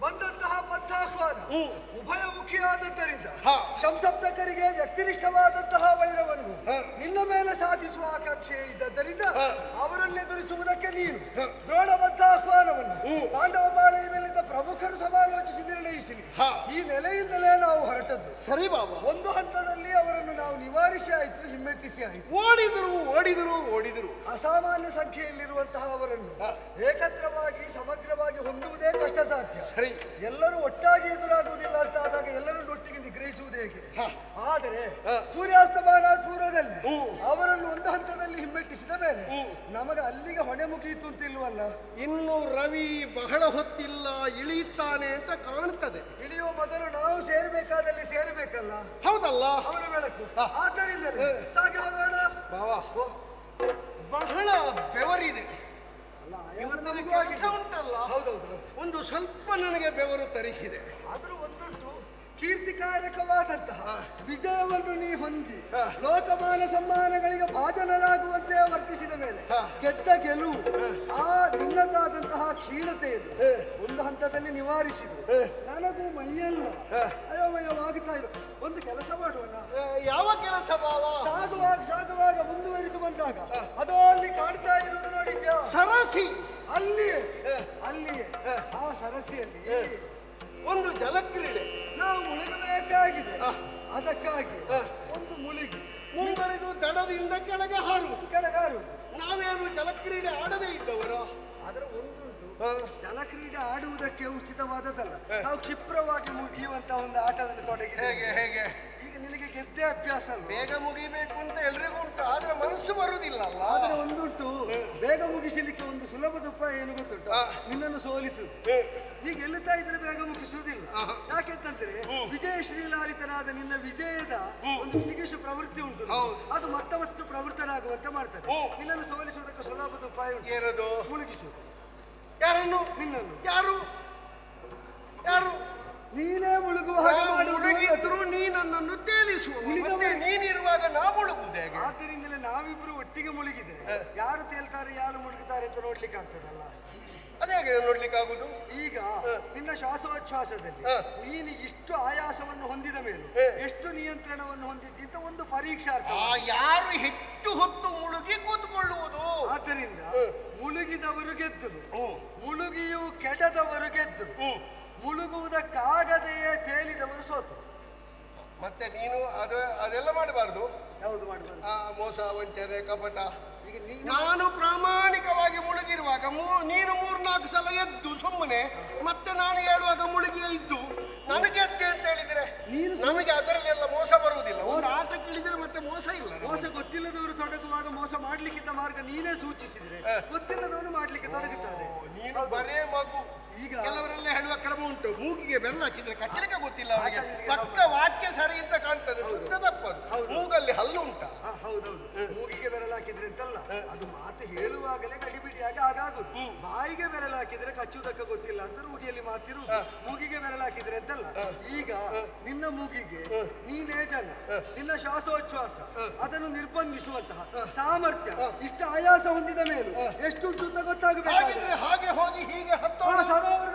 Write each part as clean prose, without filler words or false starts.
ಬಂದಂತಹ ಪಂಥಾಹ್ವಾನ ಉಭಯಮುಖಿಯಾದದ್ದರಿಂದ ಸಂಸಪ್ತಕರಿಗೆ ವ್ಯಕ್ತಿನಿಷ್ಠವಾದಂತಹ ವೈರವನ್ನು ನಿನ್ನ ಮೇಲೆ ಸಾಧಿಸುವ ಆಕಾಂಕ್ಷೆ ಇದ್ದದ್ದರಿಂದ ಅವರನ್ನೆದುರಿಸುವುದಕ್ಕೆ ನೀನು ದ್ರೋಣ ಪಂಥಾಹ್ವಾನವನ್ನು ಪಾಂಡವ ಪಾಳೆಯದಲ್ಲಿದ್ದ ಪ್ರಮುಖರು ಸಮಾಲೋಚಿಸಿ ನಿರ್ಣಯಿಸಲಿ. ಈ ನೆಲೆಯಿಂದಲೇ ನಾವು ಹೊರಟದ್ದು. ಸರಿ ಬಾಬಾ. ಒಂದು ಹಂತದಲ್ಲಿ ಅವರನ್ನು ನಾವು ನಿವಾರಿಸಿ ಆಯಿತು, ಹಿಮ್ಮೆಟ್ಟಿಸಿ ಆಯಿತು. ಓಡಿದರು ಅಸಾಮಾನ್ಯ ಸಂಖ್ಯೆಯಲ್ಲಿರುವಂತಹ ಅವರನ್ನು ಏಕತ್ರವಾಗಿ ಸಮಗ್ರವಾಗಿ ಹೊಂದುವುದೇ ಕಷ್ಟ ಸಾಧ್ಯ. ಎಲ್ಲರೂ ಒಟ್ಟಾಗಿ ಎದುರಾಗುವುದಿಲ್ಲ ಅಂತ ಆದಾಗ ಎಲ್ಲರನ್ನು ಒಟ್ಟಿಗೆ ನಿಗ್ರಹಿಸುವುದು ಹೇಗೆ? ಆದರೆ ಸೂರ್ಯಾಸ್ತಮಾನ ಪೂರ್ವದಲ್ಲಿ ಅವರನ್ನು ಒಂದು ಹಂತದಲ್ಲಿ ಹಿಮ್ಮೆಟ್ಟಿಸಿದ ಮೇಲೆ ನಮಗೆ ಅಲ್ಲಿಗೆ ಹೊಣೆ ಮುಗಿಯಿತು ಅಂತಿಲ್ವಲ್ಲ. ಇನ್ನು ರವಿ ಬಹಳ ಹೊತ್ತಿಲ್ಲ ಇಳಿಯುತ್ತಾನೆ ಅಂತ ಕಾಣ್ತದೆ. ಇಳಿಯುವ ಮೊದಲು ನಾವು ಸೇರ್ಬೇಕಾದಲ್ಲಿ ಸೇರ್ಬೇಕಲ್ಲ. ಹೌದಲ್ಲ, ಅವರ ಬೆಳಕು. ಆದ್ದರಿಂದಲೇ ಸಾಗಿ ಹೋಗೋಣ. ಬಹಳ ಬೆವರಿದೆ. ಉಂಟಲ್ಲ. ಹೌದೌದು. ಒಂದು ಸ್ವಲ್ಪ ನನಗೆ ಬೆವರು ತರಿಸಿದೆ. ಆದ್ರೂ ಒಂದುಂಟು, ಕೀರ್ತಿಕಾರಕವಾದಂತಹ ವಿಜಯವನ್ನು ನೀ ಹೊಂದಿ ಲೋಕಮಾನ ಸಮ್ಮಾನಗಳಿಗೆ ಭಾಜನರಾಗುವಂತೆ ವರ್ತಿಸಿದ ಮೇಲೆ ಗೆದ್ದ ಗೆಲುವು ಆ ನಿನ್ನದಾದಂತಹ ಕ್ಷೀಣತೆಯನ್ನು ಒಂದು ಹಂತದಲ್ಲಿ ನಿವಾರಿಸಿದ್ರು. ನನಗೂ ಮೈಯೆಲ್ಲ ಅಯೋಮಯವಾಗುತ್ತಾ ಇರು. ಒಂದು ಕೆಲಸ ಮಾಡುವನ. ಯಾವ ಕೆಲಸ ಬಾವ? ಸಾಗುವಾಗ ಮುಂದುವರಿದು ಬಂದಾಗ ಅದು ಅಲ್ಲಿ ಕಾಣ್ತಾ ಇರುವುದು ನೋಡಿದ್ಯಾ? ಸರಸಿ. ಅಲ್ಲಿಯೇ ಆ ಸರಸಿಯಲ್ಲಿ ಒಂದು ಜಲಕ್ರೀಡೆ ನಾವು ಮುಳುಗಬೇಕಾಗಿದೆ. ಅದಕ್ಕಾಗಿ ಒಂದು ಮುಂಬರಿದು ದಡದಿಂದ ಕೆಳಗೆ ಹಾರುವುದು. ನಾವೇನು ಜಲಕ್ರೀಡೆ ಆಡದೇ ಇದ್ದವರು. ಆದ್ರೆ ಒಂದುಂಟು, ಜಲಕ್ರೀಡೆ ಆಡುವುದಕ್ಕೆ ಉಚಿತವಾದದ್ದಲ್ಲ. ನಾವು ಕ್ಷಿಪ್ರವಾಗಿ ಮುಗಿಯುವಂತ ಒಂದು ಆಟದಲ್ಲಿ ತೊಡಗಿದೆ. ಹೇಗೆ ಈಗ ನಿನಗೆ ಗೆದ್ದೆ ಅಭ್ಯಾಸ ಅಲ್ಲ. ಬೇಗ ಮುಗಿಬೇಕು ಅಂತ ಎಲ್ರಿಗೂ ಉಂಟು, ಆದ್ರೆ ಮನಸ್ಸು ಬರುವುದಿಲ್ಲ. ಆದ್ರೆ ಒಂದುಂಟು, ಬೇಗ ಮುಗಿಸಲಿಕ್ಕೆ ಒಂದು ಸುಲಭದ ಉಪಾಯ ಏನು ಗೊತ್ತುಂಟು? ನಿನ್ನನ್ನು ಸೋಲಿಸುವುದು. ಈಗ ಗೆಲ್ಲುತ್ತಾ ಇದ್ರೆ ಬೇಗ ಮುಗಿಸುವುದಿಲ್ಲ. ಯಾಕೆಂತಂದ್ರೆ ವಿಜಯ ಶ್ರೀಲಾಲಿತನಾದ ನಿನ್ನ ವಿಜಯದ ಒಂದು ವಿಜಿಗೀಷ ಪ್ರವೃತ್ತಿ ಉಂಟು, ಅದು ಮತ್ತೆ ಪ್ರವೃತ್ತನಾಗುವಂತೆ ಮಾಡ್ತದೆ. ನಿನ್ನನ್ನು ಸೋಲಿಸುವುದಕ್ಕೆ ಸುಲಭದ ಉಪಾಯ ಉಂಟು. ಏನದು? ಮುಳುಗಿಸುವುದು. ಯಾರನ್ನು? ನಿನ್ನನ್ನು. ಯಾರು? ನೀನೇ ಮುಳುಗುವ ಹಾಗೆ ಮುಳುಗಿದ್ರು ನೀ ನನ್ನನ್ನು ತೇಲಿಸುವ. ನೀನಿರುವಾಗ ನಾ ಮುಳುಗುವುದೇ? ಆದ್ದರಿಂದಲೇ ನಾವಿಬ್ರು ಒಟ್ಟಿಗೆ ಮುಳುಗಿದ್ರೆ ಯಾರು ತೇಲ್ತಾರೆ ಯಾರು ಮುಳುಗುತ್ತಾರೆ ಅಂತ ನೋಡ್ಲಿಕ್ಕೆ ಆಗ್ತದಲ್ಲ. ಅದೇ ನೋಡ್ಲಿಕ್ಕೆ ಆಗುದು. ಈಗ ನಿನ್ನ ಶ್ವಾಸೋಚ್ಛ್ವಾಸದಲ್ಲಿ ನೀನು ಇಷ್ಟು ಆಯಾಸವನ್ನು ಹೊಂದಿದ ಮೇಲೂ ಎಷ್ಟು ನಿಯಂತ್ರಣವನ್ನು ಹೊಂದಿದ್ದಂತ ಒಂದು ಪರೀಕ್ಷಾರ್ಥ. ಯಾರು ಹೆಚ್ಚು ಹೊತ್ತು ಮುಳುಗಿ ಕೂತ್ಕೊಳ್ಳುವುದು. ಆದ್ದರಿಂದ ಮುಳುಗಿದವರು ಗೆದ್ದರು, ಮುಳುಗಿಯೂ ಕೆಡದವರು ಗೆದ್ದರು, ಮುಳುಗುವುದಕ್ಕಾಗದೆಯೇ ತೇಲಿದವರು ಸೋತರು. ಮತ್ತೆ ನೀನು ಅದೆಲ್ಲ ಮಾಡಬಾರ್ದು. ಯಾವುದು ಮಾಡಬಾರ್ದು? ಮೋಸ, ವಂಚನೆ, ಕಪಟ. ಈಗ ನಾನು ಪ್ರಾಮಾಣಿಕವಾಗಿ ಮುಳುಗಿರುವಾಗ ನೀನು 3-4 ಸಲ ಎದ್ದು ಸುಮ್ಮನೆ ಮತ್ತೆ ನಾನು ಹೇಳುವಾಗ ಮುಳುಗಿಯೇ ಇದ್ದು ನನಗೆ ಎದ್ದೆ ಅಂತ ಹೇಳಿದ್ರೆ ನಮಗೆ ಅದರಲ್ಲೆಲ್ಲ ಮೋಸ ಬರುವುದಿಲ್ಲ. ಒಂದು ಆಟಕ್ಕೆ ಇಳಿದ್ರೆ ಮತ್ತೆ ಮೋಸ ಇಲ್ಲ. ಮೋಸ ಗೊತ್ತಿಲ್ಲದವರು ತೊಡಗುವಾಗ ಮೋಸ ಮಾಡ್ಲಿಕ್ಕಿಂತ ಮಾರ್ಗ ನೀನೇ ಸೂಚಿಸಿದ್ರೆ ಗೊತ್ತಿಲ್ಲದವನು ಮಾಡ್ಲಿಕ್ಕೆ ತೊಡಗುತ್ತಾರೆ. ನೀನು ಬರೇ ಮಗು. ಈಗ ಕೆಲವರೆಲ್ಲ ಹೇಳುವ ಕ್ರಮ ಉಂಟು, ಮೂಗಿಗೆ ಬೆರಳು ಹಾಕಿದ್ರೆ ಕಚ್ಚಲಿಕ್ಕೆ ಗೊತ್ತಿಲ್ಲ ಅವರಿಗೆ, ಪಕ್ಕ ವಾಕ್ಯ ಸರಿ ಅಂತ ಕಾಣ್ತದೆ. ಶುದ್ಧ ತಪ್ಪದು. ಮೂಗಲ್ಲಿ ಹಲ್ಲು ಉಂಟ. ಹೌದೌದು. ಮೂಗಿಗೆ ಬೆರಳು ಹಾಕಿದ್ರೆ ಅಂತಲ್ಲ, ಅದು ಮಾತು ಹೇಳುವಾಗಲೇ ಗಡಿಬಿಡಿಯಾಗಿ ಆಗಾಗುದು. ಬಾಯಿಗೆ ಬೆರಳು ಹಾಕಿದ್ರೆ ಕಚ್ಚುವುದಕ್ಕೆ ಗೊತ್ತಿಲ್ಲ ಅಂತ ರೂಢಿಯಲ್ಲಿ ಮಾತಿರುವುದು. ಮೂಗಿಗೆ ಬೆರಳು ಹಾಕಿದ್ರೆ ಅಂತಲ್ಲ. ಈಗ ನಿನ್ನ ಮೂಗಿಗೆ ನೀನೇ ಜನ, ನಿನ್ನ ಶ್ವಾಸೋಚ್ಛ್ವಾಸ ಅದನ್ನು ನಿರ್ಬಂಧಿಸುವಂತಹ ಸಾಮರ್ಥ್ಯ ಇಷ್ಟು ಆಯಾಸ ಹೊಂದಿದ ಮೇಲೂ ಎಷ್ಟು ಅಂತ ಗೊತ್ತಾಗಬೇಕು. ಹಾಗೆ ಹೋಗಿ ಹೀಗೆ ಸರೋವರ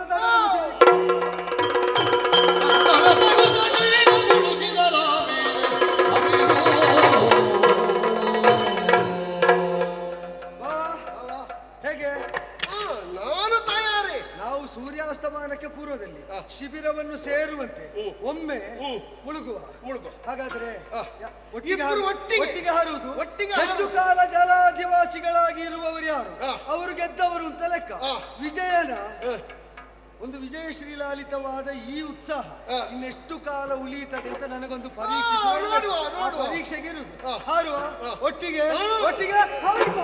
ಸೂರ್ಯಾಸ್ತಮಾನಕ್ಕೆ ಪೂರ್ವದಲ್ಲಿ ಶಿಬಿರವನ್ನು ಸೇರುವಂತೆ ಒಮ್ಮೆ ಮುಳುಗುವ. ಹಾಗಾದ್ರೆ ಒಟ್ಟಿಗೆ ಹಾರುವುದು. ಹೆಚ್ಚು ಕಾಲ ಜಲಾಧಿವಾಸಿಗಳಾಗಿ ಇರುವವರು ಯಾರು ಅವರು ಗೆದ್ದವರು ಅಂತ ಲೆಕ್ಕ. ವಿಜಯನ ಒಂದು ವಿಜಯಶ್ರೀಲಾಲಿತವಾದ ಈ ಉತ್ಸಾಹ ಇನ್ನೆಷ್ಟು ಕಾಲ ಉಳಿಯುತ್ತದೆ ಅಂತ ನನಗೊಂದು ಪರೀಕ್ಷೆಗೆ ಇರುವುದು. ಹಾರುವ ಒಟ್ಟಿಗೆ ಹಾರುವ.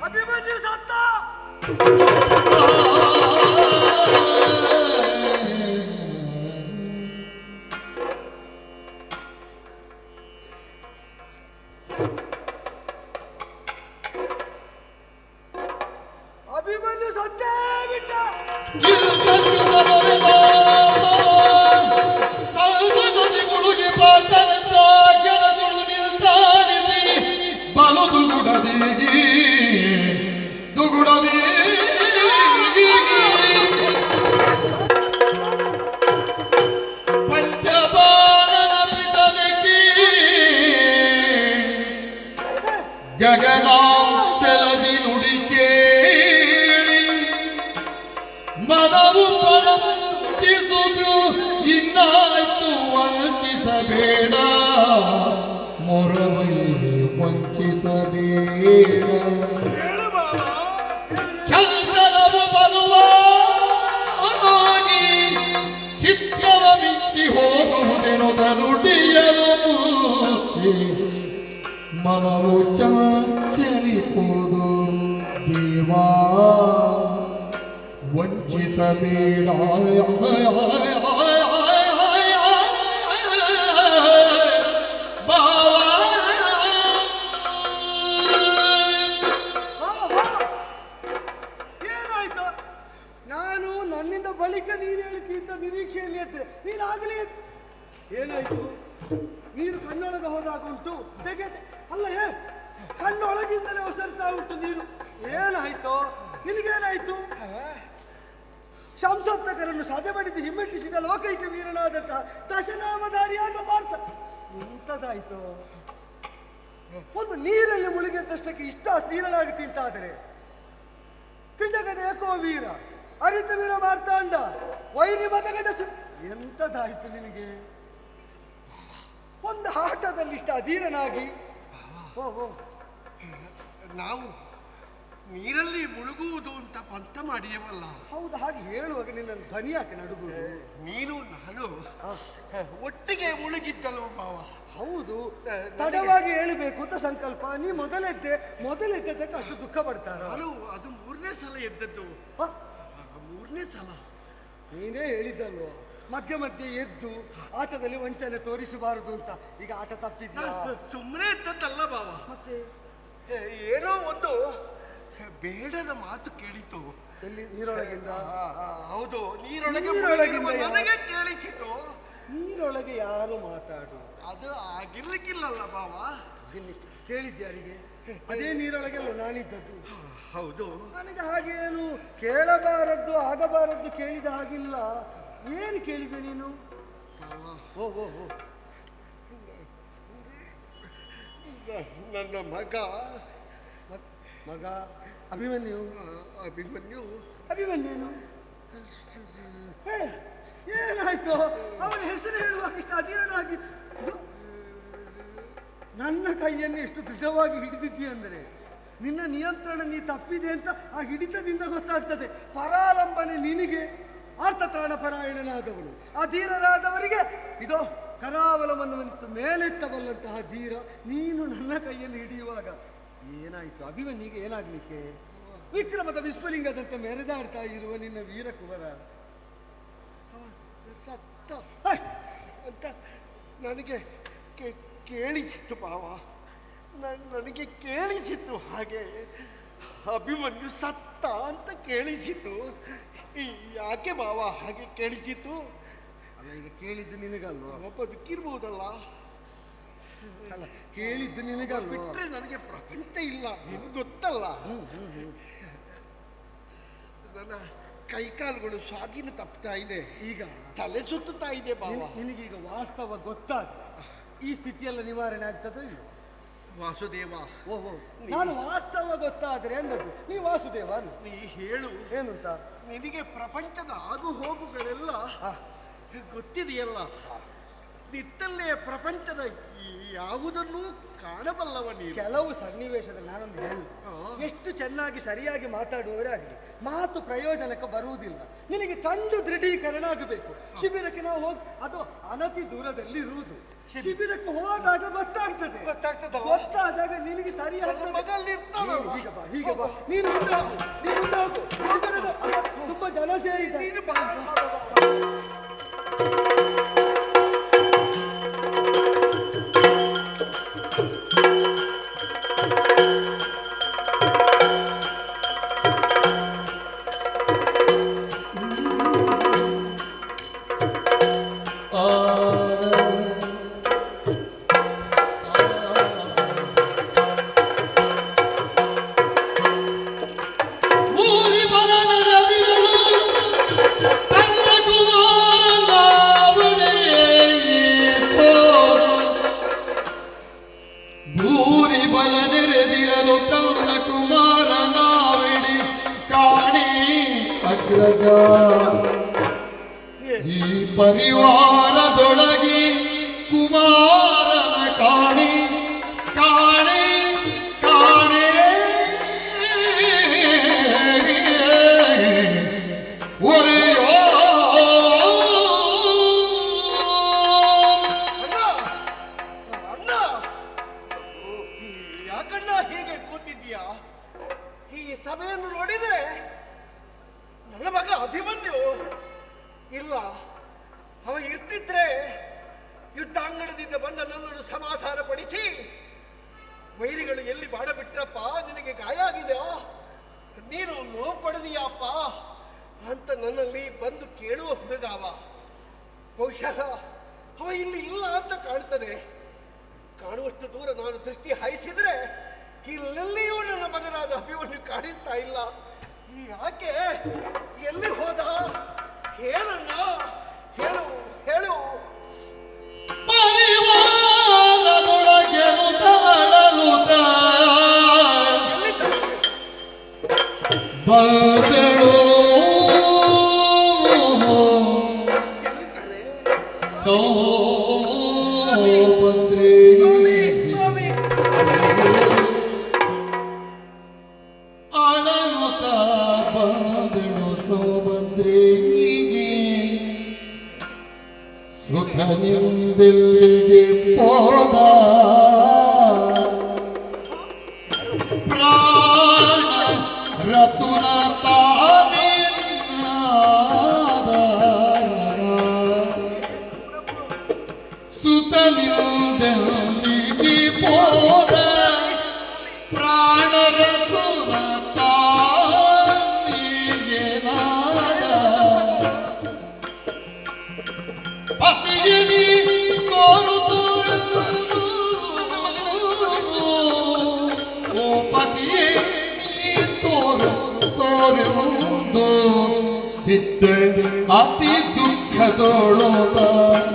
ಅಭಿಮನ್ಯು ಸತ್ತ. ಅಭಿಮನ್ಯು ಸತ್ತೇ ಬಿಟ್ಟ. ಮುಳುಗಿ ಬಾಳ್ತಾನಂತ ಕೆಳದುಳು ನಿಲ್ತಾನಿದಿ ಬಲು ದುಗುಡದಿ ಪಂಚಬಾಣನ ಪಿತನಿಗೆ ಗಗನಾಂಚಲದಿ ನುಡಿ ಕೇಳಿ ಮನವು ಪರಂಚಿಸುವುದು. ಇನ್ನಾಯ್ತು ವಂಚಿಸಬೇಡ ಮೊರವೈ ವಂಚಿಸಬೇಡ. ಚಂದ್ರನವು ಬಲವಾಗಿ ಚಿತ್ರವ ಮಿಂಚಿ ಹೋಗುವುದೇನು ತನುಡಿಯಲು ಮುಚ್ಚಿ ಮನವು ಚಂಚಲಿಸುವುದು ದೇವಾ ವಂಚಿಸಬೇಡ. ಏನಾಯ್ತು? ನಾನು ನನ್ನಿಂದ ಬಳಿಕ ನೀರು ಹೇಳ್ತಿದ್ದ ನಿರೀಕ್ಷೆಯಲ್ಲಿ ಎದ್ರೆ ನೀನಾಗಲಿ. ಏನಾಯ್ತು? ನೀರು ಕಣ್ಣೊಳಗೆ ಹೋದಾಗ ಉಂಟು ತೆಗೆದೆ ಅಲ್ಲ ಕಣ್ಣೊಳಗಿಂದಲೇ ಹೊಸರ್ತಾ ಉಂಟು ನೀರು. ಏನಾಯ್ತು ನಿನಗೇನಾಯ್ತು? ಸಂಸತ್ತಕರನ್ನು ಸಾಧ್ಯ ಮಾಡಿದ್ದು ಹಿಮ್ಮೆಟ್ಟಿಸಿದ ಲೋಕೈಕ ವೀರನಾದಂತಹ ದಶನಾಮಧಾರಿಯಾದ ಪಾರ್ಥ ಎಂಥದಾಯ್ತು? ಒಂದು ನೀರಲ್ಲಿ ಮುಳುಗಿದ್ದಷ್ಟಕ್ಕೆ ಇಷ್ಟ ತೀರನಾಗಿ ತಿಂತಾದರೆ ತ್ರಿಜಗದ ಏಕೋ ವೀರ ಅರಿತ ವೀರ ಮಾರ್ತಾಂಡ ವೈರಿ ಮದಗದ ಎಂಥದಾಯ್ತು ನಿನಗೆ? ಒಂದು ಆಟದಲ್ಲಿ ಇಷ್ಟ ಅಧೀರನಾಗಿ ನಾವು ನೀರಲ್ಲಿ ಮುಳುಗುವುದು ಅಂತ ಪಂಥ ಮಾಡಿಯವಲ್ಲ. ಹೌದು, ಹಾಗೆ ಹೇಳುವಾಗ ನಿನ್ನ ಧ್ವನಿ ಯಾಕೆ ನಡುಗುವುದು? ನೀನು ನಾನು ಒಟ್ಟಿಗೆ ಮುಳುಗಿದ್ದಲ್ವ ಭಾವ? ಹೌದು, ತಡವಾಗಿ ಹೇಳಬೇಕು ಅಂತ ಸಂಕಲ್ಪ. ನೀ ಮೊದಲೆದ್ದಕ್ಕೆ ಅಷ್ಟು ದುಃಖ ಪಡ್ತಾರ? ಅದು 3ನೇ ಸಲ ಎದ್ದದ್ದು. 3ನೇ ಸಲ ನೀನೇ ಹೇಳಿದ್ದಲ್ವ ಮಧ್ಯೆ ಮಧ್ಯೆ ಎದ್ದು ಆಟದಲ್ಲಿ ವಂಚನೆ ತೋರಿಸಬಾರದು ಅಂತ. ಈಗ ಆಟ ತಪ್ಪಿದ್ಯಾ? ಸುಮ್ಮನೆ ಎದ್ದದ್ದಲ್ಲ ಭಾವ. ಮತ್ತೆ ಏನೋ ಒಂದು ಬೇಡದ ಮಾತು ಕೇಳಿತು. ಎಲ್ಲಿ? ನೀರೊಳಗಿಂದ? ಹೌದು, ನೀರೊಳಗೆ ನನಗೆ ಕೇಳಿಸಿತು. ನೀರೊಳಗೆ ಯಾರು ಮಾತಾಡು? ಅದು ಆಗಿರ್ಲಿಕ್ಕಿಲ್ಲಲ್ಲ ಭಾವ. ಕೇಳಿದ್ಯಾರಿಗೆ? ಅದೇ ನೀರೊಳಗೆಲ್ಲ ನಾನಿದ್ದದ್ದು. ಹೌದು, ನನಗೆ ಹಾಗೇನು ಕೇಳಬಾರದ್ದು ಆಗಬಾರದ್ದು ಕೇಳಿದ ಹಾಗಿಲ್ಲ. ಏನು ಕೇಳಿದೆ ನೀನು? ಓ ಓ ಓ ನನ್ನ ಮಗ ಅಭಿಮನ್ಯು ಅಭಿಮನ್ಯು ಏನಾಯ್ತು? ಅವನ ಹೆಸರು ಹೇಳುವಾಗ ಇಷ್ಟ ಅಧೀರನಾಗಿ ನನ್ನ ಕೈಯನ್ನು ಎಷ್ಟು ದೃಢವಾಗಿ ಹಿಡಿದಿದ್ದೀಯ ಅಂದರೆ ನಿನ್ನ ನಿಯಂತ್ರಣ ನೀ ತಪ್ಪಿದೆ ಅಂತ ಆ ಹಿಡಿತದಿಂದ ಗೊತ್ತಾಗ್ತದೆ. ಪರಾಲಂಬನೆ ನಿನಗೆ, ಆರ್ತತ್ರಾಣ ಪರಾಯಣನಾದವನು ಅಧೀರರಾದವರಿಗೆ ಇದೋ ಕರಾವಲಂಬನವನ್ನು ಮೇಲೆತ್ತಬಲ್ಲಂತಹ ಧೀರ ನೀನು ನನ್ನ ಕೈಯನ್ನು ಹಿಡಿಯುವಾಗ ಏನಾಯ್ತು? ಅಭಿಮನ್ಯಿಗೆ ಏನಾಗ್ಲಿಕ್ಕೆ? ವಿಕ್ರಮದ ವಿಸ್ಫುಲಿಂಗದಂತೆ ಮೆರೆದಾಡ್ತಾ ಇರುವ ನಿನ್ನ ವೀರಕುವರ ಸತ್ತ ಅಂತ ನನಗೆ ಕೇಳಿಸಿತ್ತು ಭಾವ. ನನಗೆ ಕೇಳಿಸಿತ್ತು. ಅಭಿಮನ್ಯು ಸತ್ತ ಅಂತ ಕೇಳಿಸಿತು. ಯಾಕೆ ಮಾವ ಹಾಗೆ ಕೇಳಿಸಿತು? ಅಲ್ಲ, ಈಗ ಕೇಳಿದ್ದು ನಿನಗಲ್ವ? ಅವ ಬದುಕಿರ್ಬಹುದಲ್ಲ. ಅಲ್ಲ, ಕೇಳಿದ್ದು ನಿನಗಲ್ವ? ಬಿಟ್ರೆ ನನಗೆ ಪ್ರಪಂಚ ಇಲ್ಲ, ನಿನಗೆ ಗೊತ್ತಲ್ಲ. ನನ್ನ ಕೈಕಾಲುಗಳು ಸ್ವಾಧೀನ ತಪ್ತಾ ಇದೆ, ಈಗ ತಲೆ ಸುತ್ತುತ್ತಾ ಇದೆ ಬಾವ. ನಿನಗೀಗ ವಾಸ್ತವ ಗೊತ್ತಾದ ಈ ಸ್ಥಿತಿಯೆಲ್ಲ ನಿವಾರಣೆ ಆಗ್ತದೋ ಇಲ್ಲ? ವಾಸುದೇವ, ಓಹೋ, ನಾನು ವಾಸ್ತವ ಗೊತ್ತಾದ್ರೆ ಅನ್ನೋದು ನೀ ವಾಸುದೇವ. ನೀ ಹೇಳು ಏನಂತ? ನಿನಗೆ ಪ್ರಪಂಚದ ಆಗು ಹೋಗುಗಳೆಲ್ಲ ಗೊತ್ತಿದೆಯಲ್ಲ. ನಿತ್ತಲ್ಲೇ ಪ್ರಪಂಚದ ಯಾವುದನ್ನೂ ಕಾಣಬಲ್ಲವ ನೀನು. ಕೆಲವು ಸನ್ನಿವೇಶದಲ್ಲಿ ನಾನೊಂದು ಹೇಳು, ಎಷ್ಟು ಚೆನ್ನಾಗಿ ಸರಿಯಾಗಿ ಮಾತಾಡುವವರೇ ಆಗಲಿ, ಮಾತು ಪ್ರಯೋಜನಕ್ಕೆ ಬರುವುದಿಲ್ಲ. ನಿನಗೆ ಕಂಡು ದೃಢೀಕರಣ ಆಗಬೇಕು. ಶಿಬಿರಕ್ಕೆ ನಾವು ಹೋಗಿ, ಅದು ಅನತಿ ದೂರದಲ್ಲಿ ಇರುವುದು. ಶಿಬಿರಕ್ಕೆ ಹೋದಾಗ ಗೊತ್ತಾಗ್ತದೆ. ಗೊತ್ತಾದಾಗ ನಿನಗೆ ಸರಿಯಾಗಿ ಹೀಗೆ ಬಾ, ಹೀಗೆ ಬಾ, ನೀನು ಮುಂದೆ ಹೋಗು, ನೀನು ಮುಂದೆ ಹೋಗು. ಶಿಬಿರದ ತುಂಬಾ ಜನ ಸೇರಿದೆ. ಈ ಪರಿವಾರದೊಳಗೆ ಕುಮಾರನ ಕಾಣಿ ಕಾಣೆ ಕಾಣೆ ಒರೆಯೋ. ಅಣ್ಣ, ಯಾಕಣ್ಣ ಹೀಗೆ ಕೂತಿದ್ದೀಯಾ? ಈ ಸಭೆಯನ್ನು ನೋಡಿದ್ರೆ ನನ್ನ ಮಗ ಅಭಿಮನ್ಯು ಇಲ್ಲ. ಅವ ಇರ್ತಿದ್ರೆ ಯುದ್ಧಾಂಗಣದಿಂದ ಬಂದ ನನ್ನನ್ನು ಸಮಾಧಾನ ಪಡಿಸಿ, ವೈರಿಗಳು ಎಲ್ಲಿ ಬಾಡ ಬಿಟ್ರಪ್ಪ, ನಿನಗೆ ಗಾಯ ಆಗಿದೆ, ನೀನು ನೋವು ಪಡೆದಿಯಪ್ಪ ಅಂತ ನನ್ನಲ್ಲಿ ಬಂದು ಕೇಳುವ ಹುಡುಗ ಅವ. ಬಹುಶಃ ಅವ ಇಲ್ಲಿ ಇಲ್ಲ ಅಂತ ಕಾಣ್ತದೆ. ಕಾಣುವಷ್ಟು ದೂರ ನಾನು ದೃಷ್ಟಿ ಹಾಯಿಸಿದ್ರೆ ಇಲ್ಲೆಲ್ಲಿಯೂ ನನ್ನ ಮಗನಾದ ಅಭಿಮನ್ಯು ಕಾಣಿಸ್ತಾ ಇಲ್ಲ. ಯಾಕೆ? ಎಲ್ಲಿ ಹೋದ? ಹೇಳಣ್ಣ, ಹೇಳು ಹೇಳು. ಪರಿವಾರದೊಳಗೆನು ತಾಳಲುತ್ತ ಬದಳು ಸೋಬಂದ್ರಿ ಅಳನುತ್ತ ಬಂದಳು ಸೋಬಂದ್ರಿಗೆ ಸುಖನಿಂದಿಲ್ಲಿಗೆ ಹೋದ ಪ್ರಾಣ ರತುನ ತಾನಿನ್ನಾದ ಸುತನಿಂದಿಲ್ಲಿಗೆ ಹೋದ ಪ್ರಾಣ ರತುನ ತಾನಿಗೆ ನಾದ ಪತಿಗೆ ನೀ ತೋರು ಓ ಪತಿಯೇ ನೀ ತೋರು ತೋರುವುದು ಬಿದ್ದೆ ಅತಿ ದುಃಖದೊಳದ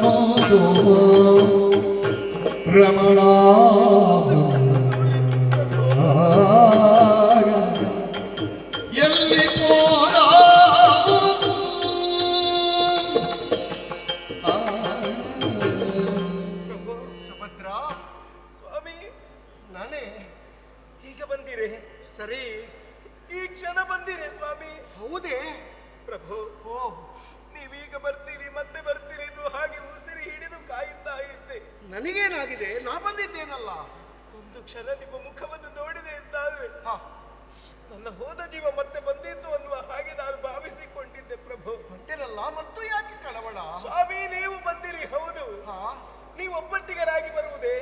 ನೋದು ರಮಣ ಎಲ್ಲಿ ಪೋರ ಸುಭದ್ರಾ, ಸ್ವಾಮಿ ನಾನೇ ಈಗ ಬಂದಿರೆ? ಸರಿ, ಈ ಕ್ಷಣ ಬಂದಿರೆ ಸ್ವಾಮಿ. ಹೌದೇ ಪ್ರಭು? ಓ, ನೀವೀಗ ಬರ್ತೀರಿ ಮತ್ತೆ ಬರ್ತೀರಿ ಎಂದು ಹಾಗೆ ಉಸಿರಿ ಹಿಡಿದು ಕಾಯುತ್ತಾ ಇದ್ದೆ. ನನಗೇನಾಗಿದೆ? ನಾ ಬಂದಿದ್ದೇನಲ್ಲ. ಒಂದು ಕ್ಷಣ ನಿಮ್ಮ ಮುಖವನ್ನು ನೋಡಿದೆ ಎಂದಾದ್ರೆ ನನ್ನ ಹೋದ ಜೀವ ಮತ್ತೆ ಬಂದಿತ್ತು ಅನ್ನುವ ಹಾಗೆ ನಾನು ಭಾವಿಸಿಕೊಂಡಿದ್ದೆ ಪ್ರಭು. ಬಂದಿರಲ್ಲ, ಮತ್ತು ಯಾಕೆ ಕಳವಳ? ಸ್ವಾಮಿ, ನೀವು ಬಂದಿರಿ, ಹೌದು. ನೀವು ಒಬ್ಬಟ್ಟಿಗರಾಗಿ ಬರುವುದೇ?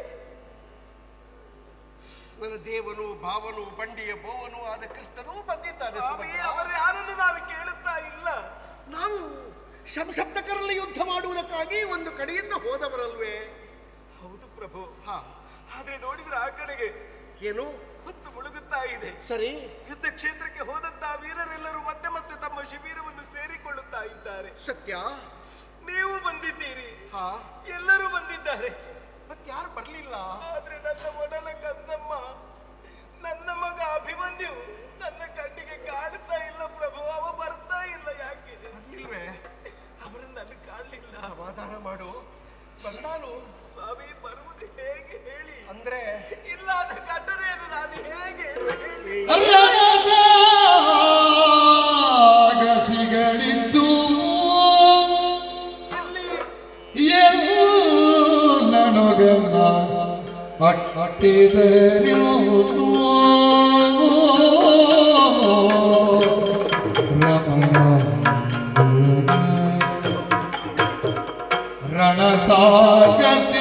ನನ್ನ ದೇವನು ಭಾವನು ಬಂಡಿಯ ಬೋವನು ಆದ ಕೃಷ್ಣನೂ ಬಂದಿದ್ದಾನೆ. ಅವರು ಯಾರನ್ನು ನಾನು ಕೇಳುತ್ತಾ ಇಲ್ಲ. ನಾವು ಶಬ್ದಕರಲ್ಲಿ ಯುದ್ಧ ಮಾಡುವುದಕ್ಕಾಗಿ ಒಂದು ಕಡೆಯಿಂದ ಹೋದವರಲ್ವೇ? ಹೌದು ಪ್ರಭು. ಆದ್ರೆ ನೋಡಿದ್ರೆ ಆ ಕಡೆಗೆ ಏನು ಹೊತ್ತು ಮುಳುಗುತ್ತಾ ಇದೆ. ಸರಿ, ಯುದ್ಧ ಕ್ಷೇತ್ರಕ್ಕೆ ಹೋದಂತಹ ವೀರರೆಲ್ಲರೂ ಮತ್ತೆ ಮತ್ತೆ ತಮ್ಮ ಶಿಬಿರವನ್ನು ಸೇರಿಕೊಳ್ಳುತ್ತಾ ಇದ್ದಾರೆ. ಸತ್ಯ. ನೀವು ಬಂದಿದ್ದೀರಿ, ಎಲ್ಲರೂ ಬಂದಿದ್ದಾರೆ, ಮತ್ತೆ ಯಾರು ಬರ್ಲಿಲ್ಲ. ಆದ್ರೆ ನನ್ನ ಮೊದಲ ಕಂದಮ್ಮ, ನನ್ನ ಮಗ ಅಭಿಮನ್ಯು ನನ್ನ ಕಣ್ಣಿಗೆ ಕಾಣ್ತಾ ಇಲ್ಲ ಪ್ರಭು. ಅವ ಬರ್ತಾ ಇಲ್ಲ. ಯಾಕೆ ಇಲ್ವೇ? ಅವರನ್ನು ನನಗೆ ಕಾಣಲಿಲ್ಲ. ಸಮಾಧಾನ ಮಾಡು. ಬಂದಾನು ಸ್ವಾಮಿ. ಬರುವುದು ಹೇಗೆ ಹೇಳಿ? ಅಂದ್ರೆ ಇಲ್ಲದ ಘಟನೆಯನ್ನು ನಾನು ಹೇಗೆ ಹೇಳಿ? ಗಸಿಗಳಿದ್ದು ನನಗನ್ನ ಅಟ್ಟಿದರು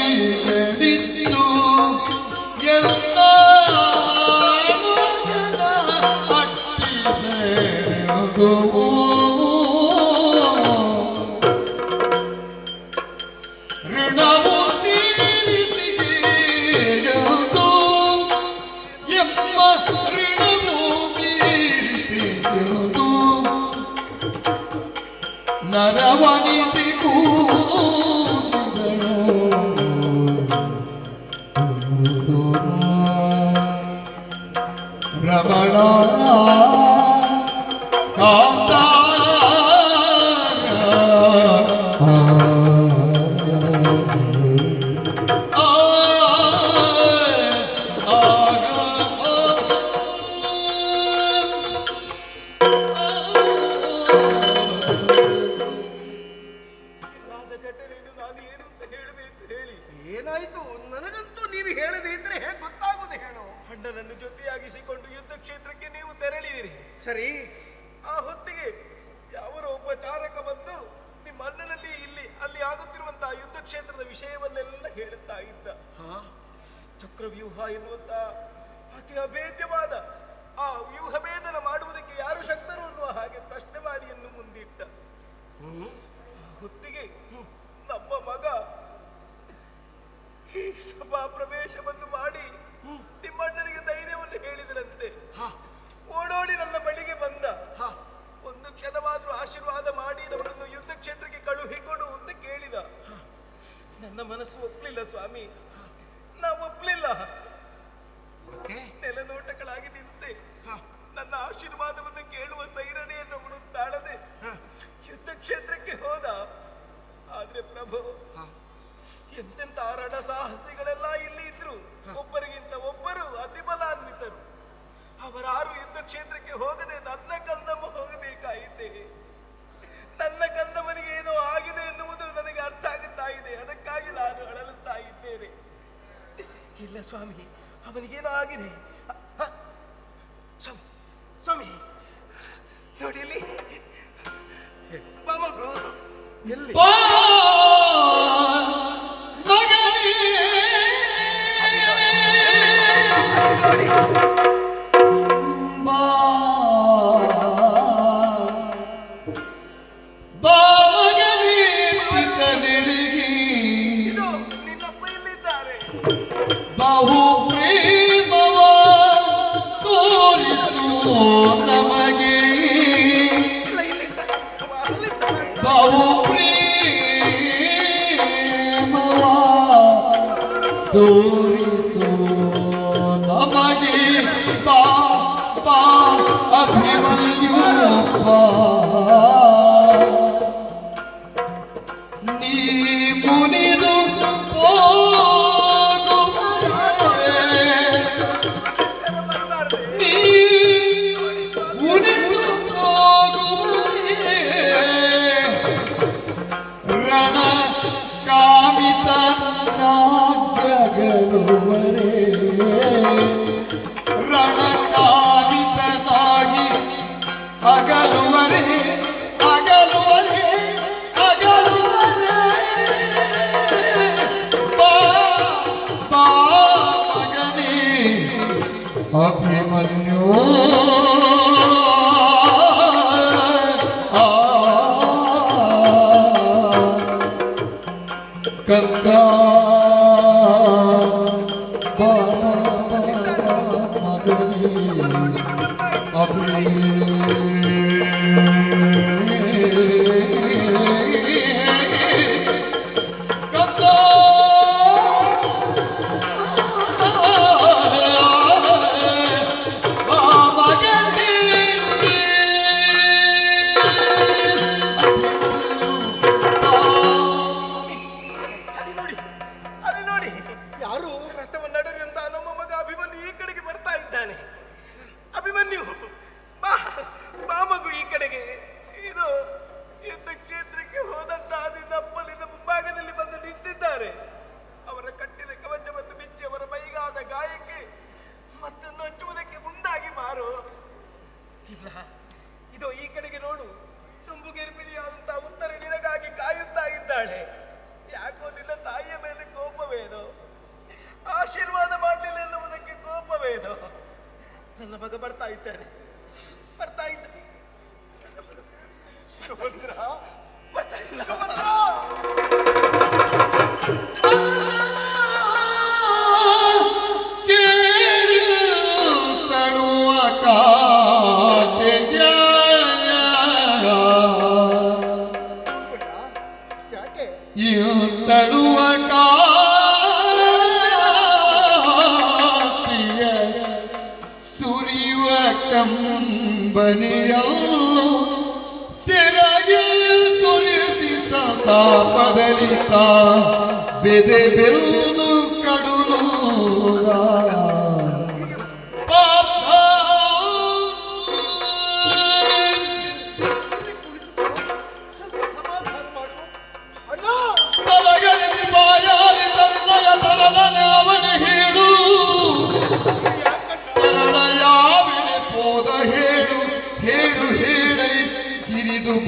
ರಣಸಾಗತಿಗಳಿದ್ದು ಎಲ್ಲ ಅಟ್ಟಿದರು ಋಣವು ತೀರಿಸಿಗೆಯದು ಎಮ್ಮ ಋಣವು ತೀರಿಸಿಗೆಯದು ನರವನಿತಿ ಕೂಡಿದಳು ರಮಣ ಕಾಂತ ಘಟನೆಯನ್ನು ನಾನು ಏನು ಅಂತ ಹೇಳಬೇಕು ಹೇಳಿ? ಏನಾಯ್ತು? ನನಗಂತೂ ನೀವು ಹೇಳದೆ ಇದ್ರೆ ಹೇಗೆ ಗೊತ್ತಾಗುದು ಹೇಳು. ಅಣ್ಣನನ್ನು ಜೊತೆಯಾಗಿಸಿಕೊಂಡು ಯುದ್ಧ ಕ್ಷೇತ್ರಕ್ಕೆ ನೀವು ತೆರಳಿದಿರಿ. ಸರಿ, ಆ ಹೊತ್ತಿಗೆ ಯಾವರೋ ಒಬ್ಬ ಚಾರಕ ಬಂದು ನಿಮ್ಮ ಅಣ್ಣನಲ್ಲಿ ಅಲ್ಲಿ ಆಗುತ್ತಿರುವಂತಹ ಯುದ್ಧ ಕ್ಷೇತ್ರದ ವಿಷಯವನ್ನೆಲ್ಲ ಹೇಳುತ್ತಾ ಇದ್ದ. ಚಕ್ರವ್ಯೂಹ ಎನ್ನುವಂತಹ ಅತಿ ಅಭೇದ್ಯವಾದ ಆ ವ್ಯೂಹ ಭೇದನ ಮಾಡುವುದಕ್ಕೆ ಯಾರು ಶಕ್ತರು ಅನ್ನುವ ಹಾಗೆ ಪ್ರಶ್ನೆ ಮಾಡಿ ಎಂದು ಮುಂದಿಟ್ಟ. ಹೊತ್ತಿಗೆ ನಮ್ಮ ಮಗ ಈ ಸಭಾ ಪ್ರವೇಶವನ್ನು ಮಾಡಿ ನಿಮ್ಮಣ್ಣನಿಗೆ ಧೈರ್ಯವನ್ನು ಹೇಳಿದರಂತೆ. ಓಡೋಡಿ ನನ್ನ ಬಳಿಗೆ ಬಂದ. ಒಂದು ಕ್ಷಣವಾದ್ರೂ ಆಶೀರ್ವಾದ ಮಾಡಿ ನಮ್ಮನ್ನು ಯುದ್ಧ ಕ್ಷೇತ್ರಕ್ಕೆ ಕಳುಹಿಕೊಡು ಅಂತ ಕೇಳಿದ. ನನ್ನ ಮನಸ್ಸು ಒಪ್ಪಲಿಲ್ಲ ಸ್ವಾಮಿ, ನಾವು ಒಪ್ಪಲಿಲ್ಲ. ನೆಲನೋಟಗಳಾಗಿ ನಿಂತೆ ನನ್ನ ಆಶೀರ್ವಾದವನ್ನು ಕೇಳುವ ಸೈರಣೆಯನ್ನು ಅವನು ತಾಳದೆ ಯುದ್ಧ ಕ್ಷೇತ್ರಕ್ಕೆ ಹೋದ. ಆದ್ರೆ ಪ್ರಭು, ಎಂತೆಂತ ರಣ ಸಾಹಸಿಗಳೆಲ್ಲ ಇಲ್ಲಿ ಇದ್ರು. ಒಬ್ಬರಿಗಿಂತ ಒಬ್ಬರು ಅತಿಬಲಾನ್ವಿತರು. ಅವರಾರು ಯುದ್ಧ ಕ್ಷೇತ್ರಕ್ಕೆ ಹೋಗದೆ ನನ್ನ ಕಂದಮ್ಮ ಹೋಗಬೇಕಾಯಿತೆ. ನನ್ನ ಕಂದಮ್ಮನಿಗೆ ಏನೋ ಆಗಿದೆ ಎನ್ನುವುದು ನನಗೆ ಅರ್ಥ ಆಗುತ್ತಾ ಇದೆ. ಅದಕ್ಕಾಗಿ ನಾನು ಅಳಲುತ್ತಾ ಇದ್ದೇನೆ. ಇಲ್ಲ ಸ್ವಾಮಿ, ಅವನಿಗೇನೋ ಆಗಿದೆ. ಸ್ವಾಮಿ ನೋಡಿ ಇಲ್ಲಿ ಮಗು ಎಲ್ಲಿ? ನಿನ್ನಪ್ಪ ಇಲ್ಲಿದ್ದಾರೆ. ಬಹು ಪ್ರೇಮವ ತೋರಿಸು ನಮಗೆ, ಬಹು ಪ್ರೇಮವ ತೋರಿಸು ನಮಗೆ. ಬಾ ಬಾ ಅಭಿಮನ್ಯು ಬಾ, ನೀ ಮುನಿದು रण कामित नाग्यगलो ಕಂದ ಬಾ ಮಗನೇ ಅಭಿ ತಳುವ ಕಾತಿಯ ಸುರಿಯುವ ಕಂಬನಿಯಲ್ಲೂ ಸೆರಗಿ ತುರಿಸಿ ಸತಾಪದಲಿತ ಬೆದೆ ಬೆಲ್ಲು ಕಡುಲೂಗ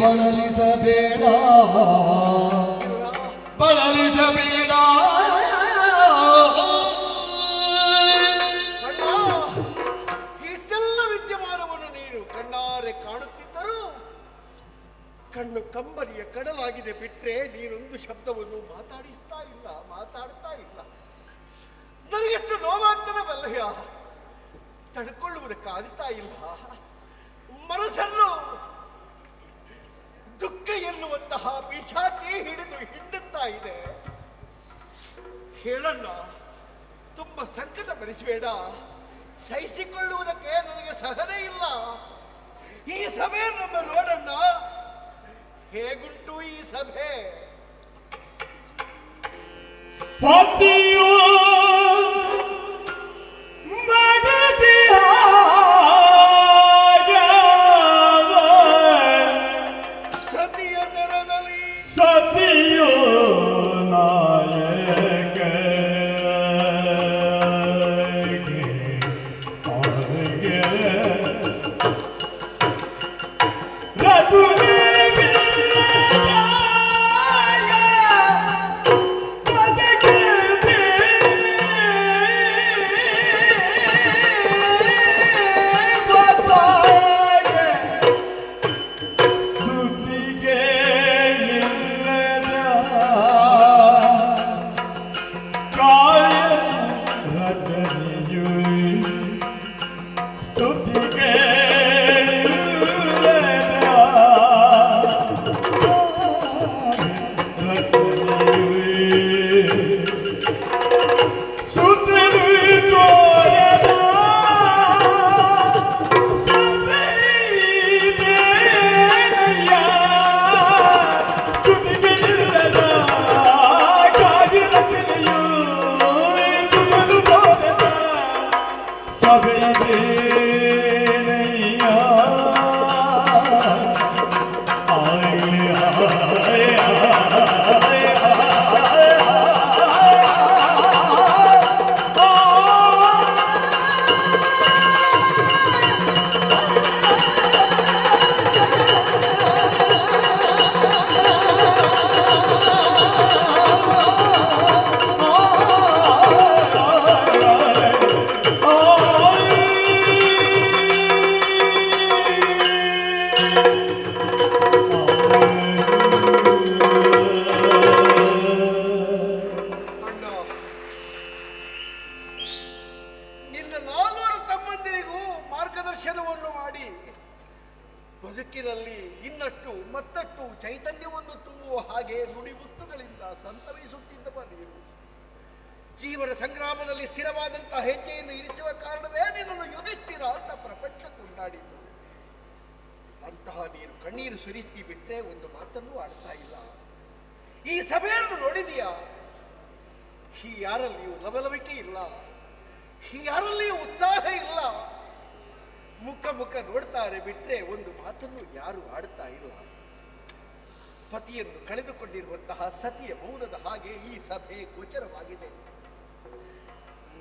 ಬಳಲಿಸಬೇಡ ಬಳಲಿಸಬೇಡ ಇಷ್ಟೆಲ್ಲ ವಿದ್ಯಮಾನವನ್ನು ನೀನು ಕಣ್ಣಾರೆ ಕಾಣುತ್ತಿದ್ದರೂ ಕಣ್ಣು ಕಂಬನಿಯ ಕಡಲಾಗಿದೆ ಬಿಟ್ರೆ ನೀನೊಂದು ಶಬ್ದವನ್ನು ಮಾತಾಡ್ತಾ ಇಲ್ಲ ನನಗೆಷ್ಟು ನೋವಾಗ್ತದೆ ಬಲ್ಲಯ್ಯ, ತಡ್ಕೊಳ್ಳುವುದಕ್ಕಾಗ್ತಾ ಇಲ್ಲ. ಮನಸ್ಸನ್ನು ದುಃಖ ಎನ್ನುವಂತಹ ಪಿಶಾಚಿ ಹಿಡಿದು ಹಿಂಡುತ್ತಾ ಇದೆ. ಹೇಳಣ್ಣ, ತುಂಬ ಸಂಕಟ ಭರಿಸಬೇಡ, ಸಹಿಸಿಕೊಳ್ಳುವುದಕ್ಕೆ ನನಗೆ ಸಹನೆ ಇಲ್ಲ. ಈ ಸಭೆ ನಮ್ಮ ನೋಡಣ್ಣ, ಹೇಗುಂಟು ಈ ಸಭೆ? ಬದುಕಿನಲ್ಲಿ ಇನ್ನಷ್ಟು ಮತ್ತಷ್ಟು ಚೈತನ್ಯವನ್ನು ತುಂಬುವ ಹಾಗೆ ನುಡಿಮುತ್ತುಗಳಿಂದ ಸಂತರಿಸುತ್ತಿದ್ದವ ನೀನು. ಜೀವನ ಸಂಗ್ರಾಮದಲ್ಲಿ ಸ್ಥಿರವಾದಂತಹ ಹೆಜ್ಜೆಯನ್ನು ಇರಿಸುವ ಕಾರಣವೇ ನಿನ್ನನ್ನು ಯುಧಿಷ್ಠಿರ ಅಂತ ಪ್ರಪಂಚ ಕೊಂಡಾಡಿದ್ದು. ಅಂತಹ ನೀನು ಕಣ್ಣೀರು ಸುರಿಸ್ತಿ ಬಿಟ್ಟರೆ ಒಂದು ಮಾತನ್ನು ಆಡ್ತಾ ಇಲ್ಲ. ಈ ಸಭೆಯನ್ನು ನೋಡಿದೀಯಾ? ಯಾರಲ್ಲಿಯೂ ಲವಲವಿಕೆ ಇಲ್ಲ, ಯಾರಲ್ಲಿಯೂ ಉತ್ಸಾಹ ಇಲ್ಲ. ಮುಖ ನೋಡ್ತಾರೆ ಬಿಟ್ರೆ ಒಂದು ಮಾತನ್ನು ಯಾರು ಆಡ್ತಾ ಇಲ್ಲ. ಪತಿಯನ್ನು ಕಳೆದುಕೊಂಡಿರುವಂತಹ ಸತಿಯ ಮೌನದ ಹಾಗೆ ಈ ಸಭೆ ಗೋಚರವಾಗಿದೆ.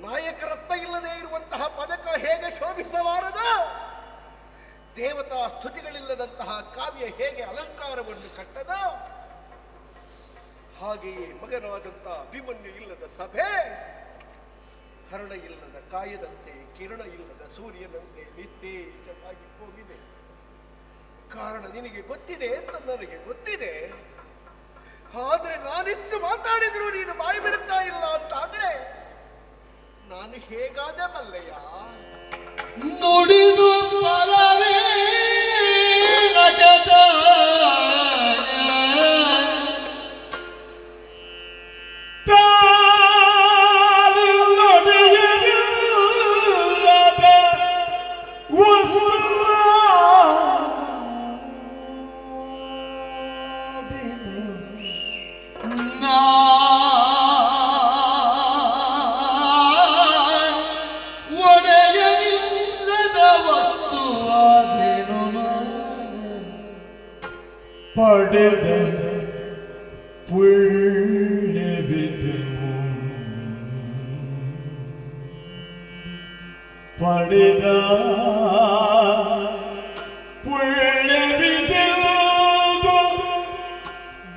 ನಾಯಕರತ್ತ ಇಲ್ಲದೆ ಇರುವಂತಹ ಪದಕ ಹೇಗೆ ಶೋಭಿಸಲಾರದ, ದೇವತಾ ಸ್ತುತಿಗಳಿಲ್ಲದಂತಹ ಕಾವ್ಯ ಹೇಗೆ ಅಲಂಕಾರವನ್ನು ಕಟ್ಟದ, ಹಾಗೆಯೇ ಮಗನಾದಂತಹ ಅಭಿಮನ್ಯು ಇಲ್ಲದ ಸಭೆ ಹರಣ ಇಲ್ಲದ ಕಾಯದಂತೆ, ಕಿರಣ ಇಲ್ಲದ ಸೂರ್ಯನಂತೆ ನಿತ್ಯವಾಗಿ ಹೋಗಿದೆ. ಕಾರಣ ನಿನಗೆ ಗೊತ್ತಿದೆ ಅಂತ ನನಗೆ ಗೊತ್ತಿದೆ. ಆದ್ರೆ ನಾನಿಟ್ಟು ಮಾತಾಡಿದ್ರು ನೀನು ಬಾಯಿ ಬಿಡುತ್ತಾ ಇಲ್ಲ ಅಂತಾದ್ರೆ ನಾನು ಹೇಗಾದ ಮಲ್ಲಯ್ಯ? ನುಡಿದು ಫಲವೇ ನಗದ ಪಡೆದ ಪುಣ್ಯವಿದುವು, ಪಡೆದ ಪುಣ್ಯವಿದುವು,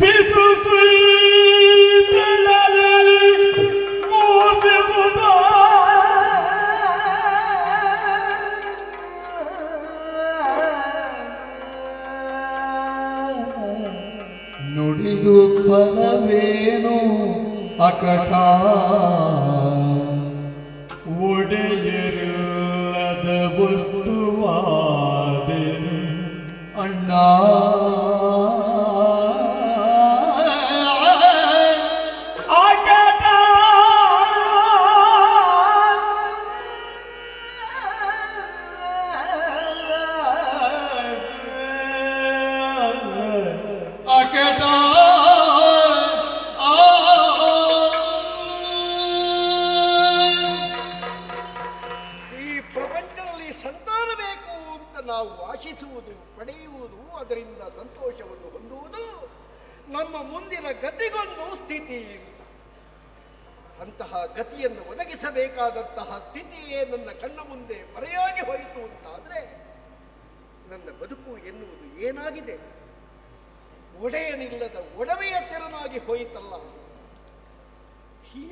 ಬಿಸು ಬೆಳಲಲ್ಲಿ ಮೂರ್ತಿಸುತ್ತ ನುಡಿದು ಫಲವೇನು ಅಕಟ, ಒಡೆಯರಿಲ್ಲದ ವಸ್ತುವಾದೆನು ಅಣ್ಣ. ಅಕಟ ಅಕಟ ನಾವು ಆಶಿಸುವುದು, ಪಡೆಯುವುದು, ಅದರಿಂದ ಸಂತೋಷವನ್ನು ಹೊಂದುವುದು ನಮ್ಮ ಮುಂದಿನ ಗತಿಗೊಂದು ಸ್ಥಿತಿ. ಅಂತಹ ಗತಿಯನ್ನು ಒದಗಿಸಬೇಕಾದಂತಹ ಸ್ಥಿತಿಯೇ ನನ್ನ ಕಣ್ಣ ಮುಂದೆ ಮರೆಯಾಗಿ ಹೋಯಿತು ಅಂತಾದ್ರೆ ನನ್ನ ಬದುಕು ಎನ್ನುವುದು ಏನಾಗಿದೆ? ಒಡೆಯನಿಲ್ಲದ ಒಡವೆಯ ತೆರನಾಗಿ ಹೋಯಿತಲ್ಲ.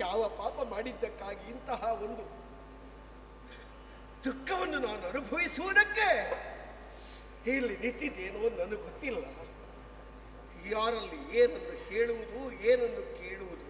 ಯಾವ ಪಾಪ ಮಾಡಿದ್ದಕ್ಕಾಗಿ ಇಂತಹ ಒಂದು ದುಃಖವನ್ನು ನಾನು ಅನುಭವಿಸುವುದಕ್ಕೆ ಇಲ್ಲಿ ನಿಂತಿದ್ದೇನೋ ನನಗೆ ಗೊತ್ತಿಲ್ಲ. ಯಾರಲ್ಲಿ ಏನನ್ನು ಹೇಳುವುದು, ಏನನ್ನು ಕೇಳುವುದು?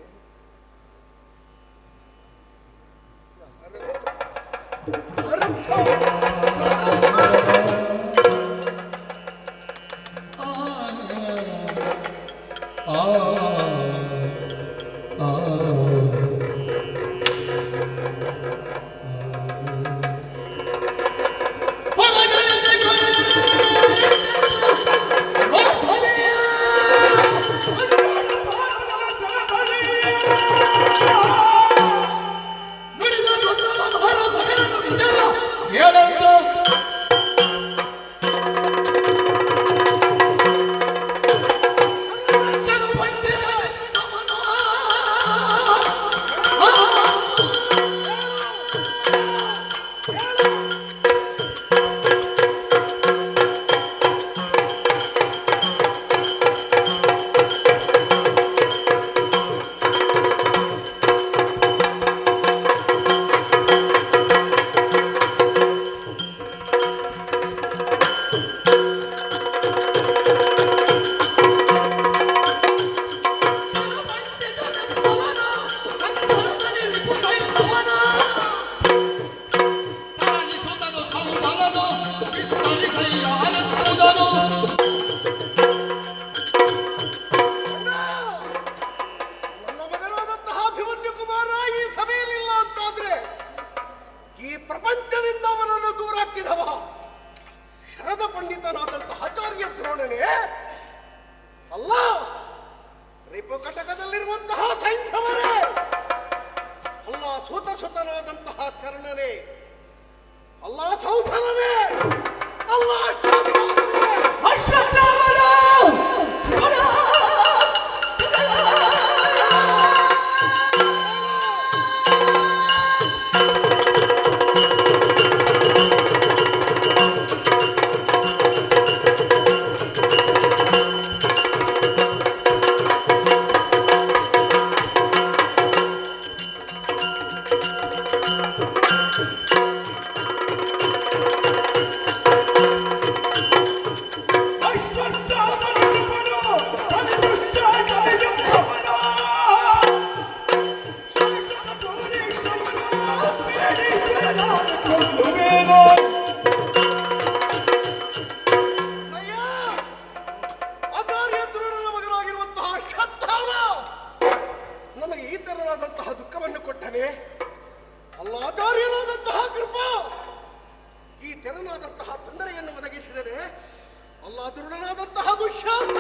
ತರುಣನಾದಂತಹ ದುಶ್ಯಾಸನ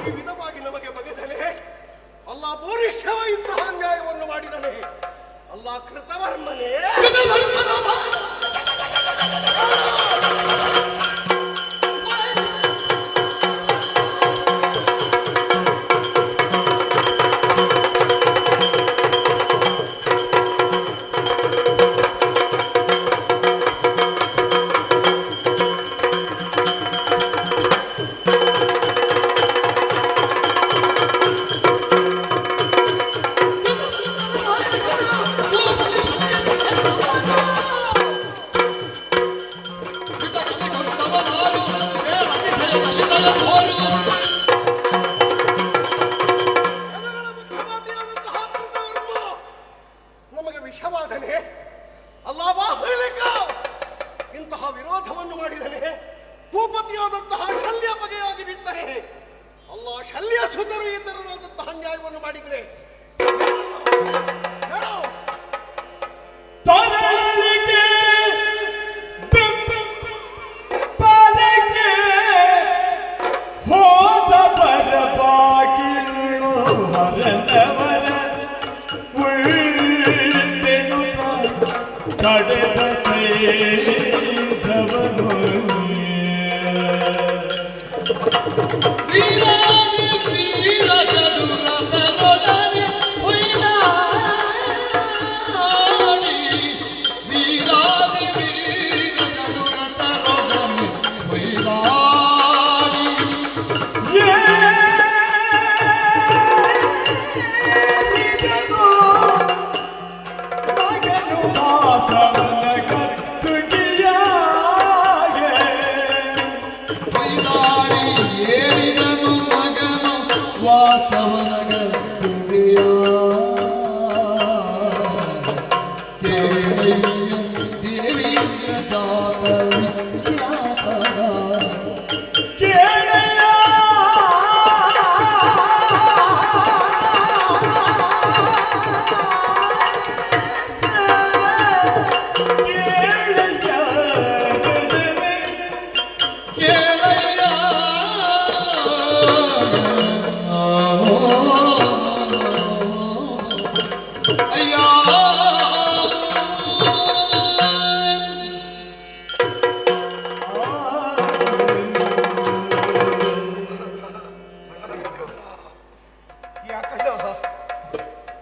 ಈ ವಿಧವಾಗಿ ನಮಗೆ ಬಗೆದನೆ. ಅಲ್ಲ ಪೌರುಷವ ಇಂತಹ ಅನ್ಯಾಯವನ್ನು ಮಾಡಿದನೆ. ಅಲ್ಲ ಕೃತವರ್ಮನೇ ನಮಗೆ ವಿಷವಾದನೆ. ಅಲ್ಲ ಬಾಹುಲಿಕ ಇಂತಹ ವಿರೋಧವನ್ನು ಮಾಡಿದನೆ. ಭೂಪತಿಯಾದಂತಹ ಶಲ್ಯ ಬಗೆಯಾಗಿ ನಿಂತರೆ ಅಲ್ಲ ಶಲ್ಯ ಸುತರು ಈ ತರನಾದಂತಹ ಅನ್ಯಾಯವನ್ನು ಮಾಡಿದರೆ ಕಡೆದ ಸೈಧವನು ವೀರಾದಿ ವೀರ ಚದುರತನೊಡನೆ ಹೊಯ್ದಾಡಿ ವೀರಾದಿ ವೀರ ಚದುರತನೊಡನೆ ಹೊಯ್ದಾಡಿ ಏರಿದನು ಮಗನು ವಾಸವನಗ ದೇವಿಯ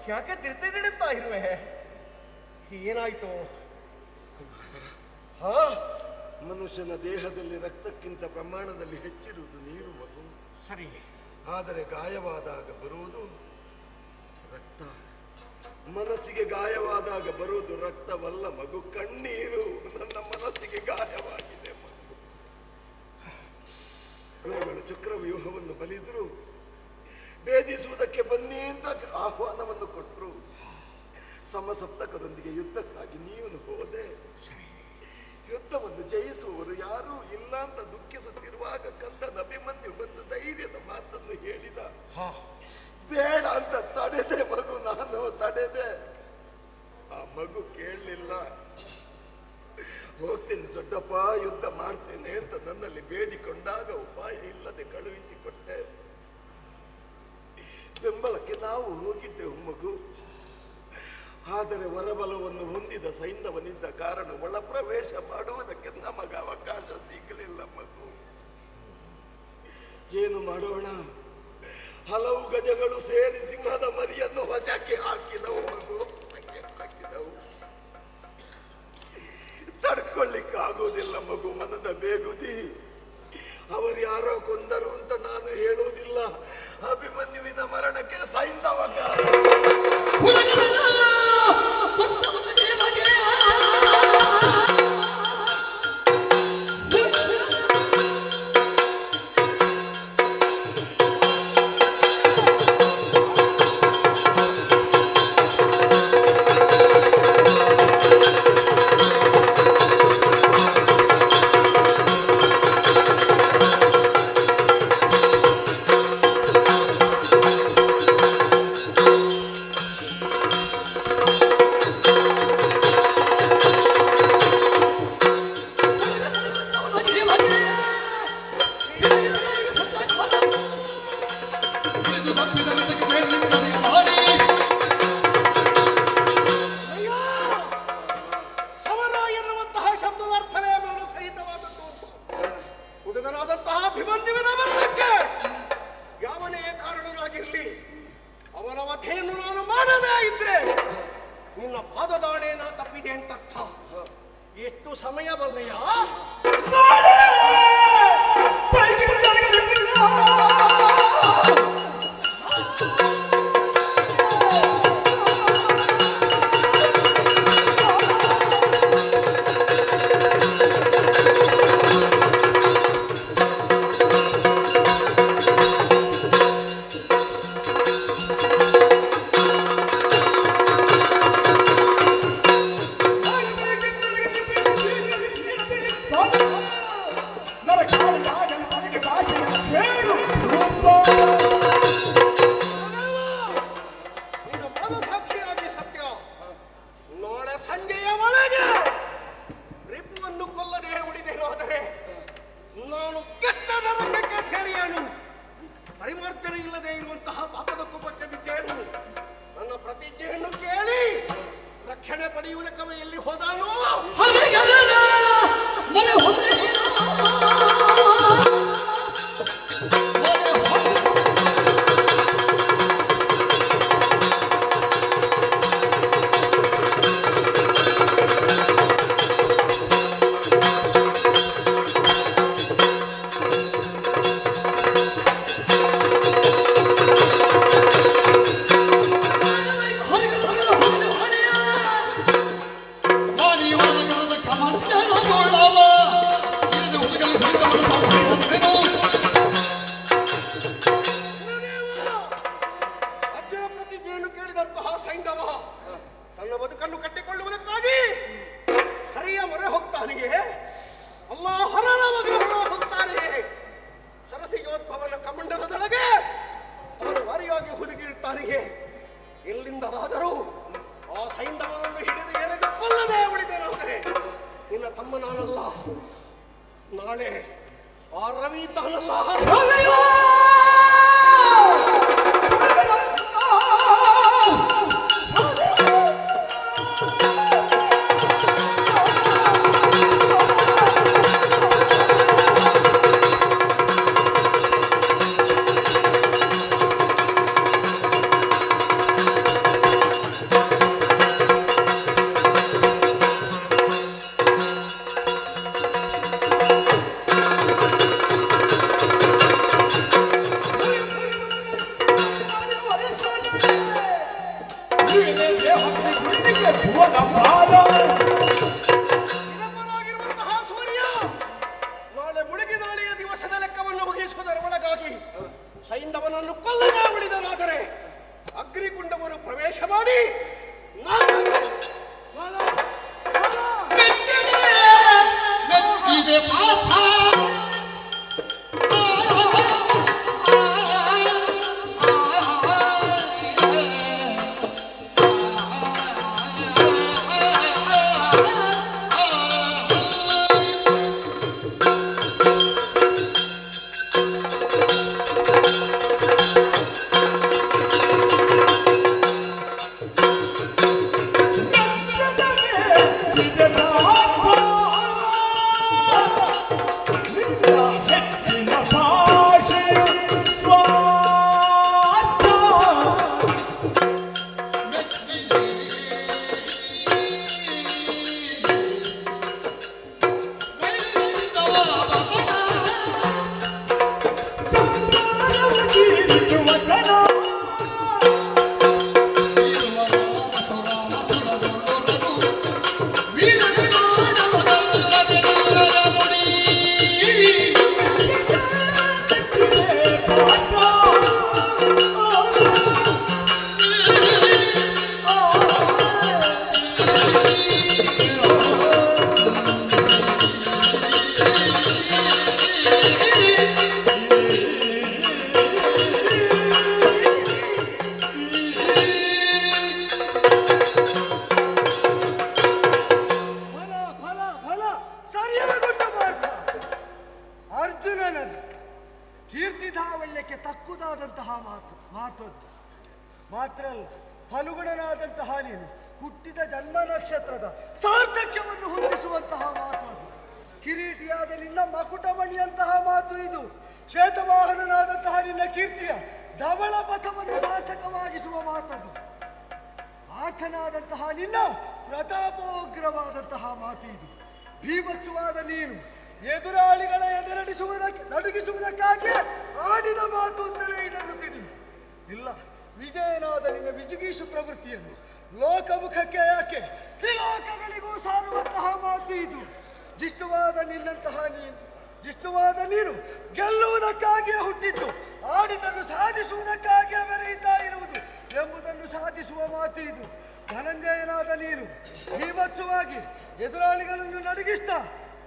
ಯಾಕೆ ತಿರುತ್ತಾ ಇರುವೆ? ಏನಾಯ್ತು? ಮನುಷ್ಯನ ದೇಹದಲ್ಲಿ ರಕ್ತಕ್ಕಿಂತ ಪ್ರಮಾಣದಲ್ಲಿ ಹೆಚ್ಚಿರುವುದು ನೀರು ಮಗು. ಸರಿ, ಆದರೆ ಗಾಯವಾದಾಗ ಬರುವುದು ರಕ್ತ. ಮನಸ್ಸಿಗೆ ಗಾಯವಾದಾಗ ಬರುವುದು ರಕ್ತವಲ್ಲ ಮಗು, ಕಣ್ಣೀರು. ನನ್ನ ಮನಸ್ಸಿಗೆ ಗಾಯವಾಗಿದೆ ಮಗು. ಗುರುಗಳು ಚಕ್ರವ್ಯೂಹವನ್ನು ಬಲಿದ್ರು, ಭೇದಿಸುವುದಕ್ಕೆ ಬನ್ನಿ ಅಂತ ಆಹ್ವಾನವನ್ನು ಕೊಟ್ಟರು. ಸಮಸಪ್ತಕರೊಂದಿಗೆ ಯುದ್ಧಕ್ಕಾಗಿ ನೀನು ಹೋದೆ. ಯುದ್ಧವನ್ನು ಜಯಿಸುವವರು ಯಾರೂ ಇಲ್ಲ ಅಂತ ದುಃಖಿಸುತ್ತಿರುವಾಗ ಕಂದನ ಅಭಿಮನ್ಯು ಬಂದು ಧೈರ್ಯದ ಮಾತನ್ನು ಹೇಳಿದ. ಬೇಡ ಅಂತ ತಡೆದೆ ಮಗು, ನಾನು ತಡೆದೆ. ಆ ಮಗು ಕೇಳಲಿಲ್ಲ. ಹೋಗ್ತೇನೆ ದೊಡ್ಡಪ್ಪ, ಯುದ್ಧ ಮಾಡ್ತೇನೆ ಅಂತ ನನ್ನಲ್ಲಿ ಬೇಡಿಕೊಂಡಾಗ ಉಪಾಯ ಇಲ್ಲದೆ ಕಳುಹಿಸಿಕೊಟ್ಟೆ. ಬೆಂಬಲಕ್ಕೆ ನಾವು ಹೋಗಿದ್ದೆವು ಮಗು. ಆದರೆ ವರಬಲವನ್ನು ಹೊಂದಿದ ಸೈನ್ಯವನಿದ್ದ ಕಾರಣ ಒಳ ಪ್ರವೇಶ ಮಾಡುವುದಕ್ಕೆ ನಮಗೆ ಅವಕಾಶ ಸಿಗಲಿಲ್ಲ ಮಗು. ಏನು ಮಾಡೋಣ? ಹಲವು ಗಜಗಳು ಸೇರಿ ಸಿಂಹದ ಮರಿಯನ್ನು ವಶಕ್ಕೆ ಹಾಕಿದವು ಮಗು, ಹಾಕಿದವು. ತಡ್ಕೊಳ್ಳಿಕ್ಕೆ ಆಗೋದಿಲ್ಲ ಮಗು, ಮನದ ಬೇಗುದಿ. ಅವರು ಯಾರೋ ಕೊಂದರು ಅಂತ ನಾನು ಹೇಳುವುದಿಲ್ಲ. ಅಭಿಮನ್ಯುವಿನ ಮರಣಕ್ಕೆ ಸೈಂಧವ ಕಾರಣ. ಅಭಿಮನ್ಯುವಿನ ಮರಣಕ್ಕೆ ಯಾವನೇ ಕಾರಣನಾಗಿರ್ಲಿ ಅವನ ವಧೆಯನ್ನು ನಾನು ಮಾಡದೇ ಇದ್ರೆ ನಿನ್ನ ಪಾದದಾಣೆ ನಾ ತಪ್ಪಿದೆ ಅಂತ ಅರ್ಥ. ಎಷ್ಟು ಸಮಯ ಬಲ್ಲಯ್ಯ? ಪರಿವರ್ತನೆ ಇಲ್ಲದೆ ಇರುವಂತಹ ಪಾಪದ ಕುಪಕ್ಕೆ ಬಿದ್ದೇನು. ನನ್ನ ಪ್ರತಿಜ್ಞೆಯನ್ನು ಕೇಳಿ ರಕ್ಷಣೆ ಪಡೆಯುವುದಕ್ಕೆ ಎಲ್ಲಿ ಹೋದಾನು? ತನ್ನ ಬದುಕನ್ನು ಕಟ್ಟಿಕೊಳ್ಳುವುದಕ್ಕಾಗಿ ಹರಿಯ ಮೊರೆ ಹೋಗ್ತಾನೆಯೇ? ಅಲ್ಲ, ಹರನ ಮಗ ಹೋಗ್ತಾನೆ. ಸರಸಿಯೋದ್ಭವನ ಕಮಂಡಲದೊಳಗೆ ತಾನು ವಾರಿಯಾಗಿ ಹುದುಗಿರುತ್ತಾನೆಯೇ? ಎಲ್ಲಿಂದಲಾದರೂ ಆ ಸೈಂಧವನನ್ನು ಹಿಡಿದು ಎಳೆದು ಕೊಲ್ಲದೆ ಉಳಿದೇನಾದರೆ ನಿನ್ನ ತಮ್ಮ ನಾನಲ್ಲ, ನಾಳೆ ಆ ರವಿ ತಾನಲ್ಲ. ಸೈಂಧವನನ್ನು ಕೊಲ್ಲದೆ ಉಳಿದನಾದರೆ ಅಗ್ನಿಕುಂಡವನ್ನು ಪ್ರವೇಶ ಮಾಡಿ ಕೀರ್ತಿಧಾವಳ್ಯಕ್ಕೆ ತಕ್ಕುದಾದಂತಹ ಮಾತದ್ದು ಮಾತ್ರ ಅಲ್ಲ, ಫಲುಗುಣನಾದಂತಹ ನೀನು ಹುಟ್ಟಿದ ಜನ್ಮ ನಕ್ಷತ್ರದ ಸಾರ್ಥಕ್ಯವನ್ನು ಹೊಂದಿಸುವಂತಹ ಮಾತು ಅದು. ಕಿರೀಟಿಯಾದ ನಿನ್ನ ಮಕುಟಮಣಿಯಂತಹ ಮಾತು ಇದು. ಶ್ವೇತವಾಹನನಾದಂತಹ ನಿನ್ನ ಕೀರ್ತಿಯ ಧವಳ ಪಥವನ್ನು ಸಾರ್ಥಕವಾಗಿಸುವ ಮಾತದು. ಆರ್ಥನಾದಂತಹ ನಿನ್ನ ಪ್ರತಾಪೋಗ್ರವಾದಂತಹ ಮಾತು ಇದು. ಭೀಭತ್ಸವಾದ ನೀನು ಎದುರಾಳಿಗಳ ನಡುಗಿಸುವುದಕ್ಕಾಗಿ ಆಡಿದ ಮಾತು ಅಂತಲೇ ಇದನ್ನು ತಿಳಿ. ಇಲ್ಲ, ವಿಜಯನಾದ ನಿನ್ನ ವಿಜುಗೀಷು ಪ್ರವೃತ್ತಿಯನ್ನು ಲೋಕಮುಖಕ್ಕೆ ಯಾಕೆ ತ್ರಿಲೋಕಗಳಿಗೂ ಸಾರುವಂತಹ ಮಾತು ಇದು. ಜಿಷ್ಣುವಾದ ನೀನು ಗೆಲ್ಲುವುದಕ್ಕಾಗಿಯೇ ಹುಟ್ಟಿದ್ದು, ಆಡಿದನ್ನು ಸಾಧಿಸುವುದಕ್ಕಾಗಿಯೇ ಮೆರೆಯುತ್ತಾ ಇರುವುದು ಎಂಬುದನ್ನು ಸಾಧಿಸುವ ಮಾತು ಇದು. ಧನಂಜಯನಾದ ನೀನು ಭೀಭತ್ಸವಾಗಿ ಎದುರಾಳಿಗಳನ್ನು ನಡುಗಿಸ್ತಾ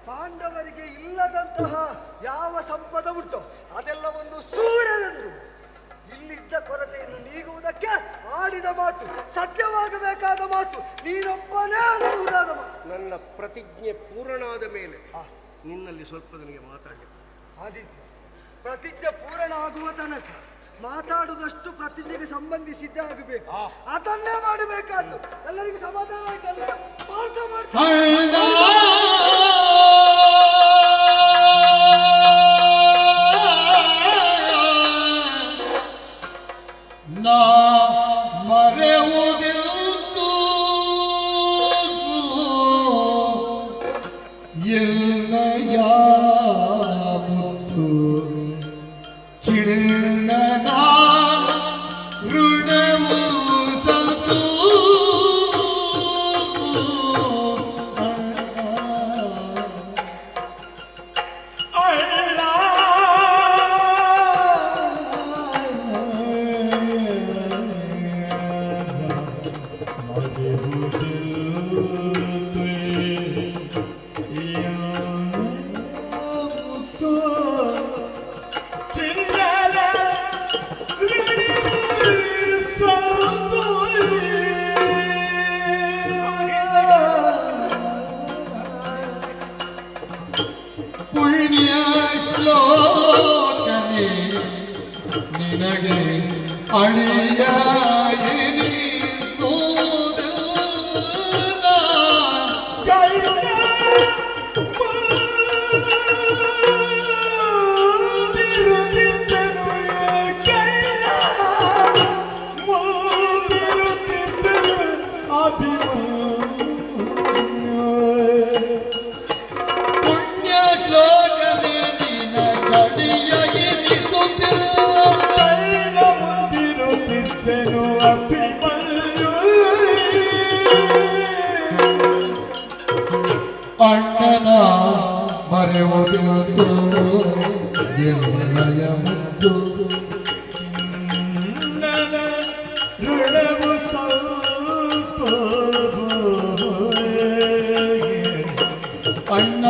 ಪಾಂಡವರಿಗೆ ಇಲ್ಲದಂತಹ ಯಾವ ಸಂಪದ ಉಂಟೋ ಅದೆಲ್ಲವನ್ನು ಸೂರ್ಯನೆಂದು ಇಲ್ಲಿದ್ದ ಕೊರತೆಯನ್ನು ನೀಗುವುದಕ್ಕೆ ಆಡಿದ ಮಾತು, ಸತ್ಯವಾಗಬೇಕಾದ ಮಾತು, ನೀನೊಬ್ಬನೇ ಆಡಬಹುದಾದ ಮಾತು. ನನ್ನ ಪ್ರತಿಜ್ಞೆ ಪೂರ್ಣವಾದ ಮೇಲೆ ನಿನ್ನಲ್ಲಿ ಸ್ವಲ್ಪ ನನಗೆ ಮಾತಾಡಲಿಕ್ಕೆ. ಆದಿತ್ಯ, ಪ್ರತಿಜ್ಞೆ ಪೂರ್ಣ ಆಗುವ ತನಕ ಮಾತಾಡುವುದಷ್ಟು ಪ್ರತಿಜ್ಞೆಗೆ ಸಂಬಂಧಿಸಿದ್ದೇ ಆಗಬೇಕು. ಅದನ್ನೇ ಮಾಡಬೇಕಾದ್ದು. ಎಲ್ಲರಿಗೂ ಸಮಾಧಾನ ಆಯ್ತಲ್ಲ? ನಾ ಮರೆಯುವುದಿತ್ತು ಎನ್ನಯ ಮುತ್ತು ಚಿನ್ನನ ಋಣವು ಸತು ಪುಣ್ಯ ಶ್ಲೋಕನೆ ನಿನಗೆ ಅಳಿಯಾಯಿನಿ ಅಣ್ಣನ ಮರೆಯುವುದು ಎನ್ನಯ ಮುದ್ದು ಋಣವು ಅಣ್ಣ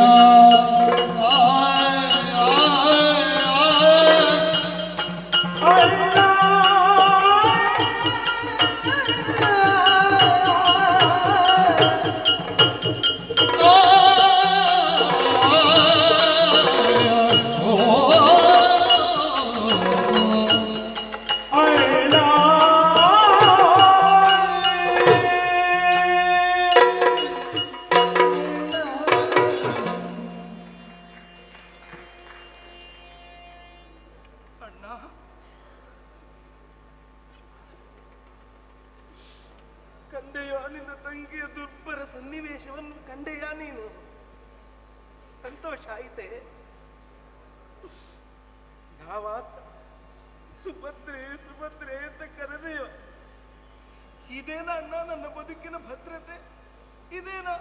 ಕಂಡೆಯ ನಿನ್ನ ತಂಗಿಯ ದುರ್ಬರ ಸನ್ನಿವೇಶವನ್ನು ಕಂಡೆಯ ನೀನು? ಸಂತೋಷ ಆಯಿತೆ? ಯಾವಾತ ಸುಭದ್ರೆ ಸುಭದ್ರೆ ಅಂತ ಕರೆದೆಯೋ, ಇದೇನಾ ಅಣ್ಣ ನನ್ನ ಬದುಕಿನ ಭದ್ರತೆ? ಇದೇನಾ?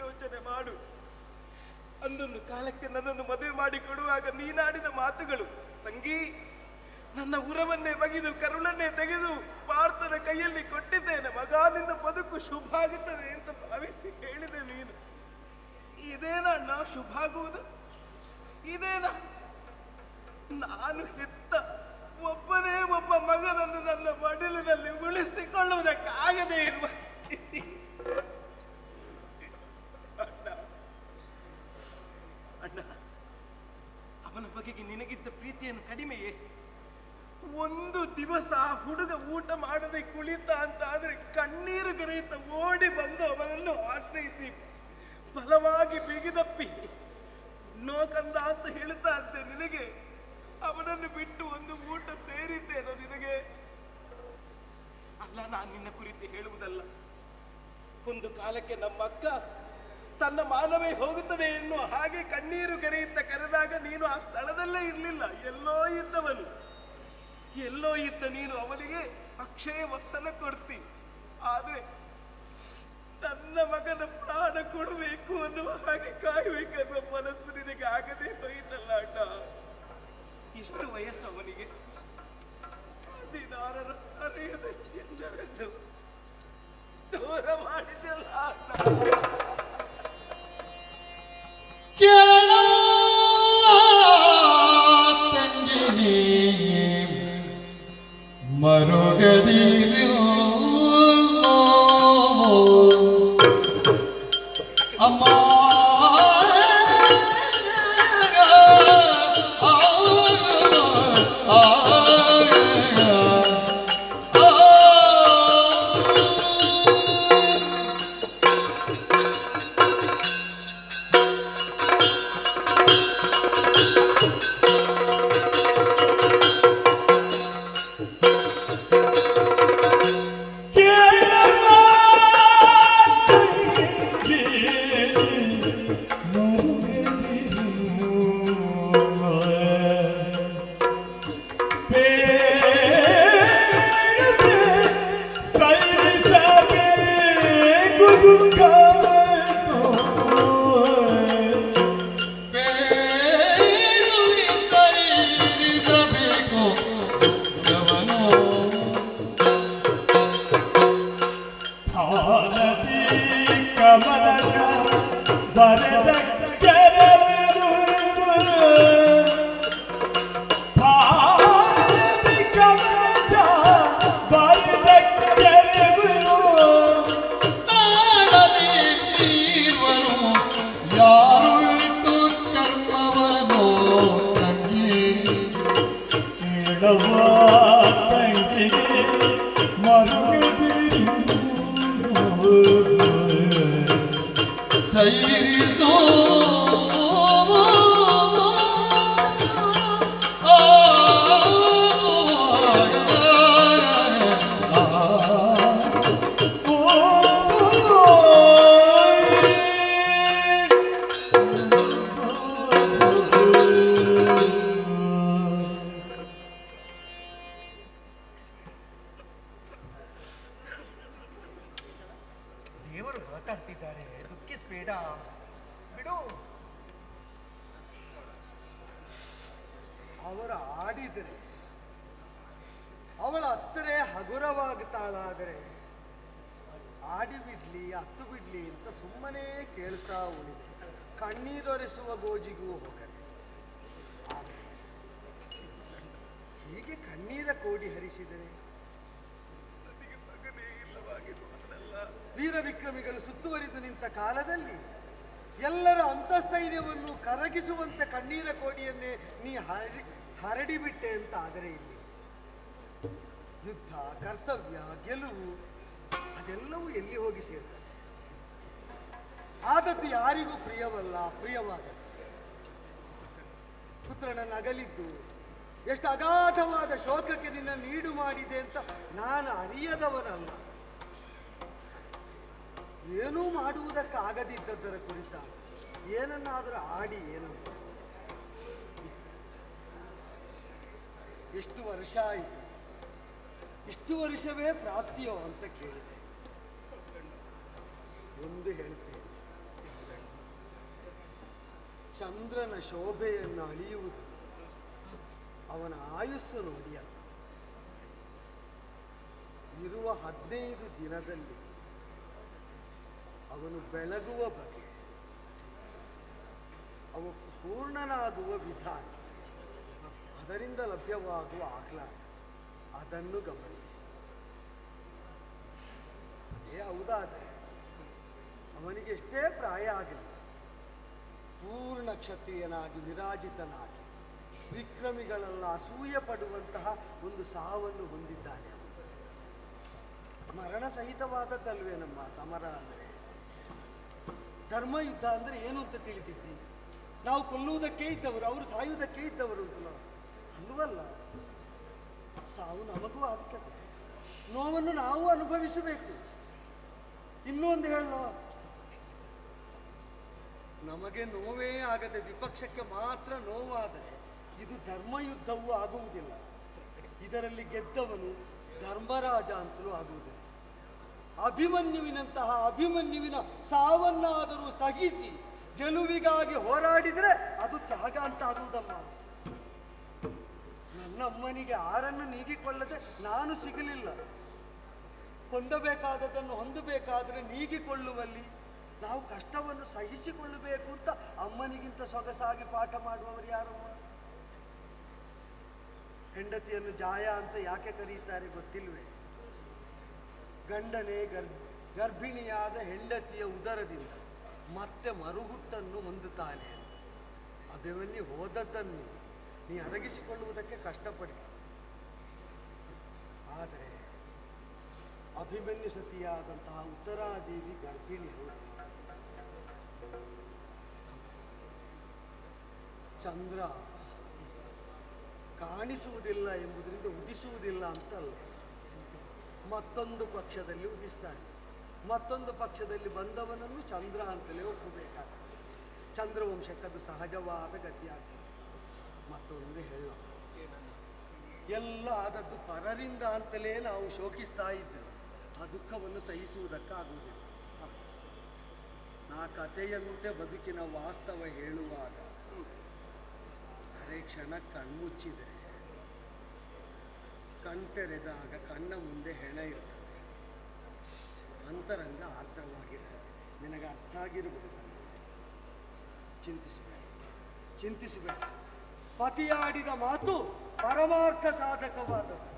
ಯೋಚನೆ ಮಾಡು. ಅಂದೊಂದು ಕಾಲಕ್ಕೆ ನನ್ನನ್ನು ಮದುವೆ ಮಾಡಿಕೊಡುವಾಗ ನೀನಾಡಿದ ಮಾತುಗಳು, ತಂಗಿ ನನ್ನ ಉರವನ್ನೇ ಬಗೆದು ಕರುಳನ್ನೇ ತೆಗೆದು ಪಾರ್ಥನ ಕೈಯಲ್ಲಿ ಕೊಟ್ಟಿದ್ದೇನೆ, ಮಗ ನಿನ್ನ ಬದುಕು ಶುಭ ಆಗುತ್ತದೆ ಅಂತ ಭಾವಿಸಿ ಹೇಳಿದೆ ನೀನು. ಇದೇನಾ ಅಣ್ಣ ಶುಭ ಆಗುವುದು? ಇದೇನಾ? ನಾನು ಹೆತ್ತ ಒಬ್ಬನೇ ಒಬ್ಬ ಮಗನನ್ನು ನನ್ನ ಮಡಿಲಿನಲ್ಲಿ ಉಳಿಸಿಕೊಳ್ಳುವುದಕ್ಕಾಗದೇ ಇರುವ ಸ್ಥಿತಿ. ಅಣ್ಣ, ಅವನ ಬಗೆಗೆ ನಿನಗಿದ್ದ ಪ್ರೀತಿಯನ್ನು ಕಡಿಮೆಯೇ? ಒಂದು ದಿವಸ ಹುಡುಗ ಊಟ ಮಾಡದೆ ಕುಳಿತ ಅಂತ ಆದ್ರೆ ಕಣ್ಣೀರು ಗರೆಯುತ್ತ ಓಡಿ ಬಂದು ಅವನನ್ನು ಆಶ್ರಯಿಸಿ ಬಲವಾಗಿ ಬಿಗಿದಪ್ಪಿ ನೋ ಕಂದ ಅಂತ ಹೇಳ್ತಾ ಇದ್ದೆ. ನಾನು ನಿನ್ನ ಕುರಿತು ಹೇಳುವುದಲ್ಲ. ಒಂದು ಕಾಲಕ್ಕೆ ನಮ್ಮ ಅಕ್ಕ ತನ್ನ ಮಾನವೇ ಹೋಗುತ್ತದೆ ಎನ್ನುವ ಹಾಗೆ ಕಣ್ಣೀರು ಗರೆಯುತ್ತ ಕರೆದಾಗ ನೀನು ಆ ಸ್ಥಳದಲ್ಲೇ ಇರಲಿಲ್ಲ, ಎಲ್ಲೋ ಇದ್ದವನು. ಎಲ್ಲೋ ಇದ್ದ ನೀನು ಅವನಿಗೆ ಅಕ್ಷಯ ವಸನ ಕೊಡ್ತಿ. ಆದ್ರೆ ನನ್ನ ಮಗನ ಪ್ರಾಣ ಕೊಡಬೇಕು ಅನ್ನುವ ಹಾಗೆ ಕಾಯಬೇಕನ್ನುವ ಮನಸ್ಸು ನಿನಗೆ ಆಗದೆ ಹೋಯಿತಲ್ಲ ಅಣ್ಣ. ಎಷ್ಟು ವಯಸ್ಸು ಅವನಿಗೆ? 16ರ ಹರೆಯದ ಚಿನ್ನವನ್ನು ದೂರ ಮಾಡಿದಲ್ಲ ಅಣ್ಣ. ಕೇಳ ತಂಗಿನಿ ಮರುಗದಿಲು ಅಮ್ಮ ಅವರ ಆಡಿದರೆ ಅವಳ ಹತ್ತರೆ ಹಗುರವಾಗುತ್ತಾಳಾದರೆ ಆಡಿ ಬಿಡ್ಲಿ ಹತ್ತು ಬಿಡ್ಲಿ ಅಂತ ಸುಮ್ಮನೆ ಕೇಳ್ತಾ ಉಳಿದೆ. ಕಣ್ಣೀರೊರೆಸುವ ಗೋಜಿಗೂ ಹೋಗಲಿ. ಹೀಗೆ ಕಣ್ಣೀರ ಕೋಡಿ ಹರಿಸಿದರೆ ವೀರ ವಿಕ್ರಮಿಗಳು ಸುತ್ತುವರಿದು ನಿಂತ ಕಾಲದಲ್ಲಿ ಎಲ್ಲರ ಅಂತಸ್ಥೈರ್ಯವನ್ನು ಕರಗಿಸುವಂತೆ ಕಣ್ಣೀರ ಕೋಡಿಯನ್ನೇ ನೀ ಹರಡಿಬಿಟ್ಟೆ ಅಂತ ಆದರೆ ಇಲ್ಲಿ ಯುದ್ಧ, ಕರ್ತವ್ಯ, ಗೆಲುವು ಅದೆಲ್ಲವೂ ಎಲ್ಲಿ ಹೋಗಿ ಸೇರ್ತದೆ? ಆದದ್ದು ಯಾರಿಗೂ ಪ್ರಿಯವಲ್ಲ, ಪ್ರಿಯವಾದದ್ದು. ಪುತ್ರನನ್ನು ಅಗಲಿದ್ದು ಎಷ್ಟು ಅಗಾಧವಾದ ಶೋಕಕ್ಕೆ ನಿನ್ನ ನೀಡು ಮಾಡಿದೆ ಅಂತ ನಾನು ಅರಿಯದವನಲ್ಲ. ಏನೂ ಮಾಡುವುದಕ್ಕಾಗದಿದ್ದದರ ಕುರಿತ ಏನನ್ನಾದರೂ ಆಡಿ ಏನಮ್ಮ. ಎಷ್ಟು ವರ್ಷ ಆಯಿತು, ಇಷ್ಟು ವರ್ಷವೇ ಪ್ರಾಪ್ತಿಯೋ ಅಂತ ಕೇಳಿದೆ. ಒಂದು ಹೇಳ್ತೇನೆ, ಚಂದ್ರನ ಶೋಭೆಯನ್ನು ಅಳಿಯುವುದು ಅವನ ಆಯುಸ್ಸು ನೋಡಿಯಲ್ಲ, ಇರುವ 15 ದಿನದಲ್ಲಿ ಅವನು ಬೆಳಗುವ ಬಗೆ, ಅವನು ಪೂರ್ಣನಾಗುವ ವಿಧಾನ, ಅದರಿಂದ ಲಭ್ಯವಾಗುವ ಆಹ್ಲಾದ, ಅದನ್ನು ಗಮನಿಸಿ. ಅದೇ ಹೌದಾದರೆ ಅವನಿಗೆ ಎಷ್ಟೇ ಪ್ರಾಯ ಆಗಲಿ, ಪೂರ್ಣ ಕ್ಷತ್ರಿಯನಾಗಿ ವಿರಾಜಿತನಾಗಿ ವಿಕ್ರಮಿಗಳೆಲ್ಲ ಅಸೂಯೆ ಪಡುವಂತಹ ಒಂದು ಸಾವನ್ನು ಹೊಂದಿದ್ದಾನೆ. ಮರಣ ಸಹಿತವಾದದ್ದಲ್ವೇ ನಮ್ಮ ಸಮರ ಅಂದರೆ? ಧರ್ಮ ಯುದ್ಧ ಅಂದರೆ ಏನು ಅಂತ ತಿಳಿದಿದ್ದೀನಿ. ನಾವು ಕೊಲ್ಲುವುದಕ್ಕೆ ಇದ್ದವರು, ಅವರು ಸಾಯುವುದಕ್ಕೆ ಇದ್ದವರು ಅಂತಲ್ಲ, ಅಲ್ವಲ್ಲ. ಸಾವು ನಮಗೂ ಆಗ್ತದೆ, ನೋವನ್ನು ನಾವು ಅನುಭವಿಸಬೇಕು. ಇನ್ನೂ ಒಂದು ಹೇಳೋ, ನಮಗೆ ನೋವೇ ಆಗದೆ ವಿಪಕ್ಷಕ್ಕೆ ಮಾತ್ರ ನೋವಾದರೆ ಇದು ಧರ್ಮಯುದ್ಧವೂ ಆಗುವುದಿಲ್ಲ. ಇದರಲ್ಲಿ ಗೆದ್ದವನು ಧರ್ಮರಾಜ ಅಂತಲೂ ಆಗುವುದಿಲ್ಲ. ಅಭಿಮನ್ಯುವಿನಂತಹ ಅಭಿಮನ್ಯುವಿನ ಸಾವನ್ನಾದರೂ ಸಹಿಸಿ ಗೆಲುವಿಗಾಗಿ ಹೋರಾಡಿದರೆ ಅದು ತ್ಯಾಗ ಅಂತ ಆಗುವುದಮ್ಮ. ನನ್ನಮ್ಮನಿಗೆ ಆರನ್ನು ನೀಗಿಕೊಳ್ಳದೆ ನಾನು ಸಿಗಲಿಲ್ಲ. ಹೊಂದಬೇಕಾದದನ್ನು ಹೊಂದಬೇಕಾದರೆ ನೀಗಿಕೊಳ್ಳುವಲ್ಲಿ ನಾವು ಕಷ್ಟವನ್ನು ಸಹಿಸಿಕೊಳ್ಳಬೇಕು ಅಂತ ಅಮ್ಮನಿಗಿಂತ ಸೊಗಸಾಗಿ ಪಾಠ ಮಾಡುವವರು ಯಾರಮ್ಮ? ಹೆಂಡತಿಯನ್ನು ಜಾಯ ಅಂತ ಯಾಕೆ ಕರೀತಾರೆ ಗೊತ್ತಿಲ್ವೇ? ಗಂಡನೇ ಗರ್ಭಿಣಿಯಾದ ಹೆಂಡತಿಯ ಉದರದಿಂದ ಮತ್ತೆ ಮರುಹುಟ್ಟನ್ನು ಹೊಂದುತ್ತಾನೆ. ಅಭಿಮನ್ಯು ಹೋದದ್ದನ್ನು ನೀ ಅರಗಿಸಿಕೊಳ್ಳುವುದಕ್ಕೆ ಕಷ್ಟಪಡಿ. ಆದರೆ ಅಭಿಮನ್ಯು ಸತಿಯಾದಂತಹ ಉತ್ತರಾದೇವಿ ಗರ್ಭಿಣಿಯರು. ಚಂದ್ರ ಕಾಣಿಸುವುದಿಲ್ಲ ಎಂಬುದರಿಂದ ಉದಿಸುವುದಿಲ್ಲ ಅಂತಲ್ಲ, ಮತ್ತೊಂದು ಪಕ್ಷದಲ್ಲಿ ಉದಿಸ್ತಾನೆ. ಮತ್ತೊಂದು ಪಕ್ಷದಲ್ಲಿ ಬಂದವನನ್ನು ಚಂದ್ರ ಅಂತಲೇ ಒಪ್ಪಬೇಕಾಗ್ತದೆ. ಚಂದ್ರವಂಶಕ್ಕದು ಸಹಜವಾದ ಗತಿ ಆಗ್ತದೆ. ಮತ್ತೊಂದು ಹೇಳ, ಎಲ್ಲ ಆದದ್ದು ಪರರಿಂದ ಅಂತಲೇ ನಾವು ಶೋಕಿಸ್ತಾ ಇದ್ದೇವೆ. ಆ ದುಃಖವನ್ನು ಸಹಿಸುವುದಕ್ಕಾಗುವುದಿಲ್ಲ. ನಾ ಕಥೆಯಂತೆ ಬದುಕಿನ ವಾಸ್ತವ ಹೇಳುವಾಗ ಅರೆ ಕ್ಷಣ ಕಣ್ಮುಚ್ಚಿದೆ, ಕಣ್ತೆರೆದಾಗ ಕಣ್ಣ ಮುಂದೆ ಹೆಣ ಇರ್ತದೆ, ಅಂತರಂಗ ಆರ್ದ್ರವಾಗಿರ್ತದೆ. ನಿನಗೆ ಅರ್ಥ ಆಗಿರಬಹುದು. ಚಿಂತಿಸಬೇಡ. ಪತಿಯಾಡಿದ ಮಾತು ಪರಮಾರ್ಥ ಸಾಧಕವಾದದ್ದು.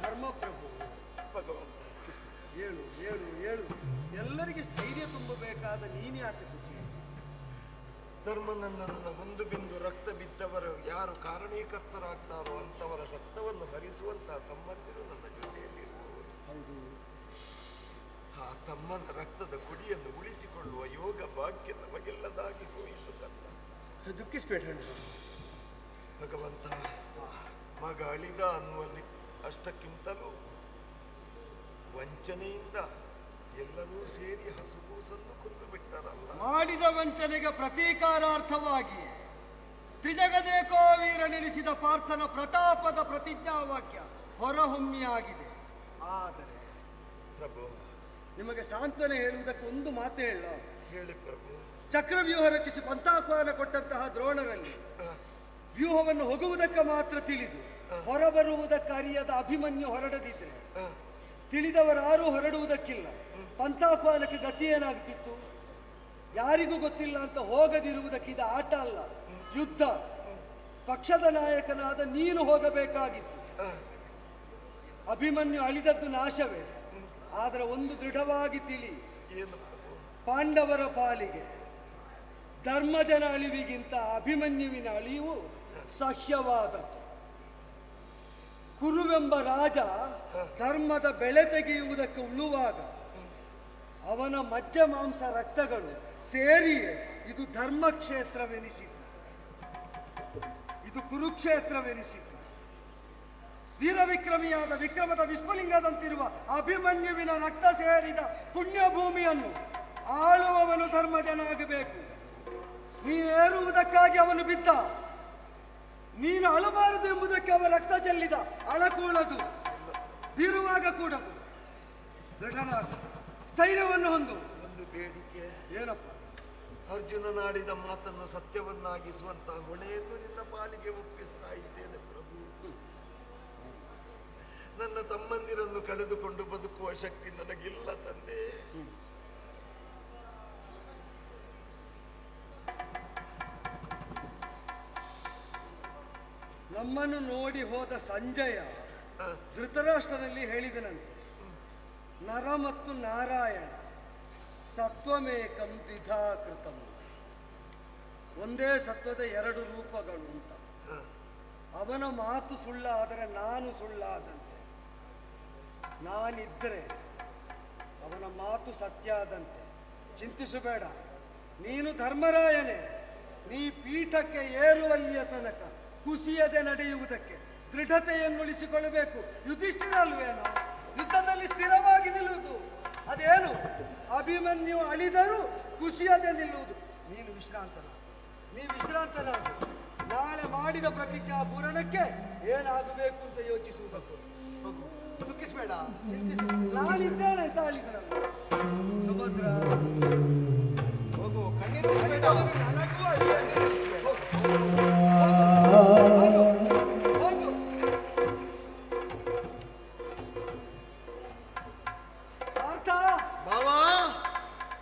ಧರ್ಮಪ್ರಭು ಭಗವಂತ, ಹೇಳು ಹೇಳು ಹೇಳು. ಎಲ್ಲರಿಗೆ ಸ್ಥೈರ್ಯ ತುಂಬಬೇಕಾದ ನೀನು ಯಾಕೆ ಖುಷಿ? ಧರ್ಮನಂದನ ಒಂದು ಬಿಂದು ರಕ್ತ ಬಿದ್ದವರು ಯಾರು ಕಾರಣೀಕರ್ತರಾಗ್ತಾರೋ ಅಂತವರ ರಕ್ತವನ್ನು ಹರಿಸುವಂತ ತಮ್ಮಂದಿರು ನನ್ನ ಜೊತೆಯಲ್ಲಿರುವವರು. ಹೌದು. ಆ ತಮ್ಮನ ರಕ್ತದ ಕುಡಿಯನ್ನು ಉಳಿಸಿಕೊಳ್ಳುವ ಯೋಗ ಭಾಗ್ಯ ನಮಗೆಲ್ಲದಾಗಿ ಹೋಯಿತು ಕನ್ನ. ದುಃಖಿಸ್ಬೇಡ ಭಗವಂತ, ಮಗ ಅಳಿದ ಅನ್ನುವಲ್ಲಿ ಅಷ್ಟಕ್ಕಿಂತಲೂ ವಂಚನೆಯಿಂದ ಎಲ್ಲರೂ ಸೇರಿ ಹಸುಗೂಸನ್ನು ಕೊಂದು ಬಿಟ್ಟರಲ್ಲ. ಮಾಡಿದ ವಂಚನೆಗೆ ಪ್ರತೀಕಾರಾರ್ಥವಾಗಿ ತ್ರಿಜಗದೇಕೋ ವೀರನೆನಿಸಿದ ಪಾರ್ಥನ ಪ್ರತಾಪದ ಪ್ರತಿಜ್ಞಾವಾಕ್ಯ ಹೊರಹೊಮ್ಮಿಯಾಗಿದೆ. ಆದರೆ ಪ್ರಭು, ನಿಮಗೆ ಸಾಂತ್ವನ ಹೇಳುವುದಕ್ಕೆ ಒಂದು ಮಾತು ಹೇಳ. ಹೇಳಿ ಪ್ರಭು. ಚಕ್ರವ್ಯೂಹ ರಚಿಸಿ ಪಂಥಾಹ್ವಾನ ಕೊಟ್ಟಂತಹ ದ್ರೋಣರಲ್ಲಿ ವ್ಯೂಹವನ್ನು ಹೋಗುವುದಕ್ಕೆ ಮಾತ್ರ ತಿಳಿದು ಹೊರಬರುವುದಕ್ಕೆ ಅರಿಯದ ಅಭಿಮನ್ಯು ಹೊರಡದಿದ್ರೆ ತಿಳಿದವರಾರೂ ಹೊರಡುವುದಕ್ಕಿಲ್ಲ. ಪಂಥಾಹ್ವಾನಕ್ಕೆ ಗತಿ ಏನಾಗ್ತಿತ್ತು ಯಾರಿಗೂ ಗೊತ್ತಿಲ್ಲ ಅಂತ ಹೋಗದಿರುವುದಕ್ಕೆ ಇದು ಆಟ ಅಲ್ಲ, ಯುದ್ಧ. ಪಕ್ಷದ ನಾಯಕನಾದ ನೀನು ಹೋಗಬೇಕಾಗಿತ್ತು. ಅಭಿಮನ್ಯು ಅಳಿದದ್ದು ನಾಶವೇ. ಆದರೆ ಒಂದು ದೃಢವಾಗಿ ತಿಳಿ, ಏನು ಪ್ರಭು? ಪಾಂಡವರ ಪಾಲಿಗೆ ಧರ್ಮಜನ ಅಳಿವಿಗಿಂತ ಅಭಿಮನ್ಯುವಿನ ಅಳಿವು ಸಹ್ಯವಾದದ್ದು. ಕುರುವೆಂಬ ರಾಜ ಧರ್ಮದ ಬೆಳೆ ತೆಗೆಯುವುದಕ್ಕೆ ಉಳುವಾಗ ಅವನ ಮಜ್ಜ ಮಾಂಸ ರಕ್ತಗಳು ಸೇರಿಯೇ ಇದು ಧರ್ಮಕ್ಷೇತ್ರವೆನಿಸಿತು, ಇದು ಕುರುಕ್ಷೇತ್ರವೆನಿಸಿತು. ವೀರವಿಕ್ರಮಿಯಾದ ವಿಕ್ರಮದ ವಿಸ್ಫುಲಿಂಗದಂತಿರುವ ಅಭಿಮನ್ಯುವಿನ ರಕ್ತ ಸೇರಿದ ಪುಣ್ಯಭೂಮಿಯನ್ನು ಆಳುವವನು ಧರ್ಮಜನಾಗಬೇಕು. ನೀನೇರುವುದಕ್ಕಾಗಿ ಅವನು ಬಿದ್ದ, ನೀನು ಅಳಬಾರದು ಎಂಬುದಕ್ಕೆ ಅವನ ರಕ್ತ ಚೆಲ್ಲಿದ. ಅಳಕೂಳದು, ಬೀರುವಾಗ ಕೂಡದು. ದೃಢನಾಗ, ಸ್ಥೈರ್ಯವನ್ನು ಹೊಂದು. ಒಂದು ಬೇಡಿಕೆ. ಏನಪ್ಪ? ಅರ್ಜುನನಾಡಿದ ಮಾತನ್ನು ಸತ್ಯವನ್ನಾಗಿಸುವಂತ ಹೊಣೆಯನ್ನು ನಿನ್ನ ಪಾಲಿಗೆ ಒಪ್ಪಿಸ್ತಾ ಇದ್ದೇನೆ ಪ್ರಭು. ನನ್ನ ತಮ್ಮಂದಿರನ್ನು ಕಳೆದುಕೊಂಡು ಬದುಕುವ ಶಕ್ತಿ ನನಗಿಲ್ಲ ತಂದೆ. ನಮ್ಮನ್ನು ನೋಡಿ ಹೋದ ಸಂಜಯ ಧೃತರಾಷ್ಟ್ರನಲ್ಲಿ ಹೇಳಿದನಂತೆ, ನರ ಮತ್ತು ನಾರಾಯಣ ಸತ್ವಮೇಕಂ ದ್ವಿಧಾಕೃತಂ, ಒಂದೇ ಸತ್ವದ ಎರಡು ರೂಪಗಳು ಅಂತ. ಅವನ ಮಾತು ಸುಳ್ಳಾದರೆ ನಾನು ಸುಳ್ಳಾದಂತೆ, ನಾನಿದ್ದರೆ ಅವನ ಮಾತು ಸತ್ಯ ಆದಂತೆ. ಚಿಂತಿಸಬೇಡ, ನೀನು ಧರ್ಮರಾಯನೇ. ನೀ ಪೀಠಕ್ಕೆ ಏರುವಲ್ಲಿಯ ತನಕ ಕುಸಿಯದೆ ನಡೆಯುವುದಕ್ಕೆ ದೃಢತೆಯನ್ನುಳಿಸಿಕೊಳ್ಳಬೇಕು. ಯುಧಿಷ್ಠಿರ ಅಲ್ವೇನೋ ಯುದ್ಧದಲ್ಲಿ ಸ್ಥಿರವಾಗಿ ನಿಲ್ಲುವುದು. ಅದೇನು ಅಭಿಮನ್ಯು ಅಳಿದರೂ ಕುಸಿಯದೆ ನಿಲ್ಲುವುದು. ನೀನು ವಿಶ್ರಾಂತನಾಗು. ನಾಳೆ ಮಾಡಿದ ಪ್ರತಿಜ್ಞಾ ಪೂರಣಕ್ಕೆ ಏನಾಗಬೇಕು ಅಂತ ಯೋಚಿಸುವುದಕ್ಕೂ ಹೋಗು. ದುಃಖಿಸಬೇಡ, ಚಿಂತಿಸಿ. ನಾನಿದ್ದೇನೆ ಅಂತ ಹೇಳಿದ್ರಲ್ಲ ಸುಭದ್ರ. ಹೋಗು, ಕಣ್ಣಿನ ನನಗೂ ಅಳಿಯನೇ. ಹೋಗು. ಪಾರ್ಥ, ಬಾವಾ,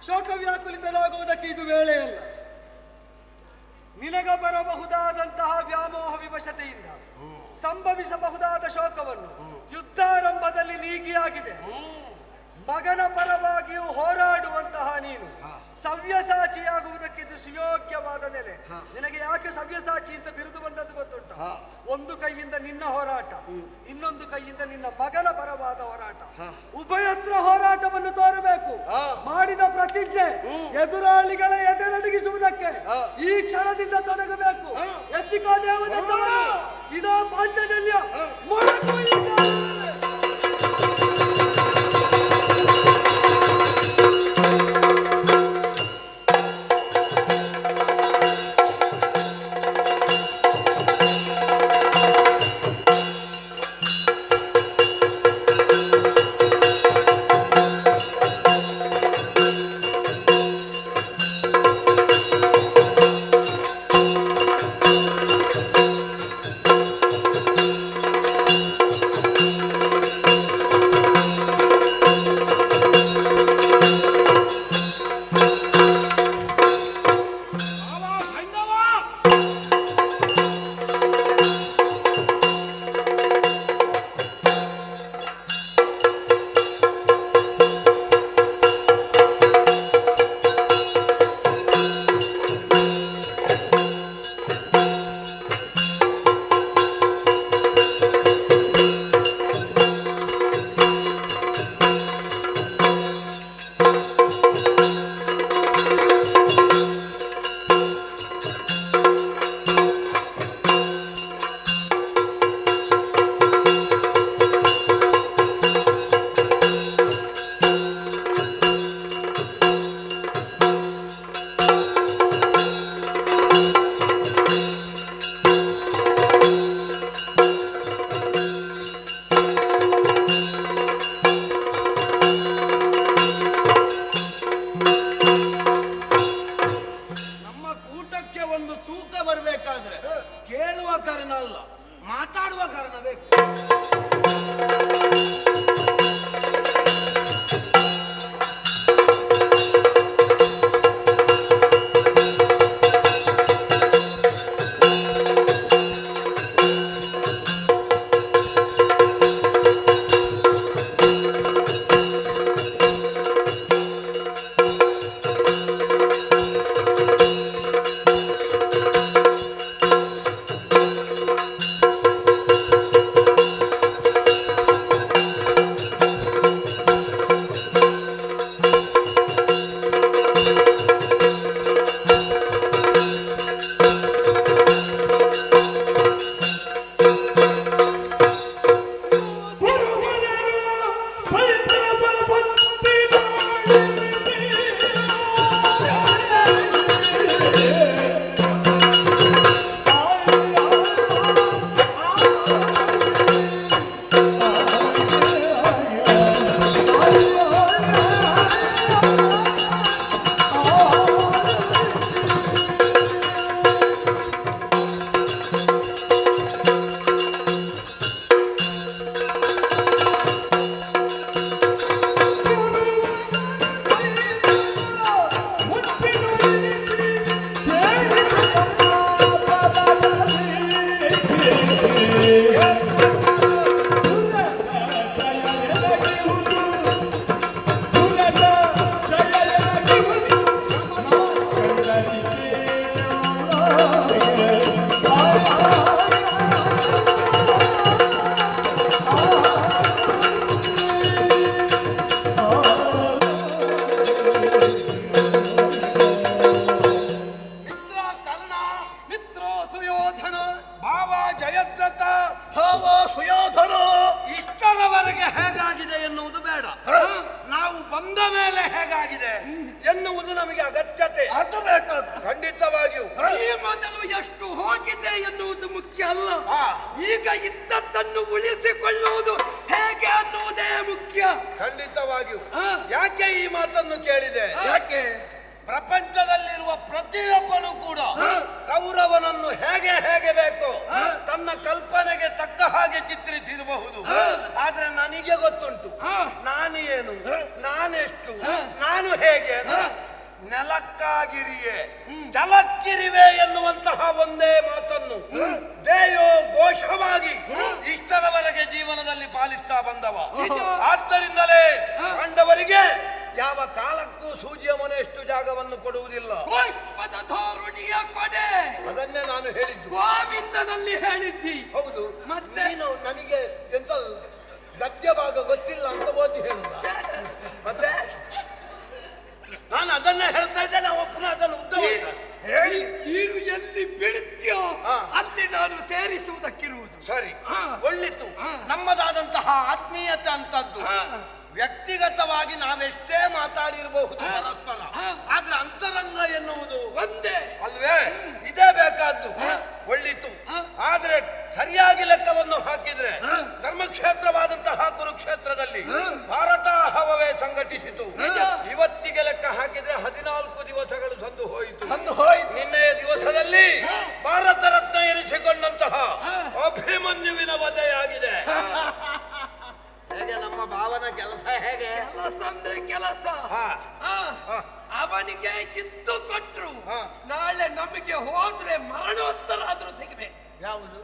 ಶೋಕ ವ್ಯಾಕುಲಿತರಾಗುವುದಕ್ಕೆ ಇದು ವೇಳೆಯಲ್ಲ. ನಿನಗ ಬರಬಹುದಾದಂತಹ ವ್ಯಾಮೋಹ ವಿವಶತೆಯಿಂದ ಸಂಭವಿಸಬಹುದಾದ ಶೋಕವನ್ನು ಯುದ್ಧಾರಂಭದಲ್ಲಿ ನೀಗಿಯಾಗಿದೆ. ಮಗನ ಪರವಾಗಿಯೂ ಹೋರಾಡುವಂತಹ ನೀನು ಸವ್ಯಸಾಚಿಯಾಗುವುದಕ್ಕಿದು ಸುಯೋಗ್ಯವಾದ ನೆಲೆ. ನಿನಗೆ ಯಾಕೆ ಸವ್ಯಸಾಚಿ ಅಂತ ಬಿರುದು ಬಂದದ್ದು ಗೊತ್ತುಂಟ? ಒಂದು ಕೈಯಿಂದ ನಿನ್ನ ಹೋರಾಟ, ಇನ್ನೊಂದು ಕೈಯಿಂದ ನಿನ್ನ ಮಗನ ಪರವಾದ ಹೋರಾಟ. ಉಭಯತ್ರ ಹೋರಾಟವನ್ನು ತೋರಬೇಕು. ಮಾಡಿದ ಪ್ರತಿಜ್ಞೆ ಎದುರಾಳಿಗಳ ಎದೆ ನಡುಗಿಸುವುದಕ್ಕೆ ಈ ಕ್ಷಣದಿಂದ ತೊಡಗಬೇಕು. ಎತ್ತಿಕೋ ದೇವದತ್ತ, ಇದೋ ಪಾಂಚಜನ್ಯ ಮೊಳಕು ಈಗ. ಬಂದ ಮೇಲೆ ಹೇಗಾಗಿದೆ ಎನ್ನುವುದು ನಮಗೆ ಅಗತ್ಯತೆ. ಅದು ಬೇಕಾದ ಖಂಡಿತವಾಗಿಯೂ ಈ ಮೊದಲು ಎಷ್ಟು ಹೋಗಿದೆ ಎನ್ನುವುದು ಮುಖ್ಯ ಅಲ್ಲ, ಹಾ. ಈಗ ಇದ್ದದ್ದನ್ನು ಉಳಿಸಿಕೊಳ್ಳುವುದು ಹೇಗೆ ಅನ್ನುವುದೇ ಮುಖ್ಯ. ಖಂಡಿತವಾಗಿಯೂ ಹಾ. ಯಾಕೆ ಈ ಮಾತನ್ನು ಕೇಳಿದೆ? ಯಾಕೆ? ಪ್ರಪಂಚದಲ್ಲಿರುವ ಪ್ರತಿಯೊಬ್ಬನು ಕೂಡ ಕೌರವನನ್ನು ಹೇಗೆ ಹೇಗೆ ಬೇಕು ತನ್ನ ಕಲ್ಪನೆಗೆ ತಕ್ಕ ಹಾಗೆ ಚಿತ್ರಿಸಿರಬಹುದು. ಆದ್ರೆ ನನಗೆ ಗೊತ್ತುಂಟು ನಾನು ಏನು, ನಾನೆಷ್ಟು, ನಾನು ಹೇಗೆ ಅಂತ. ನೆಲಕ್ಕಾಗಿರಿಯೇ ಜಲಕ್ಕಿರಿವೆ ಎನ್ನುವಂತಹ ಒಂದೇ ಮಾತನ್ನು ದೇಯೋ ಘೋಷವಾಗಿ ಇಷ್ಟರವರೆಗೆ ಜೀವನದಲ್ಲಿ ಪಾಲಿಸ್ತಾ ಬಂದವ. ಆದ್ದರಿಂದಲೇ ಕಂಡವರಿಗೆ ಯಾವ ಕಾಲಕ್ಕೂ ಸೂಜಿಯ ಮನೆಯಷ್ಟು ಜಾಗವನ್ನು ಕೊಡುವುದಿಲ್ಲ. ಪುಷ್ಪದ ಧಾರುಣಿಯ ಕೊಡೆ ಅದನ್ನೇ ನಾನು ಹೇಳಿದ್ದು. ಗೋವಿಂದನಲ್ಲಿ ಹೇಳಿದ್ದಿ. ಹೌದು, ಮತ್ತೆ? ನೀನು ನನಗೆ ಎಂತ ಗದ್ಯ ಭಾಗ ಗೊತ್ತಿಲ್ಲ ಅಂತ ಓದಿ ಹೇಳುದ? ಮತ್ತೆ ನಾನು ಅದನ್ನೇ ಹೇಳ್ತಾ ಇದ್ದೇನೆ. ನಾವು ಪುನಃ ಅದನ್ನು ಉದ್ದ ಹೇಳಿ ನೀನು ಎಲ್ಲಿ ಬಿಡುತ್ತೀಯೋ ಹಾ. ಅಲ್ಲಿ ನಾನು ಸೇರಿಸುವುದಕ್ಕಿರುವುದು. ಸರಿ, ಹಾ. ಒಳ್ಳಿತು. ಹಾ. ನಮ್ಮದಾದಂತಹ ಆತ್ಮೀಯತೆ ಅಂತದ್ದು ಹಾ. ವ್ಯಕ್ತಿಗತವಾಗಿ ನಾವೆಷ್ಟೇ ಮಾತಾಡಿರಬಹುದು ಪರಸ್ಪರ, ಹಾ. ಆದ್ರೆ ಅಂತರಂಗ ಎನ್ನುವುದು ಒಂದೇ ಅಲ್ವೇ? ಇದೇ ಬೇಕಾದ್ದು. ಒಳ್ಳಿತು. ಆದ್ರೆ ಸರಿಯಾಗಿ ಲೆಕ್ಕವನ್ನು ಹಾಕಿದ್ರೆ ಧರ್ಮಕ್ಷೇತ್ರವಾದಂತಹ ಕುರುಕ್ಷೇತ್ರದಲ್ಲಿ ಭಾರತ ಹವವೇ ಸಂಘಟಿಸಿತು. ಇವತ್ತಿಗೆ ಲೆಕ್ಕ ಹಾಕಿದ್ರೆ 14 ದಿವಸಗಳು ಸಂದು ಹೋಯಿತು. ನಿನ್ನೆಯ ದಿವಸದಲ್ಲಿ ಭಾರತ ರತ್ನ ಎನಿಸಿಕೊಂಡಂತಹ ಅಭಿಮನ್ಯುವಿನ ವಧೆಯಾಗಿದೆ. ಹೇಗೆ ನಮ್ಮ ಭಾವನ ಕೆಲಸ ಹೇಗೆ? ಕೆಲಸ ಅಂದ್ರೆ ಕೆಲಸ. ಹಾ. ಹಾ. ಹಾ. ಅವನಿಗೆ ಇದ್ದು ಕೊಟ್ರು, ಹಾ. ನಾಳೆ ನಮಗೆ ಹೋದ್ರೆ ಮರಣೋತ್ತರ ಆದ್ರೂ ಸಿಗಬೇಕು. ಯಾವುದು?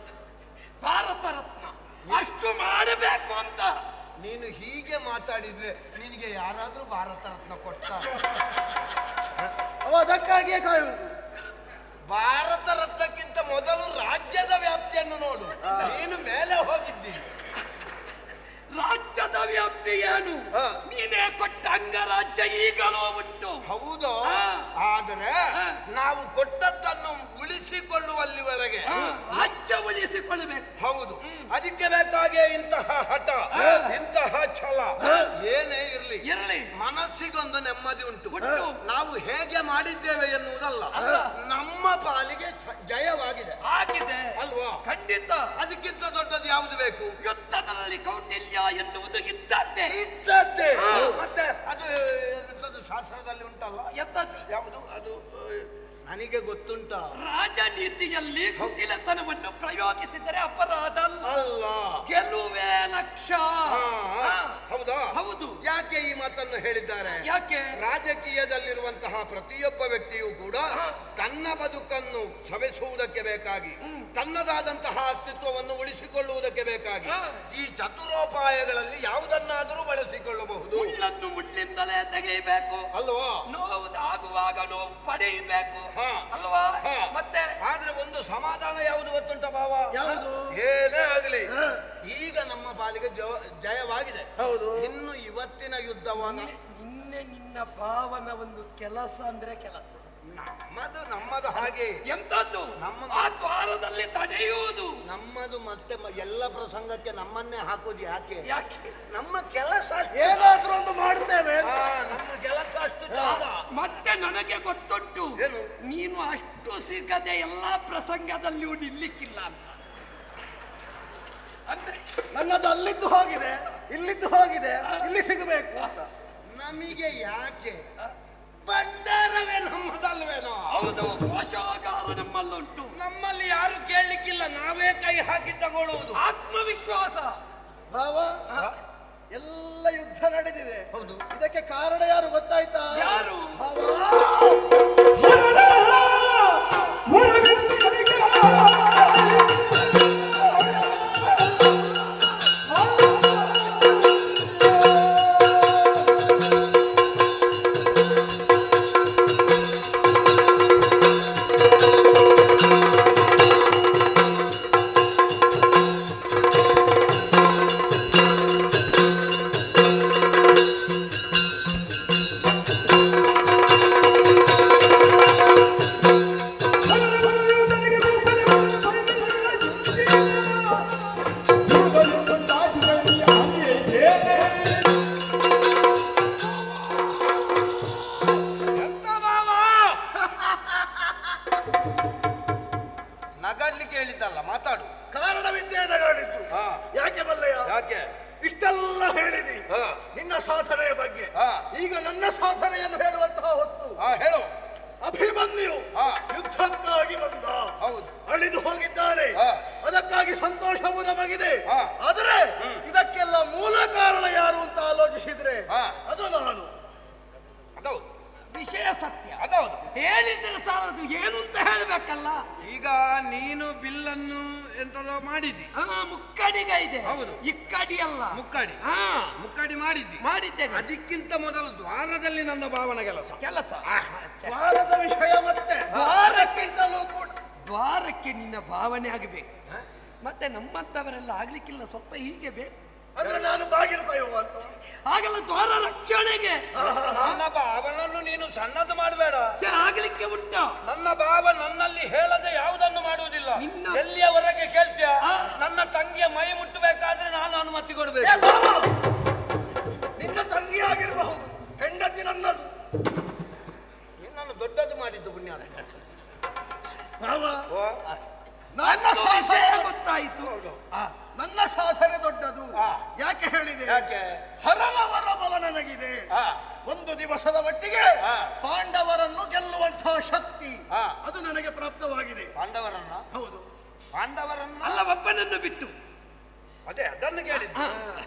ಭಾರತ ರತ್ನ ಅಷ್ಟು ಮಾಡಬೇಕು ಅಂತ. ನೀನು ಹೀಗೆ ಮಾತಾಡಿದ್ರೆ ನಿನಗೆ ಯಾರಾದ್ರೂ ಭಾರತ ರತ್ನ ಕೊಟ್ಟ? ಅವ ಅದಕ್ಕಾಗಿಯೇ ಕಾಯುವುದು. ಭಾರತ ರತ್ನಕ್ಕಿಂತ ಮೊದಲು ರಾಜ್ಯದ ವ್ಯಾಪ್ತಿಯನ್ನು ನೋಡು. ನೀನು ಮೇಲೆ ಹೋಗಿದ್ದಿ. ರಾಜ್ಯದ ವ್ಯಾಪ್ತಿ ಏನು? ಹಾ. ನೀನೇ ಕೊಟ್ಟ ಅಂಗರಾಜ್ಯ ಈಗಲೂ ಉಂಟು. ಹೌದು, ಹಾ. ಆದರೆ ನಾವು ಕೊಟ್ಟದ್ದನ್ನು ಉಳಿಸಿಕೊಳ್ಳುವಲ್ಲಿವರೆಗೆ ರಾಜ್ಯ ಉಳಿಸಿಕೊಳ್ಳಬೇಕು. ಹೌದು. ಅದಕ್ಕೆ ಬೇಕಾಗಿ ಇಂತಹ ಹಠ, ಇಂತಹ ಛಲ ಏನೇ ಇರಲಿ, ಮನಸ್ಸಿಗೊಂದು ನೆಮ್ಮದಿ ಉಂಟು. ನಾವು ಹೇಗೆ ಮಾಡಿದ್ದೇವೆ ಎನ್ನುವುದಲ್ಲ, ನಮ್ಮ ಪಾಲಿಗೆ ಜಯವಾಗಿದೆ. ಆಗಿದೆ ಅಲ್ವಾ? ಖಂಡಿತ. ಅದಕ್ಕಿಂತ ದೊಡ್ಡದು ಯಾವುದು ಬೇಕು? ಯುದ್ಧದಲ್ಲಿ ಕೌಟಿಲ್ಯ ಎನ್ನುವುದು ಇದ್ದದ್ದೇ. ಮತ್ತೆ ಅದು ಎಂತದು ಶಾಸ್ತ್ರದಲ್ಲಿ ಉಂಟಲ್ಲ? ಎಂತದ್ದು? ಯಾವುದು ಅದು? ನನಗೆ ಗೊತ್ತುಂಟ. ರಾಜನೀತಿಯಲ್ಲಿ ಕುಟಿಲತನವನ್ನು ಪ್ರಯೋಗಿಸಿದರೆ ಅಪರಾಧ ಅಲ್ಲ, ಗೆಲುವೇ ಲಕ್ಷ್ಯ. ಹೌದಾ? ಹೌದು. ಯಾಕೆ ಈ ಮಾತನ್ನು ಹೇಳಿದ್ದಾರೆ? ಯಾಕೆ? ರಾಜಕೀಯದಲ್ಲಿರುವಂತಹ ಪ್ರತಿಯೊಬ್ಬ ವ್ಯಕ್ತಿಯೂ ಕೂಡ ತನ್ನ ಬದುಕನ್ನು ಸವೆಸುವುದಕ್ಕೆ ಬೇಕಾಗಿ, ತನ್ನದಾದಂತಹ ಅಸ್ತಿತ್ವವನ್ನು ಉಳಿಸಿಕೊಳ್ಳುವುದಕ್ಕೆ ಬೇಕಾಗಿ ಈ ಚತುರೋಪಾಯಗಳಲ್ಲಿ ಯಾವುದನ್ನಾದರೂ ಬಳಸಿಕೊಳ್ಳಬಹುದು. ಮುಳ್ಳನ್ನು ಮುಳ್ಳಿಂದಲೇ ತೆಗೆಯಬೇಕು ಅಲ್ವಾ? ನೋವು ಆಗುವಾಗ ನೋವು ಪಡೆಯಬೇಕು ಅಲ್ವಾ? ಮತ್ತೆ ಆದ್ರೆ ಒಂದು ಸಮಾಧಾನ ಯಾವುದು ಗೊತ್ತುಂಟ ಭಾವ? ಯಾವುದು? ಏನೇ ಆಗಲಿ ಈಗ ನಮ್ಮ ಪಾಲಿಗೆ ಜಯವಾಗಿದೆ. ಹೌದು. ಇನ್ನು ಇವತ್ತಿನ ಯುದ್ಧವನ್ನು ನಿನ್ನೆ ನಿನ್ನ ಭಾವನ ಒಂದು ಕೆಲಸ ಅಂದ್ರೆ ಕೆಲಸ, ನಮ್ಮದು ಹಾಗೆ. ಎಂತದ್ದು? ಆ ದ್ವಾರದಲ್ಲಿ ತಡೆಯುವುದು ನಮ್ಮದು. ಮತ್ತೆ ಎಲ್ಲ ಪ್ರಸಂಗಕ್ಕೆ ನಮ್ಮನ್ನೇ ಹಾಕುದು ಯಾಕೆ? ಯಾಕೆ? ನಮ್ಮ ಕೆಲಸ ಏನಾದ್ರೂ ಒಂದು ಮಾಡ್ತೇವೆ. ನಮ್ಮ ಕೆಲಸ ಅಷ್ಟು ಜಾಗ. ಮತ್ತೆ ನನಗೆ ಗೊತ್ತುಂಟು, ಏನು? ನೀನು ಅಷ್ಟು ಸಿಗದೆ ಎಲ್ಲಾ ಪ್ರಸಂಗದಲ್ಲಿಯೂ ನಿಲ್ಲಿಕ್ಕಿಲ್ಲ ಅಂತ. ಅಂದ್ರೆ ನನ್ನದು ಅಲ್ಲಿದ್ದು ಹೋಗಿದೆ, ಇಲ್ಲಿದ್ದು ಹೋಗಿದೆ, ಇಲ್ಲಿ ಸಿಗಬೇಕು ಅಂತ. ನಮಗೆ ಯಾಕೆ? ಭಂಡಾರವೇ ನಮ್ಮದಲ್ವೇನೋ? ಹೌದು, ಕೋಶಾಗಾರ ನಮ್ಮಲ್ಲುಂಟು. ನಮ್ಮಲ್ಲಿ ಯಾರು ಕೇಳಲಿಕ್ಕಿಲ್ಲ, ನಾವೇ ಕೈ ಹಾಕಿ ತಗೊಳ್ಳುವುದು. ಆತ್ಮವಿಶ್ವಾಸ. ಭಾವ, ಎಲ್ಲ ಯುದ್ಧ ನಡೆದಿದೆ. ಹೌದು. ಇದಕ್ಕೆ ಕಾರಣ ಯಾರು ಗೊತ್ತಾಯ್ತಾ? ಯಾರು? ನಿನ್ನ ಸಾಧನೆಯ ಬಗ್ಗೆ. ಹಾ. ಈಗ ನನ್ನ ಸಾಧನೆಯನ್ನು ಹೇಳುವಂತಹ ಹೊತ್ತು. ಹೇಳು. ಅಭಿಮನ್ಯು ಹಾ. ಯುದ್ಧಕ್ಕಾಗಿ ಬಂದ, ಹೌದು. ಅಳಿದು ಹೋಗಿದ್ದಾನೆ. ಹಾ. ಅದಕ್ಕಾಗಿ ಸಂತೋಷವೂ ನಮಗಿದೆ. ಹಾ. ಆದರೆ ಇದಕ್ಕೆಲ್ಲ ಮೂಲ ಕಾರಣ ಯಾರು ಅಂತ ಆಲೋಚಿಸಿದ್ರೆ ಹಾ. ಅದು ನಾನು. ಅದೌದು, ವಿಷಯ ಸತ್ಯ. ಅದೌದು. ಹೇಳಿದ್ರೆ ಸಾಲದು, ಏನು ಅಂತ ಹೇಳ್ಬೇಕಲ್ಲ. ಈಗ ನೀನು ಬಿಲ್ಲನ್ನು ಎಂತದೋ ಮಾಡಿದ್ದಿ. ಮುಕ್ಕಡಿಗ ಇದೆ. ಹೌದು. ಇಕ್ಕಡಿ ಅಲ್ಲ, ಮುಕ್ಕಡಿ. ಮುಕ್ಕಡಿ ಮಾಡಿದ್ದಿ. ಮಾಡಿದ್ದೇನೆ. ಅದಕ್ಕಿಂತ ಮೊದಲು ದ್ವಾರದಲ್ಲಿ ನನ್ನ ಭಾವನ ಕೆಲಸ. ದ್ವಾರದ ವಿಷಯ ಮತ್ತೆ ದ್ವಾರಕ್ಕಿಂತಲೂ ಕೂಡ ದ್ವಾರಕ್ಕೆ ನಿನ್ನ ಭಾವನೆ ಆಗಬೇಕು. ಮತ್ತೆ ನಮ್ಮಂತವರೆಲ್ಲ ಆಗ್ಲಿಕ್ಕಿಲ್ಲ, ಸ್ವಲ್ಪ ಹೀಗೆ ಬೇಕು. ಅಂದ್ರೆ ನಾನು ಬಾಗಿಲು ಕಾಯುವ ಅಂತ. ಆಗಲ್ಲ, ದ್ವಾರ ರಕ್ಷಣೆಗೆ. ನನ್ನ ಭಾವನನ್ನು ನೀನು ಸಣ್ಣದು ಮಾಡಬೇಡ. ಆಗ್ಲಿಕ್ಕೆ ಉಂಟ. ನನ್ನ ಭಾವ ನನ್ನಲ್ಲಿ ಹೇಳದೆ ಯಾವುದನ್ನು ಮಾಡುವುದಿಲ್ಲ. ನಿನ್ನ- ಎಲ್ಲಿಯವರೆಗೆ ಕೇಳ್ತೀಯ? ನನ್ನ ತಂಗಿಯ ಮೈ ಮುಟ್ಟಬೇಕಾದ್ರೆ ನಾನು ಅನುಮತಿ ಕೊಡಬೇಕು. ಏ ಬಾವ, ನಿನ್ನ ತಂಗಿಯಾಗಿರಬಹುದು, ಹೆಂಡತಿ ನನ್ನದು. ನಿನ್ನನ್ನು ದೊಡ್ಡದು ಮಾಡಿದ್ದು ಪುಣ್ಯ. ಬಾವ, ಓ, ನನ್ನ ವಿಷಯ ಸಾಧನೆ ಗೊತ್ತಾಯಿತು. ನನ್ನ ಸಾಧನೆ ದೊಡ್ಡದು. ಹಾ. ಯಾಕೆ ಹೇಳಿದೆ? ಯಾಕೆ? ಹರನವರ ಬಲ ನನಗಿದೆ. ಹಾ. ಒಂದು ದಿವಸದ ಮಟ್ಟಿಗೆ ಹಾ. ಪಾಂಡವರನ್ನು ಗೆಲ್ಲುವಂತಹ ಶಕ್ತಿ ಹಾ. ಅದು ನನಗೆ ಪ್ರಾಪ್ತವಾಗಿದೆ. ಪಾಂಡವರನ್ನ ಹೌದು. ಪಾಂಡವರನ್ನ ಅಲ್ಲ, ಒಬ್ಬನನ್ನು ಬಿಟ್ಟು. ಅದೇ ಅದನ್ನು ಕೇಳಿದ್ದು.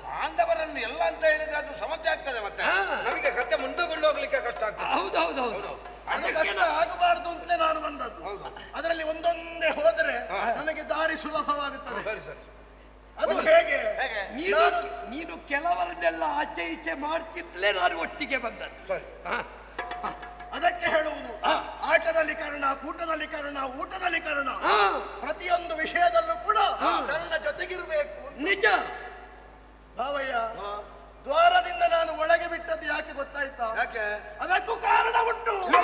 ಪಾಂಡವರನ್ನು ಎಲ್ಲ ಅಂತ ಹೇಳಿದ್ರೆ ಅದು ಸಮಸ್ಯೆ ಆಗ್ತದೆ. ಮತ್ತೆ ಹಾ. ನಮಗೆ ಕತೆ ಮುಂದೆ ಕೊಂಡೋಗ್ಲಿಕ್ಕೆ ಕಷ್ಟ ಆಗ್ತದೆ. ಹೌದೌದು. ಅದು ಕಷ್ಟ ಆಗಬಾರ್ದು ಅಂತಲೇ ನಾನು ಬಂದದ್ದು. ಹೌದು. ಅದರಲ್ಲಿ ಒಂದೊಂದೇ ಹೋದರೆ ನನಗೆ ದಾರಿ ಸುಲಭವಾಗುತ್ತದೆ. ಸರಿ ಸರಿ. ಅದು ಹೇಗೆ? ಹೇಗೆ? ನೀನು ಕೆಲವರನ್ನೆಲ್ಲ ಆಚೆ ಈಚೆ ಮಾಡ್ತಿದ್ಲೇ ನಾನು ಒಟ್ಟಿಗೆ ಬಂದದ್ದು. ಸರಿ. ಅದಕ್ಕೆ ಹೇಳುವುದು, ಆಟದಲ್ಲಿ ಕರ್ಣ, ಕೂಟದಲ್ಲಿ ಕರ್ಣ, ಊಟದಲ್ಲಿ ಕರ್ಣ, ಪ್ರತಿಯೊಂದು ವಿಷಯದಲ್ಲೂ ಕೂಡ ಕರ್ಣ ಜೊತೆಗಿರಬೇಕು. ನಿಜ. ಭಾವಯ್ಯ, ದ್ವಾರದಿಂದ ನಾನು ಒಳಗೆ ಬಿಟ್ಟದ್ದು ಯಾಕೆ ಗೊತ್ತಾಯ್ತಾ? ಯಾಕೆ? ಅದಕ್ಕೂ ಕಾರಣ ಉಂಟು.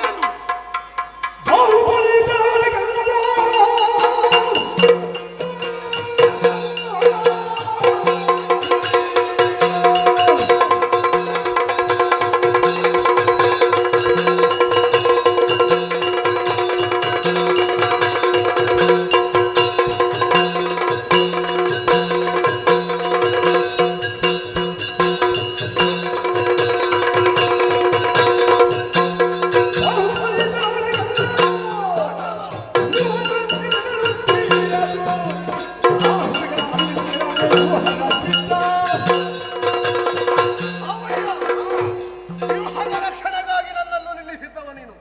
ಸಿಂಹದ ರಕ್ಷಣೆಗಾಗಿ ನನ್ನನ್ನು ನಿಲ್ಲಿಸಿದ್ದವ ನೀನು.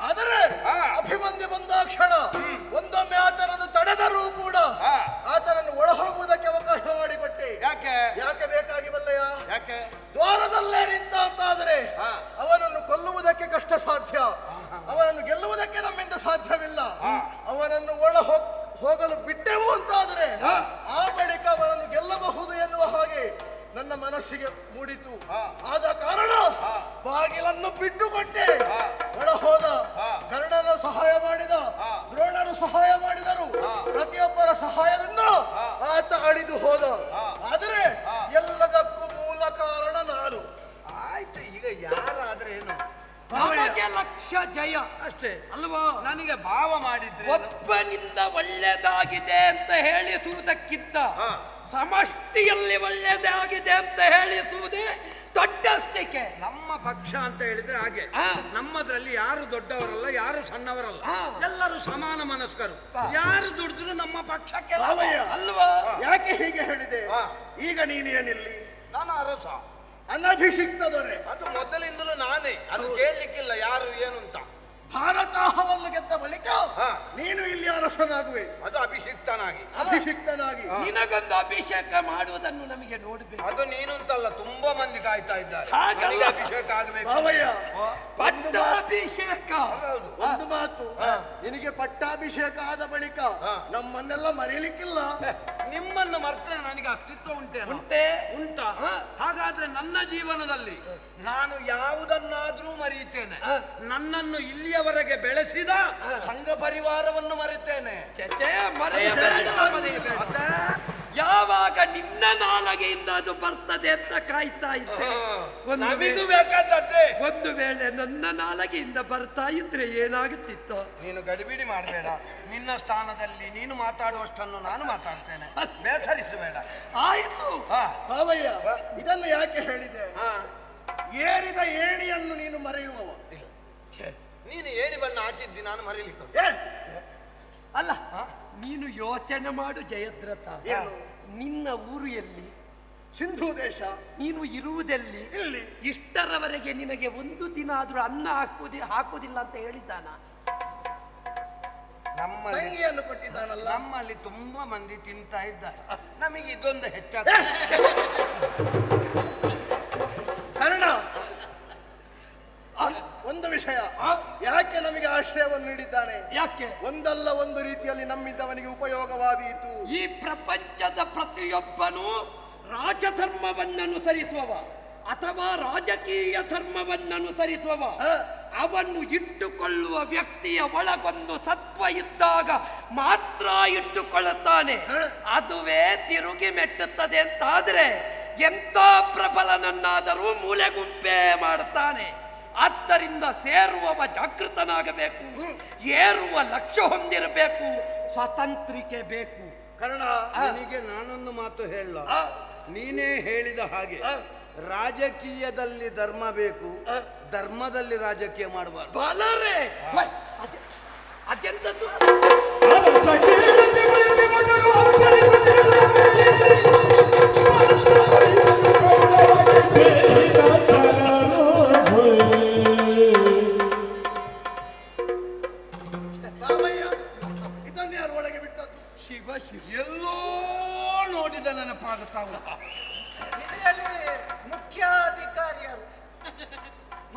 ಆದರೆ ಅಭಿಮನ್ಯು ಬಂದಾಕ್ಷಣ ಒಂದೊಮ್ಮೆ ಆತನನ್ನು ತಡೆದರೂ ಕೂಡ ಆತನನ್ನು ಒಳ ಹೋಗುವುದಕ್ಕೆ ಅವಕಾಶ ಮಾಡಿಕೊಟ್ಟೆ. ಯಾಕೆ? ಯಾಕೆ ಬೇಕಾಗಿ ಬಲ್ಲಯ್ಯ? ಯಾಕೆ? ದ್ವಾರದಲ್ಲೇ ನಿಂತ ಅಂತಾದರೆ ಅವನನ್ನು ಕೊಲ್ಲುವುದಕ್ಕೆ ಕಷ್ಟ ಸಾಧ್ಯ, ಅವನನ್ನು ಗೆಲ್ಲುವುದಕ್ಕೆ ನಮ್ಮಿಂದ ಸಾಧ್ಯವಿಲ್ಲ. ಅವನನ್ನು ಹೋಗಲು ಬಿಟ್ಟೆವು ಅಂತಾದರೆ ಆ ಬಳಿಕ ಅವನನ್ನು ಗೆಲ್ಲಬಹುದು ಎನ್ನುವ ಹಾಗೆ ನನ್ನ ಮನಸ್ಸಿಗೆ ಮೂಡಿತು. ಆದ ಕಾರಣ ಬಾಗಿಲನ್ನು ಬಿಟ್ಟುಕೊಟ್ಟೆ. ಒಳ ಹೋದ. ಕರ್ಣನ ಸಹಾಯ ಮಾಡಿದ, ದ್ರೋಣರು ಸಹಾಯ ಮಾಡಿದರು. ಪ್ರತಿಯೊಬ್ಬರ ಸಹಾಯದಿಂದ ಆತ ಅಳಿದು ಹೋದ. ಆದರೆ ಎಲ್ಲದಕ್ಕೂ ಮೂಲ ಕಾರಣ ನಾನು. ಆಯ್ತು, ಈಗ ಯಾರಾದ್ರೆ ಏನು? ನಮಗೆ ಲಕ್ಷ್ಯ ಜಯ ಅಷ್ಟೇ ಅಲ್ವಾ? ನನಗೆ ಭಾವ ಮಾಡಿದ್ರೆ ಒಬ್ಬನಿಂದ ಒಳ್ಳೆದಾಗಿದೆ ಅಂತ ಹೇಳಿಸುವುದಕ್ಕಿಂತ ಸಮಷ್ಟಿಯಲ್ಲಿ ಒಳ್ಳೆದಾಗಿದೆ ಅಂತ ಹೇಳಿಸುವುದೇ ದೊಡ್ಡಸ್ತಿಕೆ. ನಮ್ಮ ಪಕ್ಷ ಅಂತ ಹೇಳಿದ್ರೆ ಹಾಗೆ. ನಮ್ಮದ್ರಲ್ಲಿ ಯಾರು ದೊಡ್ಡವರಲ್ಲ, ಯಾರು ಸಣ್ಣವರಲ್ಲ, ಎಲ್ಲರೂ ಸಮಾನ ಮನಸ್ಕರು. ಯಾರು ದುಡಿದ್ರು ನಮ್ಮ ಪಕ್ಷಕ್ಕೆ ಲಾಭ. ಅಲ್ವಾ? ಯಾಕೆ ಹೀಗೆ ಹೇಳಿದೆ? ಈಗ ನೀನೇನಿಲ್ಲಿ? ನಾನು ಅರಸ, ಅನಭಿಷಿಕ್ತ ದೊರೆ. ಅದು ಮೊದಲಿಂದಲೂ ನಾನೇ. ಅದು ಕೇಳಲಿಕ್ಕಿಲ್ಲ ಯಾರು ಏನು ಅಂತ. ಭಾರತಾಹವನ್ನು ಗೆದ್ದ ಬಳಿಕ ನೀನು ಇಲ್ಲಿ ಅರಸನಾಗುವೆ. ಅದು ಅಭಿಷಿಕ್ತನಾಗಿ. ಅಭಿಷಿಕ್ತನಾಗಿ ನಿನಗೊಂದು ಅಭಿಷೇಕ ಮಾಡುವುದನ್ನು ನಮಗೆ ನೋಡ್ಬೇಕು. ಅದು ನೀನು ಅಂತಲ್ಲ, ತುಂಬಾ ಮಂದಿ ಕಾಯ್ತಾ ಇದ್ದಾರೆ. ಹಾಗಲ್ಲ. ನನಗೆ ಅಭಿಷೇಕ ಆಗಬೇಕು. ಭಾವಯ್ಯ, ಪಟ್ಟಾಭಿಷೇಕ. ಹೌದು. ಒಂದು ಮಾತು, ನಿನಗೆ ಪಟ್ಟಾಭಿಷೇಕ ಆದ ಬಳಿಕ ನಮ್ಮನ್ನೆಲ್ಲ ಮರೆಯಲಿಕ್ಕಿಲ್ಲ. ನಿಮ್ಮನ್ನು ಮರ್ತರೆ ನನಗೆ ಅಸ್ತಿತ್ವ ಉಂಟೆ? ಉಂಟಾ? ಹಾಗಾದ್ರೆ ನನ್ನ ಜೀವನದಲ್ಲಿ ನಾನು ಯಾವುದನ್ನಾದ್ರೂ ಮರೆಯುತ್ತೇನೆ. ನನ್ನನ್ನು ಇಲ್ಲಿಯವರೆಗೆ ಬೆಳೆಸಿದ ಸಂಘ ಪರಿವಾರವನ್ನು ಮರೆತೇನೆ. ಚಚೆ, ಮರೆಯಬೇಡ, ಮರೆಯಬೇಡ. ಮತ್ತೆ ಯಾವಾಗ ನಿನ್ನ ನಾಲಗೆಯಿಂದ ಅದು ಬರ್ತದೆ ಅಂತ ಕಾಯ್ತಾ ಇದ್ದೆ. ನಮಿಗೂ ಬೇಕಾದದ್ದೇ. ಒಂದು ವೇಳೆ ನನ್ನ ನಾಲಗೆಯಿಂದ ಬರ್ತಾ ಇದ್ರೆ ಏನಾಗುತ್ತಿತ್ತು? ನೀನು ಗಡಿಬಿಡಿ ಮಾಡಬೇಡ. ನಿನ್ನ ಸ್ಥಾನದಲ್ಲಿ ನೀನು ಮಾತಾಡುವಷ್ಟನ್ನು ನಾನು ಮಾತಾಡ್ತೇನೆ, ಬೇಸರಿಸಬೇಡ. ಆಯ್ತು. ಬಾವಯ್ಯ, ಇದನ್ನು ಯಾಕೆ ಹೇಳಿದೆ? ಏರಿದ ಏಣಿಯನ್ನು ನೀನು ಮರೆಯುವವ. ನೀನು ಏಣಿವನ್ನು ಹಾಕಿದ್ದಿ, ನಾನು ಮರೀಲಿಕ್ಕೆ. ಅಲ್ಲ, ನೀನು ಯೋಚನೆ ಮಾಡು ಜಯದ್ರಥ. ನಿನ್ನ ಊರು ಎಲ್ಲಿ? ಸಿಂಧೂ ದೇಶ. ನೀನು ಇರುವುದೆಲ್ಲಿ? ಇಲ್ಲಿ. ಇಷ್ಟರವರೆಗೆ ನಿನಗೆ ಒಂದು ದಿನ ಆದ್ರೂ ಅನ್ನ ಹಾಕುವುದಿಲ್ಲ ಅಂತ ಹೇಳಿದ್ದಾನ? ತಂಗಿಯನ್ನು ಕೊಟ್ಟಿದ್ದಾನಲ್ಲ. ನಮ್ಮಲ್ಲಿ ತುಂಬಾ ಮಂದಿ ತಿಂತಾ ಇದ್ದಾರೆ, ನಮಗೆ ಇದೊಂದು ಹೆಚ್ಚಾಗ. ಕರ್ಣ, ಒಂದು ವಿಷಯ, ಯಾಕೆ ನಮಗೆ ಆಶ್ರಯವನ್ನು ನೀಡಿದ್ದಾನೆ? ಯಾಕೆ? ಒಂದಲ್ಲ ಒಂದು ರೀತಿಯಲ್ಲಿ ನಮ್ಮಿದ್ದವನಿಗೆ ಉಪಯೋಗವಾದೀತು. ಈ ಪ್ರಪಂಚದ ಪ್ರತಿಯೊಬ್ಬನು ರಾಜಧರ್ಮವನ್ನನುಸರಿಸುವವ ಅಥವಾ ರಾಜಕೀಯ ಧರ್ಮವನ್ನನುಸರಿಸುವವ ಅವನ್ನು ಇಟ್ಟುಕೊಳ್ಳುವ ವ್ಯಕ್ತಿಯ ಒಳಗೊಂದು ಸತ್ವ ಇದ್ದಾಗ ಮಾತ್ರ ಇಟ್ಟುಕೊಳ್ಳುತ್ತಾನೆ. ಅದುವೇ ತಿರುಗಿ ಮೆಟ್ಟುತ್ತದೆ ಅಂತಾದ್ರೆ ಎಂಥ ಪ್ರಬಲನನ್ನಾದರೂ ಮೂಲೆಗುಂಪೆ ಮಾಡುತ್ತಾನೆ. ಆದ್ದರಿಂದ ಸೇರುವವ ಜಾಗೃತನಾಗಬೇಕು, ಏರುವ ಲಕ್ಷ್ಯ ಹೊಂದಿರಬೇಕು, ಸ್ವತಂತ್ರಿಕೆ ಬೇಕು. ಕರ್ಣ, ನಿನಗೆ ನಾನೊಂದು ಮಾತು ಹೇಳ. ನೀನೇ ಹೇಳಿದ ಹಾಗೆ ರಾಜಕೀಯದಲ್ಲಿ ಧರ್ಮ ಬೇಕು, ಧರ್ಮದಲ್ಲಿ ರಾಜಕೀಯ ಮಾಡಬಾರ್ದು. ಬಲರೇ ಅದೆಂತದ್ದು? ಇದನ್ನು ಯಾರು ಒಳಗೆ ಬಿಟ್ಟದ್ದು? ಶಿವ ಶಿವ, ಎಲ್ಲೋ ನೋಡಿದ ನೆನಪಾಗುತ್ತಾ ಉಂಟು. ಮುಖ್ಯಾಧಿಕಾರಿ ಯಾರು?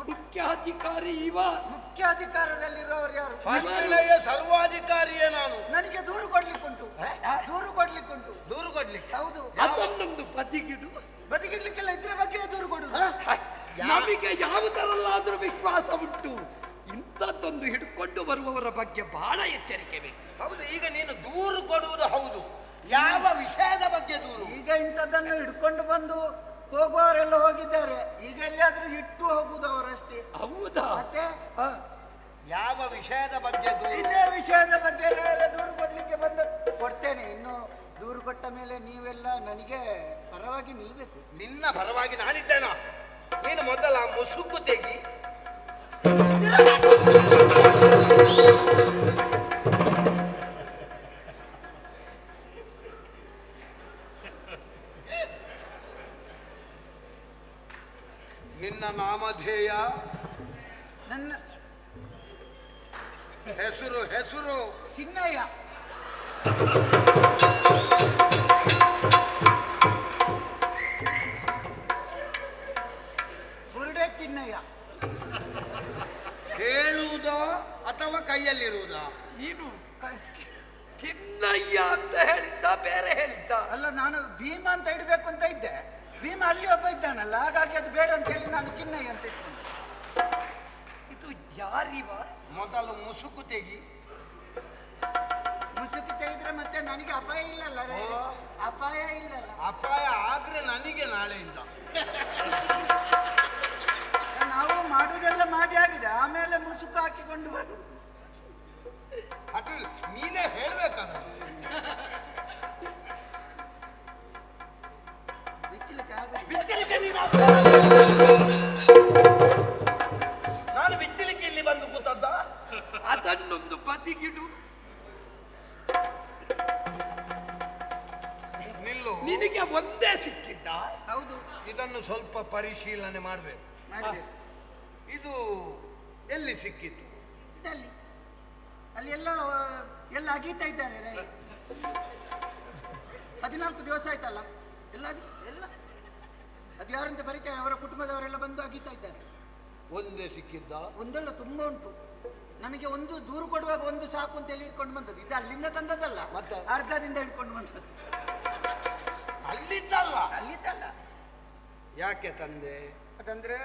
ಮುಖ್ಯಾಧಿಕಾರಿ ಇವ. ಮುಖ್ಯಾಧಿಕಾರದಲ್ಲಿರೋರು ಯಾರು? ಫಸ್ಟಿನೆಯ ಸರ್ವಾಧಿಕಾರಿಯೇ ನಾನು. ನನಗೆ ದೂರು ಕೊಡ್ಲಿಕ್ಕುಂಟು. ದೂರು ಕೊಡ್ಲಿಕ್ಕೆ? ಹೌದು. ಅದನ್ನೊಂದು ಬದಿಗಿಡು. ಬದಿಗಿಡ್ಲಿಕ್ಕೆಲ್ಲ ಇದ್ರ ಬಗ್ಗೆ ದೂರು ಕೊಡುದು. ನಮಗೆ ಯಾವುದರಲ್ಲಾದ್ರೂ ವಿಶ್ವಾಸ ಉಂಟು, ಇಂಥದ್ದೊಂದು ಹಿಡ್ಕೊಂಡು ಬರುವವರ ಬಗ್ಗೆ ಬಹಳ ಎಚ್ಚರಿಕೆ ಬೇಕು. ಹೌದು, ಈಗ ನೀನು ದೂರು ಕೊಡುವುದು ಹೌದು. ಯಾವ ವಿಷಯದ ಬಗ್ಗೆ ದೂರು? ಈಗ ಇಂಥದ್ದನ್ನು ಹಿಡ್ಕೊಂಡು ಬಂದು ಹೋಗುವವರೆಲ್ಲ ಹೋಗಿದ್ದಾರೆ. ಈಗ ಎಲ್ಲಿಯಾದ್ರೂ ಇಟ್ಟು ಹೋಗುದು ಅವರಷ್ಟೇ. ಹೌದಾ? ಮತ್ತೆ ಯಾವ ವಿಷಯದ ಬಗ್ಗೆ ದೂರು? ಇದೇ ವಿಷಯದ ಬಗ್ಗೆ ದೂರು ಕೊಡ್ಲಿಕ್ಕೆ ಬಂದ ಕೊಡ್ತೇನೆ. ಇನ್ನು ದೂರು ಕೊಟ್ಟ ಮೇಲೆ ನೀವೆಲ್ಲ ನನಗೆ ಪರವಾಗಿ ನಿಲ್ಬೇಕು. ನಿನ್ನ ಪರವಾಗಿ ನಾನಿದ್ದೇನ? ನೀನು ಮೊದಲ ಮುಸುಕು ತೆಗಿ. ನಿನ್ನ ನಾಮಧೇಯ? ನನ್ನ ಹೆಸರು ಚಿನ್ನಯ್ಯ. ಬುರುಡೆ ಚಿನ್ನಯ್ಯ. ಹೇಳುವುದೋ ಅಥವಾ ಕೈಯಲ್ಲಿರುವುದಾ? ನೀನು ಚಿನ್ನಯ್ಯ ಅಂತ ಹೇಳಿದ್ದ, ಬೇರೆ ಹೇಳಿದ್ದ? ಅಲ್ಲ, ನಾನು ಭೀಮ ಅಂತ ಇಡಬೇಕು ಅಂತ ಇದ್ದೆ. ಭೀಮ ಅಲ್ಲಿ ಒಬ್ಬ ಇದ್ದಾನಲ್ಲ, ಹಾಗಾಗಿ ಅದು ಬೇಡ ಅಂತ ಹೇಳಿ ನಾನು ಚಿನ್ನಯ್ಯ ಅಂತ ಇಟ್ಕೊಂಡೆ. ಇದು ಯಾರಿವ? ಮೊದಲು ಮುಸುಕು ತೆಗಿ. ಮುಸುಕು ತೆಗೆದ್ರೆ ಮತ್ತೆ ನನಗೆ ಅಪಾಯ ಇಲ್ಲಲ್ಲ ರೇ? ಅಪಾಯ ಇಲ್ಲಲ್ಲ. ಅಪಾಯ ಆದ್ರೆ ನನಗೆ ನಾಳೆಯಿಂದ. ನಾವು ಮಾಡುವುದೆಲ್ಲ ಮಾಡಿ ಆಗಿದೆ, ಆಮೇಲೆ ಮುಸುಕು ಹಾಕಿಕೊಂಡು ಬರು. ಅದು ನೀನೇ ಹೇಳ್ಬೇಕಲ್ಲ. ನಾನು ಬಿಚ್ಚಲಿಕ್ಕೆ ಇಲ್ಲಿ ಬಂದು ಕೂತದ್ದ? ಅದನ್ನೊಂದು ಬದಿಗಿಡು. ನಿಲ್ಲು. ನಿನಗೆ ಒಂದೇ ಸಿಕ್ಕಿದ್ದ? ಹೌದು. ಇದನ್ನು ಸ್ವಲ್ಪ ಪರಿಶೀಲನೆ ಮಾಡಬೇಕು. ಮಾಡಿ. ಇದು ಎಲ್ಲಿ ಸಿಕ್ಕಿತು? ಇದಲ್ಲಿ ಅಲ್ಲಿ ಎಲ್ಲ ಅಗೀತಾ ಇದ್ದಾರೆ ರೇ. 14 ದಿವಸ ಆಯ್ತಲ್ಲ, ಎಲ್ಲ ಅದು ಯಾರಂತ ಪರಿಚಯ, ಅವರ ಕುಟುಂಬದವರೆಲ್ಲ ಬಂದು ಅಗೀತಾ ಇದ್ದಾರೆ. ಒಂದೇ ಸಿಕ್ಕಿದ್ದ? ಒಂದಲ್ಲ, ತುಂಬಾ ಉಂಟು. ನಮಗೆ ಒಂದು ದೂರು ಕೊಡುವಾಗ ಒಂದು ಸಾಕು ಅಂತ ಹೇಳಿ ಇಟ್ಕೊಂಡು ಬಂದದ್ದು. ಇದು ಅಲ್ಲಿಂದ ತಂದದ್ದಲ್ಲ, ಮತ್ತೆ ಅರ್ಧದಿಂದ ಹಿಡ್ಕೊಂಡು ಬಂದದ್ದು. ಅಲ್ಲಿದ್ದಲ್ಲ? ಅಲ್ಲಿದ್ದಲ್ಲ. ಯಾಕೆ ತಂದೆ? ಅದಂದ್ರೆ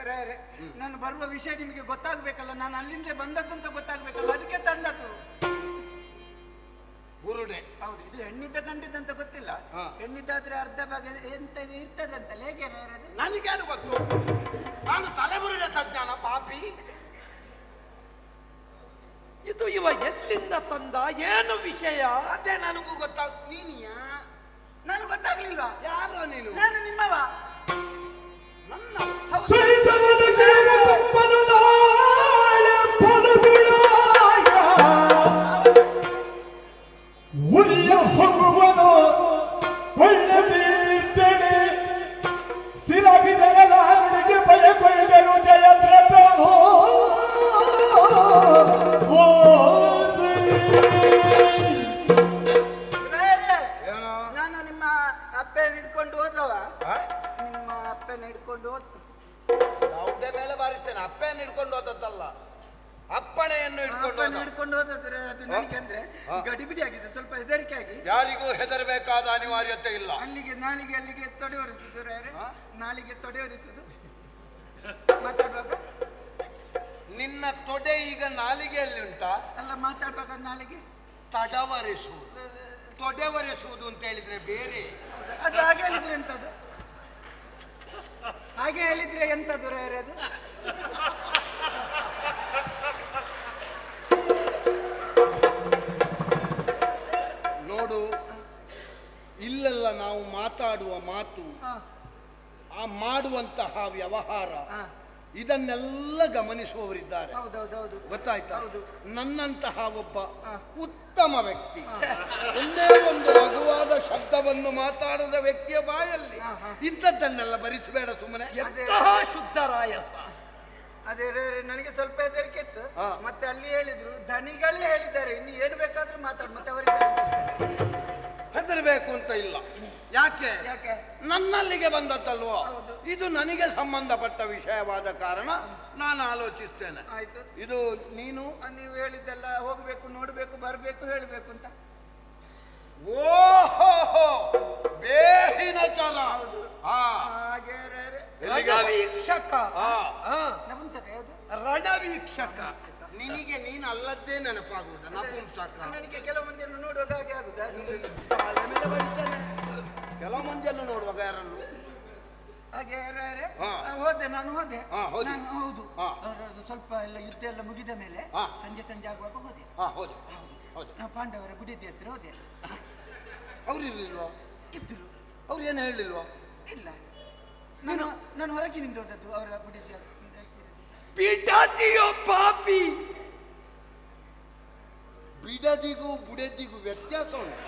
ನಾನು ಬರುವ ವಿಷಯ ನಿಮಗೆ ಗೊತ್ತಾಗ್ಬೇಕಲ್ಲ, ನಾನು ಅಲ್ಲಿಂದ ಬಂದದ್ದು ಅಂತ ಗೊತ್ತಾಗ್ಬೇಕಲ್ಲ, ಅದಕ್ಕೆ ತಂದದ್ದು. ಬುರುಡೆ. ಹೌದು, ಇದು ಹೆಣ್ಣಿದ್ದ ಗಂಡಿದ್ದಂತ ಗೊತ್ತಿಲ್ಲ. ಹೆಣ್ಣಿದ್ದಾದ್ರೆ ಅರ್ಧ ಭಾಗ ಎಂತ ಇರ್ತದಂತಲ್ಲ, ಹೇಗೆ ಅದು? ನನಗೇನು ಗೊತ್ತು, ನಾನು ತಲೆಬುರುಡೆ ತಜ್ಞಾನ ಪಾಪಿ. ಇದು ಇವ ಎಲ್ಲಿಂದ ತಂದ, ಏನು ವಿಷಯ? ಅದೇ ನನಗೂ ಗೊತ್ತಾಗ. ನೀನಿಯಾ? ನನಗೆ ಗೊತ್ತಾಗ್ಲಿಲ್ವಾ? ಯಾರೋ ನೀನು? ನಾನು ನಿಮ್ಮವ. ನನ್ನ ಸರಿತವನ ಜೀವ ಕುಂಬನು ನಾಳೆ ಫಲ ಬಿಡಾಯ. ಉರಿಯ ಹೋಗುವನು ಒಳ್ಳೆದಿದ್ದನೆ ಸ್ಥಿರವಿದನ ನಾಡಿಗೆ ಭಯಗೊಂಡನು ಜಯದ್ರಥೋ. ನಾನು ನಿಮ್ಮ ಅಪ್ಪನ ಹಿಡ್ಕೊಂಡು ಹೋದವ. ನಿಮ್ಮ ಅಪ್ಪನ ಹಿಡ್ಕೊಂಡು ಹೋದ. ಯಾವುದೇ ಮೇಲೆ ಬಾರಿಸ್ತೇನೆ. ಅಪ್ಪೆಯನ್ನು ಹಿಡ್ಕೊಂಡು ಹೋದದ್ದಲ್ಲ, ಅಪ್ಪಣೆಯನ್ನು ಹಿಡ್ಕೊಂಡು ಹೋದ. ಹಿಡ್ಕೊಂಡು ಹೋದ್ರೆ ಅದು ನನಗೆ ಅಂದ್ರೆ ಗಡಿಬಿಡಿ ಆಗಿದೆ, ಸ್ವಲ್ಪ ಹೆದರಿಕೆ ಆಗಿ. ಯಾರಿಗೂ ಹೆದರಬೇಕಾದ ಅನಿವಾರ್ಯತೆ ಇಲ್ಲ. ಅಲ್ಲಿಗೆ ತೊಡೆ ಒರೆಸುದು ರಾಯರೇ, ನಾಲಿಗೆ ತೊಡೆ ಒರೆಸುದು ಮಾತಾಡುವಾಗ. ನಿನ್ನ ತೊಡೆ ಈಗ ನಾಲಿಗೆಯಲ್ಲಿ ಉಂಟಾ? ಅಲ್ಲ, ಮಾತಾಡುವಾಗ ನಾಲಿಗೆ ತಡವರಿಸುವುದು, ತೊಡೆವರಿಸುವುದು ಅಂತ ಹೇಳಿದ್ರೆ ಬೇರೆ. ಅದು ಹಾಗೆ ಹೇಳಿದ್ರೆ ಎಂತದ್ದು? ಹಾಗೆ ಹೇಳಿದ್ರೆ ಎಂತದ್ದು ರಾಯರೇ ಅದು? ನೋಡು, ಇಲ್ಲೆಲ್ಲ ನಾವು ಮಾತಾಡುವ ಮಾತು, ಆ ಮಾಡುವಂತಹ ವ್ಯವಹಾರ, ಇದನ್ನೆಲ್ಲ ಗಮನಿಸುವವರಿದ್ದಾರೆ. ಹೌದೌದೌದು, ಗೊತ್ತಾಯ್ತಾ? ಹೌದು. ನನ್ನಂತಹ ಒಬ್ಬ ಉತ್ತಮ ವ್ಯಕ್ತಿ, ಒಂದೇ ಒಂದು ಲಘುವಾದ ಶಬ್ದವನ್ನು ಮಾತಾಡದ ವ್ಯಕ್ತಿಯ ಬಾಯಲ್ಲಿ ಇಂಥದ್ದನ್ನೆಲ್ಲ ಭರಿಸಬೇಡ ಸುಮ್ಮನೆ. ಎಂತಹ ಶುದ್ಧರಾಯ. ಅದೇ ನನಗೆ ಸ್ವಲ್ಪ ಹೆದರಿಕೆ ಇತ್ತು. ಮತ್ತೆ ಅಲ್ಲಿ ಹೇಳಿದ್ರು, ಧನಿಗಳೇ ಹೇಳಿದ್ದಾರೆ, ಇನ್ನು ಏನು ಬೇಕಾದ್ರೂ ಮಾತಾಡು, ಮತ್ತೆ ಅವರಿಗೆ ಹೆದರಬೇಕು ಅಂತ ಇಲ್ಲ. ಯಾಕೆ? ಯಾಕೆ? ನನ್ನಲ್ಲಿಗೆ ಬಂದದ್ದಲ್ವೋ, ಹೌದು. ಇದು ನನಗೆ ಸಂಬಂಧಪಟ್ಟ ವಿಷಯವಾದ ಕಾರಣ ನಾನು ಆಲೋಚಿಸ್ತೇನೆ. ಆಯ್ತು. ಇದು ನೀನು ನೀವು ಹೇಳಿದ್ದೆಲ್ಲ ಹೋಗ್ಬೇಕು, ನೋಡ್ಬೇಕು, ಬರ್ಬೇಕು, ಹೇಳ್ಬೇಕು ಅಂತ. ಓಹೋ, ಬೇಹಿನ ಚಲ. ಹಾಗೆ ರಣವೀಕ್ಷಕ. ನಪುಂಸಕ ಯಾವುದು? ರಣವೀಕ್ಷಕ. ನಿನಗೆ ನೀನು ಅಲ್ಲದ್ದೇ ನೆನಪಾಗುವುದ ನಪುಂಸಕ. ನನಗೆ ಕೆಲವು ಮಂದಿಯನ್ನು ನೋಡುವಾಗ ಹಾಗೆ ಆಗುದಾ? ತಲೆ ಮೇಲೆ ಬಡಿತಾನೆ. ಕೆಲವು ಮಂದಿಯನ್ನು ನೋಡುವಾಗ ಯಾರನ್ನು? ಹಾಗೆ ಹಾ. ನಾನು ಹೋದೆ. ಹೋದಿ. ಹೌದು. ಹಾ. ಅವರು ಸ್ವಲ್ಪ ಎಲ್ಲ ಯುದ್ಧ ಎಲ್ಲ ಮುಗಿದ ಮೇಲೆ ಸಂಜೆ ಆಗುವಾಗ ಹೋದೆ. ಹೌದು. ನಾವು ಪಾಂಡವರ ಗುಡಿದ ಹತ್ರ ಹೋದೆ. ಅವ್ರು ಇರ್ಲಿಲ್ವಾ? ಇದ್ರು. ಅವ್ರು ಏನು ಹೇಳಿಲ್ವಾ? ಇಲ್ಲ, ನಾನು ಹೊರಗಿನಿಂದ ಹೋದದ್ದು ಅವರ ಗುಡಿದ. ಬಿಡದಿಯೋ ಪಾಪಿ. ಬಿಡದಿಗೂ ಬುಡದಿಗೂ ವ್ಯತ್ಯಾಸ ಉಂಟು.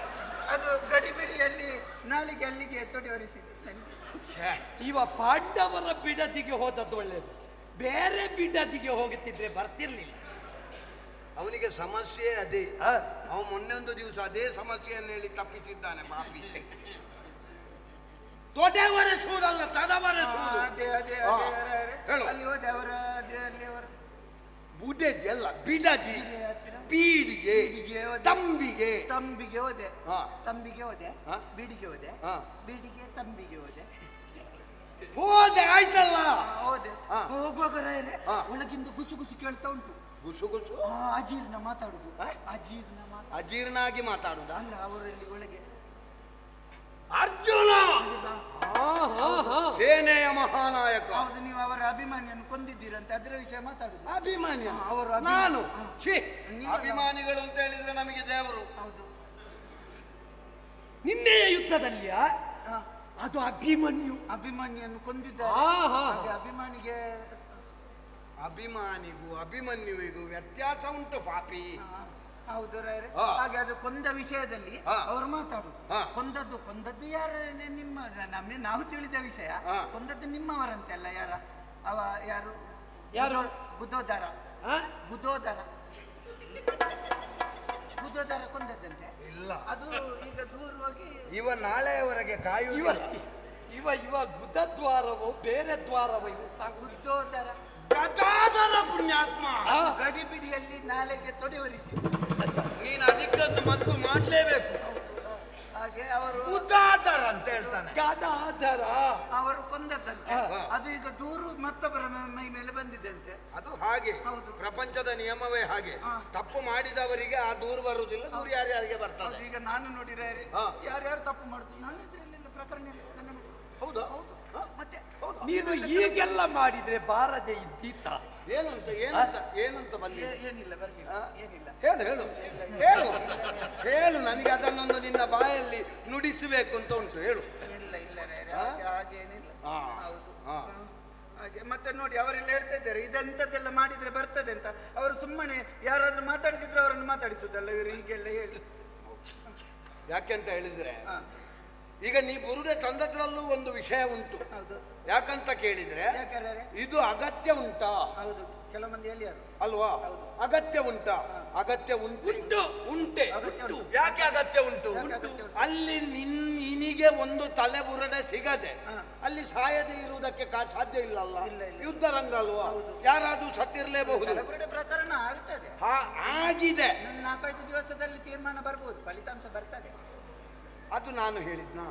ಅದು ಗಡಿಬಿಡಿಯಲ್ಲಿ ನಾಲಿಗೆ ಅಲ್ಲಿಗೆ ತೊಡೆ ಒರೆಸಿದ್ದು. ಇವ ಪಾಂಡವರ ಬಿಡದಿಗೆ ಹೋದದ್ದು ಒಳ್ಳೆಯದು. ಬೇರೆ ಬಿಡದಿಗೆ ಹೋಗುತ್ತಿದ್ರೆ ಬರ್ತಿರ್ಲಿಲ್ಲ. ಅವನಿಗೆ ಸಮಸ್ಯೆ ಅದೇ. ಅವನು ಮೊನ್ನೆ ಒಂದು ದಿವಸ ಅದೇ ಸಮಸ್ಯೆಯನ್ನು ಹೇಳಿ ತಪ್ಪಿಸಿದ್ದಾನೆ ಪಾಪಿ. ತೊಡೆ ಒರೆಸುವುದಲ್ಲ, ತಡವರೆಸುವುದು. ಅಲ್ಲಿ ಹೋದೆ ಅವರ ಬುಡದಿ ಅಲ್ಲ, ಬಿಡದಿ, ಬೀಡಿಗೆ, ತಂಬಿಗೆ. ತಂಬಿಗೆ ಹೋದೆ. ತಂಬಿಗೆ ಹೋದೆ, ಹಾ? ಬೀಡಿಗೆ ಹೋದೆ, ಬೀಡಿಗೆ ತಂಬಿಗೆ ಹೋದೆ. ಹೋದೆ ಆಯ್ತಲ್ಲ. ಹೋದೆ. ಹೋಗುವಾಗ ರಾಯರೇ ಒಳಗಿಂದ ಗುಸು ಗುಸು ಕೇಳ್ತಾ ಉಂಟು. ಗುಸು ಗುಸು ಅಜೀರ್ಣ ಮಾತಾಡುದು. ಅಜೀರ್ಣ ಆಗಿ ಮಾತಾಡುದ? ಅಲ್ಲ, ಅವರಲ್ಲಿ ಒಳಗೆ ಅರ್ಜುನ ಸೇನೆಯ ಮಹಾನಾಯಕ. ಹೌದು, ನೀವು ಅವರ ಅಭಿಮಾನಿಯನ್ನು ಕೊಂದಿದ್ದೀರಂತೆ, ಅದರ ವಿಷಯ ಮಾತಾಡುದು. ಅಭಿಮಾನಿ? ಅವರು ನಾನು ಅಭಿಮಾನಿಗಳು ಅಂತ ಹೇಳಿದ್ರೆ ನಮಗೆ ದೇವರು. ಹೌದು. ನಿನ್ನೆಯ ಯುದ್ಧದಲ್ಲಿ ಅದು ಅಭಿಮಾನಿಯನ್ನು ಕೊಂದಿದ್ದಾರೆ. ಹಾಗೆ ಅಭಿಮಾನಿಗೂ ಅಭಿಮನ್ಯುವಿಗೂ ವ್ಯತ್ಯಾಸ ಉಂಟು ಪಾಪಿ. ಹೌದು ರಾಯರೇ. ಹಾಗೆ ಅದು ಕೊಂದ ವಿಷಯದಲ್ಲಿ ಅವರು ಮಾತಾಡುದು. ಕೊಂದದ್ದು ಯಾರ? ನಾವು ತಿಳಿದ ವಿಷಯ. ಕೊಂದದ್ದು ನಿಮ್ಮವರಂತೆ ಅಲ್ಲ? ಯಾರು? ಬುಧೋದರ ಕೊಂದದ್ದಂತೆ. ಇಲ್ಲ, ಅದು ಈಗ ದೂರ ಹೋಗಿ ಇವ ನಾಳೆಯವರೆಗೆ ಕಾಯುವುದಿಲ್ಲ. ಇವ ಗುದದ್ವಾರವೋ ಬೇರೆ ದ್ವಾರವೋ ಬುದ್ಧೋದರ ಗದಾಧರ ಪುಣ್ಯಾತ್ಮ. ಗಡಿಬಿಡಿಯಲ್ಲಿ ನಾಳೆಗೆ ತೊಡೆ ಒರೆಸಿ. ನೀನು ಅದಕ್ಕನ್ನು ಮತ್ತು ಮಾಡಲೇಬೇಕು. ಹಾಗೆ ಅವರು ಉದಾದರ ಅಂತ ಹೇಳ್ತಾನೆ. ಗದಾಧರ ಅವರು ಕೊಂದದ್ದಂತೆ ಅದು ಈಗ ದೂರು ಮತ್ತೊಬ್ಬರ ಮೈ ಮೇಲೆ ಬಂದಿದೆ ಅದು ಹಾಗೆ ಹೌದು. ಪ್ರಪಂಚದ ನಿಯಮವೇ ಹಾಗೆ. ತಪ್ಪು ಮಾಡಿದವರಿಗೆ ಆ ದೂರು ಬರುವುದಿಲ್ಲ, ದೂರು ಯಾರ್ಯಾರಿಗೆ ಬರ್ತದೆ. ಈಗ ನಾನು ನೋಡಿದ್ರೆ ಹಾ. ಯಾರ್ಯಾರು ತಪ್ಪು ಮಾಡ್ತಾರೆ ನಾನು ಇದರಲ್ಲಿ ಪ್ರಕರಣ ಇಲ್ಲ ನನ್ನ ಮೇಲೆ. ಹೌದಾ? ಹೌದು ಮತ್ತೆ ನೀನು ಈಗೆಲ್ಲ ಮಾಡಿದ್ರೆ ಬಾರದೆ ಇದ್ದೀತ. ಏನಂತ ಏನಂತ ಏನಂತ ಬಂದಿ? ಏನಿಲ್ಲ ಬರ್ಲಿಲ್ಲ ಏನಿಲ್ಲ ಹೇಳು ಹೇಳು ಹೇಳು ಹೇಳು, ನನಗೆ ಅದನ್ನೊಂದು ನಿನ್ನ ಬಾಯಲ್ಲಿ ನುಡಿಸಬೇಕು ಅಂತ ಉಂಟು, ಹೇಳು. ಇಲ್ಲ ಇಲ್ಲ ಹಾಗೇನಿಲ್ಲ ಹಾ. ಹೌದು ಹಾ. ಹಾಗೆ ಮತ್ತೆ ನೋಡಿ ಅವರೆಲ್ಲ ಹೇಳ್ತಾ ಇದ್ದಾರೆ ಇದಂತದ್ದೆಲ್ಲ ಮಾಡಿದ್ರೆ ಬರ್ತದೆ ಅಂತ. ಅವರು ಸುಮ್ಮನೆ ಯಾರಾದ್ರೂ ಮಾತಾಡಿಸಿದ್ರೆ ಅವರನ್ನು ಮಾತಾಡಿಸುದಲ್ಲ ಇವರು ಹೀಗೆಲ್ಲ ಹೇಳಿ. ಯಾಕೆಂತ ಹೇಳಿದ್ರೆ ಹಾ. ಈಗ ನೀ ಬುರುಡೆ ತಂದದ್ರಲ್ಲೂ ಒಂದು ವಿಷಯ ಉಂಟು. ಹೌದು ಯಾಕಂತ ಕೇಳಿದ್ರೆ ಯಾಕಂದ್ರೆ ಇದು ಅಗತ್ಯ ಉಂಟಾ ಹೌದು ಕೆಲವು ಮಂದಿ ಹೇಳಿಯಾರು ಅಲ್ವಾ? ಅಗತ್ಯ ಉಂಟಾ? ಅಗತ್ಯ ಉಂಟು ಉಂಟೆ. ಅಗತ್ಯ ಉಂಟು. ಯಾಕೆ ಅಗತ್ಯ ಉಂಟು? ಯಾಕೆ ಅಗತ್ಯ ಉಂಟು? ಅಲ್ಲಿ ನಿನಗೆ ಒಂದು ತಲೆ ಬುರುಡೆ ಸಿಗದೆ ಅಲ್ಲಿ ಸಾಯದೆ ಇರುವುದಕ್ಕೆ ಸಾಧ್ಯ ಇಲ್ಲಲ್ಲ. ಇಲ್ಲ, ಇಲ್ಲ. ಯುದ್ಧ ರಂಗ ಅಲ್ವಾ? ಯಾರಾದ್ರೂ ಸತ್ತಿರ್ಲೇಬಹುದು. ಕೆಲವರೆಡೆ ಪ್ರಕರಣ ಆಗ್ತದೆ. ಆಗಿದೆ. 4-5 ದಿವಸದಲ್ಲಿ ತೀರ್ಮಾನ ಬರ್ಬೋದು, ಫಲಿತಾಂಶ ಬರ್ತದೆ. ಅದು ನಾನು ಹೇಳಿದ್ನಾ?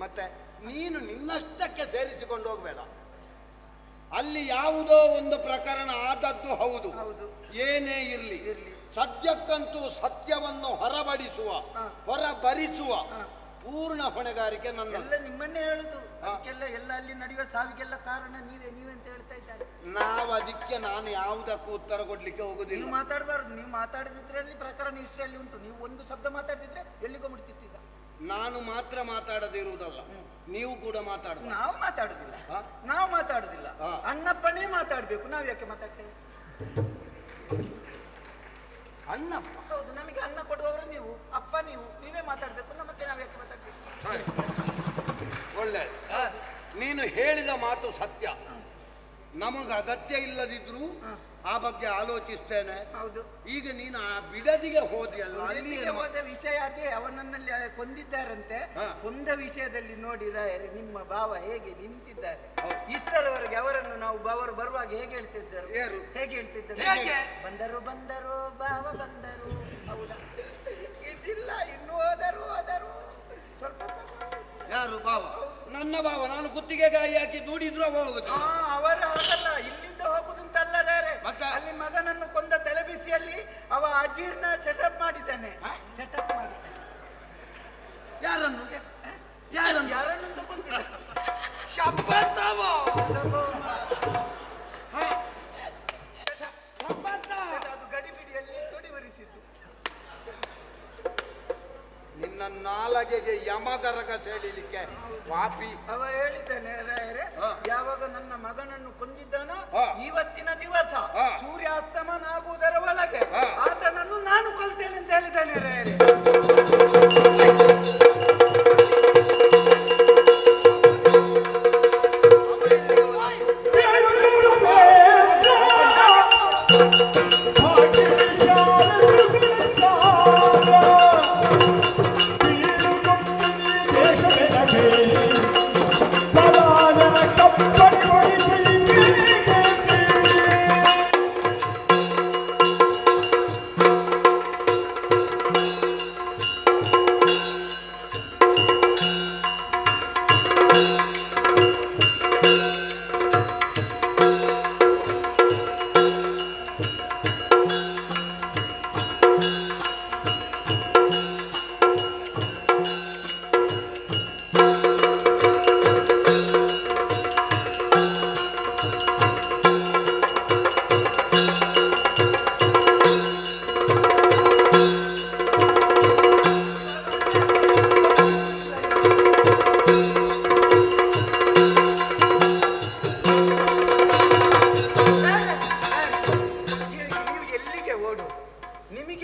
ಮತ್ತೆ ನೀನು ನಿನ್ನಷ್ಟಕ್ಕೆ ಸೇರಿಸಿಕೊಂಡು ಹೋಗ್ಬೇಡ. ಅಲ್ಲಿ ಯಾವುದೋ ಒಂದು ಪ್ರಕರಣ ಆದದ್ದು ಹೌದು, ಹೌದು. ಏನೇ ಇರ್ಲಿ ಸದ್ಯಕ್ಕಂತೂ ಸತ್ಯವನ್ನು ಹೊರಬರಿಸುವ ಪೂರ್ಣ ಹೊಣೆಗಾರಿಕೆ ನನ್ನ. ಎಲ್ಲ ನಿಮ್ಮನ್ನೇ ಹೇಳುದು, ಅದಕ್ಕೆಲ್ಲ ಎಲ್ಲ ಅಲ್ಲಿ ನಡೆಯುವ ಸಾವಿಗೆಲ್ಲ ಕಾರಣ ನೀವೆಂತ ಹೇಳ್ತಾ ಇದ್ದಾರೆ. ನಾನು ಯಾವುದಕ್ಕೂ ಉತ್ತರ ಕೊಡ್ಲಿಕ್ಕೆ ಹೋಗುದಿಲ್ಲ. ನೀವು ಮಾತಾಡಬಾರ್ದು. ನೀವು ಮಾತಾಡದಿದ್ರೆ ಅಲ್ಲಿ ಪ್ರಕರಣ ಇಷ್ಟರಲ್ಲಿ ಉಂಟು. ನೀವು ಒಂದು ಶಬ್ದ ಮಾತಾಡಿದ್ರೆ ಎಲ್ಲಿಗೋ ಮುಟ್ತಿತ್ತು. ಈಗ ನಾನು ಮಾತ್ರ ಮಾತಾಡದಿರುವುದಲ್ಲ, ನೀವು ಕೂಡ ಮಾತಾಡಬೇಕು. ನಾವು ಮಾತಾಡುದಿಲ್ಲ. ಅನ್ನಪ್ಪನೇ ಮಾತಾಡ್ಬೇಕು. ನಾವ್ ಯಾಕೆ ಮಾತಾಡ್ತೇವೆ? ಅನ್ನಪ್ಪ? ಹೌದು, ನಮಗೆ ಅನ್ನ ಕೊಡುವವರು ನೀವು, ಅಪ್ಪ ನೀವೇ ಮಾತಾಡ್ಬೇಕು. ಮತ್ತೆ ನಾವ್ ಯಾಕೆ ಮಾತಾಡ್ಬೇಕು? ಒಳ್ಳೆ, ನೀನು ಹೇಳಿದ ಮಾತು ಸತ್ಯ. ನಮಗ ಅಗತ್ಯ ಇಲ್ಲದಿದ್ರು ಆ ಬಗ್ಗೆ ಆಲೋಚಿಸ್ತೇನೆ. ಹೌದು. ಈಗ ನೀನು ಆ ಬಿಡದಿಗೆ ಹೋದಿಯಲ್ಲ, ಹೋದ ವಿಷಯ ಅದೇ. ಅವನನ್ನಲ್ಲಿ ಕೊಂದಿದ್ದಾರಂತೆ. ಕೊಂದ ವಿಷಯದಲ್ಲಿ ನೋಡಿರ ನಿಮ್ಮ ಭಾವ ಹೇಗೆ ನಿಂತಿದ್ದಾರೆ. ಇಷ್ಟರವರೆಗೆ ಅವರನ್ನು ನಾವು ಅವರು ಬರುವಾಗ ಹೇಗೆ ಹೇಳ್ತಿದ್ದಾರೆ? ಹೇಗೆ ಹೇಳ್ತಿದ್ದಾರೆ? ಬಂದರು ಭಾವ ಬಂದರು. ಹೌದಾ? ಇದಿಲ್ಲ, ಇನ್ನು ಹೋದರು ಸ್ವಲ್ಪ ಯಾರು ಭಾವ? ನನ್ನ ಭಾವ. ನಾನು ಕುತ್ತಿಗೆ ಗಾಯಿ ಹಾಕಿ ದೂಡಿದ್ರು ಹೋಗುದು. ಅವರ ಆಗಲ್ಲ, ಇಲ್ಲಿಂದ ಹೋಗುದಂತಲ್ಲ ರೇ. ಅಲ್ಲಿ ಮಗನನ್ನು ಕೊಂದ ತಲೆಬಿಸಿಯಲ್ಲಿ ಅವ ಅಜೀರ್ಣ ಸೆಟಪ್ ಮಾಡಿದ್ದಾನೆ. ಯಾರನ್ನು ಯಾರನ್ನು ಕೊಂದಿಲ್ಲ. ಅದು ಗಡಿಬಿಡಿಯಲ್ಲಿ ತೊಡಿವರಿಸಿದ್ದು. ನಿನ್ನ ನಾಲಗೆಗೆ ಯಮಗರಗ ಸೇಲಿಲಿಕ್ಕೆ ಪಾಪಿ. ಅವ ಹೇಳಿದ್ದಾನೆ ರಾಯರೇ, ಯಾವಾಗ ನನ್ನ ಮಗನನ್ನು ಕೊಂದಿದ್ದಾನೋ ಇವತ್ತಿನ ದಿವಸ ಸೂರ್ಯಾಸ್ತಮನಾಗುವುದರ ಒಳಗೆ ಆತನನ್ನು ನಾನು ಕೊಲ್ತೇನೆ ಅಂತ ಹೇಳಿದ್ದಾನೆ ರಾಯರೇ.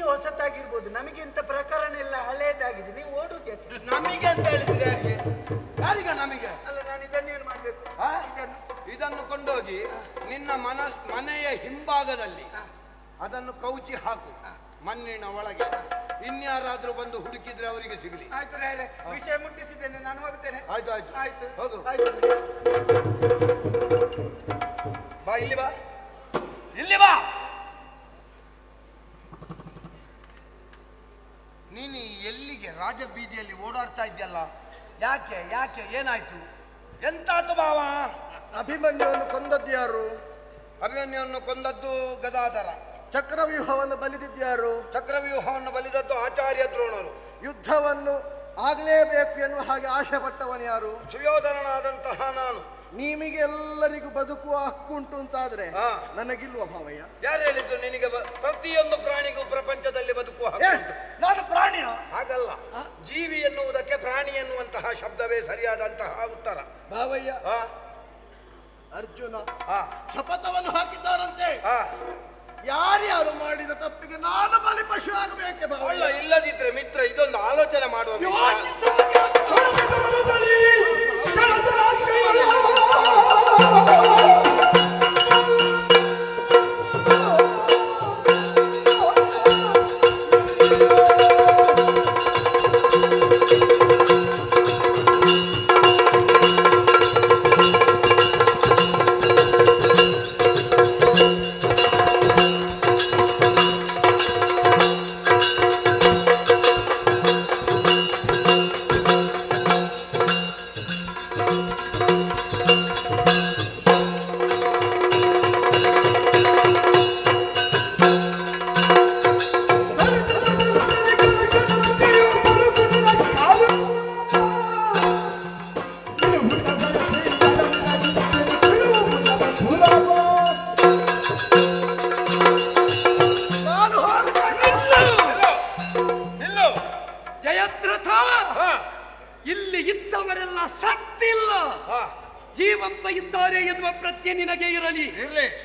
ಹೊಸತಾಗಿರ್ಬೋದು, ನಮಗೆ ಇಂಥ ಪ್ರಕರಣ ಎಲ್ಲ ಹಳೇದಾಗಿದೆ. ನೀವು ಓಡುದು ಯಾಕೆ? ನಮಗೆ ಅಂತ ಹೇಳಿದ್ರೆ ಯಾರೀಗ ನಮಗೆ? ಅಲ್ಲ, ನಾನು ಇದನ್ನೇನು ಮಾಡ್ಬೇಕು? ಇದನ್ನು ಕೊಂಡೋಗಿ ನಿನ್ನ ಮನೆಯ ಹಿಂಭಾಗದಲ್ಲಿ ಅದನ್ನು ಕೌಚಿ ಹಾಕು, ಮಣ್ಣಿನ ಒಳಗೆ. ಇನ್ಯಾರಾದ್ರೂ ಬಂದು ಹುಡುಕಿದ್ರೆ ಅವರಿಗೆ ಸಿಗಲಿ. ಆಯ್ತು ರಾಯರೇ, ವಿಷಯ ಮುಟ್ಟಿಸಿದ್ದೇನೆ, ನಾನು ಹೋಗ್ತೇನೆ. ಆಯ್ತು ಆಯ್ತು ಆಯ್ತು ಹೋಗು. ಬಾ ಇಲ್ಲಿ, ಬಾ ಇಲ್ಲಿ ಬಾ. ನೀನ್ ನೀನು ಎಲ್ಲಿಗೆ ರಾಜ ಬೀದಿಯಲ್ಲಿ ಓಡಾಡ್ತಾ ಇದ್ಯಲ್ಲ? ಯಾಕೆ ಯಾಕೆ ಏನಾಯ್ತು? ಎಂತಾತು ಭಾವ? ಅಭಿಮನ್ಯುವನ್ನು ಕೊಂದದ್ದು ಯಾರು? ಅಭಿಮನ್ಯುವನ್ನು ಕೊಂದದ್ದು ಗದಾಧರ. ಚಕ್ರವ್ಯೂಹವನ್ನು ಬಲಿದಿದ್ಯಾರು? ಚಕ್ರವ್ಯೂಹವನ್ನು ಬಲಿದದ್ದು ಆಚಾರ್ಯ ದ್ರೋಣರು. ಯುದ್ಧವನ್ನು ಆಗಲೇಬೇಕು ಎನ್ನುವ ಹಾಗೆ ಆಶೆ ಪಟ್ಟವನು ಯಾರು? ಸುಯೋಧನನಾದಂತಹ ನಾನು. ನಿಮಗೆ ಎಲ್ಲರಿಗೂ ಬದುಕುವ ಹಕ್ಕುಂಟು ಅಂತಾದ್ರೆ ನನಗಿಲ್ವ ಭಾವಯ್ಯ? ಯಾರು ಹೇಳಿದ್ದು ನಿನಗೆ? ಪ್ರತಿಯೊಂದು ಪ್ರಾಣಿಗೂ ಪ್ರಪಂಚದಲ್ಲಿ ಬದುಕುವ ಹಕ್ಕು ಉಂಟು. ನಾನು ಪ್ರಾಣಿಯ? ಹಾಗಲ್ಲ, ಜೀವಿ ಎನ್ನುವುದಕ್ಕೆ ಪ್ರಾಣಿ ಎನ್ನುವಂತಹ ಶಬ್ದವೇ ಸರಿಯಾದಂತಹ ಉತ್ತರ. ಭಾವಯ್ಯ, ಅರ್ಜುನ ಹಾ ಶಪಥವನ್ನು ಹಾಕಿದ್ದಾರಂತೆ. ಹಾ ಯಾರ್ಯಾರು ಮಾಡಿದ ತಪ್ಪಿಗೆ ನಾನು ಬಲಿ ಪಶು ಆಗಬೇಕೆ ಅಲ್ಲ, ಭಾವಯ್ಯ? ಇಲ್ಲದಿದ್ರೆ ಮಿತ್ರ ಇದೊಂದು ಆಲೋಚನೆ ಮಾಡುವ ವಿಷಯ. ಜಯದ್ರಥ, ಇಲ್ಲಿ ಇದ್ದವರೆಲ್ಲ ಸತ್ತಿಲ್ಲ, ಜೀವಂತ ಇದ್ದಾರೆ ಎನ್ನುವ ಪ್ರತ್ಯೆ ನಿನಗೆ ಇರಲಿ.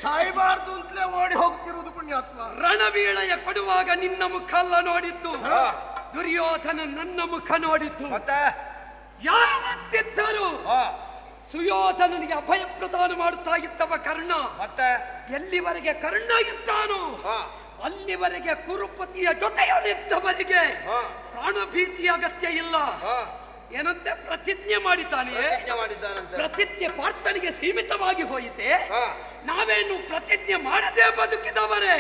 ಸಾಯಬಾರ್ದು ಅಂತಲೇ ಓಡಿ ಹೋಗ್ತಿರುವುದು ಪುಣ್ಯಾತ್ಮ. ರಣವೀಳೆಯ ಕೊಡುವಾಗ ನಿನ್ನ ಮುಖ ಅಲ್ಲ ನೋಡಿದ್ದು, ದುರ್ಯೋಧನ ನನ್ನ ಮುಖ ನೋಡಿದ್ದು. ಯಾವತ್ತಿದ್ದರು ಸುಯೋಧನನಿಗೆ ಅಭಯ ಪ್ರದಾನ ಮಾಡುತ್ತಾ ಇದ್ದವ ಕರ್ಣ. ಎಲ್ಲಿವರೆಗೆ ಕರ್ಣ ಇದ್ದಾನೋ ಅಲ್ಲಿವರೆಗೆ ಕುರುಪತಿಯ ಜೊತೆಯಲ್ಲಿದ್ದವರಿಗೆ ಪ್ರಾಣಭೀತಿಯ ಅಗತ್ಯ ಇಲ್ಲ. ಏನಂತೆ ಪ್ರತಿಜ್ಞೆ ಮಾಡಿದ್ದಾನೆ. ಪ್ರತಿಜ್ಞೆ ಪಾರ್ಥನಿಗೆ ಸೀಮಿತವಾಗಿ ಹೋಯಿತೆ. ನಾವೇನು ಪ್ರತಿಜ್ಞೆ ಮಾಡದೆ ಬದುಕಿದವರೇ.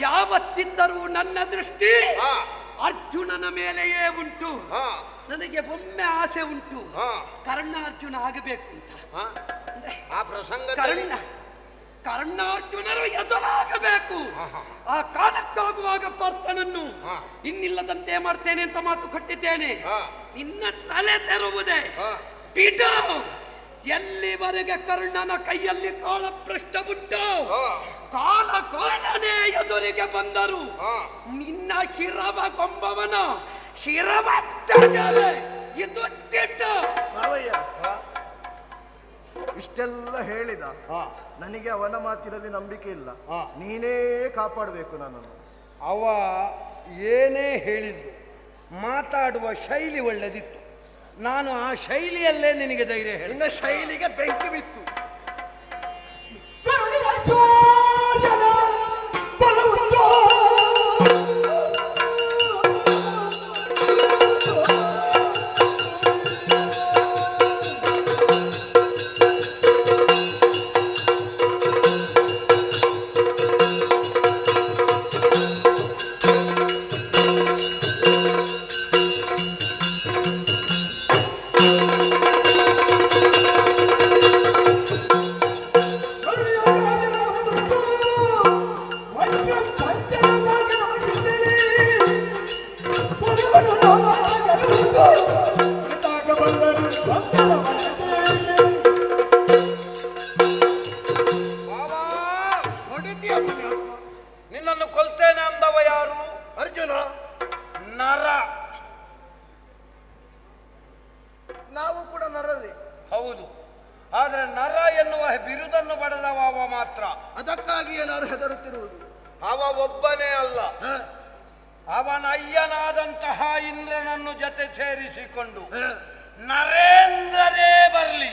ಯಾವತ್ತಿದ್ದರೂ ನನ್ನ ದೃಷ್ಟಿ ಅರ್ಜುನನ ಮೇಲೆಯೇ ಉಂಟು. ನನಗೆ ಒಮ್ಮೆ ಆಸೆ ಉಂಟು, ಕರ್ಣ ಅರ್ಜುನ ಆಗಬೇಕು ಅಂತ. ಆ ಪ್ರಸಂಗ ಕರ್ಣಾರ್ಜುನರು ಎದುರಾಗಬೇಕು. ಆ ಕಾಲಕ್ಕಾಗುವಾಗ ಪಾರ್ಥನನ್ನು ಇನ್ನಿಲ್ಲದಂತೆ ಮಾಡ್ತೇನೆ ಅಂತ ಮಾತು ಕೊಟ್ಟಿದ್ದೇನೆ. ನಿನ್ನ ತಲೆ ತೆರುವುದೇ ಬಿಡ. ಎಲ್ಲಿವರೆಗೆ ಕರ್ಣನ ಕೈಯಲ್ಲಿ ಕಾಳ ಪೃಷ್ಠ ಉಂಟು, ಕಾಲನೇ ಎದುರಿಗೆ ಬಂದರು ನಿನ್ನ ಶಿರವ ಕೊಂಬವನ ಶಿರವ ಇದು ತಿಟ್ಟ. ಭಾವಯ್ಯ, ಇಷ್ಟೆಲ್ಲ ಹೇಳಿದ ನನಗೆ ಅವನ ಮಾತಿನಲ್ಲಿ ನಂಬಿಕೆ ಇಲ್ಲ. ನೀನೇ ಕಾಪಾಡಬೇಕು ನನ್ನನ್ನು. ಅವ ಏನೇ ಹೇಳಿದ್ರು ಮಾತಾಡುವ ಶೈಲಿ ಒಳ್ಳೆದಿತ್ತು. ನಾನು ಆ ಶೈಲಿಯಲ್ಲೇ ನಿನಗೆ ಧೈರ್ಯ ಹೇಳಿ. ನಿನ್ನ ಶೈಲಿಗೆ ಬೆಂಕಿ ಬಿತ್ತು. ನಿನ್ನನ್ನು ಕೊಲ್ತೇನೆ ಅಂದವ ಯಾರು? ಅರ್ಜುನ. ನರ. ನಾವು ಕೂಡ ನರರೇ. ಹೌದು, ಆದ್ರೆ ನರ ಎನ್ನುವ ಬಿರುದನ್ನು ಪಡೆದವ ಅವ ಮಾತ್ರ. ಅದಕ್ಕಾಗಿಯೇ ನಾನು ಹೆದರುತ್ತಿರುವುದು. ಅವ ಒಬ್ಬನೇ ಅಲ್ಲ, ಅವನ ಅಯ್ಯನಾದಂತಹ ಇಂದ್ರನನ್ನು ಜೊತೆ ಸೇರಿಸಿಕೊಂಡು ನರೇಂದ್ರರೇ ಬರಲಿ.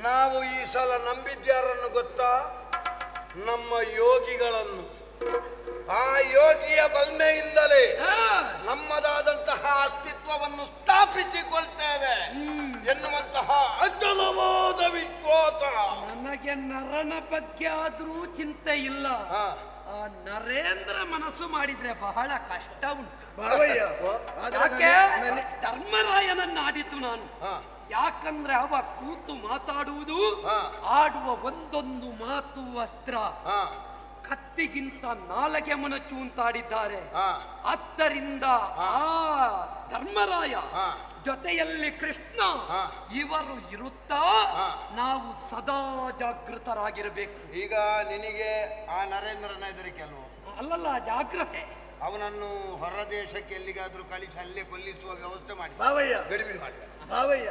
ನಾವು ಈ ಸಲ ನಂಬಿದ್ಯಾರನ್ನು ಗೊತ್ತಾ? ನಮ್ಮ ಯೋಗಿಗಳನ್ನು. ಆ ಯೋಗಿಯ ಬಲ್ಮೆಯಿಂದಲೇ ನಮ್ಮದಾದಂತಹ ಅಸ್ತಿತ್ವವನ್ನು ಸ್ಥಾಪಿಸಿಕೊಳ್ತೇವೆ ಎನ್ನುವಂತಹ ಅಚಲವಾದ ವಿಶ್ವಾಸ. ನನಗೆ ನರನ ಬಗ್ಗೆ ಆದ್ರೂ ಚಿಂತೆ ಇಲ್ಲ, ಆ ನರೇಂದ್ರ ಮನಸ್ಸು ಮಾಡಿದ್ರೆ ಬಹಳ ಕಷ್ಟ ಉಂಟು. ಬಾವಯ್ಯ ಯಾಕೆ ಧರ್ಮರಾಯನನ್ನ ಆಡಿದ್ದು ನಾನು. ಯಾಕಂದ್ರೆ ಅವ ಕೂತು ಮಾತಾಡುವುದು, ಆಡುವ ಒಂದೊಂದು ಮಾತು ಅಸ್ತ್ರ. ಕತ್ತಿಗಿಂತ ನಾಲಗೆ ಮೊನಚು ಅಂತಾಡಿದ್ದಾರೆ. ಆದ್ದರಿಂದ ಆ ಧರ್ಮರಾಯ ಜೊತೆಯಲ್ಲಿ ಕೃಷ್ಣ ಇವರು ಇರುತ್ತಾ ನಾವು ಸದಾ ಜಾಗೃತರಾಗಿರಬೇಕು. ಈಗ ನಿನಗೆ ಆ ನರೇಂದ್ರನ ಹೆದರಿಕೆ ಅಲ್ವ? ಅಲ್ಲಲ್ಲ, ಜಾಗ್ರತೆ. ಅವನನ್ನು ಹೊರ ದೇಶಕ್ಕೆ ಎಲ್ಲಿಗಾದ್ರೂ ಕಳಿಸಿ ಅಲ್ಲೇ ಕೊಲ್ಲಿಸುವ ವ್ಯವಸ್ಥೆ ಮಾಡಿ ಬಾವಯ್ಯ ಗಡಿಬಿಡಿ ಮಾಡಿ. ಬಾವಯ್ಯ,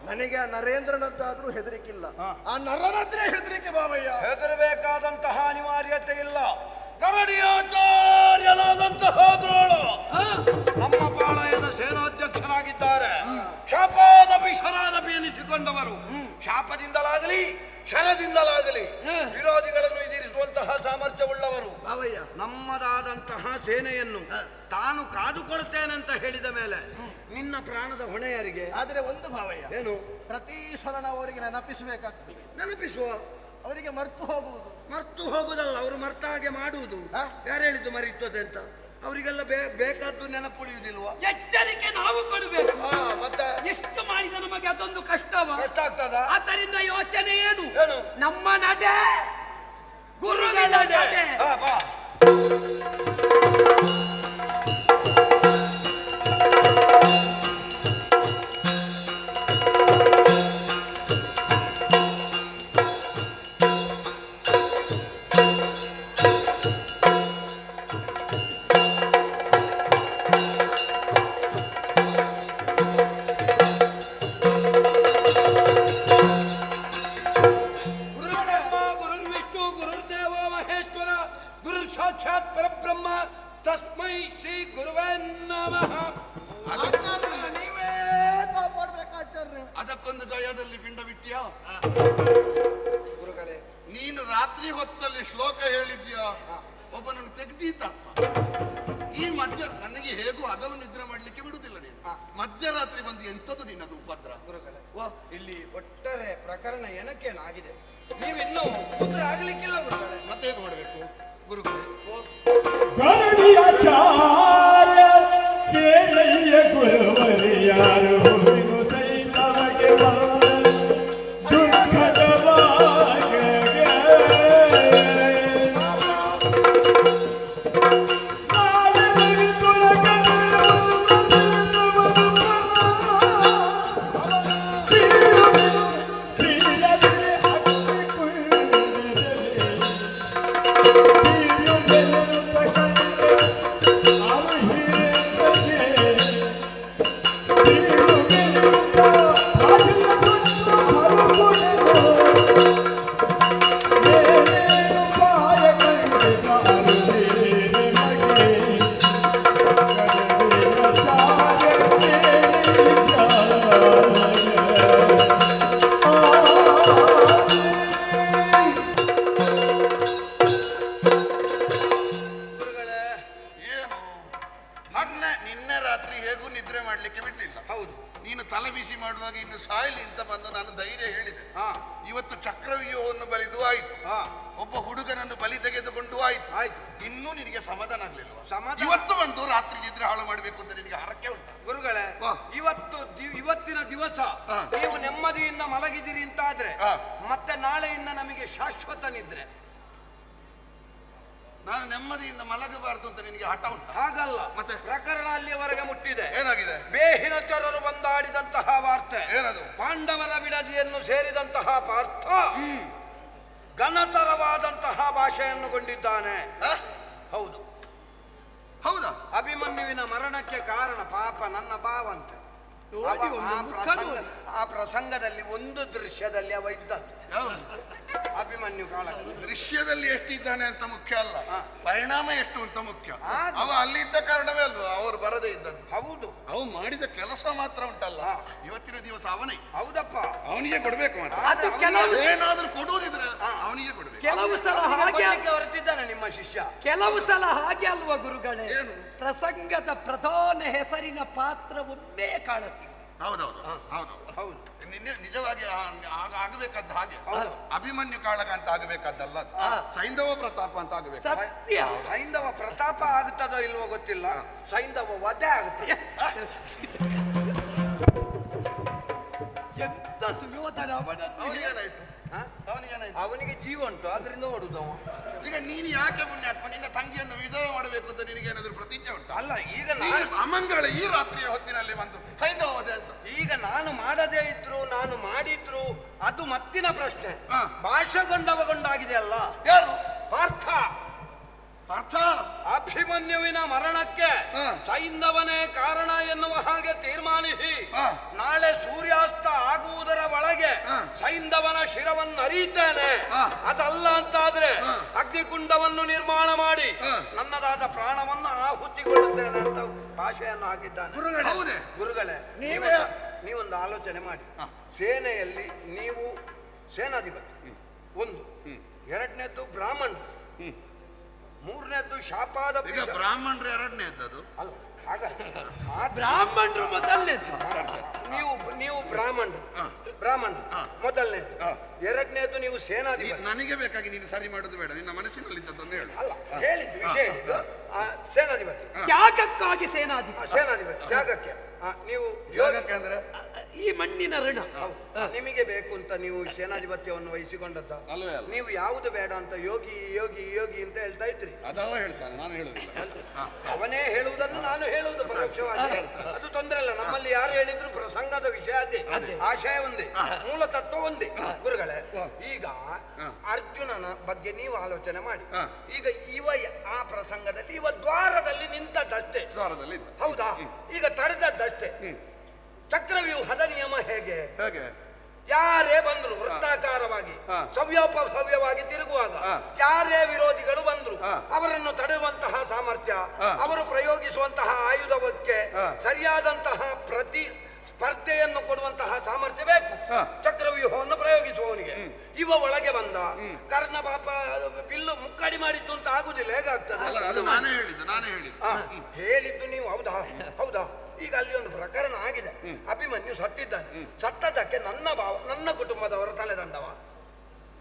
ನನಗೆ ಆ ನರೇಂದ್ರನದ್ದಾದ್ರೂ ಹೆದರಿಕಿಲ್ಲ, ಆ ನರನದ್ರೆ ಹೆದರಿಕೆ ಬಾವಯ್ಯ. ಹೆದರಬೇಕಾದಂತಹ ಅನಿವಾರ್ಯತೆ ಇಲ್ಲ. ಕರಡಿಯಾಚಾರ್ಯನಾದಂತಹ ದ್ರೋಣ ನಮ್ಮ ಪಾಳಯದ ಸೇನಾಧ್ಯಕ್ಷರಾಗಿದ್ದಾರೆ. ಶಾಪಾದಪಿ ಶರಾದಪಿ ಎನಿಸಿಕೊಂಡವರು. ಶಾಪದಿಂದಲಾಗಲಿ ಶರದಿಂದಲಾಗಲಿ ವಿರೋಧಿಗಳನ್ನು ಎದುರಿಸುವಂತಹ ಸಾಮರ್ಥ್ಯವುಳ್ಳವರು. ಬಾವಯ್ಯ, ನಮ್ಮದಾದಂತಹ ಸೇನೆಯನ್ನು ತಾನು ಕಾದುಕೊಳ್ತೇನೆಂತ ಹೇಳಿದ ಮೇಲೆ ನಿನ್ನ ಪ್ರಾಣದ ಹೊಣೆ ಯಾರಿಗೆ? ಆದ್ರೆ ಒಂದು ಬಾವಯ್ಯ, ಏನು? ಪ್ರತಿ ಸಲ ನಾವು ಅವರಿಗೆ ನೆನಪಿಸಬೇಕಾಗ್ತದೆ. ನೆನಪಿಸುವ ಅವರಿಗೆ ಮರ್ತು ಹೋಗುವುದು. ಮರ್ತು ಹೋಗುದಲ್ಲ, ಅವರು ಮರ್ತ ಹಾಗೆ ಮಾಡುವುದು. ಯಾರು ಹೇಳಿದ್ದು ಮರೀತದೆ ಅಂತ? ಅವರಿಗೆಲ್ಲ ಬೇಕಾದ್ದು ನೆನಪುಳಿಯುವುದಿಲ್ವಾ? ಎಚ್ಚರಿಕೆ ನಾವು ಕೊಡಬೇಕು. ಮತ್ತೆ ಎಷ್ಟು ಮಾಡಿದ ನಮಗೆ ಅದೊಂದು ಕಷ್ಟವ. ಎಷ್ಟಾಗ್ತದ? ಆದ್ದರಿಂದ ಯೋಚನೆ ಏನು? ಏನು? ನಮ್ಮ ನಡೆ ಗುರುಗಳ ನಡೆ. ಬಾ. ಅದಕ್ಕೊಂದು ಗಯದಲ್ಲಿ ಪಿಂಡ ಬಿಟ್ಟಿಯಾ? ಗುರುಗಳೇ, ನೀನು ರಾತ್ರಿ ಹೊತ್ತಲ್ಲಿ ಶ್ಲೋಕ ಹೇಳಿದ್ಯಾ, ಒಬ್ಬನನ್ನು ತೆಗ್ದೀತ. ಈ ಮಧ್ಯ ನನಗೆ ಹೇಗೂ ಹಗಲು ನಿದ್ರೆ ಮಾಡ್ಲಿಕ್ಕೆ ಬಿಡುದಿಲ್ಲ ನೀನು. ಮಧ್ಯರಾತ್ರಿ ಬಂದು ಎಂತದ್ದು ನಿನ್ನದು ಉಪದ್ರ? ಗುರುಗಳೇ, ಇಲ್ಲಿ ಒಟ್ಟಾರೆ ಪ್ರಕರಣ ಏನಕ್ಕೇನಾಗಿದೆ? ನೀವಿನ್ನೂ ಉತ್ತರ ಆಗ್ಲಿಕ್ಕಿಲ್ಲ ಗುರುಗಳೇ. ಮತ್ತೆ ಹೇಗೆ ಮಾಡಬೇಕು ಗುರುಗಳೇ? ಗರಡಿಯಾಚಾರ್ಯ ಕೇಳಯ್ಯ ಗುರುವರಿಯಾರು ಸೈತವಗೆ ದುರ್ಘಟವಾಗಿ ನಿನ್ನೆ ರಾತ್ರಿ ಹೇಗೂ ನಿದ್ರೆ ಮಾಡ್ಲಿಕ್ಕೆ ಬಿಡ್ಲಿಲ್ಲ. ಹೌದು, ನೀನು ತಲೆ ಬಿಸಿ ಮಾಡುವಾಗ ಇನ್ನು ಸಾಯಲಿ ಅಂತ ಬಂದು ನಾನು ಧೈರ್ಯ ಹೇಳಿದೆ. ಇವತ್ತು ಚಕ್ರವ್ಯೂಹವನ್ನು ಬಲಿದು ಆಯ್ತು, ಒಬ್ಬ ಹುಡುಗನನ್ನು ಬಲಿ ತೆಗೆದುಕೊಂಡು ಆಯ್ತು. ಇನ್ನೂ ನಿನಗೆ ಸಮಾಧಾನ ಆಗ್ಲಿಲ್ವಾ? ಇವತ್ತು ಬಂದು ರಾತ್ರಿ ನಿದ್ರೆ ಹಾಳು ಮಾಡ್ಬೇಕು ಅಂತ ನಿನಗೆ ಹರಕೆ ಉಂಟು? ಗುರುಗಳೇ, ಇವತ್ತಿನ ದಿವಸ ನೀವು ನೆಮ್ಮದಿಯಿಂದ ಮಲಗಿದಿರಿ ಅಂತ ಆದ್ರೆ ಮತ್ತೆ ನಾಳೆಯಿಂದ ನಮಗೆ ಶಾಶ್ವತ ನಿದ್ರೆ. ನಾನು ನೆಮ್ಮದಿಯಿಂದ ಮಲಗಬಾರದು ಅಂತ ನಿನಗೆ ಹಠ ಉಂಟು? ಹಾಗಲ್ಲ, ಮತ್ತೆ ಪ್ರಕರಣ ಅಲ್ಲಿಯವರೆಗೆ ಮುಟ್ಟಿದೆ. ಏನಾಗಿದೆ? ಬೇಹಿನ ಚರರು ಬಂದಾಡಿದಂತಹ ವಾರ್ತೆ. ಏನದು? ಪಾಂಡವರ ಬಿಡದಿಯನ್ನು ಸೇರಿದಂತಹ ಪಾರ್ಥ ಘನತರವಾದಂತಹ ಭಾಷೆಯನ್ನು ಗೊಂಡಿದ್ದಾನೆ. ಹೌದು. ಹೌದಾ? ಅಭಿಮನ್ಯುವಿನ ಮರಣಕ್ಕೆ ಕಾರಣ ಪಾಪ ನನ್ನ ಭಾವಂತೆ. ಆ ಪ್ರಸಂಗದಲ್ಲಿ ಒಂದು ದೃಶ್ಯದಲ್ಲಿ ಅವ ಇದ್ದದ್ದು. ಅಭಿಮನ್ಯು ಕಾಲ ದೃಶ್ಯದಲ್ಲಿ ಎಷ್ಟಿದ್ದಾನೆ ಅಂತ ಮುಖ್ಯ ಅಲ್ಲ, ಪರಿಣಾಮ ಎಷ್ಟು ಅಂತ ಮುಖ್ಯ. ಅವ ಅಲ್ಲಿದ್ದ ಕಾರಣವೇ ಅಲ್ವಾ ಅವರು ಬರದೇ ಇದ್ದದ್ದು. ಹೌದು, ಅವು ಮಾಡಿದ ಕೆಲಸ ಮಾತ್ರ ಉಂಟಲ್ಲ, ಇವತ್ತಿನ ದಿವಸ ಅವನೇ. ಹೌದಪ್ಪ, ಅವನಿಗೆ ಕೊಡ್ಬೇಕು ಮಾತ್ರ. ಏನಾದ್ರೂ ಕೊಡುವುದಿದ್ರೆ ಅವನಿಗೆ ಕೊಡ್ಬೇಕು. ಕೆಲವು ಸಲ ಹಾಗೆ ಹೊರಟಿದ್ದಾನೆ ನಿಮ್ಮ ಶಿಷ್ಯ. ಕೆಲವು ಸಲ ಹಾಗೆ ಅಲ್ವಾ ಗುರುಗಳೇ? ಏನು? ಪ್ರಸಂಗದ ಪ್ರಧಾನ ಹೆಸರಿನ ಪಾತ್ರ ಒಮ್ಮೆ ಕಾಣಸಿ ಹೌದೌದು ಹೌದು ಹೌದು ನಿಜವಾಗಿ ಆಗಬೇಕಾದ ಹಾಗೆ ಅಭಿಮನ್ಯು ಕಾಳಗ ಅಂತ ಆಗಬೇಕಾದ್ದಲ್ಲ ಅದು. ಸೈಂಧವ ಪ್ರತಾಪ ಅಂತ ಆಗಬೇಕು. ಸತ್ಯ. ಸೈಂಧವ ಪ್ರತಾಪ ಆಗುತ್ತದೋ ಇಲ್ವೋ ಗೊತ್ತಿಲ್ಲ, ಸೈಂಧವ ವಧೆ ಆಗುತ್ತದೆ. ಎಂತ ಸುಯೋಧನ ಅವನನ್ನು ಅವನಿಗೇನಾಯ್ತು ಅವನಿಗೇನಾಯ್ತು? ಅವನಿಗೆ ಜೀವ ಉಂಟು, ಅದರಿಂದ ಓಡುದು ಅವ. ಈಗ ನೀನು ಯಾಕೆ ಪುಣ್ಯಾತ್ಮ ನಿನ್ನ ತಂಗಿಯನ್ನು ವಿಧವೆ ಮಾಡಬೇಕು ಅಂತ ನಿನಗೇನಾದ್ರೂ ಪ್ರತಿಜ್ಞೆ ಉಂಟು? ಅಲ್ಲ, ಈಗ ಅಮಂಗಳ ಈ ರಾತ್ರಿಯ ಹೊತ್ತಿನಲ್ಲಿ ಬಂದು ಸೈಂಧವ ವಧೆ ಅಂತ ಈಗ ನಾನು ಮಾಡದೇ ಇದ್ರು ನಾನು ಮಾಡಿದ್ರು ಅದು ಮತ್ತಿನ ಪ್ರಶ್ನೆ. ಹಾ. ಭಾಷೆಗೊಂಡವಗೊಂಡಾಗಿದೆ ಅಲ್ಲ ಯಾರು? ಪಾರ್ಥ. ಅರ್ಥ ಅಭಿಮನ್ಯುವಿನ ಮರಣಕ್ಕೆ ಹಾ. ಸೈಂಧವನೇ ಕಾರಣ ಎನ್ನುವ ಹಾಗೆ ತೀರ್ಮಾನಿಸಿ ಹಾ. ನಾಳೆ ಸೂರ್ಯಾಸ್ತ ಆಗುವುದರ ಒಳಗೆ ಹಾ. ಸೈಂಧವನ ಶಿರವನ್ನು ಅರಿತೇನೆ. ಹಾ. ಅದಲ್ಲ ಅಂತಾದ್ರೆ ಹಾ. ಅಗ್ನಿಕುಂಡವನ್ನು ನಿರ್ಮಾಣ ಮಾಡಿ ಹಾ. ನನ್ನದಾದ ಪ್ರಾಣವನ್ನು ಆಹುತಿಗೊಳ್ಳುತ್ತೇನೆ ಅಂತ ಭಾಷೆಯನ್ನು ಹಾಕಿದ್ದಾನೆ. ಹೌದೇ? ಗುರುಗಳೇ, ನೀವೊಂದು ಆಲೋಚನೆ ಮಾಡಿ. ಸೇನೆಯಲ್ಲಿ ನೀವು ಸೇನಾಧಿಪತಿ ಒಂದು, ಎರಡನೇದ್ದು ಬ್ರಾಹ್ಮಣ, ಮೂರನೇದ್ದು ಶಾಪಾದ ಈಗ ಬ್ರಾಹ್ಮಣರು ಎರಡನೇ ಇದ್ದದು ಅಲ್ಲ ಆಗ ಬ್ರಾಹ್ಮಣರು ಮೊದಲನೇದ್ದು. ನೀವು ಬ್ರಾಹ್ಮಣರು ಮೊದಲನೇದು. ಎರಡನೇದು ನೀವು ಸೇನಾಧಿಪತಿ. ನನಗೆ ಬೇಕಾಗಿ ನೀನು ಸರಿ ಮಾಡುದು ಬೇಡ, ನಿನ್ನ ಮನಸ್ಸಿನಲ್ಲಿದ್ದದ್ದನ್ನು ಹೇಳು. ಅಲ್ಲ ಹೇಳಿದ್ದು ವಿಷಯ ಇದು. ಸೇನಾಧಿಪತಿ ತ್ಯಾಗಕ್ಕಾಗಿ ಸೇನಾಧಿಪತಿ. ಸೇನಾಧಿಪತಿ ತ್ಯಾಗಕ್ಕೆ ನೀವು ಯೋಗಕ್ಕೆ ಅಂದ್ರೆ ಈ ಮಣ್ಣಿನ ಋಣ. ನಿಮಗೆ ಬೇಕು ಅಂತ ನೀವು ಸೇನಾಧಿಪತ್ಯವನ್ನು ವಹಿಸಿಕೊಂಡದ್ದ? ಅಲ್ವೇ ಅಲ್ಲ. ನೀವು ಯಾವುದು ಬೇಡ ಅಂತ ಯೋಗಿ ಯೋಗಿ ಯೋಗಿ ಅಂತ ಹೇಳ್ತಾ ಇದ್ರಿ. ಅದವ ಹೇಳ್ತಾನೆ, ನಾನು ಹೇಳುದಿಲ್ಲ. ಅವನೇ ಹೇಳುವುದನ್ನು ನಾನು ಹೇಳುವುದು ಪರೋಕ್ಷವಾಗಿ. ಅದು ತೊಂದರೆ ಇಲ್ಲ. ನಮ್ಮಲ್ಲಿ ಯಾರು ಹೇಳಿದ್ರು ಪ್ರಸಂಗದ ವಿಷಯ ಅದೇ, ಆಶಯ ಒಂದೇ, ಮೂಲ ತತ್ವ ಒಂದೇ. ಗುರುಗಳೇ, ಈಗ ಅರ್ಜುನನ ಬಗ್ಗೆ ನೀವು ಆಲೋಚನೆ ಮಾಡಿ. ಈಗ ಆ ಪ್ರಸಂಗದಲ್ಲಿ ದ್ವಾರದಲ್ಲಿ ನಿಂತದ್ದಷ್ಟೇ. ದ್ವಾರದಲ್ಲಿ ಹೌದಾ? ಈಗ ತಡೆದದ್ದಷ್ಟೇ. ಚಕ್ರವ್ಯೂಹದ ನಿಯಮ ಹೇಗೆ? ಯಾರೇ ಬಂದ್ರು ವೃತ್ತಾಕಾರವಾಗಿ ಸವ್ಯೋಪಸವ್ಯವಾಗಿ ತಿರುಗುವಾಗ ಯಾರೇ ವಿರೋಧಿಗಳು ಬಂದ್ರು ಅವರನ್ನು ತಡೆಯುವಂತಹ ಸಾಮರ್ಥ್ಯ, ಅವರು ಪ್ರಯೋಗಿಸುವಂತಹ ಆಯುಧಕ್ಕೆ ಸರಿಯಾದಂತಹ ಪ್ರತಿ ಸ್ಪರ್ಧೆಯನ್ನು ಕೊಡುವಂತಹ ಸಾಮರ್ಥ್ಯ ಬೇಕು ಚಕ್ರವ್ಯೂಹವನ್ನು ಪ್ರಯೋಗಿಸುವವನಿಗೆ. ಇವ ಒಳಗೆ ಬಂದ ಕರ್ಣ ಪಾಪ ಬಿಲ್ಲು ಮುಕ್ಕಡಿ ಮಾಡಿದ್ದು ಅಂತ ಆಗುದಿಲ್ಲ, ಹೇಗಾಗ್ತದೆ? ಹೇಳಿದ್ದು ನೀವು. ಹೌದಾ? ಹೌದಾ? ಈಗ ಅಲ್ಲಿ ಒಂದು ಪ್ರಕರಣ ಆಗಿದೆ. ಅಭಿಮನ್ಯು ಸತ್ತಿದ್ದಾನೆ. ಸತ್ತದಕ್ಕೆ ನನ್ನ ಕುಟುಂಬದವರ ತಲೆದಂಡವ.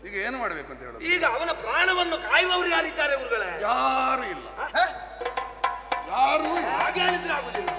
ಈಗ ಏನು ಮಾಡಬೇಕು ಅಂತ ಹೇಳೋದು? ಈಗ ಅವನ ಪ್ರಾಣವನ್ನು ಕಾಯುವವರು ಯಾರಿದ್ದಾರೆ ಗುರುಗಳೇ? ಯಾರು ಇಲ್ಲ. ಯಾರು ಹಾಗೆ ಹೇಳಿದ್ರೆ ಆಗುದಿಲ್ಲ.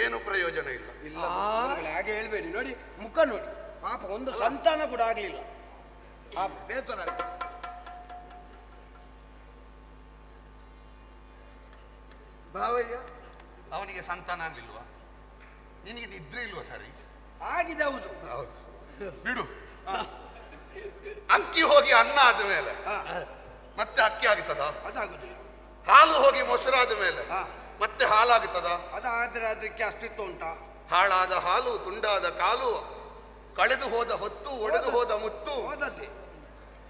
ಏನು ಪ್ರಯೋಜನ ಇಲ್ಲ. ಇಲ್ಲ ಹಾಗೆ ಹೇಳ್ಬೇಡಿ. ನೋಡಿ ಮುಖ ನೋಡಿ, ಪಾಪ ಒಂದು ಸಂತಾನ ಕೂಡ ಆಗ್ಲಿಲ್ಲ. ಬೇಸರ ಭಾವಯ್ಯ, ಅವನಿಗೆ ಸಂತಾನ ಆಗ್ಲಿಲ್ವಾ? ನಿನಗೆ ನಿದ್ರೆ ಇಲ್ವಾ? ಸರಿ ಆಗಿದೆ. ಹೌದು ಬಿಡು. ಅಕ್ಕಿ ಹೋಗಿ ಅನ್ನ ಆದ ಮೇಲೆ ಮತ್ತೆ ಅಕ್ಕಿ ಆಗುತ್ತದ? ಅದಾಗುದಿಲ್ಲ. ಹಾಲು ಹೋಗಿ ಮೊಸರಾದ ಮೇಲೆ ಮತ್ತೆ ಹಾಲಾಗುತ್ತದ? ಅದಾದ್ರೆ ಅದಕ್ಕೆ ಅಸ್ತಿತ್ವ ಉಂಟಾ? ಹಾಳಾದ ಹಾಲು, ತುಂಡಾದ ಕಾಲು, ಕಳೆದು ಹೋದ ಹೊತ್ತು, ಒಡೆದು ಹೋದ ಮುತ್ತು,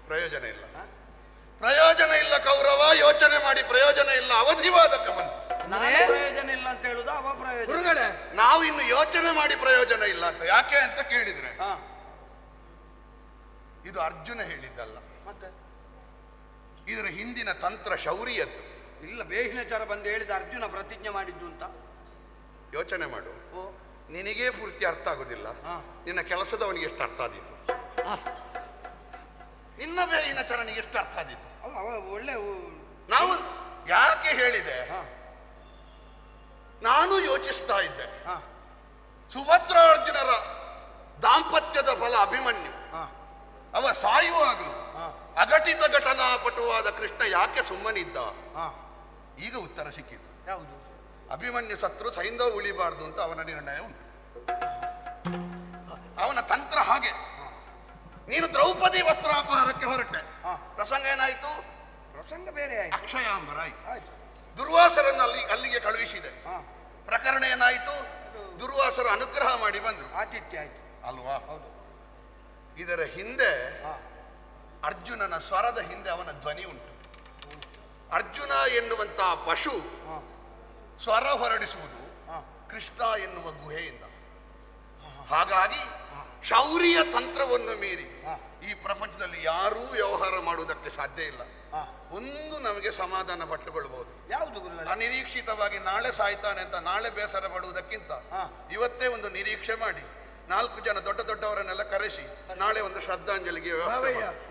ಪ್ರಯೋಜನ ಇಲ್ಲ. ಪ್ರಯೋಜನ ಇಲ್ಲ ಕೌರವ. ಯೋಚನೆ ಮಾಡಿ ಪ್ರಯೋಜನ ಇಲ್ಲ. ಅವಧಿವಾದಕ ಬಂತು. ಪ್ರಯೋಜನ ಇಲ್ಲ ಅಂತ ಹೇಳುದು ಅವ ಪ್ರಯೋಜನ. ಗುರುಗಳೇ, ನಾವು ಇನ್ನು ಯೋಚನೆ ಮಾಡಿ ಪ್ರಯೋಜನ ಇಲ್ಲ ಅಂತ ಯಾಕೆ ಅಂತ ಕೇಳಿದ್ರೆ, ಇದು ಅರ್ಜುನ ಹೇಳಿದ್ದಲ್ಲ, ಮತ್ತೆ ಇದರ ಹಿಂದಿನ ತಂತ್ರ ಶೌರ್ಯದ್ದು. ಇಲ್ಲ, ಬೇಹಿನಚಾರ ಬಂದು ಹೇಳಿದ ಅರ್ಜುನ ಪ್ರತಿಜ್ಞೆ ಮಾಡಿದ್ದು ಅಂತ ಯೋಚನೆ ಮಾಡು. ನಿನಗೇ ಪೂರ್ತಿ ಅರ್ಥ ಆಗುದಿಲ್ಲ, ನಿನ್ನ ಕೆಲಸದವನಿಗೆ ಎಷ್ಟು ಅರ್ಥ ಆದೀತು? ನಿನ್ನ ಬೇಹಿನ ಚರಣಿಗೆ ಎಷ್ಟು ಅರ್ಥ ಆದೀತು? ಅಲ್ಲ, ಅವ ಒಳ್ಳೆ ನಾವು ಯಾಕೆ ಹೇಳಿದೆ, ನಾನು ಯೋಚಿಸ್ತಾ ಇದ್ದೆ, ಸುಭದ್ರಾರ್ಜುನರ ದಾಂಪತ್ಯದ ಫಲ ಅಭಿಮನ್ಯು, ಅವ ಸಾಯುವಾಗಲೂ ಅಘಟಿತ ಘಟನಾಪಟುವಾದ ಕೃಷ್ಣ ಯಾಕೆ ಸುಮ್ಮನಿದ್ದ? ಈಗ ಉತ್ತರ ಸಿಕ್ಕಿತು. ಯಾವುದು? ಅಭಿಮನ್ಯು ಸತ್ರು ಸೈಂಧವ ಉಳಿಬಾರ್ದು ಅಂತ ಅವನ ನಿರ್ಣಯ ಉಂಟು. ಅವನ ತಂತ್ರ ಹಾಗೆ. ನೀನು ದ್ರೌಪದಿ ವಸ್ತ್ರಾಪಹಾರಕ್ಕೆ ಹೊರಟೆ, ಪ್ರಸಂಗ ಏನಾಯ್ತು? ಪ್ರಸಂಗ ಬೇರೆ ಆಯ್ತು. ಅಕ್ಷಯಾಂಬರ ಆಯ್ತು. ದುರ್ವಾಸರನ್ನು ಅಲ್ಲಿಗೆ ಕಳುಹಿಸಿದೆ. ಪ್ರಕರಣ ಏನಾಯ್ತು? ದುರ್ವಾಸರು ಅನುಗ್ರಹ ಮಾಡಿ ಬಂದ್ರು. ಆತಿಥ್ಯ ಆಯ್ತು ಅಲ್ವಾ? ಇದರ ಹಿಂದೆ ಅರ್ಜುನನ ಸ್ವರದ ಹಿಂದೆ ಅವನ ಧ್ವನಿ ಉಂಟು. ಅರ್ಜುನ ಎನ್ನುವಂತಹ ಪಶು ಸ್ವರ ಹೊರಡಿಸುವುದು ಕೃಷ್ಣ ಎನ್ನುವ ಗುಹೆಯಿಂದ. ಹಾಗಾಗಿ ಶೌರ್ಯ ತಂತ್ರವನ್ನು ಮೀರಿ ಈ ಪ್ರಪಂಚದಲ್ಲಿ ಯಾರೂ ವ್ಯವಹಾರ ಮಾಡುವುದಕ್ಕೆ ಸಾಧ್ಯ ಇಲ್ಲ. ಒಂದು ನಮಗೆ ಸಮಾಧಾನ ಪಟ್ಟುಕೊಳ್ಬಹುದು. ಯಾವುದು ಗುರುಗಳೇ? ಅನಿರೀಕ್ಷಿತವಾಗಿ ನಾಳೆ ಸಾಯ್ತಾನೆ ಅಂತ ನಾಳೆ ಬೇಸರ ಪಡುವುದಕ್ಕಿಂತ ಇವತ್ತೇ ಒಂದು ನಿರೀಕ್ಷೆ ಮಾಡಿ 4 ಜನ ದೊಡ್ಡ ದೊಡ್ಡವರನ್ನೆಲ್ಲ ಕರೆಸಿ ನಾಳೆ ಒಂದು ಶ್ರದ್ಧಾಂಜಲಿಗೆ ವ್ಯವಸ್ಥೆ ಮಾಡಿ.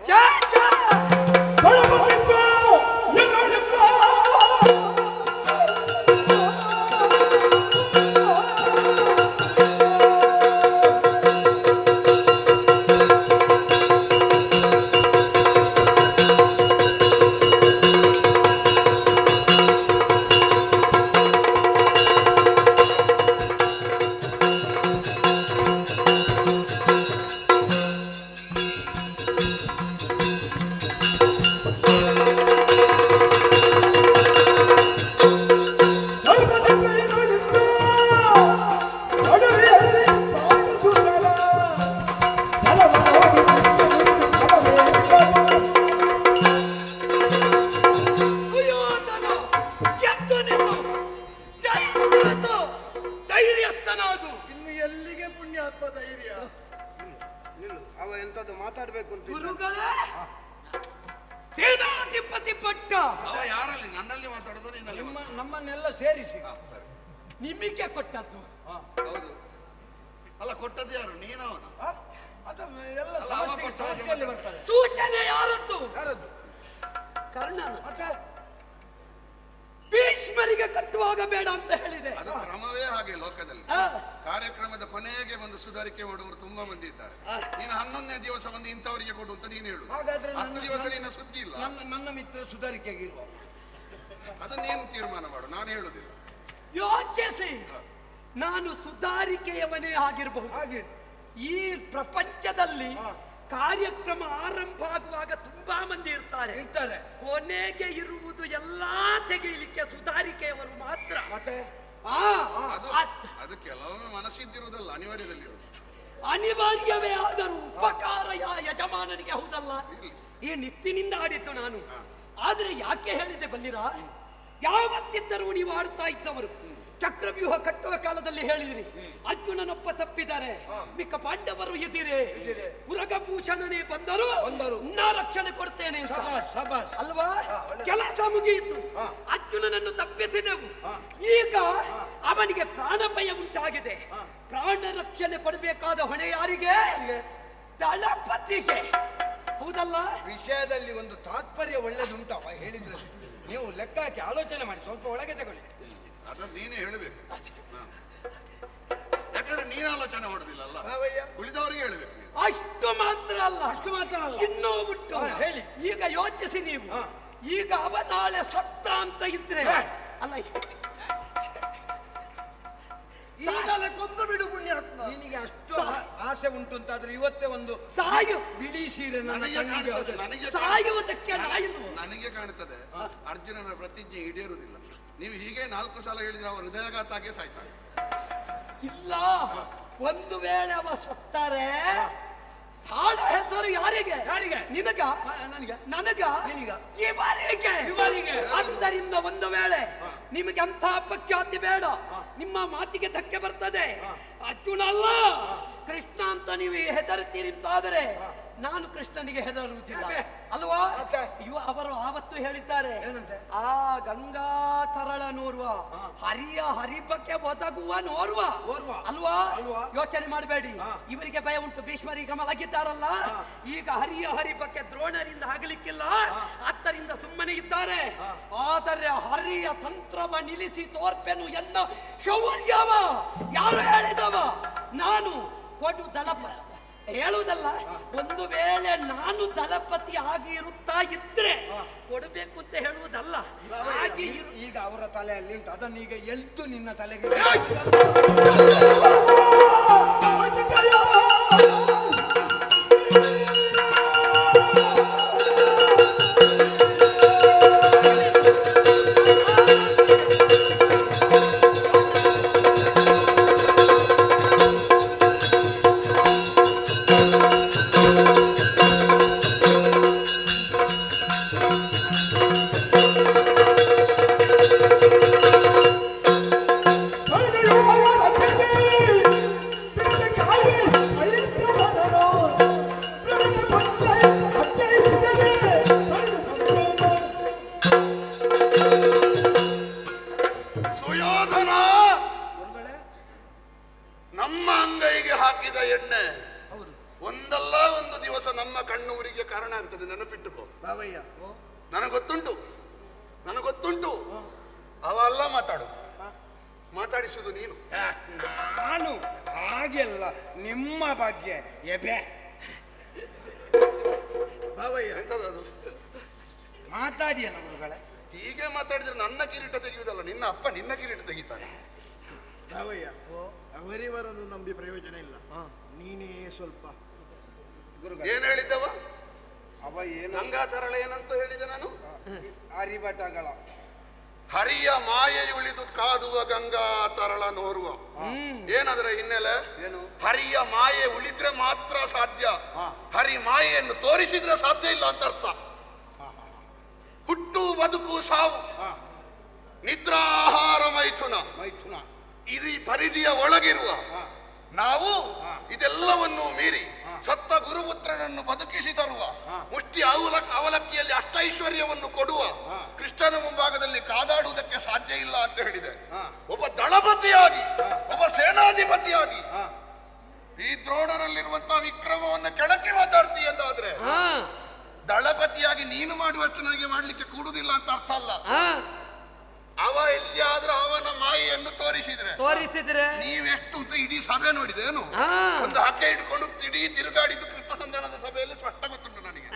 ನಮ್ಮನ್ನೆಲ್ಲ ಸೇರಿಸಿ ನಿಮಗೆ ಕೊಟ್ಟದ್ದು. ಹೌದು. ಅಲ್ಲ, ಕೊಟ್ಟದ್ದು ಯಾರು? ನೀನವನ? ಸೂಚನೆ ಯಾರದ್ದು? ಕರ್ಣನ. ಭೀಷ್ಮರಿಗೆ ಕಟ್ಟುವಾಗ ಬೇಡ ಅಂತ ಹೇಳಿದೆ. ಅದು ಕ್ರಮವೇ ಹಾಗೆ ಲೋಕದಲ್ಲಿ. ಕಾರ್ಯಕ್ರಮದ ಕೊನೆಗೆ ಒಂದು ಸುಧಾರಿಕೆ ಮಾಡುವವರು ತುಂಬಾ ಮಂದಿ ಇದ್ದಾರೆ. ನೀನು 11ನೇ ದಿವಸ ಒಂದು ಇಂಥವರಿಗೆ ಕೊಡು ಅಂತ ನೀನು ಹೇಳು. ಹಾಗಾದ್ರೆ 10 ದಿವಸ ನಿನ್ನ ಸುದ್ದಿ ಇಲ್ಲ. ನನ್ನ ಮಿತ್ರ ಸುಧಾರಿಕೆಗಿರುವ ಅದು ನೀನು ತೀರ್ಮಾನ ಮಾಡು, ನಾನು ಹೇಳುದಿಲ್ಲ. ಯೋಚಿಸಿ, ನಾನು ಸುಧಾರಿಕೆಯವನೇ ಆಗಿರಬಹುದು. ಈ ಪ್ರಪಂಚದಲ್ಲಿ ಕಾರ್ಯಕ್ರಮ ಆರಂಭ ಆಗುವಾಗ ತುಂಬಾ ಮಂದಿ ಇರ್ತಾರೆ. ಕೊನೆಗೆ ಇರುವುದು ಎಲ್ಲಾ ತೆಗೆಯಲಿಕ್ಕೆ ಸುಧಾರಿಕೆಯವರು ಮಾತ್ರ. ಅದು ಕೆಲವೊಮ್ಮೆ ಮನಸ್ಸಿದ್ದಿರುವುದಲ್ಲ, ಅನಿವಾರ್ಯದಲ್ಲಿರುವುದು. ಅನಿವಾರ್ಯವೇ ಆದರೂ ಉಪಕಾರ ಯಜಮಾನನಿಗೆ ಹೌದಲ್ಲ. ಈ ನಿಟ್ಟಿನಿಂದ ಆಡಿದ್ದು ನಾನು. ಆದ್ರೆ ಯಾಕೆ ಹೇಳಿದೆ ಬಲ್ಲಿರಾ? ಯಾವತ್ತಿದ್ದರೂ ನೀವು ಆಡ್ತಾ ಇದ್ದವರು ಚಕ್ರವ್ಯೂಹ ಕಟ್ಟುವ ಕಾಲದಲ್ಲಿ ಹೇಳಿದ್ರಿ, ಅರ್ಜುನನೊಬ್ಬ ತಪ್ಪಿದ್ದಾರೆ, ಮಿಕ್ಕ ಪಾಂಡವರು ಎದಿರೆ, ಉರಗಭೂಷಣನೇ ಬಂದರು ನಾ ರಕ್ಷಣೆ ಕೊಡ್ತೇನೆ ಅಲ್ವಾ? ಕೆಲಸ ಮುಗಿಯಿತು, ಅರ್ಜುನನನ್ನು ತಪ್ಪಿಸಿದೆವು. ಈಗ ಅವನಿಗೆ ಪ್ರಾಣ ಭಯ ಉಂಟಾಗಿದೆ. ಪ್ರಾಣ ರಕ್ಷಣೆ ಕೊಡಬೇಕಾದ ಹೊಣೆ ಯಾರಿಗೆ? ದಳಪತಿಗೆ. ಹೌದಲ್ಲ? ವಿಷಯದಲ್ಲಿ ಒಂದು ತಾತ್ಪರ್ಯ ಒಳ್ಳೆದುಂಟವ ಹೇಳಿದ್ರೆ. ನೀವು ಲೆಕ್ಕ ಹಾಕಿ ಆಲೋಚನೆ ಮಾಡಿ, ಸ್ವಲ್ಪ ಒಳಗೆ ತಗೊಳ್ಳಿ. ಅದನ್ನು ನೀನೇ ಹೇಳಬೇಕು. ಯಾಕಂದ್ರೆ ನೀನು ಆಲೋಚನೆ ಮಾಡುದಿಲ್ಲ ಅಲ್ಲ, ಉಳಿದವರಿಗೆ ಹೇಳಬೇಕು. ಅಷ್ಟು ಮಾತ್ರ ಅಲ್ಲ, ಇನ್ನೂ ಬಿಟ್ಟು ಹೇಳಿ. ಈಗ ಯೋಚಿಸಿ ನೀವು. ಈಗ ಅವ ನಾಳೆ ಸತ್ತ ಅಂತ ಇದ್ರೆ ಅಲ್ಲ, ಈಗಲೇ ಕೊಂದು ಬಿಡು ಪುಣ್ಯಾತ್ಮ. ನಿನಗೆ ಅಷ್ಟು ಆಸೆ ಉಂಟು ಅಂತಾದ್ರೆ ಇವತ್ತೇ ಒಂದು ಸಾಯು ಬಿಳಿ ಸೀರೆ ಸಾಯುವುದಕ್ಕೆ ನನಗೆ ಕಾಣುತ್ತದೆ ಅರ್ಜುನನ ಪ್ರತಿಜ್ಞೆ ಈಡೇರುವುದಿಲ್ಲ. ನೀವು ಹೀಗೆ 4 ಸಲ ಹೇಳಿದ್ರೆ ಅವರು ಹೃದಯಾಘಾತಾಗೆ ಸಾಯ್ತಾರೆ. ಇಲ್ಲ, ಒಂದು ವೇಳೆ ಅವ ಸತ್ತಾರೆ ಹಾಳ ಹೆಸರು ಯಾರಿಗೆ? ನಿನಗ, ನನಗ, ಇವರಿಗೆ. ಆದ್ದರಿಂದ ಒಂದು ವೇಳೆ ನಿಮಗೆ ಅಂತ ಅಪಖ್ಯಾತಿ ಬೇಡ, ನಿಮ್ಮ ಮಾತಿಗೆ ಧಕ್ಕೆ ಬರ್ತದೆ. ಅರ್ಜುನ ಅಲ್ಲ, ಕೃಷ್ಣ ಅಂತ ನೀವು ಹೆದರ್ತೀರಿ ಅಂತಾದರೆ ನಾನು ಕೃಷ್ಣನಿಗೆ ಹೆದರುವುದಿಲ್ಲ ಅಲ್ವಾ? ಅವರು ಆವತ್ತು ಹೇಳಿದ್ದಾರೆ, ಆ ಗಂಗಾತರಳನೋರ್ವ ಹರಿಯ ಹರಿಬಕ್ಕೆ ಒದಗುವ ನೋರ್ವ ಅಲ್ವಾ? ಯೋಚನೆ ಮಾಡಬೇಡಿ, ಇವರಿಗೆ ಭಯ ಉಂಟು, ಭೀಷ್ಮರಿಗೆ ಮಲಗಿದ್ದಾರಲ್ಲ, ಈಗ ಹರಿಯ ಹರಿಬಕ್ಕೆ ದ್ರೋಣರಿಂದ ಆಗಲಿಕ್ಕಿಲ್ಲ, ಆದ್ದರಿಂದ ಸುಮ್ಮನೆ ಇದ್ದಾರೆ. ಆದರೆ ಹರಿಯ ತಂತ್ರವ ನಿಲ್ಲಿಸಿ ತೋರ್ಪೆನು ಎನ್ನ ಶೌರ್ಯವ ಯಾರು ಹೇಳಿದವ? ನಾನು ಕೊಡು ದಳಪ ಹೇಳುವುದಲ್ಲ, ಒಂದು ವೇಳೆ ನಾನು ದಳಪತಿ ಆಗಿ ಇರುತ್ತಾ ಇದ್ರೆ ಕೊಡಬೇಕು ಅಂತ ಹೇಳುವುದಲ್ಲ. ಹಾಗೆ ಈಗ ಅವರ ತಲೆಯಲ್ಲಿ ಉಂಟು, ಅದನ್ನು ಈಗ ಎಲ್ದು ನಿನ್ನ ತಲೆಗೆ ಸುಯೋಧನ ನಮ್ಮ ಅಂಗೈಗೆ ಹಾಕಿದ ಎಣ್ಣೆ ಒಂದಲ್ಲ ಒಂದು ದಿವಸ ನಮ್ಮ ಕಣ್ಣೂರಿಗೆ ಕಾರಣ ಆಗ್ತದೆ, ನೆನಪಿಟ್ಟುಕೋ ಬಾವಯ್ಯ. ನನಗೊತ್ತುಂಟು ಅವೆಲ್ಲ ಮಾತಾಡಿಸುವುದು ನೀನು. ನಾನು ಹಾಗೆಲ್ಲ ನಿಮ್ಮ ಬಗ್ಗೆ ಎಬೆ ಬಾವಯ್ಯ ಎಂತದದು ಮಾತಾಡಿಯನ ಗುರುಗಳೇ. ಹೀಗೆ ಮಾತಾಡಿದ್ರೆ ನನ್ನ ಕಿರೀಟ ತೆಗೆಯುವುದಲ್ಲ, ನಿನ್ನ ಅಪ್ಪ ನಿನ್ನ ಕಿರೀಟ ತೆಗಿತಾನೆ. ಬಾವಯ್ಯ, ಅವರಿವರನ್ನು ನಂಬಿ ಪ್ರಯೋಜನ ಇಲ್ಲ, ನೀನೇ ಸ್ವಲ್ಪ. ಏನ್ ಹೇಳಿದ್ದವ? ಅವ ಏನು ಗಂಗಾತರಳ ಏನಂತ ಹೇಳಿದೆ ನಾನು? ಅರಿಭಟಗಳ ಹರಿಯ ಮಾಯೆಯುಳಿದು ಕಾದುವ ಗಂಗಾ ತರಳ ನೋರುವ. ಏನದರ ಹಿನ್ನೆಲೆ? ಹರಿಯ ಮಾಯೆ ಉಳಿದ್ರೆ ಮಾತ್ರ ಸಾಧ್ಯ, ಹರಿ ಮಾಯೆಯನ್ನು ತೋರಿಸಿದ್ರೆ ಸಾಧ್ಯ ಇಲ್ಲ ಅಂತ ಅರ್ಥ. ಹುಟ್ಟು ಬದುಕು ಸಾವು, ನಿದ್ರಾಹಾರ ಮೈಥುನ ಇದು ಪರಿಧಿಯ ಒಳಗಿರುವ ನಾವು ಇದೆಲ್ಲವನ್ನು ಮೀರಿ ಸತ್ತ ಗುರುಪುತ್ರನನ್ನು ಬದುಕಿಸಿ ತರುವ, ಮುಷ್ಟಿ ಅವಲಕ್ಕಿಯಲ್ಲಿ ಅಷ್ಟೈಶ್ವರ್ಯವನ್ನು ಕೊಡುವ ಕೃಷ್ಣನ ಮುಂಭಾಗದಲ್ಲಿ ಕಾದಾಡುವುದಕ್ಕೆ ಸಾಧ್ಯ ಇಲ್ಲ ಅಂತ ಹೇಳಿದೆ. ಒಬ್ಬ ದಳಪತಿಯಾಗಿ, ಒಬ್ಬ ಸೇನಾಧಿಪತಿಯಾಗಿ ಈ ದ್ರೋಣರಲ್ಲಿರುವಂತಹ ವಿಕ್ರಮವನ್ನು ಕೆಳಕ್ಕೆ ಮಾತಾಡ್ತೀಯ ಅಂತಾದ್ರೆ ದಳಪತಿಯಾಗಿ ನೀನು ಮಾಡುವಷ್ಟು ನನಗೆ ಮಾಡ್ಲಿಕ್ಕೆ ಕೂಡುದಿಲ್ಲ ಅಂತ ಅರ್ಥ ಅಲ್ಲ. ಅವ ಎಲ್ಲಿಯಾದ್ರೂ ಅವನ ಮಾಯೆಯನ್ನು ತೋರಿಸಿದ್ರೆ ನೀವೆಷ್ಟು ಅಂತ ಇಡೀ ಸಭೆ ನೋಡಿದೇನು? ಒಂದು ಹಕ್ಕೆ ಇಟ್ಕೊಂಡು ಇಡೀ ತಿರುಗಾಡಿದ್ದು ಕೃಷ್ಣ ಸಂಧಾನದ ಸಭೆಯಲ್ಲಿ ಸ್ಪಷ್ಟ ಗೊತ್ತುಂಟು ನನಗೆ.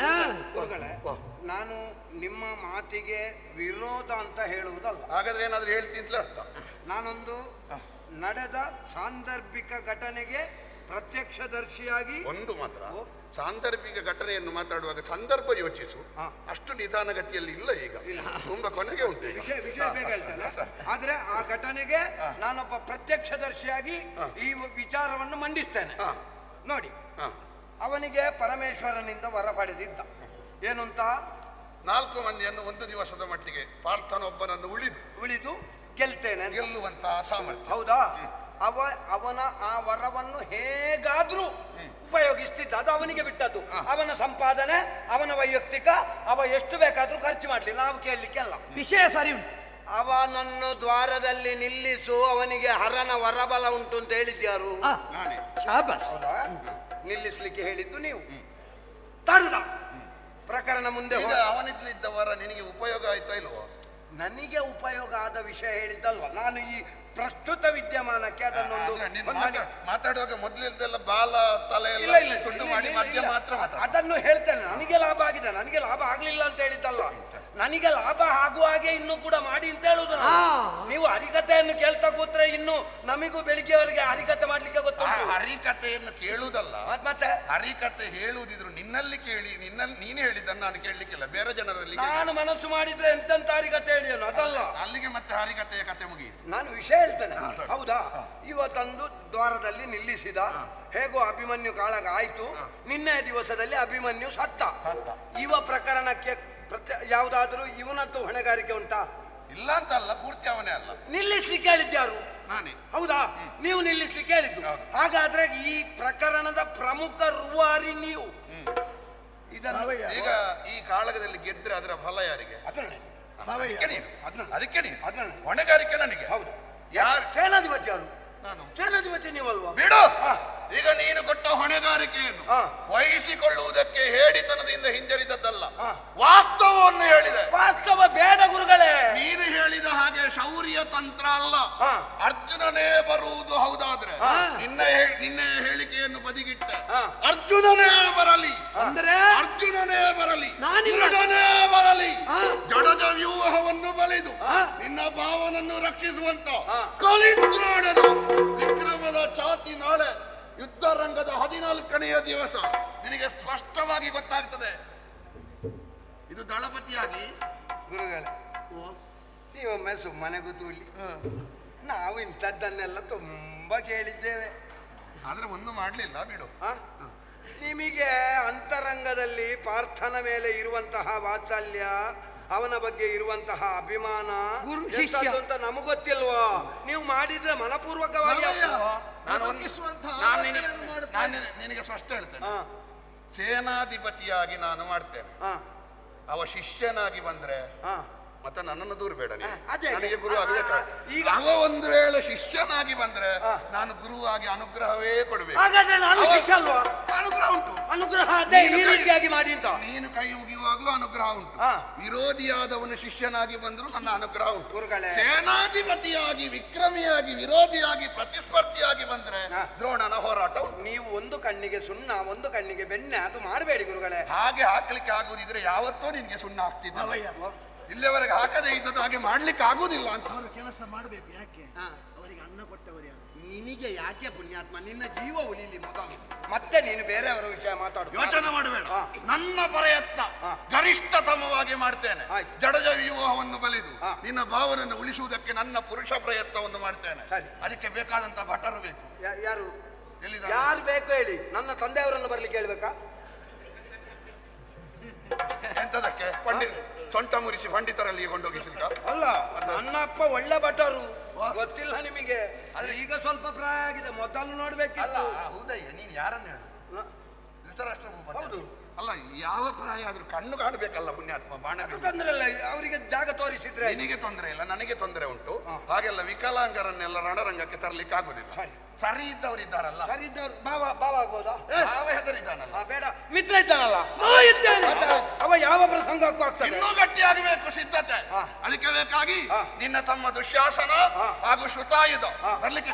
ನಾನು ನಿಮ್ಮ ಮಾತಿಗೆ ವಿರೋಧ ಅಂತ ಹೇಳುವುದಲ್ಲ. ಹಾಗಾದ್ರೆ ಏನಾದ್ರೂ ಹೇಳ್ತಿಂತಲೇ ಅರ್ಥ. ನಾನೊಂದು ನಡೆದ ಸಾಂದರ್ಭಿಕ ಘಟನೆಗೆ ಪ್ರತ್ಯಕ್ಷದರ್ಶಿಯಾಗಿ ಒಂದು ಮಾತ್ರ ಸಾಂದರ್ಭಿಕ ಘಟನೆಯನ್ನು ಮಾತಾಡುವಾಗ ಸಂದರ್ಭ ಯೋಚಿಸು, ಅಷ್ಟು ನಿಧಾನಗತಿಯಲ್ಲಿ ಇಲ್ಲ, ಈಗ ತುಂಬಾ ಕೊನೆಗೆ ಉಂಟು. ವಿಷಯ ಬೇಗ ಹೇಳ್ತೇನೆ, ಆದ್ರೆ ಆ ಘಟನೆಗೆ ನಾನೊಬ್ಬ ಪ್ರತ್ಯಕ್ಷದರ್ಶಿಯಾಗಿ ಈ ವಿಚಾರವನ್ನು ಮಂಡಿಸ್ತೇನೆ. ನೋಡಿ, ಅವನಿಗೆ ಪರಮೇಶ್ವರನಿಂದ ವರ ಪಡೆದಿದ್ದ ಏನು ಅಂತ, 4 ಮಂದಿಯನ್ನು ಒಂದು ದಿವಸದ ಮಟ್ಟಿಗೆ ಪಾರ್ಥನೊಬ್ಬನನ್ನು ಉಳಿದು ಗೆಲ್ಲುವಂತಹ ಸಾಮರ್ಥ್ಯ. ಹೌದಾ? ಅವನ ಆ ವರವನ್ನು ಹೇಗಾದ್ರೂ ಉಪಯೋಗಿಸ್ತಿದ್ದ, ಅದು ಅವನಿಗೆ ಬಿಟ್ಟದ್ದು. ಅವನ ಸಂಪಾದನೆ, ಅವನ ವೈಯಕ್ತಿಕ, ಅವ ಎಷ್ಟು ಬೇಕಾದ್ರೂ ಖರ್ಚು ಮಾಡ್ಲಿ, ನಾವು ಕೇಳಲಿಕ್ಕೆಲ್ಲ. ವಿಷಯ ಸರಿ ಉಂಟು. ಅವನನ್ನು ದ್ವಾರದಲ್ಲಿ ನಿಲ್ಲಿಸು, ಅವನಿಗೆ ಹರನ ವರಬಲ ಉಂಟು ಅಂತ ಹೇಳಿದ್ಯಾರು? ನಿಲ್ಲಿಸ್ಲಿಕ್ಕೆ ಹೇಳಿದ್ದು ನೀವು. ತಡೆದ ಪ್ರಕರಣ ಮುಂದೆ ಅವನಿದ್ಲಿದ್ದ ವರ ನಿನಗೆ ಉಪಯೋಗ ಆಯ್ತಾ ಇಲ್ವೋ? ನನಗೆ ಉಪಯೋಗ ಆದ ವಿಷಯ ಹೇಳಿದ್ದಲ್ವ, ನಾನು ಈ ಪ್ರಸ್ತುತ ವಿದ್ಯಮಾನಕ್ಕೆ ಅದನ್ನೊಂದು ಮಾತಾಡುವಾಗ ಮೊದಲಿದ್ದೆಲ್ಲ ಬಾಲ ತಲೆ ತುಂಡು ಮಾಡಿ ಮಧ್ಯ ಮಾತ್ರ ಅದನ್ನು ಹೇಳ್ತೇನೆ. ನನಗೆ ಲಾಭ ಆಗಿದೆ, ನನಗೆ ಲಾಭ ಆಗ್ಲಿಲ್ಲ ಅಂತ ಹೇಳಿದ್ದಲ್ಲ, ನನಗೆ ಲಾಭ ಆಗುವ ಹಾಗೆ ಇನ್ನೂ ಕೂಡ ಮಾಡಿ ಅಂತ ಹೇಳುದು. ನೀವು ಹರಿಕಥೆಯನ್ನು ಕೇಳ್ತಾ ಕೂತ್ರೆ ಇನ್ನು ನಮಿಗೂ ಬೆಳಿಗ್ಗೆವರೆಗೆ ಹರಿಕಥೆ ಮಾಡ್ಲಿಕ್ಕೆ ಗೊತ್ತುಂಟು. ಹರಿಕಥೆಯನ್ನು ಕೇಳುವುದಲ್ಲ, ಮತ್ತೆ ಹರಿಕಥೆ ಹೇಳುವುದಿದ್ರು ನಿನ್ನಲ್ಲಿ ಕೇಳಿ, ನೀನು ಹೇಳಿದ್ದನ್ನು ನಾನು ಕೇಳಲಿಕ್ಕಿಲ್ಲ, ಬೇರೆ ಜನರಲ್ಲಿ. ನಾನು ಮನಸ್ಸು ಮಾಡಿದ್ರೆ ಎಂತೆಂತ ಹರಿಕಥೆ ಹೇಳಿ ಅದಲ್ಲ, ಅಲ್ಲಿಗೆ ಮತ್ತೆ ಹರಿಕಥೆಯ ಕಥೆ ಮುಗಿಯಿತು. ನಾನು ವಿಷಯ ಹೇಳ್ತೇನೆ. ಹೌದಾ? ಇವತ್ತಂದು ದ್ವಾರದಲ್ಲಿ ನಿಲ್ಲಿಸಿದ, ಹೇಗೋ ಅಭಿಮನ್ಯು ಕಾಳಗ ಆಯ್ತು, ನಿನ್ನೆ ದಿವಸದಲ್ಲಿ ಅಭಿಮನ್ಯು ಸತ್ತ. ಇವ ಪ್ರಕರಣಕ್ಕೆ ಯಾವುದಾದ್ರೂ ಇವನದ್ದು ಹೊಣೆಗಾರಿಕೆ ಉಂಟಾ? ಇಲ್ಲ ಅಂತ ಅಲ್ಲ, ಪೂರ್ತಿ ಅವನೇ ಅಲ್ಲ. ನಿಲ್ಲಿಸ್ಲಿಕ್ಕೆ ಹೇಳಿದ್ಯಾರು? ನಾನೇ. ಹೌದಾ? ನೀವು ನಿಲ್ಲಿಸ್ಲಿಕ್ಕೆ ಹೇಳಿದ್ದು. ಹಾಗಾದ್ರೆ ಈ ಪ್ರಕರಣದ ಪ್ರಮುಖ ರೂವಾರಿ ನೀವು. ಇದನ್ನು ಈಗ ಈ ಕಾಳಗದಲ್ಲಿ ಗೆದ್ರೆ ಅದರ ಫಲ ಯಾರಿಗೆ? ಅದಕ್ಕೆ ನೀನು ಹೊಣೆಗಾರಿಕೆ ನನಗೆ. ಹೌದು. ಯಾರು? ಸೇನಾಧಿಪತಿ ಯಾರು? ನಾನು. ಸೇನಾಧಿಪತಿ ನೀವಲ್ವಾ? ಬಿಡು. ಈಗ ನೀನು ಕೊಟ್ಟ ಹೊಣೆಗಾರಿಕೆಯನ್ನು ವಹಿಸಿಕೊಳ್ಳುವುದಕ್ಕೆ ಹೇಡಿತನದಿಂದ ಹಿಂಜರಿದದ್ದಲ್ಲ, ವಾಸ್ತವವನ್ನು ಹೇಳಿದೆ. ವಾಸ್ತವ ಬೇಡ ಗುರುಗಳೇ. ನೀನು ಹೇಳಿದ ಹಾಗೆ ಶೌರ್ಯ ತಂತ್ರ ಅಲ್ಲ, ಅರ್ಜುನನೇ ಬರುವುದು ಹೌದಾದ್ರೆ ನಿನ್ನೆ ಹೇಳಿಕೆಯನ್ನು ಬದಿಗಿಟ್ಟೆ. ಅರ್ಜುನನೇ ಬರಲಿ ಅಂದ್ರೆ ಅರ್ಜುನನೇ ಬರಲಿ, ಮೃಡನೇ ಬರಲಿ, ಜಡದ ವ್ಯೂಹವನ್ನು ಬಲಿದು ನಿನ್ನ ಭಾವನನ್ನು ರಕ್ಷಿಸುವಂತ ಕಲಿತ್ರಾಣದ ವಿಕ್ರಮದ ಚಾತಿ ನಾಳೆ ಯುದ್ಧ ರಂಗದ 14ನೆಯ ದಿವಸ ನಿನಗೆ ಸ್ಪಷ್ಟವಾಗಿ ಗೊತ್ತಾಗ್ತದೆ. ಇದು ದಳಪತಿಯಾಗಿ ಗುರುಗಳೇ, ನೀವೊಮ್ಮೆ ಸುಮ್ಮನೆ ಕೂತುಕೊಳ್ಳಿ. ನಾವು ಇಂಥದ್ದನ್ನೆಲ್ಲ ತುಂಬಾ ಕೇಳಿದ್ದೇವೆ, ಆದ್ರೆ ಒಂದು ಮಾಡ್ಲಿಲ್ಲ. ಬಿಡು. ನಿಮಗೆ ಅಂತರಂಗದಲ್ಲಿ ಪಾರ್ಥನ ಮೇಲೆ ಇರುವಂತಹ ವಾತ್ಸಲ್ಯ, ಅವನ ಬಗ್ಗೆ ಇರುವಂತಹ ಅಭಿಮಾನ ಅಂತ ನಮಗೊತ್ತಿಲ್ವಾ? ನೀವು ಮಾಡಿದ್ರೆ ಮನಪೂರ್ವಕವಾಗಿ ನಿನಗೆ ಸ್ಪಷ್ಟ ಹೇಳ್ತೇನೆ. ಸೇನಾಧಿಪತಿಯಾಗಿ ನಾನು ಮಾಡ್ತೇನೆ, ಅವ ಶಿಷ್ಯನಾಗಿ ಬಂದ್ರೆ ಮತ್ತೆ ನನ್ನನ್ನು ದೂರ ಬೇಡ. ನನಗೆ ಗುರು ಆಗಬೇಕು. ಈಗ ಅವ ಒಂದು ವೇಳೆ ಶಿಷ್ಯನಾಗಿ ಬಂದ್ರೆ ನಾನು ಗುರುವಾಗಿ ಅನುಗ್ರಹವೇ ಕೊಡಬೇಕು. ಹಾಗಾದ್ರೆ ನಾನು ಶಿಷ್ಯ ಅಲ್ವಾ? ಅನುಗ್ರಹ ಉಂಟು. ಅನುಗ್ರಹ ಅದೇ ಈ ರೀತಿಯಾಗಿ ಮಾಡಿ ಅಂತ. ನೀನು ಕೈ ಮುಗಿಯುವಾಗ್ಲೂ ಅನುಗ್ರಹ ಉಂಟು. ವಿರೋಧಿಯಾದವನು ಶಿಷ್ಯನಾಗಿ ಬಂದ್ರು ನನ್ನ ಅನುಗ್ರಹ ಉಂಟು. ಗುರುಗಳೇ, ಸೇನಾಧಿಪತಿಯಾಗಿ ವಿಕ್ರಮಿಯಾಗಿ ವಿರೋಧಿಯಾಗಿ ಪ್ರತಿಸ್ಪರ್ಧಿಯಾಗಿ ಬಂದ್ರೆ ದ್ರೋಣನ ಹೋರಾಟ ಉಂಟು. ನೀವು ಒಂದು ಕಣ್ಣಿಗೆ ಸುಣ್ಣ ಒಂದು ಕಣ್ಣಿಗೆ ಬೆಣ್ಣೆ ಅದು ಮಾಡಬೇಡಿ ಗುರುಗಳೇ. ಹಾಗೆ ಹಾಕ್ಲಿಕ್ಕೆ ಆಗುದಿದ್ರೆ ಯಾವತ್ತೋ ನಿನ್ಗೆ ಸುಣ್ಣ ಹಾಕ್ತಿದ್ದ. ಇಲ್ಲಿವರೆಗೆ ಹಾಕದೇ ಇದ್ದದ್ದು ಹಾಗೆ ಮಾಡ್ಲಿಕ್ಕೆ ಆಗುದಿಲ್ಲ ಅಂತ. ಅವರು ಕೆಲಸ ಮಾಡಬೇಕು. ಯಾಕೆ? ಅವರಿಗೆ ಅನ್ನ ಕೊಟ್ಟವರು ಯಾರು? ನಿನಗೆ ಯಾಕೆ ಪುಣ್ಯಾತ್ಮ? ನಿನ್ನ ಜೀವ ಉಳಿಲಿ ಮೊದಲು, ಮತ್ತೆ ನೀನು ಬೇರೆಯವರ ವಿಷಯ ಮಾತಾಡು. ಯೋಚನೆ ಮಾಡಬೇಡ. ನನ್ನ ಪ್ರಯತ್ನ ಗರಿಷ್ಠತಮವಾಗಿ ಮಾಡ್ತೇನೆ. ಜಡಜ ವ್ಯೂಹವನ್ನು ಬಲಿದು ನಿನ್ನ ಭಾವನನ್ನು ಉಳಿಸುವುದಕ್ಕೆ ನನ್ನ ಪುರುಷ ಪ್ರಯತ್ನವನ್ನು ಮಾಡ್ತೇನೆ. ಅದಕ್ಕೆ ಬೇಕಾದಂತ ಭಟರು ಬೇಕು. ಯಾರು ಯಾರು ಬೇಕು ಹೇಳಿ? ನನ್ನ ತಂದೆಯವರನ್ನು ಬರ್ಲಿಕ್ಕೆ ಹೇಳ್ಬೇಕಾ? ಎಂತದಕ್ಕೆ? ಸೊಂಟ ಮುರಿಸಿ ಪಂಡಿತರಲ್ಲಿ ಕೊಂಡೋಗಿಸಿದ ಅಲ್ಲ, ನನ್ನ ಅಪ್ಪ ಒಳ್ಳೆ ಭಟರು, ಗೊತ್ತಿಲ್ಲ ನಿಮಗೆ? ಈಗ ಸ್ವಲ್ಪ ಪ್ರಾಯ ಆಗಿದೆ, ಮೊದಲು ನೋಡ್ಬೇಕಿಲ್ಲ. ಹೌದಯ್ಯ, ನೀನ್ ಯಾರನ್ನು ಹೇಳು? ಧೃತರಾಷ್ಟ್ರ. ಹೌದು. ಅಲ್ಲ, ಯಾವ ಪ್ರಾಯ ಆದ್ರೂ ಕಣ್ಣು ಕಾಣಬೇಕಲ್ಲ ಪುಣ್ಯಾತ್ಮ. ಬಾಣ ತೊಂದ್ರೆ ಇಲ್ಲ, ಅವರಿಗೆ ಜಾಗ ತೋರಿಸಿದ್ರೆ. ನಿನಗೆ ತೊಂದರೆ ಇಲ್ಲ, ನನಗೆ ತೊಂದರೆ ಉಂಟು. ಹಾಗೆಲ್ಲ ವಿಕಲಾಂಗರನ್ನೆಲ್ಲ ರಣರಂಗಕ್ಕೆ ತರ್ಲಿಕ್ಕೆ ಆಗುದಿಲ್ಲ. ಸರಿ ಇದ್ದವರು ಇದ್ದಾರಲ್ಲ. ಸರಿ ಇದ್ದವರು ಬಾವ ಆಗ್ಬೋದಾ? ಯಾವ ಹೆದರಿದ್ದಾನಲ್ಲ. ಬೇಡ, ಮಿತ್ರ ಇದ್ದಾನಲ್ಲ, ಅವ ಯಾವ ಪ್ರಸಂಗಕ್ಕೂ ಆಗ್ತದೆ. ಇನ್ನೂ ಗಟ್ಟಿಯಾಗಬೇಕು ಸಿದ್ಧತೆ. ಅದಕ್ಕೆ ಬೇಕಾಗಿ ನಿನ್ನ ತಮ್ಮ ದುಶ್ಯಾಸನ ಹಾಗೂ ಶ್ರುತಾಯುಧ ಬರ್ಲಿಕ್ಕೆ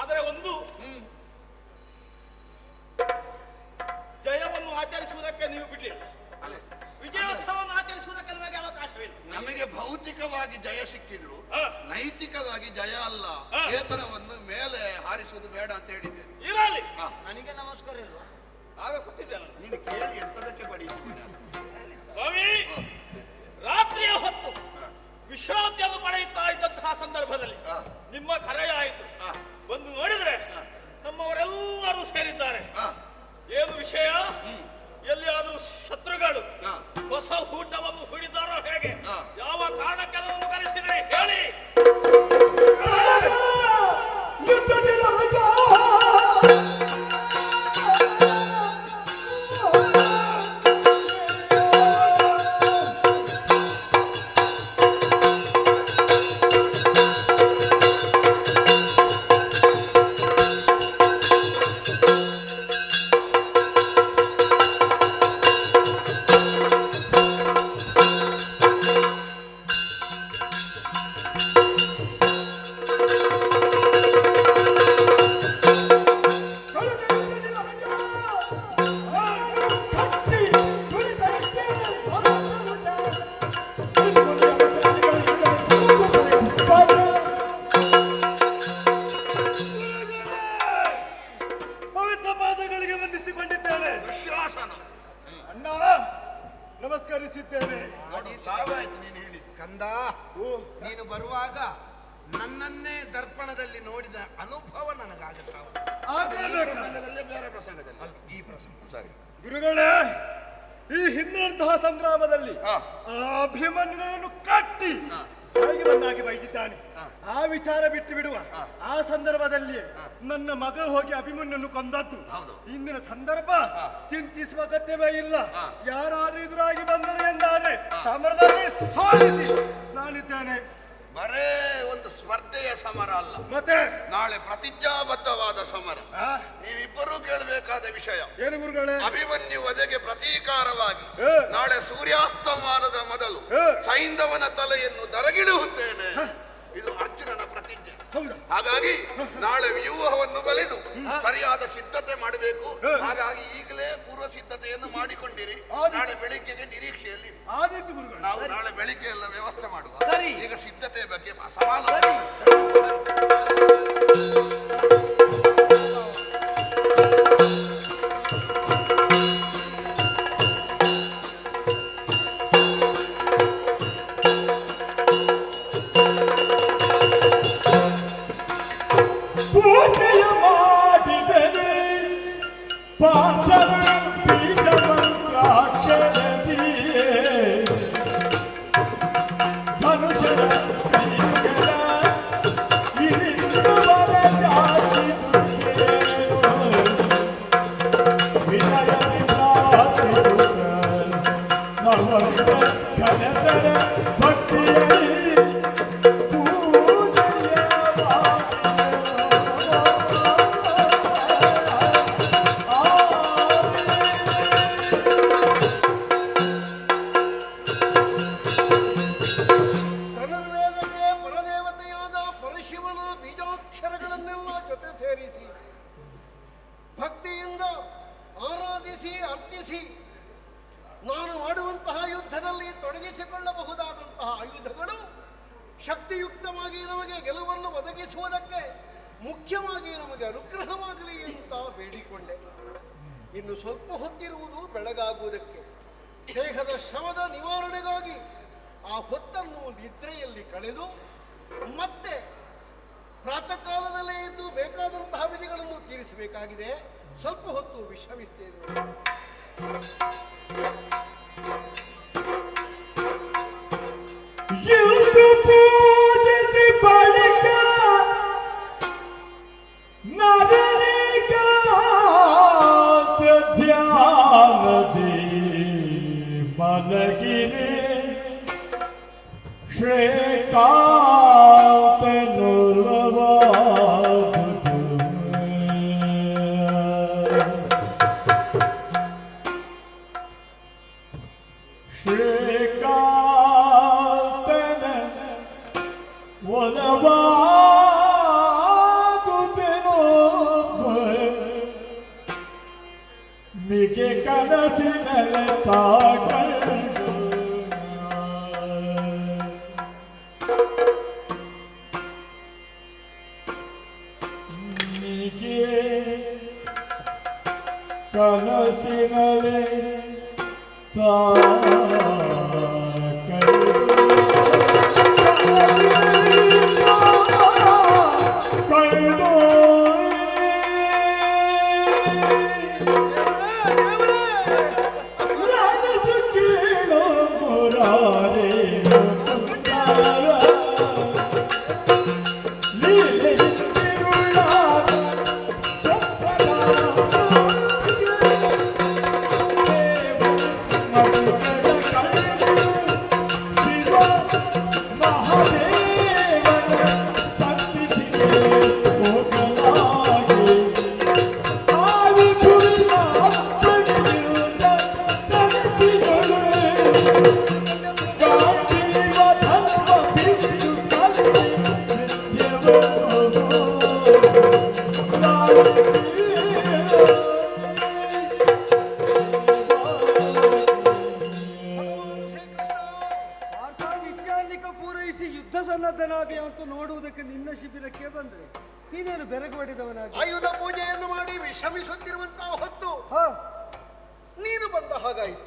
ಆದರೆ ಒಂದು ಜಯವನ್ನು ಆಚರಿಸುವುದಕ್ಕೆ ನೀವು ಬಿಡ್ಲಿಲ್ಲ, ವಿಜಯೋತ್ಸವವನ್ನು ಆಚರಿಸುವುದಕ್ಕೆ ನಮಗೆ ಅವಕಾಶವಿಲ್ಲ. ನಮಗೆ ಭೌತಿಕವಾಗಿ ಜಯ ಸಿಕ್ಕಿದ್ರು ನೈತಿಕವಾಗಿ ಜಯ ಅಲ್ಲ, ಚೇತನವನ್ನು ಮೇಲೆ ಹಾರಿಸುವುದು ಬೇಡ ಅಂತ ಹೇಳಿದ್ದೆ. ಇರಲಿ, ನನಗೆ ನಮಸ್ಕಾರ ಇಲ್ವಾ? ನಾವೇ ಕೊಟ್ಟಿದ್ದೇನೆ. ನೀನು ಕೇಳಿ ಎಂತದಕ್ಕೆ ಬಡಿಯುತ್ತೀರ? ಸ್ವಾಮಿ, ರಾತ್ರಿಯ ಹೊತ್ತು ವಿಶ್ರಾಂತಿಯನ್ನು ಪಡೆಯುತ್ತಾ ಇದ್ದಂತಹ ಸಂದರ್ಭದಲ್ಲಿ ನಿಮ್ಮ ಕರೆಯಾಯಿತು. ಬಂದು ನೋಡಿದ್ರೆ ನಮ್ಮವರೆಲ್ಲರೂ ಸೇರಿದ್ದಾರೆ. ಏನು ವಿಷಯ? ಎಲ್ಲಿಯಾದ್ರೂ ಶತ್ರುಗಳು ಹೊಸ ಊಟವನ್ನು ಹುಡಿದಾರೋ ಹೇಗೆ? ಯಾವ ಕಾರಣಕ್ಕೆ ನನ್ನನ್ನು ಕರೆಸಿದ್ರಿ ಹೇಳಿ. ನಮಸ್ಕರಿಸಿದ್ದೇನೆ. ಕಂದ, ನೀನು ಬರುವಾಗ ನನ್ನನ್ನೇ ದರ್ಪಣದಲ್ಲಿ ನೋಡಿದ ಅನುಭವ ನನಗಾಗುತ್ತ. ಪ್ರಸಂಗದಲ್ಲೇ ಬೇರೆ ಪ್ರಸಂಗದಲ್ಲಿ ಅಲ್ಲ, ಈ ಪ್ರಸಂಗ ಸರಿ. ಗುರುಗಳೇ, ಈ ಹಿಂದಿನಂತಹ ಸಂಗ್ರಾಮದಲ್ಲಿ ಆ ಅಭಿಮನ್ಯುನನ್ನು ಕಟ್ಟಿ ಹೊರಗೆ ಬಂದಾಗಿ ಬೈದಿದ್ದಾನೆ. ಆ ವಿಚಾರ ಬಿಟ್ಟು ಬಿಡುವ. ಆ ಸಂದರ್ಭದಲ್ಲಿ ನನ್ನ ಮಗ ಹೋಗಿ ಅಭಿಮನ್ಯನ್ನು ಕೊಂದದ್ದು. ಇಂದಿನ ಸಂದರ್ಭ ಚಿಂತಿಸುವ ಅಗತ್ಯವೇ ಇಲ್ಲ. ಯಾರಾದ್ರೂ ಎದುರಾಗಿ ಬಂದರು ಎಂದಾದ್ರೆ ಸಮರದಲ್ಲಿ ಸೋಲಿಸಿ ನಾನಿದ್ದೇನೆ. ಬರೇ ಒಂದು ಸ್ಪರ್ಧೆಯ ಸಮರ ಅಲ್ಲ, ಮತ್ತೆ ನಾಳೆ ಪ್ರತಿಜ್ಞಾಬದ್ಧವಾದ ಸಮರ. ನೀವಿಬ್ಬರೂ ಕೇಳಬೇಕಾದ ವಿಷಯ ಏನು ಗುರುಗಳೇ? ಅಭಿಮನ್ಯು ವಧೆಗೆ ಪ್ರತೀಕಾರವಾಗಿ ನಾಳೆ ಸೂರ್ಯಾಸ್ತಮಾನದ ಮೊದಲು ಸೈಂಧವನ ತಲೆಯನ್ನು ದರಗಿಡುತ್ತೇನೆ. ಇದು ಅರ್ಜುನನ ಪ್ರತಿಜ್ಞೆ. ಹಾಗಾಗಿ ನಾಳೆ ವ್ಯೂಹವನ್ನು ಬಲಿದು ಸರಿಯಾದ ಸಿದ್ಧತೆ ಮಾಡಬೇಕು. ಹಾಗಾಗಿ ಈಗಲೇ ಪೂರ್ವ ಸಿದ್ಧತೆಯನ್ನು ಮಾಡಿಕೊಂಡಿರಿ. ನಾಳೆ ಬೆಳಿಗ್ಗೆಗೆ ನಿರೀಕ್ಷೆಯಲ್ಲಿ ನಾವು ನಾಳೆ ಬೆಳಿಗ್ಗೆ ಎಲ್ಲ ವ್ಯವಸ್ಥೆ ಮಾಡುವ. ಈಗ ಸಿದ್ಧತೆ ಬಗ್ಗೆ ಸವಾಲು. ಪೂಜೆಯ ಮಾಡಿದರೆ ಪಾರ್ಥನ ಬೀಜ ಮಂತ್ರಾಕ್ಷರದಿಯೇ ಧನುಷರ ಕೈಗಳ ಇರಿಸುವರ ಚಾಚಿದುತ್ತೇನೋ ವಿನಯದಿಂದ ನವವಿಧ ಘನತರ ಭಕ್ತಿಯಲ್ಲಿ ಭಕ್ತಿಯಿಂದ ಆರಾಧಿಸಿ ಅರ್ಚಿಸಿ ನಾನು ಮಾಡುವಂತಹ ಯುದ್ಧದಲ್ಲಿ ತೊಡಗಿಸಿಕೊಳ್ಳಬಹುದಾದಂತಹ ಆಯುಧಗಳು ಶಕ್ತಿಯುಕ್ತವಾಗಿ ನಮಗೆ ಗೆಲುವನ್ನು ಒದಗಿಸುವುದಕ್ಕೆ ಮುಖ್ಯವಾಗಿ ನಮಗೆ ಅನುಗ್ರಹವಾಗಲಿ ಅಂತ ಬೇಡಿಕೊಂಡೆ. ಇನ್ನು ಸ್ವಲ್ಪ ಹೊತ್ತಿರುವುದು ಬೆಳಗಾಗುವುದಕ್ಕೆ. ದೇಹದ ಶ್ರಮದ ನಿವಾರಣೆಗಾಗಿ ಆ ಹೊತ್ತನ್ನು ನಿದ್ರೆಯಲ್ಲಿ ಕಳೆದು ಮತ್ತೆ ಪ್ರಾತಃ ಕಾಲದಲ್ಲೇ ಎದ್ದು ಬೇಕಾದಂತಹ ವಿಧಿಗಳನ್ನು ತೀರಿಸಬೇಕಾಗಿದೆ. ಸ್ವಲ್ಪ ಹೊತ್ತು ವಿಶ್ರಮಿಸ್ತೇನೆ. ಪೂಜಿಸಿ ಬಳಿಕ ನರಳಿಗ ಧ್ಯಾನದಿ ಮಲಗಿರಿ ಶ್ರೇಕಾಂತನುಲವಾದುದು ಶ್ರೇಕಾಂತನ ಒಲವಾದುದು ಕನಸಿನಲ್ಲಿ ತಾಕಂಡು ನಿಗೆ ಕನಸಿನಲ್ಲಿ ಪೂರೈಸಿ ಯುದ್ಧ ಸನ್ನದ್ಧನಾದೆ ಅಂತ ನೋಡುವುದಕ್ಕೆ ನಿನ್ನ ಶಿಬಿರಕ್ಕೆ ಬಂದ್ರೆ ನೀನೇನು ಬೆರಗು ಹೊಡೆದವನಾಗಿ ಆಯುಧ ಪೂಜೆಯನ್ನು ಮಾಡಿ ವಿಶ್ರಮಿಸುತ್ತಿರುವಂತಹ ಹೊತ್ತು ನೀನು ಬಂದ ಹಾಗಾಯಿತು.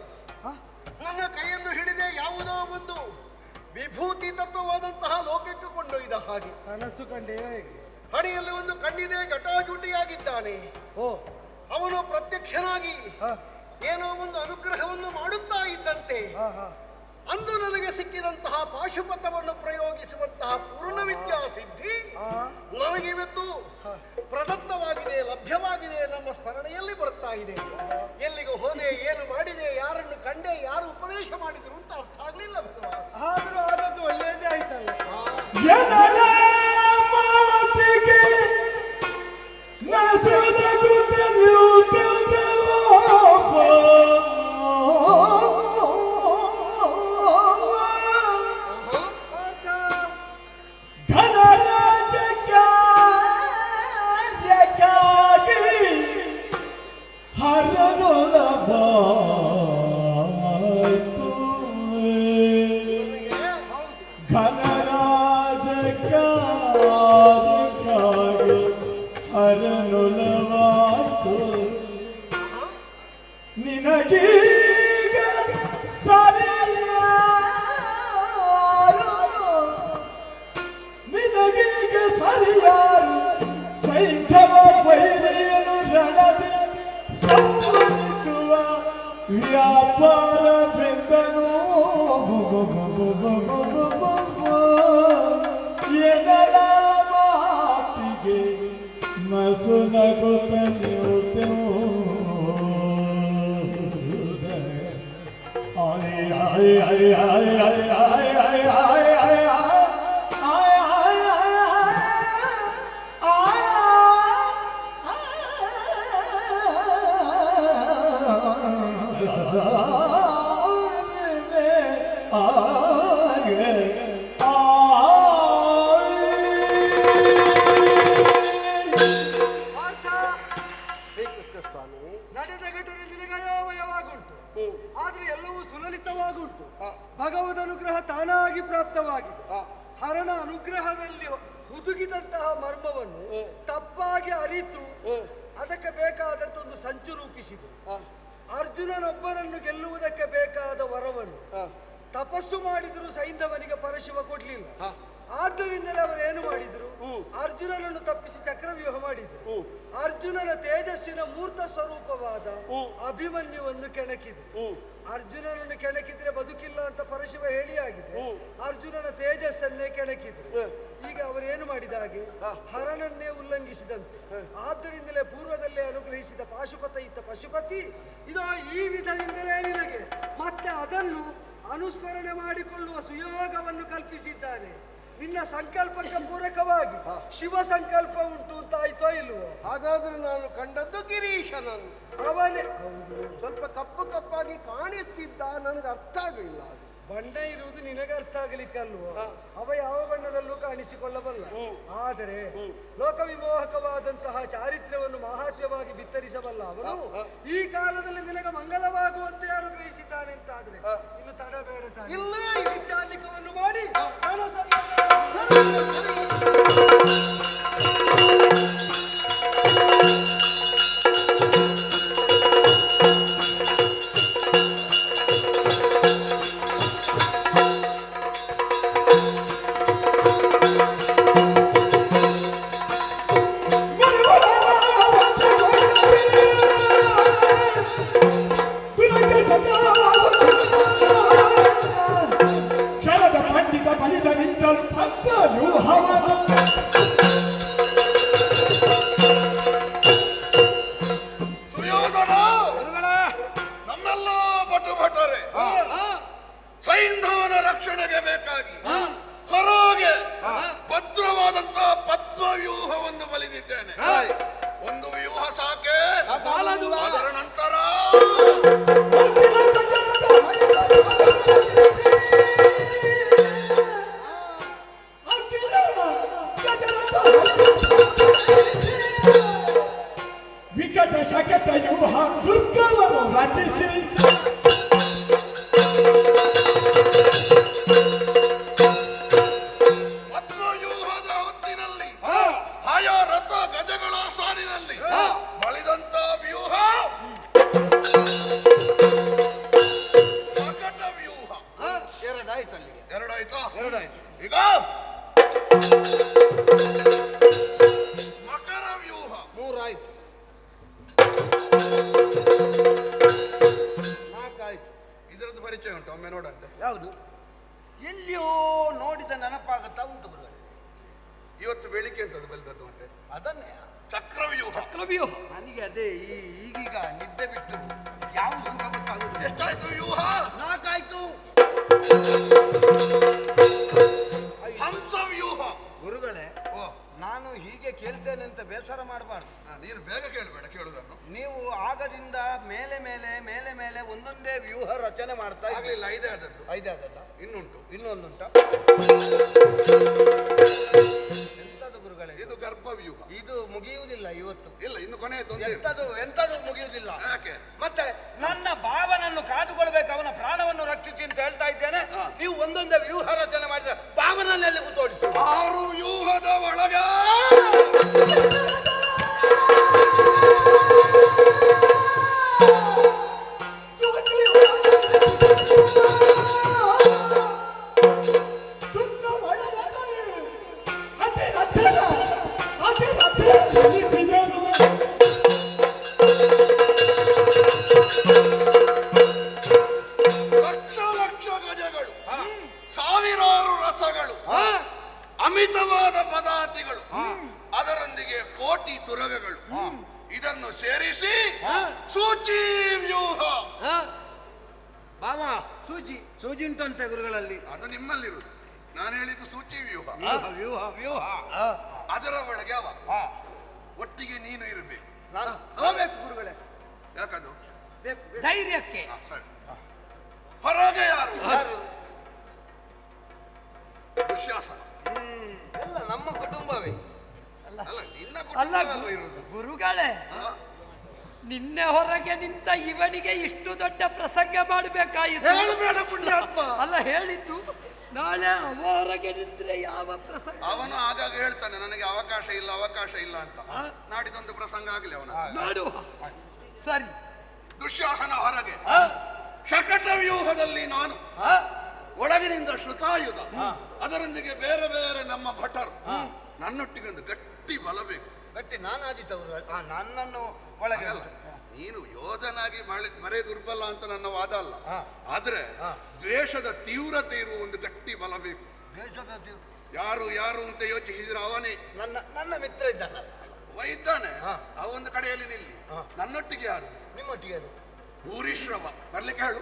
ನನ್ನ ಕೈಯನ್ನು ಹಿಡಿದೆ ಯಾವುದೋ ಒಂದು ವಿಭೂತಿ ತತ್ವವಾದಂತಹ ಲೋಕಕ್ಕೆ ಕೊಂಡೊಯ್ದ ಹಾಗೆ ಕನಸು ಕಂಡೇ ಹಣೆಯಲ್ಲಿ ಒಂದು ಕಣ್ಣಿದೆ, ಜಟಾಜುಟಿಯಾಗಿದ್ದಾನೆ. ಅವನು ಪ್ರತ್ಯಕ್ಷನಾಗಿ ಏನೋ ಒಂದು ಅನುಗ್ರಹವನ್ನು ಮಾಡುತ್ತಾ ಇದ್ದಂತೆ ಅಂದು ನನಗೆ ಸಿಕ್ಕಿದಂತಹ ಪಾಶುಪತವನ್ನು ಪ್ರಯೋಗಿಸುವಂತಹ ಪೂರ್ಣ ವಿದ್ಯಾ ಸಿದ್ಧಿ ನನಗೆ ಇವತ್ತು ಪ್ರದತ್ತವಾಗಿದೆ, ಲಭ್ಯವಾಗಿದೆ, ನಮ್ಮ ಸ್ಮರಣೆಯಲ್ಲಿ ಬರ್ತಾ ಇದೆ. ಎಲ್ಲಿಗೆ ಹೋದೆ, ಏನು ಮಾಡಿದೆ, ಯಾರನ್ನು ಕಂಡೆ, ಯಾರು ಉಪದೇಶ ಮಾಡಿದ್ರು ಅಂತ ಅರ್ಥ ಆಗ್ಲಿಲ್ಲ ಭಗವಾನ್. ಆದ್ರೂ ಆದದ್ದು ಒಳ್ಳೆಯದೇ ಆಯ್ತಲ್ಲ. ನಿನಗೀಗ ಸರಿಯಾರು ಸೈಂಧವ ವೈರಿಯನು ರಣದೆ ಸಂವರಿಸುವ ವ್ಯಾಪಾರ ಬೆಂದನು ಎನಲ ಮಾತಿಗೆ ನಸು ನಗುತ್ತ ನಿಲ್ತೆವು. ನಡೆದ ಘಟನೆ ನಿನಗಯೋಮಯವಾಗುಂಟು, ಆದ್ರೆ ಎಲ್ಲವೂ ಸುಲಲಿತವಾಗುಂಟು. ಭಗವದ್ ಅನುಗ್ರಹ ತಾನಾಗಿ ಪ್ರಾಪ್ತವಾಗಿದೆ. ಹರಣ ಅನುಗ್ರಹದಲ್ಲಿ ಹುದುಗಿದಂತಹ ಮರ್ಮವನ್ನು ತಪ್ಪಾಗಿ ಅರಿತು ಅದಕ್ಕೆ ಬೇಕಾದಂತ ಒಂದು ಸಂಚು ರೂಪಿಸಿದರು. ಅರ್ಜುನನೊಬ್ಬನನ್ನು ಗೆಲ್ಲುವುದಕ್ಕೆ ಬೇಕಾದ ವರವನ್ನು ತಪಸ್ಸು ಮಾಡಿದ್ರು ಸೈಂಧವನಿಗೆ ಪರಶಿವ ಕೊಡ್ಲಿಲ್ಲ. ಆದ್ದರಿಂದಲೇ ಅವರೇನು ಮಾಡಿದ್ರು, ಅರ್ಜುನನನ್ನು ತಪ್ಪಿಸಿ ಚಕ್ರವ್ಯೂಹ ಮಾಡಿದ್ರು. ಅರ್ಜುನನ ತೇಜಸ್ಸಿನ ಮೂರ್ತ ಸ್ವರೂಪವಾದ ಅಭಿಮನ್ಯುವನ್ನು ಕೆಣಕಿದ್ರು. ಅರ್ಜುನನನ್ನು ಕೆಣಕಿದ್ರೆ ಬದುಕಿಲ್ಲ ಅಂತ ಪರಶಿವ ಹೇಳಿ ಆಗಿದೆ. ಅರ್ಜುನನ ತೇಜಸ್ಸನ್ನೇ ಕೆಣಕಿದ್ರು. ಈಗ ಅವರೇನು ಮಾಡಿದ ಹಾಗೆ ಹರನನ್ನೇ ಉಲ್ಲಂಘಿಸಿದಂತೆ. ಆದ್ದರಿಂದಲೇ ಪೂರ್ವದಲ್ಲೇ ಅನುಗ್ರಹಿಸಿದ ಪಾಶುಪತ ಇದ್ದ ಪಶುಪತಿ ಇದೋ ಈ ವಿಧದಿಂದಲೇ ನಿನಗೆ ಮತ್ತೆ ಅದನ್ನು ಅನುಸ್ಮರಣೆ ಮಾಡಿಕೊಳ್ಳುವ ಸುಯೋಗವನ್ನು ಕಲ್ಪಿಸಿದ್ದಾನೆ. ನಿನ್ನ ಸಂಕಲ್ಪಕ್ಕೆ ಪೂರಕವಾಗಿ ಶಿವ ಸಂಕಲ್ಪ ಉಂಟು ಅಂತ ಆಯ್ತೋ ಇಲ್ವೋ? ಹಾಗಾದ್ರೆ ನಾನು ಕಂಡದ್ದು ಗಿರೀಶನನ್ನು. ಅವನೇ ಸ್ವಲ್ಪ ಕಪ್ಪು ಕಪ್ಪಾಗಿ ಕಾಣಿಸ್ತಿದ್ದ, ನನಗೆ ಅರ್ಥ ಆಗಲಿಲ್ಲ. ಬಣ್ಣ ಇರುವುದು ನಿನಗೆ ಅರ್ಥ ಆಗಲಿಕ್ಕಲ್ವೋ? ಅವ ಯಾವ ಬಣ್ಣದಲ್ಲೂ ಕಾಣಿಸಿಕೊಳ್ಳಬಲ್ಲ. ಆದರೆ ಲೋಕವಿಮೋಹಕವಾದಂತಹ ಚಾರಿತ್ರ್ಯವನ್ನು ಮಹಾತ್ಮ್ಯವಾಗಿ ಬಿತ್ತರಿಸಬಲ್ಲ ಅವನು ಈ ಕಾಲದಲ್ಲಿ ನಿನಗೆ ಮಂಗಲವಾಗುವಂತೆ ಯಾರು ಗ್ರಹಿಸಿದ್ದಾನೆ ಅಂತಾದ್ರೆ ಇನ್ನು ತಡಬೇಡ ತಾನೆ. ವಿದ್ಯಾಧಿಕವನ್ನು ಮಾಡಿ ಕ್ಷಣದ ಪಂಡಿತ ಬಳಿದ ನಿಂತಲು ಪಂಪ ವ್ಯೂಹವಾದ ಸುಯೋಧನ, ನಮ್ಮೆಲ್ಲ ಭಟರೆ ಸೈಂಧವನ ರಕ್ಷಣೆಗೆ ಬೇಕಾಗಿ ಹೊರಗೆ ಭದ್ರವಾದಂತಹ ಪದ್ಮ ವ್ಯೂಹವನ್ನು ಬಲಿದಿದ್ದೇನೆ. ಒಂದು ವ್ಯೂಹ ಸಾಕೆ, ಅದರ ನಂತರ ವಿಕಟ ಶಕಟ ವ್ಯೂಹ ದುರ್ಗವನ್ನು ರಚಿಸಿ ಪದ್ಮವ್ಯೂಹದ ಹೊತ್ತಿನಲ್ಲಿ ಆಯಾ ರಥ ಗಜಗಳ ಸಾಲಿನಲ್ಲಿ ಬಳಿದಂತ ವ್ಯೂಹ ಶಕಟ ವ್ಯೂಹ. ಎರಡಾಯ್ತಾ? ಈಗ ಮಕರ ವ್ಯೂಹ ಮೂರಾಯ್ತು, ನಾಲ್ಕಾಯ್ತು. ಇದರದ್ದು ಪರಿಚಯ ಉಂಟು, ಒಮ್ಮೆ ನೋಡಂತೆ. ಯಾವುದು? ಎಲ್ಲಿಯೋ ನೋಡಿದ ನೆನಪಾಗುತ್ತಾ ಉಂಟು ಗುರುಗಳೇ. ಇವತ್ತು ಬೆಳಿಗ್ಗೆ ಅಂತದ್ದು ಬೆಳೆದದ್ದು ಅಂತೆ. ಅದನ್ನೇ ಚಕ್ರವ್ಯೂಹ. ನನಗೆ ಅದೇ ಈಗೀಗ ನಿದ್ದೆ ಬಿಟ್ಟು ಯಾವುದು ಅಂತ ಗೊತ್ತಾಗುದು. ಎಷ್ಟಾಯ್ತು ವ್ಯೂಹ? ನಾಲ್ಕಾಯ್ತು. ಹಂಸ ವ್ಯೂಹ. ಗುರುಗಳೇ, ನಾನು ಹೀಗೆ ಕೇಳ್ತೇನೆ ಅಂತ ಬೇಸರ ಮಾಡಬಾರ್ದು. ನೀನು ಬೇಗ ಕೇಳಬೇಡ, ಕೇಳುದನ್ನು. ನೀವು ಆಗದಿಂದ ಮೇಲೆ ಮೇಲೆ ಮೇಲೆ ಮೇಲೆ ಒಂದೊಂದೇ ವ್ಯೂಹ ರಚನೆ ಮಾಡ್ತಾ ಆಗ್ಲಿಲ್ಲ, ಐದೇ ಆದದ್ದು. ಐದೇ ಆಗಲ್ಲ, ಇನ್ನುಂಟು. ಇನ್ನೊಂದುಂಟ. ಎಂತದು ಗುರುಗಳೇ? ಇದು ಗರ್ಭ ವ್ಯೂಹ. ಇದು ಮುಗಿಯುವುದಿಲ್ಲ ಇವತ್ತು. ಇಲ್ಲ, ಇನ್ನು ಕೊನೆಯ ತೊಂದರೆ. ಎಂತದು ಮುಗಿಯುವುದಿಲ್ಲ. ಯಾಕೆ? ಮತ್ತೆ ನನ್ನ ಭಾವನನ್ನು ಕಾದುಕೊಳ್ಬೇಕು, ಅವನ ಪ್ರಾಣವನ್ನು ರಕ್ಷಿಸಿ ಅಂತ ಹೇಳ್ತಾ ಇದ್ದೇನೆ. ನೀವು ಒಂದೊಂದೇ ವ್ಯೂಹ ರಚನೆ ಮಾಡಿದ್ರೆ ಭಾವನಲ್ಲಿ ಕೂತ್ಕೊಳ್ಳಿ. ಆರು ವ್ಯೂಹದ ಒಳಗ ಲಕ್ಷ ಲಕ್ಷ ಗಜಗಳು, ಸಾವಿರಾರು ರಥಗಳು, ಅಮಿತವಾದ ಪದಾತಿಗಳು, ಅದರೊಂದಿಗೆ ಕೋಟಿ ತುರಗಗಳು, ಇದನ್ನು ಸೇರಿಸಿ ಸೂಚಿ ವ್ಯೂಹ. ಭಾವ, ಸೂಜಿ ಉಂಟಂತೆ ಗುರುಗಳಲ್ಲಿ. ಅದು ನಿಮ್ಮಲ್ಲಿರುವುದು. ನಾನು ಹೇಳಿದ್ದು ಸೂಚಿ ವ್ಯೂಹ. ವ್ಯೂಹ ವ್ಯೂಹ. ಅದರ ಒಳಗೆ ಅವ ಒಟ್ಟಿಗೆ ನೀನು ಇರಬೇಕು. ಬೇಕು ಗುರುಗಳೇ. ಯಾಕದು? ಧೈರ್ಯಕ್ಕೆ. ಸರಿ. ಹೊರಗೆ ಯಾರು? ದುಶ್ಯಾಸನ. ಎಲ್ಲ ನಮ್ಮ ಕುಟುಂಬವೇ. ಅಲ್ಲ, ನಿನ್ನ ಅಲ್ಲ ಕುಟುಂಬ ಇರುವುದು. ಗುರುಗಳೇ, ನಿನ್ನೆ ಹೊರಗೆ ನಿಂತ ಇವನಿಗೆ ಇಷ್ಟು ದೊಡ್ಡ ಪ್ರಸಂಗ ಮಾಡಬೇಕಾಯಿತು. ಹೇಳಬೇಡ ಪುಣ್ಯಾತ್ಮ. ಅಲ್ಲ, ಹೇಳಿದ್ದು ನಾಳೆ ಅವ ಹೊರಗೆ ನಿಂತ್ರೆ ಯಾವ ಪ್ರಸಂಗ? ಅವನು ಆಗಾಗ ಹೇಳ್ತಾನೆ ನನಗೆ ಅವಕಾಶ ಇಲ್ಲ ಅವಕಾಶ ಇಲ್ಲ ಅಂತ. ನಾಡಿದೊಂದು ಪ್ರಸಂಗ ಆಗಲಿ ಅವನ. ನೋಡುವ. ಸರಿ. ದುಶ್ಯಾಸನ ಹೊರಗೆ, ಶಕಟ ವ್ಯೂಹದಲ್ಲಿ ನಾನು, ಒಳಗಿನಿಂದ ಶ್ರುತಾಯುಧ, ಅದರೊಂದಿಗೆ ಬೇರೆ ಬೇರೆ ನಮ್ಮ ಭಟರು, ನನ್ನೊಟ್ಟಿಗೆ ಒಂದು ಗಟ್ಟಿ ಬಲ ಬೇಕು. ಗಟ್ಟಿ ನಾನಾದಿತ್ತವರು ನನ್ನನ್ನು ಒಳಗೆ ಅಲ್ಲ, ನೀನು ಯೋಧನಾಗಿ ಮರೆ ದುರ್ಬಲ ಅಂತ ನನ್ನ ವಾದ ಅಲ್ಲ. ಆದ್ರೆ ದ್ವೇಷದ ತೀವ್ರತೆ ಇರುವ ಒಂದು ಗಟ್ಟಿ ಬಲ ಬೇಕು. ದೇಶದ ಯಾರು ಯಾರು ಅಂತ ಯೋಚಿಸಿದ್ರೆ ಅವನೇ. ನನ್ನ ಮಿತ್ರ ಇದ್ದಾನಲ್ಲ, ಇದ್ದಾನೆ. ಆ ಒಂದು ಕಡೆಯಲ್ಲಿ ನಿಲ್ಲಿ. ನನ್ನೊಟ್ಟಿಗೆ ಯಾರು? ನಿಮ್ಮೊಟ್ಟಿಗೆ ಭೂರಿಶ್ರವ ಬರ್ಲಿಕ್ಕೆ ಹೇಳು.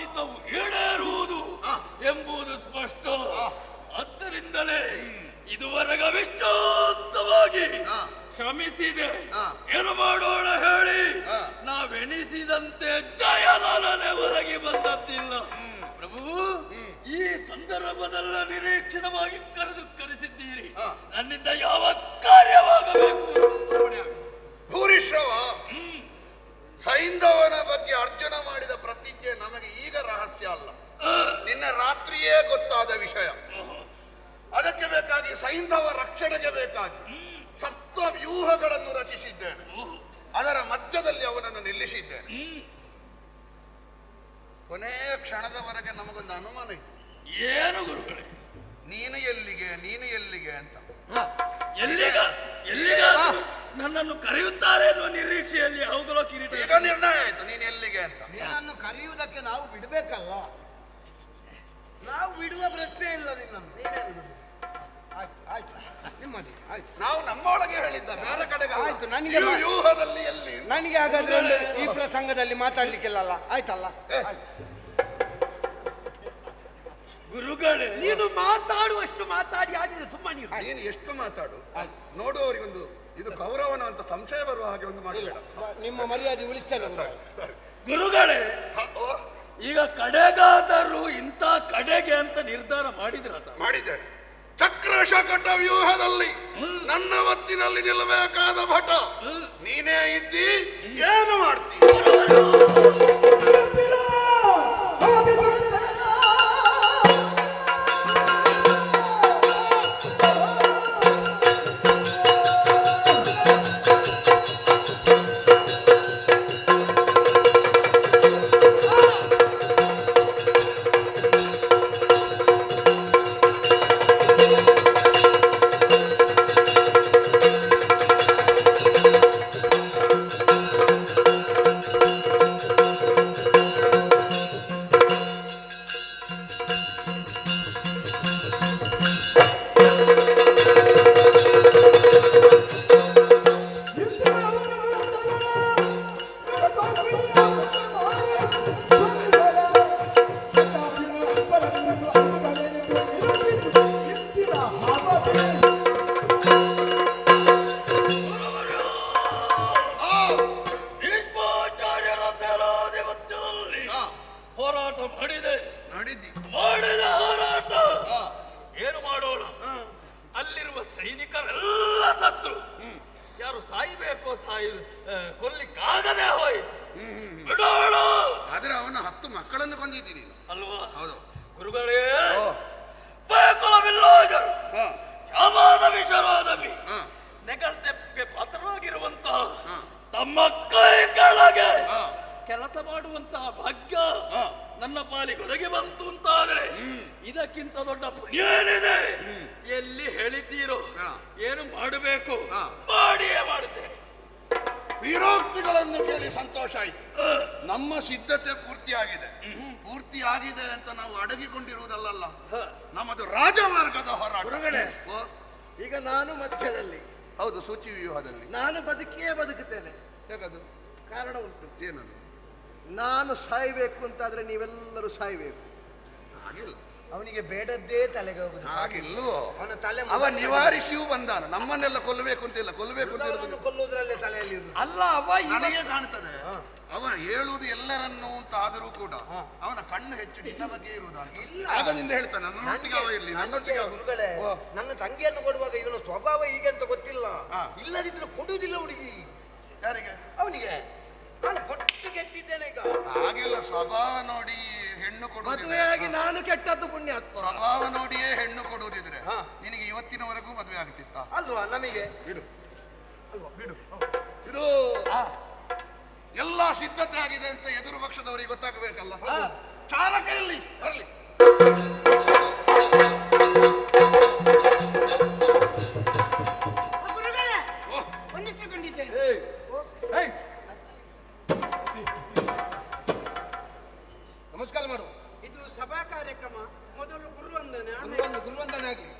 ಅಪರಾಮಿತವು ಈಡೇರುವುದು ಎಂಬುದು ಸ್ಪಷ್ಟ. ಆದ್ದರಿಂದಲೇ ಇದುವರೆಗೆ ವಿಶ್ರಾಂತವಾಗಿ ಶ್ರಮಿಸಿದೆ. ಏನು ಮಾಡೋಣ ಹೇಳಿ? ನಾವೆಣಿಸಿದಂತೆ ಜಯಲಾಲನೆ ಒದಗಿ ಬಂದದ್ದಿಲ್ಲ ಪ್ರಭು. ಈ ಸಂದರ್ಭದಲ್ಲ ನಿರೀಕ್ಷಿತವಾಗಿ ಕರೆಸಿದ್ದೀರಿ. ನನ್ನಿಂದ ಯಾವ ಕಾರ್ಯವಾಗಬೇಕು? ಭೂರಿಶ್ರವ, ಸೈಂಧವನ ಬಗ್ಗೆ ಅರ್ಜುನ ಮಾಡಿದ ಪ್ರತಿಜ್ಞೆ ನಮಗೆ ಈಗ ರಹಸ್ಯ ಅಲ್ಲ, ನಿನ್ನ ರಾತ್ರಿಯೇ ಗೊತ್ತಾದ ವಿಷಯ. ಅದಕ್ಕೆ ಬೇಕಾಗಿ ಸೈಂಧವ ರಕ್ಷಣೆಗೆ ಬೇಕಾಗಿ ಸಪ್ತ ವ್ಯೂಹಗಳನ್ನು ರಚಿಸಿದ್ದೇನೆ. ಅದರ ಮಧ್ಯದಲ್ಲಿ ಅವನನ್ನು ನಿಲ್ಲಿಸಿದ್ದೇನೆ. ಕೊನೆಯ ಕ್ಷಣದವರೆಗೆ ನಮಗೊಂದು ಅನುಮಾನ ಇತ್ತು. ಏನು ಗುರುಗಳೇ? ನೀನು ಎಲ್ಲಿಗೆ ಅಂತ. ಎಲ್ಲಿಗ ನನ್ನನ್ನು ಕರೆಯುತ್ತಾರೆ ಅನ್ನೋ ನಿರೀಕ್ಷೆಯಲ್ಲಿ ಅವುಗಳ ಕಿರೀಟ. ಈಗ ನಿರ್ಣಯ ಆಯ್ತು ನೀನು ಎಲ್ಲಿಗೆ ಅಂತ. ನಿನ್ನನ್ನು ಕರೆಯುವುದಕ್ಕೆ ನಾವು ಬಿಡಬೇಕಲ್ಲ. ನಾವು ಬಿಡುವ ಪ್ರಶ್ನೆ ಇಲ್ಲ ನಿನ್ನನ್ನು. ಆಯ್ತು ನಿಮ್ಮದಿ ಆಯ್ತು. ನಾವು ನಮ್ಮ ಒಳಗೆ ಹೇಳಿದ್ದ ಬೇರೆ ಕಡೆಗೆ ಆಯ್ತು. ನನಗೆ ವ್ಯೂಹದಲ್ಲಿ ಎಲ್ಲಿ ನನಗೆ ಹಾಗಾದ್ರೆ ಈ ಪ್ರಸಂಗದಲ್ಲಿ ಮಾತಾಡ್ಲಿಕ್ಕಿಲ್ಲಲ್ಲ. ಆಯ್ತಲ್ಲ? ಗುರುಗಳೇ, ನೀನು ಮಾತಾಡುವಷ್ಟು ಮಾತಾಡಿ ಆಗಿದೆ ಸುಮ್ಮನೆ. ನೀನು ಎಷ್ಟು ಮಾತಾಡು, ನೋಡುವವರಿಗೊಂದು ಇದು ಕೌರವನ ಅಂತ ಸಂಶಯ ಬರುವ ಹಾಗೆ ಒಂದು ಮಾಡಲಿಲ್ಲ. ನಿಮ್ಮ ಮರ್ಯಾದೆ ಉಳಿಸ್ತೇನೆ ಗುರುಗಳೇ. ಈಗ ಕಡೆಗಾದರೂ ಇಂಥ ಕಡೆಗೆ ಅಂತ ನಿರ್ಧಾರ ಮಾಡಿದ್ದೇನೆ. ಚಕ್ರ ಶಕಟ ವ್ಯೂಹದಲ್ಲಿ ನನ್ನ ಒತ್ತಿನಲ್ಲಿ ನಿಲ್ಲಬೇಕಾದ ಭಟ ನೀನೇ ಇದ್ದಿ. ಏನು ಮಾಡ್ತೀಯ? ಹೋರಾಟ ಮಾಡಿದೆ. ಮಾಡಿದ ಹೋರಾಟ ಏನು ಮಾಡೋಣ? ಅಲ್ಲಿರುವ ಸೈನಿಕರೆಲ್ಲ ಸತ್ರು. ಯಾರು ಸಾಯ್ಬೇಕೋ ಕೊಲ್ಲಿಕ್ಕಾಗದೆ ಹೋಯಿತು. ಬಿಡೋಣ. ಆದ್ರೆ ಅವನ 10 ಮಕ್ಕಳನ್ನು ಕೊಂದಿದ್ದೀನಿ ಅಲ್ವಾ? ಹೌದು ಗುರುಗಳೇ, ಬೇಕುಲವಿಲ್ಲೋಜರು ಶಾಮಾದ ವಿಷರಾದಮಿ ನೆಗಳ್ತೆಕ್ಕೆ ಪಾತ್ರರಾಗಿರುವಂತಹ ತಮ್ಮ ಕೈ ಕೆಳಗೆ ಕೆಲಸ ಮಾಡುವಂತಹ ಭಾಗ್ಯ ನನ್ನ ಪಾಲಿಗೆ ಒದಗಿ ಬಂತು ಅಂತಾದ್ರೆ ಇದಕ್ಕಿಂತ ದೊಡ್ಡ ಪುಣ್ಯ ಏನಿದೆ? ಎಲ್ಲಿ ಹೇಳಿದ್ದೀರೋ ಏನು ಮಾಡಬೇಕು ಮಾಡಿಯೇ ಮಾಡುತ್ತೇನೆ. ವೀರೋಕ್ತಿಗಳನ್ನು ಕೇಳಿ ಸಂತೋಷ ಆಯಿತು. ನಮ್ಮ ಸಿದ್ಧತೆ ಪೂರ್ತಿಯಾಗಿದೆ ಅಂತ ನಾವು ಅಡಗಿಕೊಂಡಿರುವುದಲ್ಲ, ನಮ್ಮದು ರಾಜಮಾರ್ಗದ ಹೋರಾಟ. ಗುರುಗಳೇ, ಈಗ ನಾನು ಮಧ್ಯದಲ್ಲಿ. ಹೌದು, ಸೂಚಿ ವ್ಯೂಹದಲ್ಲಿ ನಾನು ಬದುಕಿಯೇ ಬದುಕುತ್ತೇನೆ. ಹೇಗದು? ಕಾರಣ ಉಂಟು. ಏನದು? ನಾನು ಸಾಯ್ಬೇಕು ಅಂತಾದ್ರೆ ನೀವೆಲ್ಲರೂ ಸಾಯ್ಬೇಕು. ಹಾಗಿಲ್ಲ. ಅವನಿಗೆ ಬೇಡದ್ದೇ ತಲೆಗೆ ಹೋಗುದು. ಹಾಗಿಲ್ವೋ? ಅವನ ತಲೆ ಅವ ನಿವಾರಿಸಿಯೂ ಬಂದಾನ. ನಮ್ಮನ್ನೆಲ್ಲ ಕೊಲ್ಲಬೇಕು ಅಂತಿಲ್ಲ, ಕೊಲ್ಲಬೇಕು ಅಂತ ಇರೋದು ಕೊಲ್ಲುವುದರಲ್ಲೇ ತಲೆಯಲ್ಲಿ ಅಲ್ಲ ಅವ ನನಗೆ ಕಾಣ್ತದೆ. ಅವ ಹೇಳುವುದು ಎಲ್ಲರನ್ನು ಅಂತ ಆದರೂ ಕೂಡ ಅವನ ಕಣ್ಣು ಹೆಚ್ಚು ನಿನ್ನ ಬಗ್ಗೆ ಇರುವುದಾಗಿಲ್ಲ. ಆಗದಿಂದ ಹೇಳ್ತಾನೆ ನನ್ನೊಟ್ಟಿಗೆ ಅವ ಇರ್ಲಿ, ನನ್ನೊಟ್ಟಿಗೆ. ಗುರುಗಳೇ, ನನ್ನ ತಂಗಿಯನ್ನು ಕೊಡುವಾಗ ಇವನ ಸ್ವಭಾವ ಹೀಗೆ ಅಂತ ಗೊತ್ತಿಲ್ಲ. ಇಲ್ಲದಿದ್ರೆ ಕೊಡುವುದಿಲ್ಲ ಹುಡುಗಿ. ಯಾರಿಗೆ? ಅವನಿಗೆ. ನಾನು ಕೊಟ್ಟು ಕೆಟ್ಟಿದ್ದೇನೆ ಈಗ. ಹಾಗೆಲ್ಲ ಸ್ವಭಾವ ನೋಡಿ ಹೆಣ್ಣು ಕೊಡುವುದು. ಮದುವೆಯಾಗಿ ನಾನು ಕೆಟ್ಟದ್ದು ಪುಣ್ಯಾತ್ಮ. ಸ್ವಭಾವ ನೋಡಿಯೇ ಹೆಣ್ಣು ಕೊಡುವುದಿದ್ರೆ ನಿನಗೆ ಇವತ್ತಿನವರೆಗೂ ಮದುವೆ ಆಗುತ್ತಿತ್ತ? ಅಲ್ವಾ? ನಮಗೆ ಬಿಡು ಇದು ಎಲ್ಲ ಸಿದ್ಧತೆ ಆಗಿದೆ ಅಂತ ಎದುರು ಪಕ್ಷದವರಿಗೆ ಗೊತ್ತಾಗಬೇಕಲ್ಲ. ಚಾಲಕ ಎಲ್ಲಿ ಬರಲಿ. ಹೊಂದಿಸಿಕೊಂಡಿದ್ದೇನೆ. ನಮಸ್ಕಾರ ಮಾಡು. ಇದು ಸಭಾ ಕಾರ್ಯಕ್ರಮ. ಮೊದಲು ಗುರುವಂದನೆ, ಗುರುವಂದನೆ ಆಗಲಿ.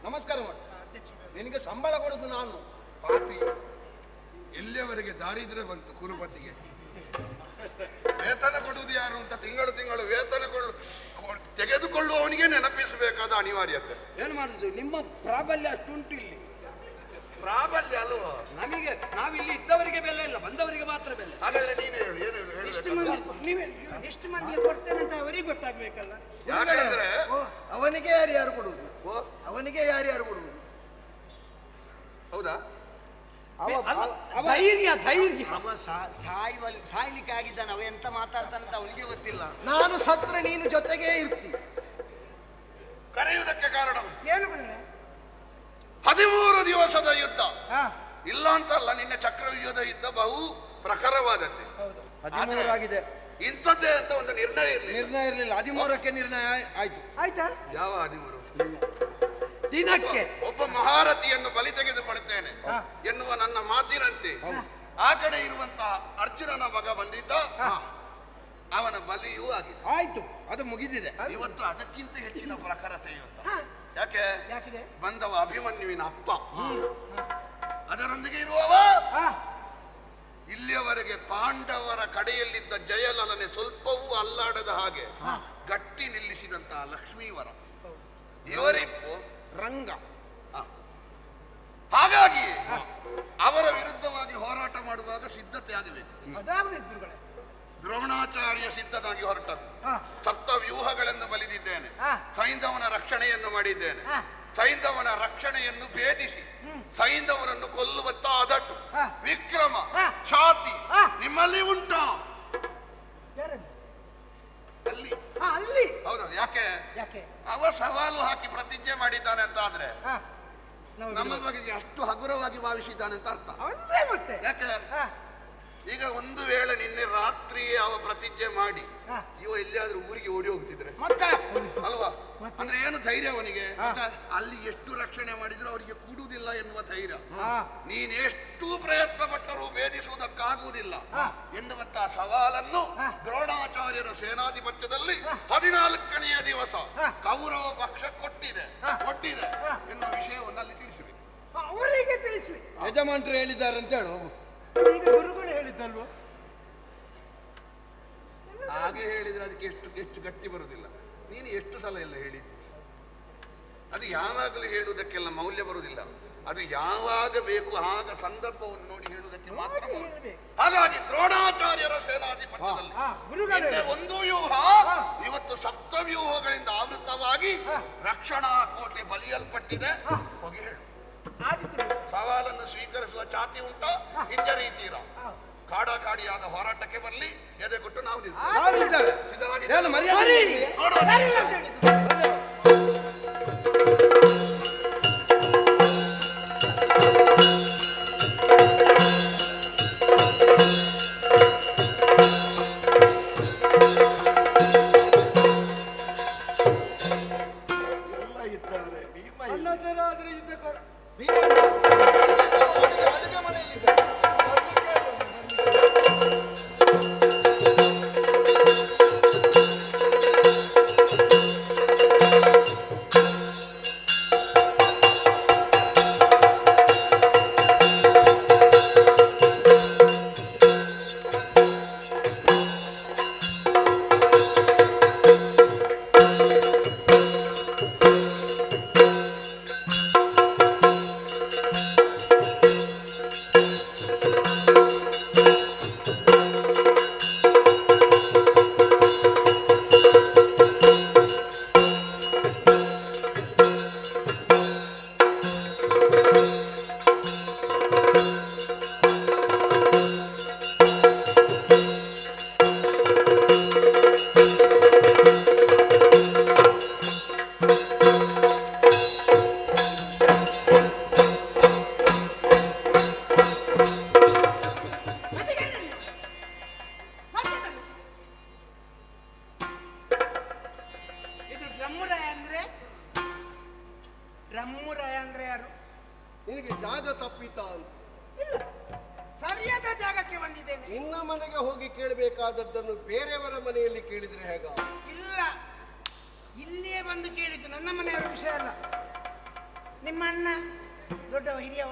ನಮಸ್ಕಾರ ಮಾಡು. ನಿನಗೆ ಸಂಬಳ ಕೊಡುದು ನಾನು. ಪಾಪಿ. ಎಲ್ಲಿಯವರೆಗೆ ದಾರಿದ್ರೆ ಬಂತು ಕುರುಪತಿಗೆ. ವೇತನ ಕೊಡುವುದು ಯಾರು ಅಂತ ತಿಂಗಳು ವೇತನ ಅವರಿಗೆ ನೆನಪಿಸಬೇಕಾದ ಅನಿವಾರ್ಯತೆ. ಏನು ಮಾಡುದು, ನಿಮ್ಮ ಪ್ರಾಬಲ್ಯ ಅಷ್ಟುಂಟು ಇಲ್ಲಿ. ಪ್ರಾಬಲ್ಯ ಅಲ್ವಾ? ನಮಗೆ ನಾವಿಲ್ಲಿ ಇದ್ದವರಿಗೆ ಬೆಲೆ ಇಲ್ಲ, ಬಂದವರಿಗೆ ಮಾತ್ರ ಬೆಲೆ. ಹಾಗಾದ್ರೆ ನೀನು ಹೇಳು, ಏನು ಎಷ್ಟು ಮಂದಿ ಕೊಡ್ತೇನೆ ಅಂತ ಅವರಿಗೆ ಗೊತ್ತಾಗ್ಬೇಕಲ್ಲ. ಯಾಕಂದ್ರೆ ಅವನಿಗೆ ಯಾರು ಕೊಡುವುದು? ಅವನಿಗೆ ಯಾರು ಕೊಡುವುದು? ಹೌದಾ? ಧೈರ್ಯ ಧೈರ್ಯ. ಅವ ಸಾಯ್ಲಿಕ್ಕೆ ಆಗಿದ್ದಾನೆ. ಅವ ಎಂತ ಮಾತಾಡ್ತಾನಂತ ಅವನಿಗೆ ಗೊತ್ತಿಲ್ಲ. ನಾನು ಸತ್ರ ನೀನು ಜೊತೆಗೇ ಇರ್ತಿ. ಕರೆಯುವುದಕ್ಕೆ ಕಾರಣ ಏನು ಗುರುಗಳೇ? 13 ದಿವಸದ ಯುದ್ಧ. ಇಲ್ಲ ಅಂತಲ್ಲ, ನಿನ್ನೆ ಚಕ್ರವ್ಯೂಹದ ಯುದ್ಧ ಬಹು ಪ್ರಖರವಾದದ್ದೇ. 13 ಆಗಿದೆ. ಇಂಥದ್ದೇ ಅಂತ ಒಂದು ನಿರ್ಣಯ ಇರಲಿಲ್ಲ. ನಿರ್ಣಯ ಇರಲಿಲ್ಲ, 13ಕ್ಕೆ ನಿರ್ಣಯ ಆಯ್ತು. ಆಯ್ತಾ? ಯಾವ 13? ದಿನಕ್ಕೆ ಒಬ್ಬ ಮಹಾರಥಿಯನ್ನು ಬಲಿ ತೆಗೆದುಕೊಳ್ತೇನೆ ಎನ್ನುವ ನನ್ನ ಮಾತಿನಂತೆ ಆ ಕಡೆ ಇರುವಂತಹ ಅರ್ಜುನನ ಮಗ ಬಂದಿದ್ದ, ಅವನ ಬಲಿಯೂ ಆಗಿದೆ. ಆಯ್ತು, ಅದು ಮುಗಿದಿದೆ. ಇವತ್ತು ಅದಕ್ಕಿಂತ ಹೆಚ್ಚಿನ ಪ್ರಖರತೆ ಯುದ್ಧ. ಯಾಕೆ? ಬಂದವ ಅಭಿಮನ್ಯುವಿನ ಅಪ್ಪ, ಅದರೊಂದಿಗೆ ಇರುವವ ಇಲ್ಲಿಯವರೆಗೆ ಪಾಂಡವರ ಕಡೆಯಲ್ಲಿದ್ದ ಜಯಲಲನೆ ಸ್ವಲ್ಪವೂ ಅಲ್ಲಾಡದ ಹಾಗೆ ಗಟ್ಟಿ ನಿಲ್ಲಿಸಿದಂತಹ ಲಕ್ಷ್ಮೀವರ, ಇವರಿಬ್ಬರು ರಂಗ. ಹಾಗಾಗಿ ಅವರ ವಿರುದ್ಧವಾಗಿ ಹೋರಾಟ ಮಾಡುವಾಗ ಸಿದ್ಧತೆ ಆಗಬೇಕು. ದ್ರೋಣಾಚಾರ್ಯ ಸಿದ್ಧನಾಗಿ ಹೊರಟದ್ದು. ಸಪ್ತ ವ್ಯೂಹಗಳನ್ನು ಬಲಿದಿದ್ದೇನೆ, ಸೈಂಧವನ ರಕ್ಷಣೆಯನ್ನು ಮಾಡಿದ್ದೇನೆ. ಸೈಂಧವನ ರಕ್ಷಣೆಯನ್ನು ಭೇದಿಸಿ ಸೈಂಧವನನ್ನು ಕೊಲ್ಲುವಂತ ಅದಟ್ಟು ವಿಕ್ರಮ ಛಾತಿ ನಿಮ್ಮಲ್ಲಿ ಉಂಟಾ? ಅಲ್ಲಿ ಹೌದಾ? ಯಾಕೆ? ಅವ ಸವಾಲು ಹಾಕಿ ಪ್ರತಿಜ್ಞೆ ಮಾಡಿದ್ದಾನೆ ಅಂತ ಆದ್ರೆ ನಮ್ಮ ಬಗೆಗೆ ಅಷ್ಟು ಹಗುರವಾಗಿ ಭಾವಿಸಿದ್ದಾನೆ ಅಂತ ಅರ್ಥ. ಯಾಕೆ? ಈಗ ಒಂದು ವೇಳೆ ನಿನ್ನೆ ರಾತ್ರಿಯೇ ಅವ ಪ್ರತಿಜ್ಞೆ ಮಾಡಿ ಇವ ಎಲ್ಲಿಯಾದ್ರೂ ಊರಿಗೆ ಓಡಿ ಹೋಗ್ತಿದ್ರೆ ಅಲ್ವಾ? ಅಂದ್ರೆ ಏನು ಧೈರ್ಯ ಅವನಿಗೆ? ಅಲ್ಲಿ ಎಷ್ಟು ರಕ್ಷಣೆ ಮಾಡಿದ್ರು ಅವರಿಗೆ ಕೂಡುವುದಿಲ್ಲ ಎನ್ನುವ ಧೈರ್ಯ. ನೀನ್ ಎಷ್ಟು ಪ್ರಯತ್ನ ಪಟ್ಟರೂ ಭೇದಿಸುವುದಕ್ಕಾಗುವುದಿಲ್ಲ ಎನ್ನುವಂತಹ ಸವಾಲನ್ನು ದ್ರೋಣಾಚಾರ್ಯರ ಸೇನಾಧಿಪತ್ಯದಲ್ಲಿ 14ನೆಯ ದಿವಸ ಕೌರವ ಪಕ್ಷ ಕೊಟ್ಟಿದೆ ಎನ್ನುವ ವಿಷಯವನ್ನು ಅಲ್ಲಿ ತಿಳಿಸಬೇಕು. ಅವರಿಗೆ ತಿಳಿಸಿ. ಯಜಮಾನ್ರು ಹೇಳಿದ್ದಾರೆ ಅಂತ ಹೇಳು. ಈಗ ಗುರುಗಳು ಹೇಳಿದ್ದಲ್ವ? ಹಾಗೆ ಹೇಳಿದ್ರೆ ಅದಕ್ಕೆ ಎಷ್ಟು ಗಟ್ಟಿ ಬರುವುದಿಲ್ಲ. ನೀನು ಎಷ್ಟು ಸಲ ಎಲ್ಲ ಹೇಳಿದ್ದಿ? ಅದು ಯಾವಾಗಲೂ ಹೇಳುವುದಕ್ಕೆಲ್ಲ ಮೌಲ್ಯ ಬರುವುದಿಲ್ಲ. ಅದು ಯಾವಾಗ ಬೇಕು ಆಗ ಸಂದರ್ಭವನ್ನು ನೋಡಿ ಹೇಳುವುದಕ್ಕೆ ಮಾತ್ರ. ಹಾಗಾಗಿ ದ್ರೋಣಾಚಾರ್ಯರ ಸೇನಾಧಿಪತ್ಯದಲ್ಲಿ ಒಂದು ವ್ಯೂಹ ಇವತ್ತು ಸಪ್ತವ್ಯೂಹಗಳಿಂದ ಆವೃತವಾಗಿ ರಕ್ಷಣಾ ಕೋಟೆ ಬಲಿಯಲ್ಪಟ್ಟಿದೆ. ಹೋಗಿ ಹೇಳು. ಸವಾಲನ್ನು ಸ್ವೀಕರಿಸುವ ಛಾತಿ ಉಂಟಾ? ಹಿಂಜರೀತೀರ? ಕಾಡಾಕಾಡಿಯಾದ ಹೋರಾಟಕ್ಕೆ ಬರಲಿ, ಎದೆ ಕೊಟ್ಟು ನಾವು ಬ್ರಹ್ಮರಾಯ ಅಂದ್ರೆ ಯಾರು? ನಿನಗೆ ಜಾಗ ತಪ್ಪಿತ ಅಂತ? ಇಲ್ಲ, ಸರಿಯಾದ ಜಾಗಕ್ಕೆ ಬಂದಿದ್ದೇನೆ. ನಿನ್ನ ಮನೆಗೆ ಹೋಗಿ ಕೇಳಬೇಕಾದದ್ದನ್ನು ಬೇರೆಯವರ ಮನೆಯಲ್ಲಿ ಕೇಳಿದ್ರೆ ಹೇಗ? ಇಲ್ಲ, ಇಲ್ಲೇ ಬಂದು ಕೇಳಿದ್ದು. ನನ್ನ ಮನೆಯವರ ವಿಷಯ ಅಲ್ಲ. ನಿಮ್ಮ ಅಣ್ಣ ದೊಡ್ಡವ ಹಿರಿಯವ?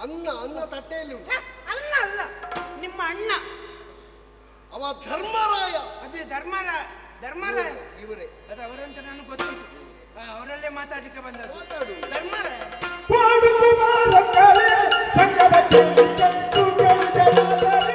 ಅನ್ನ ತಟ್ಟೆಯಲ್ಲಿ ಉಂಟು. ಅಲ್ಲ, ನಿಮ್ಮ ಅಣ್ಣ ಅವ ಧರ್ಮರಾಯ. ಅದು ಧರ್ಮರಾಯ. ಧರ್ಮರಾಯ ಇವರೇ ಅದು ಅವರಂತ ನನಗೆ ಗೊತ್ತುಂಟು. ಅವರಲ್ಲೇ ಮಾತಾಡ್ಲಿಕ್ಕೆ ಬಂದದ್ದು. ಮಾತಾಡು. ಧರ್ಮರಾಯ ಪಾಡುಕುಮಾರಕ್ಕರೆ ಸಂಗದ ಕೇಳಿ ಕಟ್ಟು ಕಲಿತರಾದರೆ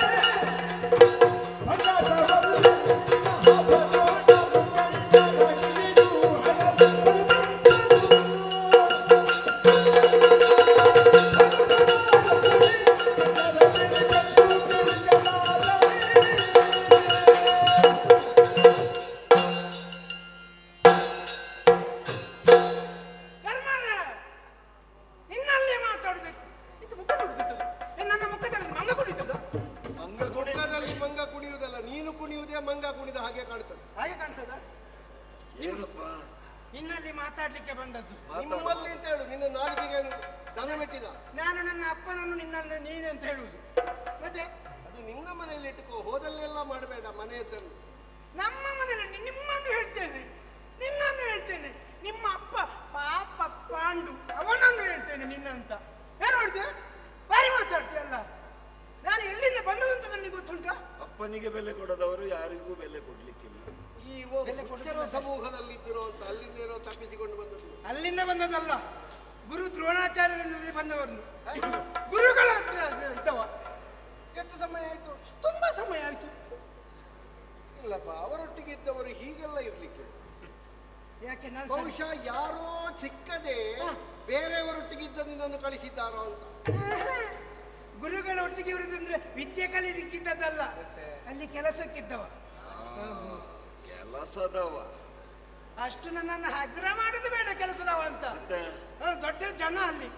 ನಿನ್ನಲ್ಲಿ ಮಾತಾಡ್ಲಿಕ್ಕೆ ಬಂದದ್ದು. ನಿಮ್ಮಲ್ಲಿ ಅಂತ ಹೇಳು. ನಿನ್ನ ನಾಲಿಗೆಗೆ ದನ ಮೆಟ್ಟಿದ. ನಾನು ನನ್ನ ಅಪ್ಪನನ್ನು ನಿನ್ನಲ್ಲಿ ನೀನೆ ಅಂತ ಹೇಳುವುದು. ಮತ್ತೆ ಅದು ನಿನ್ನ ಮನೆಯಲ್ಲಿ ಇಟ್ಟುಕೋ, ಹೋದಲ್ಲೆಲ್ಲ ಮಾಡಬೇಡ ಮನೆಯದ್ದನ್ನು. ನಮ್ಮ ಮನೆಯಲ್ಲಿ ನಿಮ್ಮನ್ನು ಹೇಳ್ತೇನೆ, ನಿನ್ನನ್ನು ಹೇಳ್ತೇನೆ. ನಿಮ್ಮ ಅಪ್ಪ ಪಾಪ ಪಾಂಡು ಅವನನ್ನು ಹೇಳ್ತೇನೆ ನಿನ್ನ ಅಂತ. ಏನು ಹೇಳ್ತೇನೆ? ಬಾರಿ ಮಾತಾಡ್ತೀಯಲ್ಲ. ನಾನು ಎಲ್ಲಿಂದ ಬಂದದಂತ ನನಗೆ ಗೊತ್ತುಂಟಾ? ಅಪ್ಪನಿಗೆ ಬೆಲೆ ಕೊಡದವರು ಯಾರಿಗೂ ಬೆಲೆ ಕೊಡ್ಲಿಕ್ಕಿಲ್ಲ. ಈ ಸಮೂಹದಲ್ಲಿದ್ದಿರೋ ಅಂತ ಅಲ್ಲಿಂದ ತಪ್ಪಿಸಿಕೊಂಡು ಬಂದದ್ದು. ಅಲ್ಲಿಂದ ಬಂದದಲ್ಲ, ಗುರು ದ್ರೋಣಾಚಾರ್ಯರಲ್ಲಿ ಬಂದವರನ್ನು. ಗುರುಗಳ ಹತ್ರ ಇದ್ದವ. ಎಷ್ಟು ಸಮಯ ಆಯ್ತು? ತುಂಬಾ ಸಮಯ ಆಯ್ತು. ಇಲ್ಲಪ್ಪ, ಅವರೊಟ್ಟಿಗೆ ಇದ್ದವರು ಹೀಗೆಲ್ಲ ಇರ್ಲಿಕ್ಕೆ. ಯಾಕೆ? ನಾನು ಬಹುಶಃ ಯಾರೋ ಸಿಕ್ಕದೆ ಬೇರೆಯವರೊಟ್ಟಿಗೆ ಇದ್ದ ನಿನ್ನನ್ನು ಕಳಿಸಿದ್ದಾರೋ ಅಂತ. ಗುರುಗಳ ಒಟ್ಟಿಗೆ ಇರುದಂದ್ರೆ ವಿದ್ಯೆ ಕಲಿಲಿಕ್ಕಿದ್ದದ್ದಲ್ಲ, ಅಲ್ಲಿ ಕೆಲಸಕ್ಕಿದ್ದವ. ಕೆಲಸದವ ಅಷ್ಟು ನನ್ನನ್ನು ಹಗ್ರ ಮಾಡುದು ಬೇಡ ಕೆಲಸದವ ಅಂತ. ದೊಡ್ಡ ಜನ ಅಲ್ಲಿ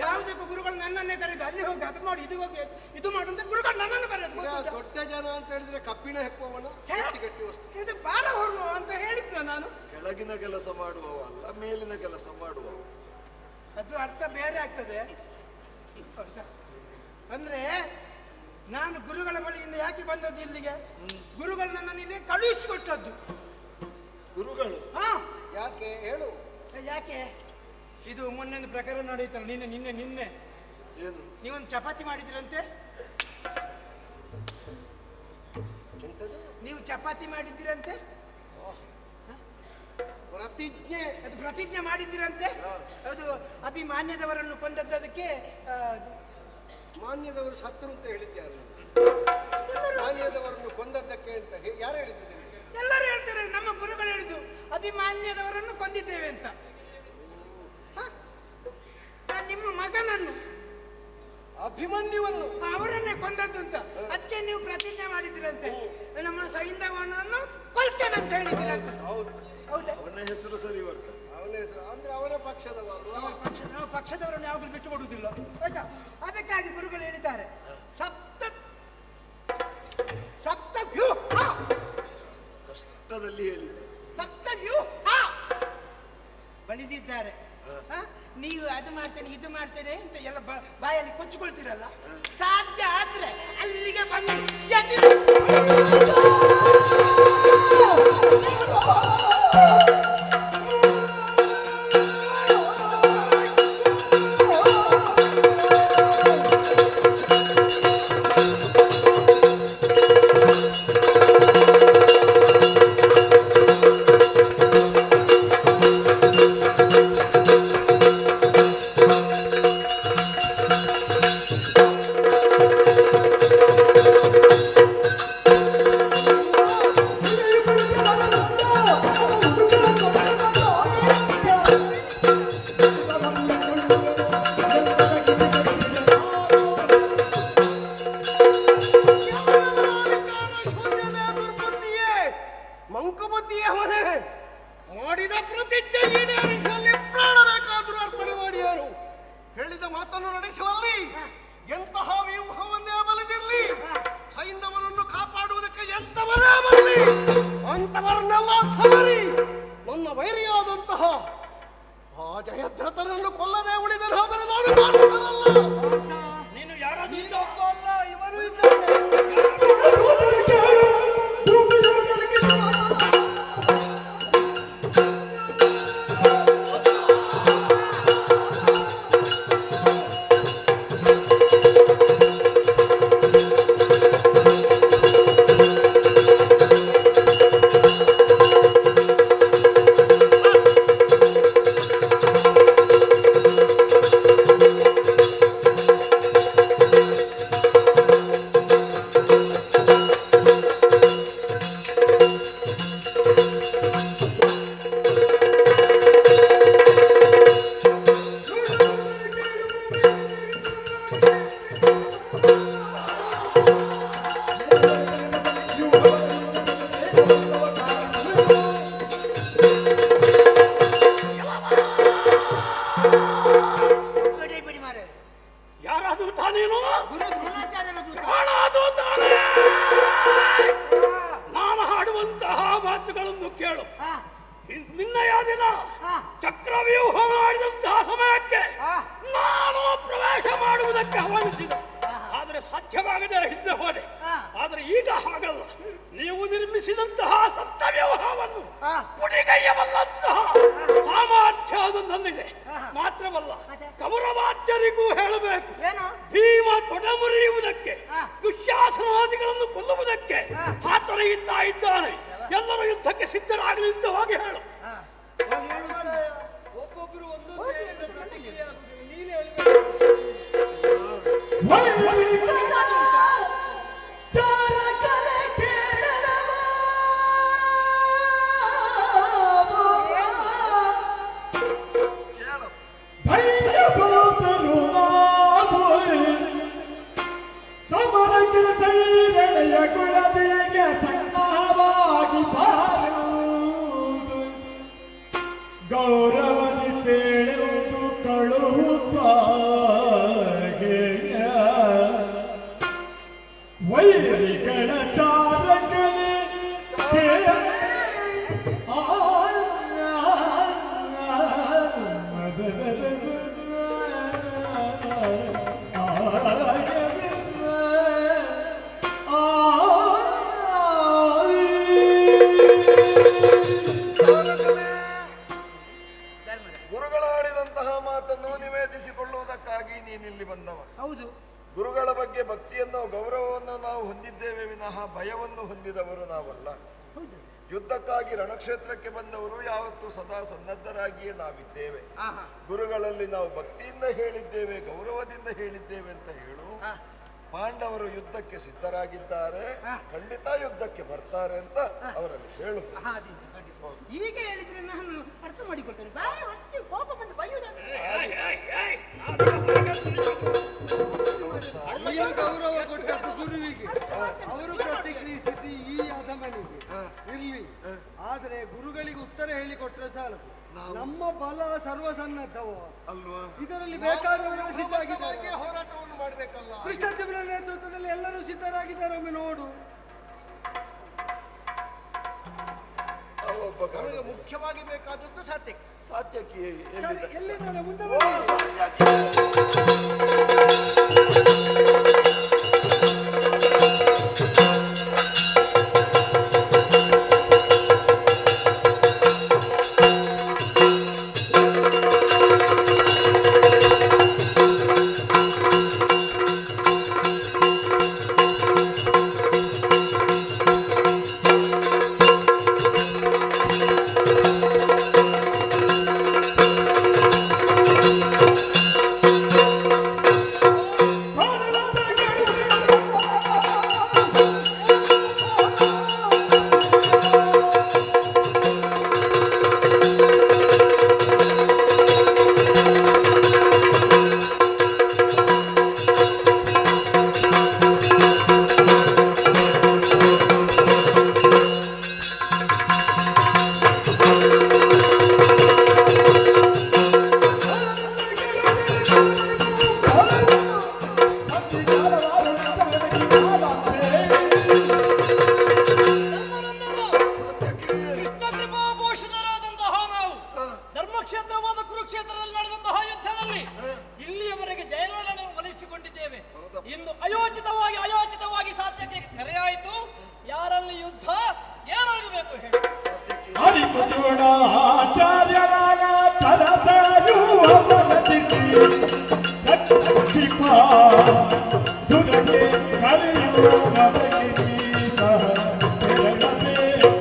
ಯಾವುದಕ್ಕೂ ಗುರುಗಳು ನನ್ನನ್ನೇ ಕರೆದು ಅಲ್ಲಿ ಹೋಗಿ ಅದು ಮಾಡಿ ಇದು ಹೋಗಿ ಇದು ಮಾಡುವಂತ ಗುರುಗಳು ನನ್ನನ್ನು ಕರೆಯೋದು. ದೊಡ್ಡ ಜನ ಅಂತ ಹೇಳಿದ್ರೆ ಕಬ್ಬಿಣ ಹೆಕ್ಕುವವನ ಇದು ಬಾಲ ಹೊರುವ ಅಂತ ಹೇಳಿದ್ದ ನಾನು. ಕೆಳಗಿನ ಕೆಲಸ ಮಾಡುವವ ಅಲ್ಲ, ಮೇಲಿನ ಕೆಲಸ ಮಾಡುವವ. ಅದು ಅರ್ಥ ಬೇರೆ ಆಗ್ತದೆ. ಅಂದ್ರೆ ನಾನು ಗುರುಗಳ ಬಳಿಯಿಂದ ಯಾಕೆ ಬಂದದ್ದು ಇಲ್ಲಿಗೆ? ಗುರುಗಳು ನನ್ನನ್ನು ಇಲ್ಲಿ ಕಳುಹಿಸಿಕೊಟ್ಟದ್ದು. ಗುರುಗಳು? ಹಾ, ಯಾಕೆ ಹೇಳು? ಯಾಕೆ? ಇದು ಮೊನ್ನೆ ಪ್ರಕರಣ ನಡೆಯುತ್ತಲ್ಲ, ನಿನ್ನೆ ಏನು? ನೀವೊಂದು ಚಪಾತಿ ಮಾಡಿದ್ರಂತೆ. ನೀವು ಚಪಾತಿ ಮಾಡಿದ್ದೀರಂತೆ. ಪ್ರತಿಜ್ಞೆ. ಅದು ಪ್ರತಿಜ್ಞೆ ಮಾಡಿದ್ದೀರಂತೆ. ಅದು ಅಭಿಮಾನ್ಯದವರನ್ನು ಕೊಂದದ್ದಕ್ಕೆ. ಮಾನ್ಯದವರು ಸತ್ರು ಅಂತ ಹೇಳಿದ್ದಾರೆ. ಮಾನ್ಯದವರನ್ನು ಕೊಂದದ್ದಕ್ಕೆ ಅಂತ ಯಾರು ಹೇಳಿದ್ರು? ಎಲ್ಲರೂ ಹೇಳ್ತಾರೆ. ನಮ್ಮ ಗುರುಗಳು ಹೇಳಿದ್ದು ಅಭಿಮಾನ್ಯದವರನ್ನು ಕೊಂದಿದ್ದೇವೆ ಅಂತ. ನಿಮ್ಮ ಮಗನನ್ನು, ಅಭಿಮನ್ಯುವನ್ನು, ಅವರನ್ನೇ ಕೊಂದದ್ದು ಅಂತ. ಅದಕ್ಕೆ ನೀವು ಪ್ರತಿಜ್ಞೆ ಮಾಡಿದ್ರಂತೆ, ನಮ್ಮ ಸೈಂಧವನನ್ನು ಕೊಲ್ತೇನೆ ಅಂತ ಹೇಳಿದ್ರಂತೆ. ಹೌದಾ? ಅವನ ಹೆಸರು ಸರಿ ಬರ್ತದೆ. ಅವನ ಹೆಸರು ಅಂದ್ರೆ ಅವನ ಪಕ್ಷದವಲ್ಲ. ನಾವು ಪಕ್ಷದವರನ್ನು ಯಾವ್ದು ಬಿಟ್ಟು ಕೊಡುವುದಿಲ್ಲ, ಆಯ್ತಾ? ಅದಕ್ಕಾಗಿ ಗುರುಗಳು ಹೇಳಿದ್ದಾರೆ, ಸಪ್ತವ್ಯೂಹ ಕಷ್ಟದಲ್ಲಿ ಹೇಳಿದ್ದೆ. ಸಪ್ತವ್ಯೂಹ ಬಳಿದಿದ್ದಾರೆ. ನೀವು ಅದು ಮಾಡ್ತೇನೆ ಇದು ಮಾಡ್ತೇನೆ ಅಂತ ಎಲ್ಲ ಬಾಯಲ್ಲಿ ಕೊಚ್ಚಿಕೊಳ್ತೀರಲ್ಲ, ಸಾಧ್ಯ ಆದ್ರೆ ಅಲ್ಲಿಗೆ ಬಂದು ಮಾಡಿದ ಪ್ರತಿಜ್ಞೆ ಈಡೇರಿಸುವಲ್ಲಿ ಪ್ರಾಣ ಬೇಕಾದರೂ ಅರ್ಪಣೆ ಮಾಡಿಯಾರು. ಹೇಳಿದ ಮಾತನ್ನು ನಡೆಸುವಲ್ಲಿ ಎಂತಹ ವ್ಯೂಹವನ್ನೇ ಬಲಿದಿರಲಿ, ಸೈಂಧವನನ್ನು ಕಾಪಾಡುವುದಕ್ಕೆ ಎಂತವರೇ ಬರಲಿ, ಅಂತವರನ್ನೆಲ್ಲ ಸವರಿ ನನ್ನ ವೈರಿಯಾದಂತಹ ಆ ಜಯದ್ರಥನನ್ನು ಕೊಲ್ಲದೆ ಉಳಿದರೆ ಹೋದರೆ ನಾನು ಮಾಡುತ್ತೇನಲ್ಲ. ನೀನು ಯಾರಾದ್ರೂ ಇವನು ಇದ್ದಾನೆ. ಯಾರಾದ್ರೂ ತಾನೇನು ಗುರು ದ್ರೋಣಾಚಾರ್ಯರ ದೂತ. ತಾನೇ ನಾನು ಹಾಡುವಂತಹ ಮಾತುಗಳನ್ನು ಕೇಳು. ನಿನ್ನಯ ದಿನ ಚಕ್ರವ್ಯೂಹ ಮಾಡಿದಂತಹ ಸಮಯಕ್ಕೆ ನಾನು ಪ್ರವೇಶ ಮಾಡುವುದಕ್ಕೆ ಆಹ್ವಾನಿಸಿದೆ. ಆದರೆ ಸಾಧ್ಯವಾಗದೆ ಹಿಂದೆ ಹೋದೆ. ಆದರೆ ಈಗ ಹಾಗಲ್ಲ. ನೀವು ನಿರ್ಮಿಸಿದಂತಹ ಸಪ್ತವ್ಯೂಹವನ್ನು ಪುಡಿಗೈಯಬಲ್ಲಂತಹ ಸಾಮರ್ಥ್ಯ ಅದು ನನ್ನಿದೆ. ಮಾತ್ರವಲ್ಲ, ಕೌರವಾಚಾರ್ಯರಿಗೂ ಹೇಳಬೇಕು. ಭೀಮ ತೊಡೆ ಮುರಿಯುವುದಕ್ಕೆ, ದುಶ್ಯಾಸನಾದಿಗಳನ್ನು ಕೊಲ್ಲುವುದಕ್ಕೆ ಹಾತೊರೆಯುತ್ತಾ ಇದ್ದಾನೆ. ಎಲ್ಲರೂ ಯುದ್ಧಕ್ಕೆ ಸಿದ್ಧರಾಗಲಿ ಅಂತ ಹೋಗಿ ಹೇಳು. ಒಬ್ಬೊಬ್ಬರು ಒಂದೊಂದು ಹೇಳಿದ್ರೆ ಪ್ರತಿಕ್ರಿಯೆ ಆಗುದಿಲ್ಲ. ನೀನೇ ಹೇಳ್ಬೇಕು. ಗೌರವದಿ ಪೇಳುವುದು ಕಳುಹುತ್ತಾಗೆ ವೈರಿಗಳ ಚಾರಕನೆ ಗುರುಗಳಾಡಿದಂತಹ ಮಾತನ್ನು ನಿವೇದಿಸಿಕೊಳ್ಳುವುದಕ್ಕಾಗಿ ನೀನಿಲ್ಲಿ ಬಂದವ. ಹೌದು. ಗುರುಗಳ ಬಗ್ಗೆ ಭಕ್ತಿಯನ್ನು ಗೌರವವನ್ನು ನಾವು ಹೊಂದಿದ್ದೇವೆ ವಿನಃ ಭಯವನ್ನು ಹೊಂದಿದವರು ನಾವಲ್ಲ. ಯುದ್ಧಕ್ಕಾಗಿ ರಣಕ್ಷೇತ್ರಕ್ಕೆ ಬಂದವರು ಯಾವತ್ತೂ ಸದಾ ಸನ್ನದ್ಧರಾಗಿಯೇ ನಾವಿದ್ದೇವೆ. ಗುರುಗಳಲ್ಲಿ ನಾವು ಭಕ್ತಿಯಿಂದ ಹೇಳಿದ್ದೇವೆ, ಗೌರವದಿಂದ ಹೇಳಿದ್ದೇವೆ ಅಂತ ಹೇಳು. ಪಾಂಡವರು ಯುದ್ಧಕ್ಕೆ ಸಿದ್ಧರಾಗಿದ್ದಾರೆ, ಖಂಡಿತ ಯುದ್ಧಕ್ಕೆ ಬರ್ತಾರೆ ಅಂತ ಅವರಲ್ಲಿ ಹೇಳು. ಈಗ ಹೇಳಿದ್ರೆ ನಾನು ಅರ್ಥ ಮಾಡಿಕೊಳ್ತೇನೆ. ಬಾಯಿ ಹೊಟ್ಟೆ ಕೋಪ ಬಂದು ನೀನು ಗೌರವ ಕೊಟ್ಟದ್ದು ಗುರುವಿಗೆ, ಅವರು ಪ್ರತಿಕ್ರಿಯಿಸಿದ್ದು ಈ ಅಧಮನಿಗೆ ಇರ್ಲಿ. ಆದರೆ ಗುರುಗಳಿಗೆ ಉತ್ತರ ಹೇಳಿಕೊಟ್ರೆ ಸಾಲದು. ನಮ್ಮ ಬಲ ಸರ್ವಸನ್ನದ್ಧವ ಅಲ್ವಾ? ಇದರಲ್ಲಿ ಬೇಕಾದವರು ಸಿದ್ಧರಾಗಿದ್ದಾರೆ. ಹೋರಾಟವನ್ನು ಮಾಡಬೇಕಲ್ಲ. ಕೃಷ್ಣದೇವರ ನೇತೃತ್ವದಲ್ಲಿ ಎಲ್ಲರೂ ಸಿದ್ಧರಾಗಿದ್ದಾರೆ. ಒಮ್ಮೆ ನೋಡು. ನಮಗೆ ಮುಖ್ಯವಾಗಿ ಬೇಕಾದದ್ದು ಸಾತ್ವಿಕ. ಸಾತ್ಯಕಿ ಎಲ್ಲಿದ್ದಾರೆ? ಮುಂದೆ ಧರ್ಮಕ್ಷೇತ್ರವಾದ ಕುರುಕ್ಷೇತ್ರದಲ್ಲಿ ನಡೆದಂತಹ ಯುದ್ಧದಲ್ಲಿ ಇಲ್ಲಿಯವರೆಗೆ ಜಯಲಲಿತನನ್ನು ಒಲಿಸಿಕೊಂಡಿದ್ದೇವೆ. ಇಂದು ಅಯೋಚಿತವಾಗಿ ಸಾತ್ಯಕ್ಕೆ ಕರೆಯಾಯಿತು. ಯಾರಲ್ಲಿ ಯುದ್ಧ ಏನಾಗಬೇಕು ಹೇಳಿ. ಆಚಾರ್ಯರಾದ ತರತರು ಅವಲಂಬಿಸಿ ರಕ್ಷಿಪ ದುರಗೆ ಕರೆಯುವ ಬದಲಿಗೆ ಸಹ ತೆರಳಬೇಕು.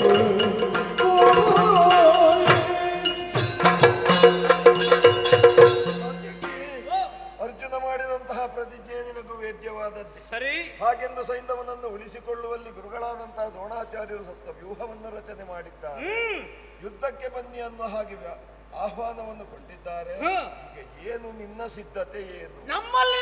ಅರ್ಜುನ ಮಾಡಿದಂತಹ ಪ್ರತಿಜ್ಞೆ ನಿನಗೂ ವೇದ್ಯವಾದದ್ದು. ಸರಿ. ಹಾಗೆಂದು ಸೈನ್ಯವನನ್ನು ಉಳಿಸಿಕೊಳ್ಳುವಲ್ಲಿ ಗುರುಗಳಾದಂತಹ ದ್ರೋಣಾಚಾರ್ಯರು ಸತ್ತ ವ್ಯೂಹವನ್ನು ರಚನೆ ಮಾಡಿದ್ದಾರೆ. ಯುದ್ಧಕ್ಕೆ ಬನ್ನಿ ಅನ್ನೋ ಹಾಗೆ ಆಹ್ವಾನವನ್ನು ಕೊಟ್ಟಿದ್ದಾರೆ. ಏನು ನಿನ್ನ ಸಿದ್ಧತೆ ಏನು? ನಮ್ಮಲ್ಲಿ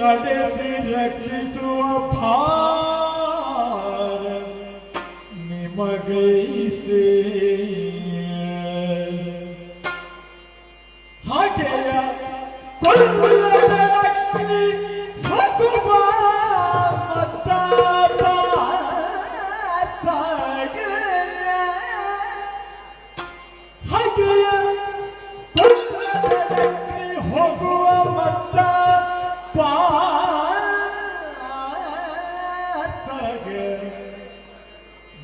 ನಡೆಸಿ ರಕ್ಷಿಸುವ ಭಾರ ನಿಮಗೈಸೆ ಹಾಗೆಯ ಕೊಲ್ಲದರಗ್ನಿ ಹೋಗುವ ಹಾಗೆಯ ಕೊಲ್ಲದರಗ್ನಿ ಹೋಗುವ ಮತ್ತ ಪಾರ್ಥಗೆ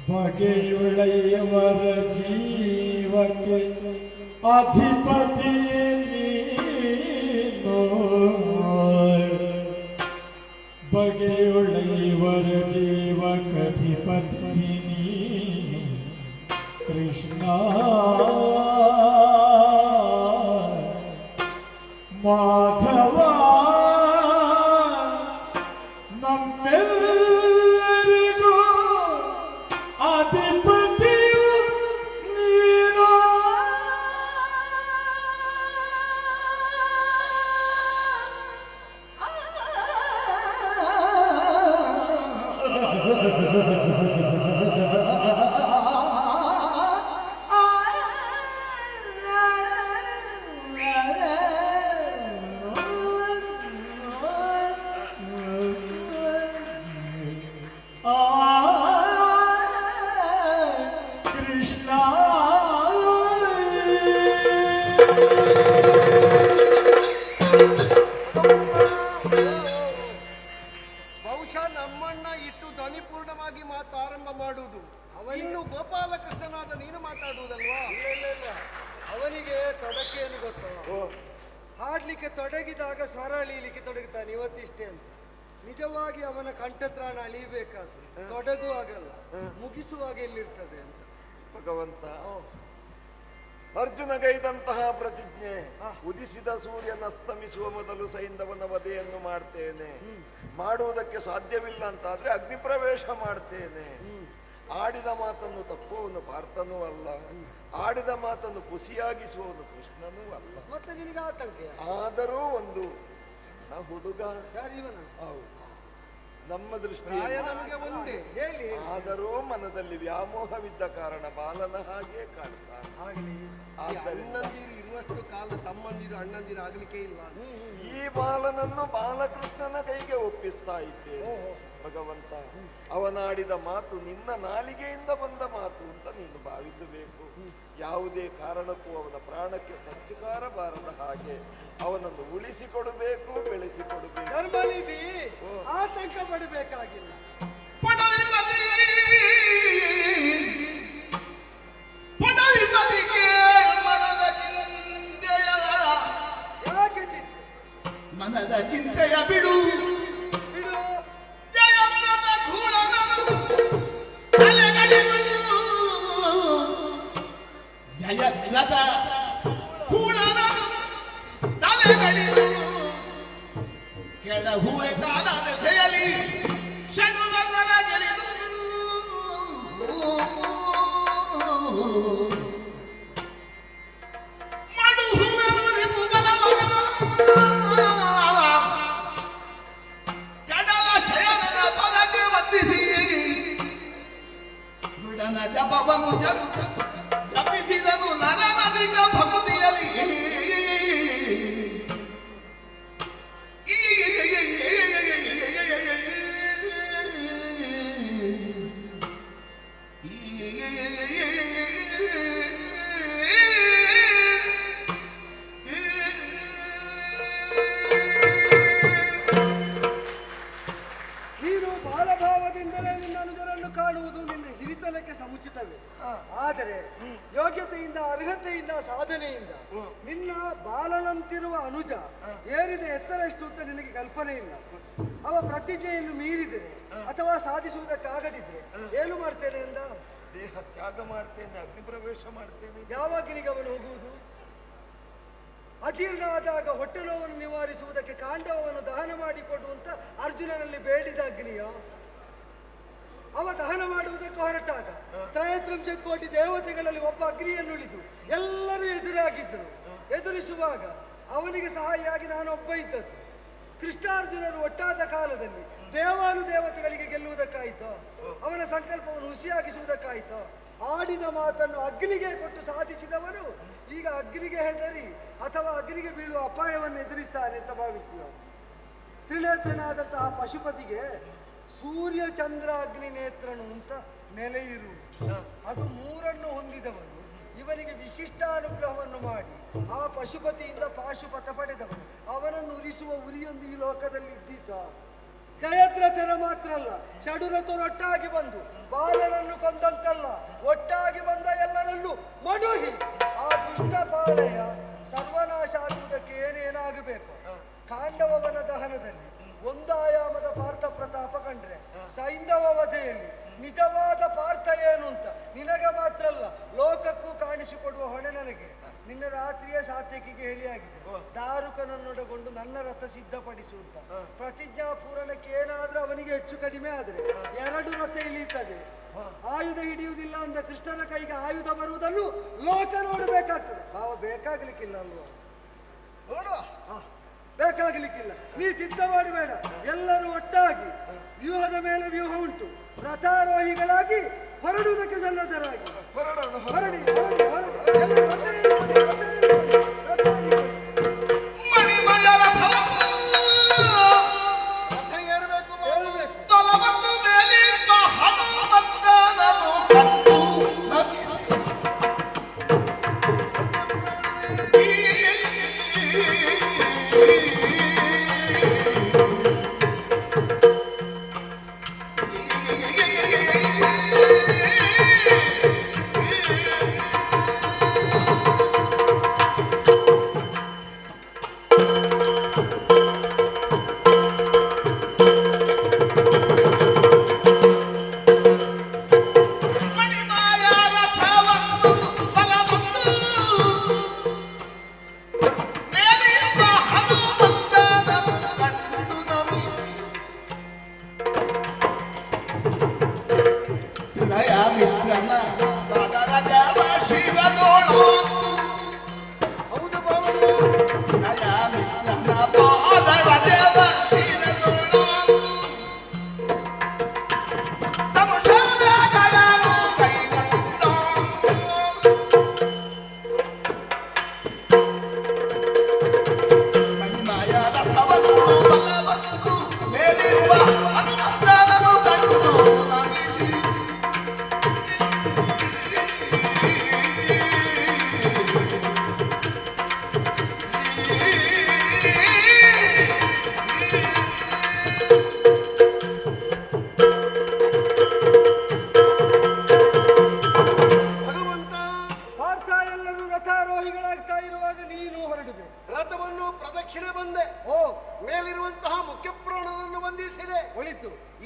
ಬಗೆಯುಳೆಯವರ ಜೀವಕ್ಕೆ ಅಧಿಪತಿ ನೀನು ಬಗೆಯುಳೆಯವರ ಜೀವಕಧಿಪತಿ ನೀನು ಕೃಷ್ಣ ಮಾಧವ ನಮ್ಮೆಲ್ಲರಿಗೂ ಅಧಿಪತಿಯು ನೀನು ಕೃಷ್ಣ ಬಹುಶಃ ನಮ್ಮಣ್ಣ ಇಷ್ಟು ಧ್ವನಿಪೂರ್ಣವಾಗಿ ಮಾತು ಆರಂಭ ಮಾಡುವುದು ಇನ್ನು ಗೋಪಾಲಕೃಷ್ಣನಾದ ನೀನು ಮಾತಾಡುವುದಲ್ವಾ? ಇಲ್ಲ ಅವನಿಗೆ ತೊಡಕೇನು ಗೊತ್ತು, ಹಾಡ್ಲಿಕ್ಕೆ ತೊಡಗಿದಾಗ ಸ್ವರ ಅಳಿಲಿಕ್ಕೆ ತೊಡಗುತ್ತಾನೆ. ಇವತ್ತಿಷ್ಟೇ ಅಂತ ನಿಜವಾಗಿ ಅವನ ಕಂಠತ್ರಾಣ ಅಳಿಬೇಕಾದ್ರೆ ತೊಡಗುವಾಗಲ್ಲ, ಮುಗಿಸುವಾಗ ಎಲ್ಲಿರ್ತದೆ ಅಂತ. ಭಗವಂತ ಅರ್ಜುನಗೈದಂತಹ ಪ್ರತಿಜ್ಞೆ, ಉದಿಸಿದ ಸೂರ್ಯನ ಅಸ್ತಮಿಸುವ ಮೊದಲು ಸೈಂಧವನ ವಧೆಯನ್ನು ಮಾಡ್ತೇನೆ, ಮಾಡುವುದಕ್ಕೆ ಸಾಧ್ಯವಿಲ್ಲ ಅಂತಾದ್ರೆ ಅಗ್ನಿ ಪ್ರವೇಶ ಮಾಡ್ತೇನೆ. ಆಡಿದ ಮಾತನ್ನು ತಪ್ಪುವನು ಪಾರ್ಥನೂ ಅಲ್ಲ, ಆಡಿದ ಮಾತನ್ನು ಖುಷಿಯಾಗಿಸುವವನು ಕೃಷ್ಣನೂ ಅಲ್ಲ. ಮತ್ತೆ ನಿನಗೆ ಆತಂಕ ಆದರೂ ಒಂದು ಸಣ್ಣ ಹುಡುಗ, ಯಾರಿವನ? ಹೌದು, ನಮ್ಮ ದೃಷ್ಟಿ ನಮಗೆ ಒಂದೇ ಹೇಳಿ. ಆದರೂ ಮನದಲ್ಲಿ ವ್ಯಾಮೋಹವಿದ್ದ ಕಾರಣ ಬಾಲನ ಹಾಗೆ ಕಾಣ್ತಾನೆ. ಆಗಲಿ, ಅಣ್ಣಂದಿರು ಇರುವಷ್ಟು ಕಾಲ ತಮ್ಮಂದಿರು ಅಣ್ಣಂದಿರು ಆಗ್ಲಿಕ್ಕೆ ಇಲ್ಲ. ಈ ಬಾಲನನ್ನು ಬಾಲಕೃಷ್ಣನ ಕೈಗೆ ಒಪ್ಪಿಸ್ತಾ ಇದ್ದೇನೆ. ಭಗವಂತ, ಅವನಾಡಿದ ಮಾತು ನಿನ್ನ ನಾಲಿಗೆಯಿಂದ ಬಂದ ಮಾತು ಅಂತ ನೀನು ಭಾವಿಸಬೇಕು. ಯಾವುದೇ ಕಾರಣಕ್ಕೂ ಅವನ ಪ್ರಾಣಕ್ಕೆ ಸಂಚುಕಾರ ಬಾರದ ಹಾಗೆ ಅವನನ್ನು ಉಳಿಸಿಕೊಡಬೇಕು, ಬೆಳೆಸಿಕೊಡಬೇಕು. ಧರ್ಮನಿಧಿ ಆತಂಕ ಪಡಬೇಕಾಗಿಲ್ಲ. ಯಾಕೆ ಚಿಂತೆ? ಮನದ ಚಿಂತೆಯ ಬಿಡು, ಬಿಡು. ಜಯದ ಕೂಡನನು ತಲೆಗಡಿದು, ಜಯದ ಕೂಡನನು ತಲೆಗಡಿದು, ಕೆಡಹುವೆ ಕಾಣದ ಜಯಲಿ ಷಡುಗರ ಗೆಲಿದು, ಮಡುಹುವೆ ರಿಪುಗಲ ಮಗನ ಕಡಲ ಶಯನದ ಪದಕ್ಕೆ ವಂದಿಸಿ ಮೃಡನ ಜಪವನ್ನು ಜಪಿಸಿದನು ನರನದಿಗ ಭಕ್ತಿಯಲಿ. ನೀನು ಬಾಲಭಾವದಿಂದಲೇ ನಿನ್ನ ಅನುಜರನ್ನು ಕಾಣುವುದು ನಿನ್ನ ಹಿರಿತನಕ್ಕೆ ಸಮುಚಿತವೇ. ಆದರೆ ಯೋಗ್ಯತೆಯಿಂದ, ಅರ್ಹತೆಯಿಂದ, ಸಾಧನೆಯಿಂದ ನಿನ್ನ ಬಾಲನಂತಿರುವ ಅನುಜ ಏರಿದ ಎತ್ತರ ಎಷ್ಟು ಅಂತ ನಿನಗೆ ಕಲ್ಪನೆ ಇಲ್ಲ. ಅವ ಪ್ರತಿಜ್ಞೆಯನ್ನು ಮೀರಿದರೆ ಅಥವಾ ಸಾಧಿಸುವುದಕ್ಕಾಗದಿದ್ರೆ ಏನು ಮಾಡ್ತೇನೆ ಎಂದ? ದೇಹ ತ್ಯಾಗ ಮಾಡ್ತೇನೆ, ಅಗ್ನಿ ಪ್ರವೇಶ ಮಾಡ್ತೇನೆ. ಯಾವಾಗಿನಿಗೆ ಅವನು ಹೋಗುವುದು? ಅಜೀರ್ಣ ಆದಾಗ ಹೊಟ್ಟೆ ನೋವನ್ನು ನಿವಾರಿಸುವುದಕ್ಕೆ ಕಾಂಡವವನ್ನು ದಹನ ಮಾಡಿಕೊಡುವಂತ ಅರ್ಜುನನಲ್ಲಿ ಬೇಡಿದ ಅಗ್ನಿಯ ಅವ ದಹನ ಮಾಡುವುದಕ್ಕೆ ಹೊರಟಾಗ 33 ಕೋಟಿ ದೇವತೆಗಳಲ್ಲಿ ಒಬ್ಬ ಅಗ್ನಿಯನ್ನುಳಿದು ಎಲ್ಲರೂ ಎದುರಾಗಿದ್ದರು. ಎದುರಿಸುವಾಗ ಅವನಿಗೆ ಸಹಾಯಿಯಾಗಿ ನಾನೊಬ್ಬ ಇದ್ದದ್ದು. ಕೃಷ್ಣಾರ್ಜುನರು ಒಟ್ಟಾದ ಕಾಲದಲ್ಲಿ ದೇವಾನುದೇವತೆಗಳಿಗೆ ಗೆಲ್ಲುವುದಕ್ಕಾಯಿತೋ, ಅವನ ಸಂಕಲ್ಪವನ್ನು ಹುಸಿಯಾಗಿಸುವುದಕ್ಕಾಯಿತೋ? ಆಡಿನ ಮಾತನ್ನು ಅಗ್ನಿಗೆ ಕೊಟ್ಟು ಸಾಧಿಸಿದವನು ಈಗ ಅಗ್ನಿಗೆ ಹೆದರಿ ಅಥವಾ ಅಗ್ನಿಗೆ ಬೀಳುವ ಅಪಾಯವನ್ನು ಎದುರಿಸ್ತಾನೆ ಅಂತ ಭಾವಿಸ್ತೀವ? ತ್ರಿನೇತ್ರನಾದಂತಹ ಪಶುಪತಿಗೆ ಸೂರ್ಯ ಚಂದ್ರ ಅಗ್ನಿ ನೇತ್ರನು ಅಂತ ನೆಲೆ ಇರುವುದು. ಅದು ಮೂರನ್ನು ಹೊಂದಿದವನು ಇವನಿಗೆ ವಿಶಿಷ್ಟಾನುಗ್ರಹವನ್ನು ಮಾಡಿ ಆ ಪಶುಪತಿಯಿಂದ ಪಾಶುಪತ ಪಡೆದವನು. ಅವನನ್ನು ಉರಿಸುವ ಉರಿಯೊಂದು ಈ ಲೋಕದಲ್ಲಿ ಇದ್ದೀತ. ಜಯದ್ರಥನ ಮಾತ್ರ ಅಲ್ಲ, ಷಡುರಥರು ಒಟ್ಟಾಗಿ ಬಂದು ಬಾಲನನ್ನು ಕೊಂದಂತಲ್ಲ, ಒಟ್ಟಾಗಿ ಬಂದ ಎಲ್ಲರನ್ನು ಮಡುಹಿ ಆ ದುಷ್ಟ ಪಾಳೆಯ ಸರ್ವನಾಶ ಆಗುವುದಕ್ಕೆ ಏನೇನಾಗಬೇಕು? ಕಾಂಡವನ ದಹನದಲ್ಲಿ ಒಂದಾಯಾಮದ ಪಾರ್ಥ ಪ್ರತಾಪ ಕಂಡ್ರೆ, ಸೈಂಧವ ವಧೆಯಲ್ಲಿ ನಿಜವಾದ ಪಾರ್ಥ ಏನು ಅಂತ ನಿನಗೆ ಮಾತ್ರ ಅಲ್ಲ ಲೋಕಕ್ಕೂ ಕಾಣಿಸಿಕೊಡುವ ಹೊಣೆ ನನಗೆ. ನಿನ್ನ ರಾತ್ರಿಯ ಸಾತ್ಯಕಿಗೆ ಹೇಳಿಯಾಗಿದೆ, ದಾರುಕನನ್ನೊಡಗೊಂಡು ನನ್ನ ರಥ ಸಿದ್ಧಪಡಿಸುವಂತ. ಪ್ರತಿಜ್ಞಾ ಪೂರಣಕ್ಕೆ ಏನಾದ್ರೂ ಅವನಿಗೆ ಹೆಚ್ಚು ಕಡಿಮೆ ಆದ್ರೆ 2 ರಥ ಇಳಿಯುತ್ತದೆ. ಆಯುಧ ಹಿಡಿಯುವುದಿಲ್ಲ ಅಂದ ಕೃಷ್ಣನ ಕೈಗೆ ಆಯುಧ ಬರುವುದನ್ನು ಲೋಕ ನೋಡಬೇಕಾಗ್ತದೆ. ಬೇಕಾಗ್ಲಿಕ್ಕಿಲ್ಲ ಅಲ್ವಾ? ನೋಡುವ, ಬೇಕಾಗಲಿಕ್ಕಿಲ್ಲ. ನೀ ಚಿಂತ ಮಾಡಬೇಡ. ಎಲ್ಲರೂ ಒಟ್ಟಾಗಿ ವ್ಯೂಹದ ಮೇಲೆ ವ್ಯೂಹ ಉಂಟು. ರಥಾರೋಹಿಗಳಾಗಿ ಹೊರಡುವುದಕ್ಕೆ ಸನ್ನದ್ಧರಾಗಿ ಹೊರಡಿ.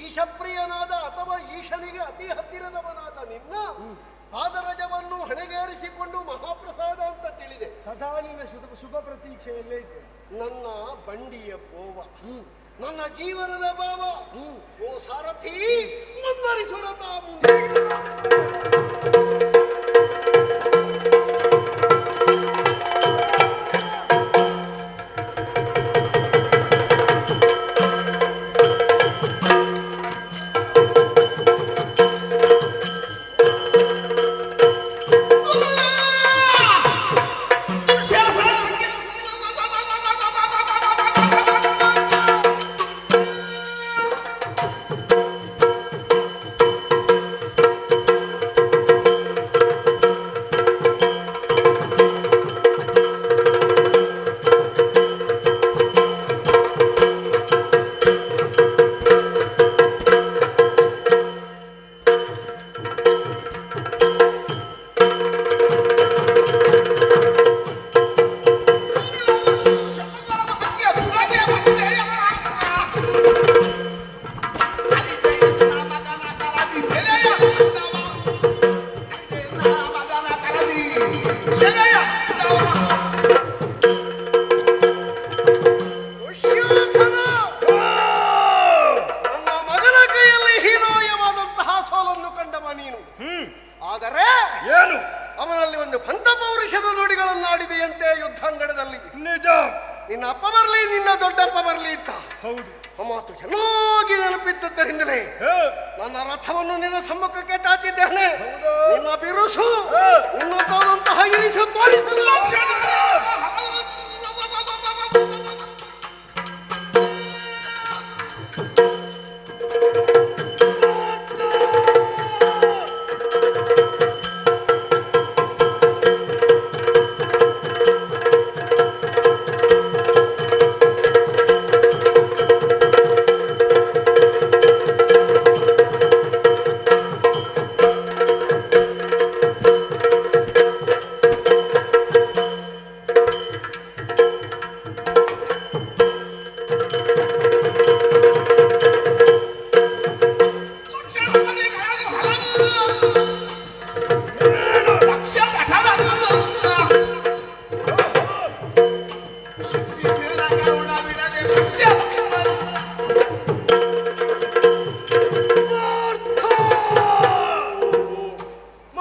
ಈಶಪ್ರಿಯನಾದ ಅಥವಾ ಈಶನಿಗೆ ಅತಿ ಹತ್ತಿರದವನಾದ ನಿನ್ನ ಪಾದರಜವನ್ನು ಹಣೆಗೇರಿಸಿಕೊಂಡು ಮಹಾಪ್ರಸಾದ ಅಂತ ತಿಳಿದೆ. ಸದಾ ನಿನ್ನ ಶುಭ ಪ್ರತೀಕ್ಷೆಯಲ್ಲೇ ಇದ್ದೆ. ನನ್ನ ಬಂಡಿಯ ಬೋವ, ನನ್ನ ಜೀವನದ ಭಾವ, ಓ ಸಾರಥಿ ಮುಂದರಿಸುರತ ಮುಂದೆ. ಆದರೆ ಏನು ಅವನಲ್ಲಿ ಒಂದು ಪಂಥಪೌರುಷದ ನುಡಿಗಳನ್ನಾಡಿದೆಯಂತೆ ಯುದ್ಧಾಂಗಣದಲ್ಲಿ. ನಿಜ. ನಿನ್ನ ಅಪ್ಪ ಬರ್ಲಿ, ನಿನ್ನ ದೊಡ್ಡಪ್ಪ ಬರ್ಲಿ ಅಂತ. ಹೌದು. ಆ ಮಾತು ಚೆನ್ನಾಗಿ ನೆನಪಿದ್ದರಿಂದಲೇ ನನ್ನ ರಥವನ್ನು ನಿನ್ನ ಸಮ್ಮುಖಕ್ಕೆ ಚಾಚಿದ್ದೇನೆ. ನಿನ್ನ ಬಿರುಸು, ಉನ್ನತವಾದಂತಹ ಇರಿಸು ತೋರಿಸಲ್ಲ.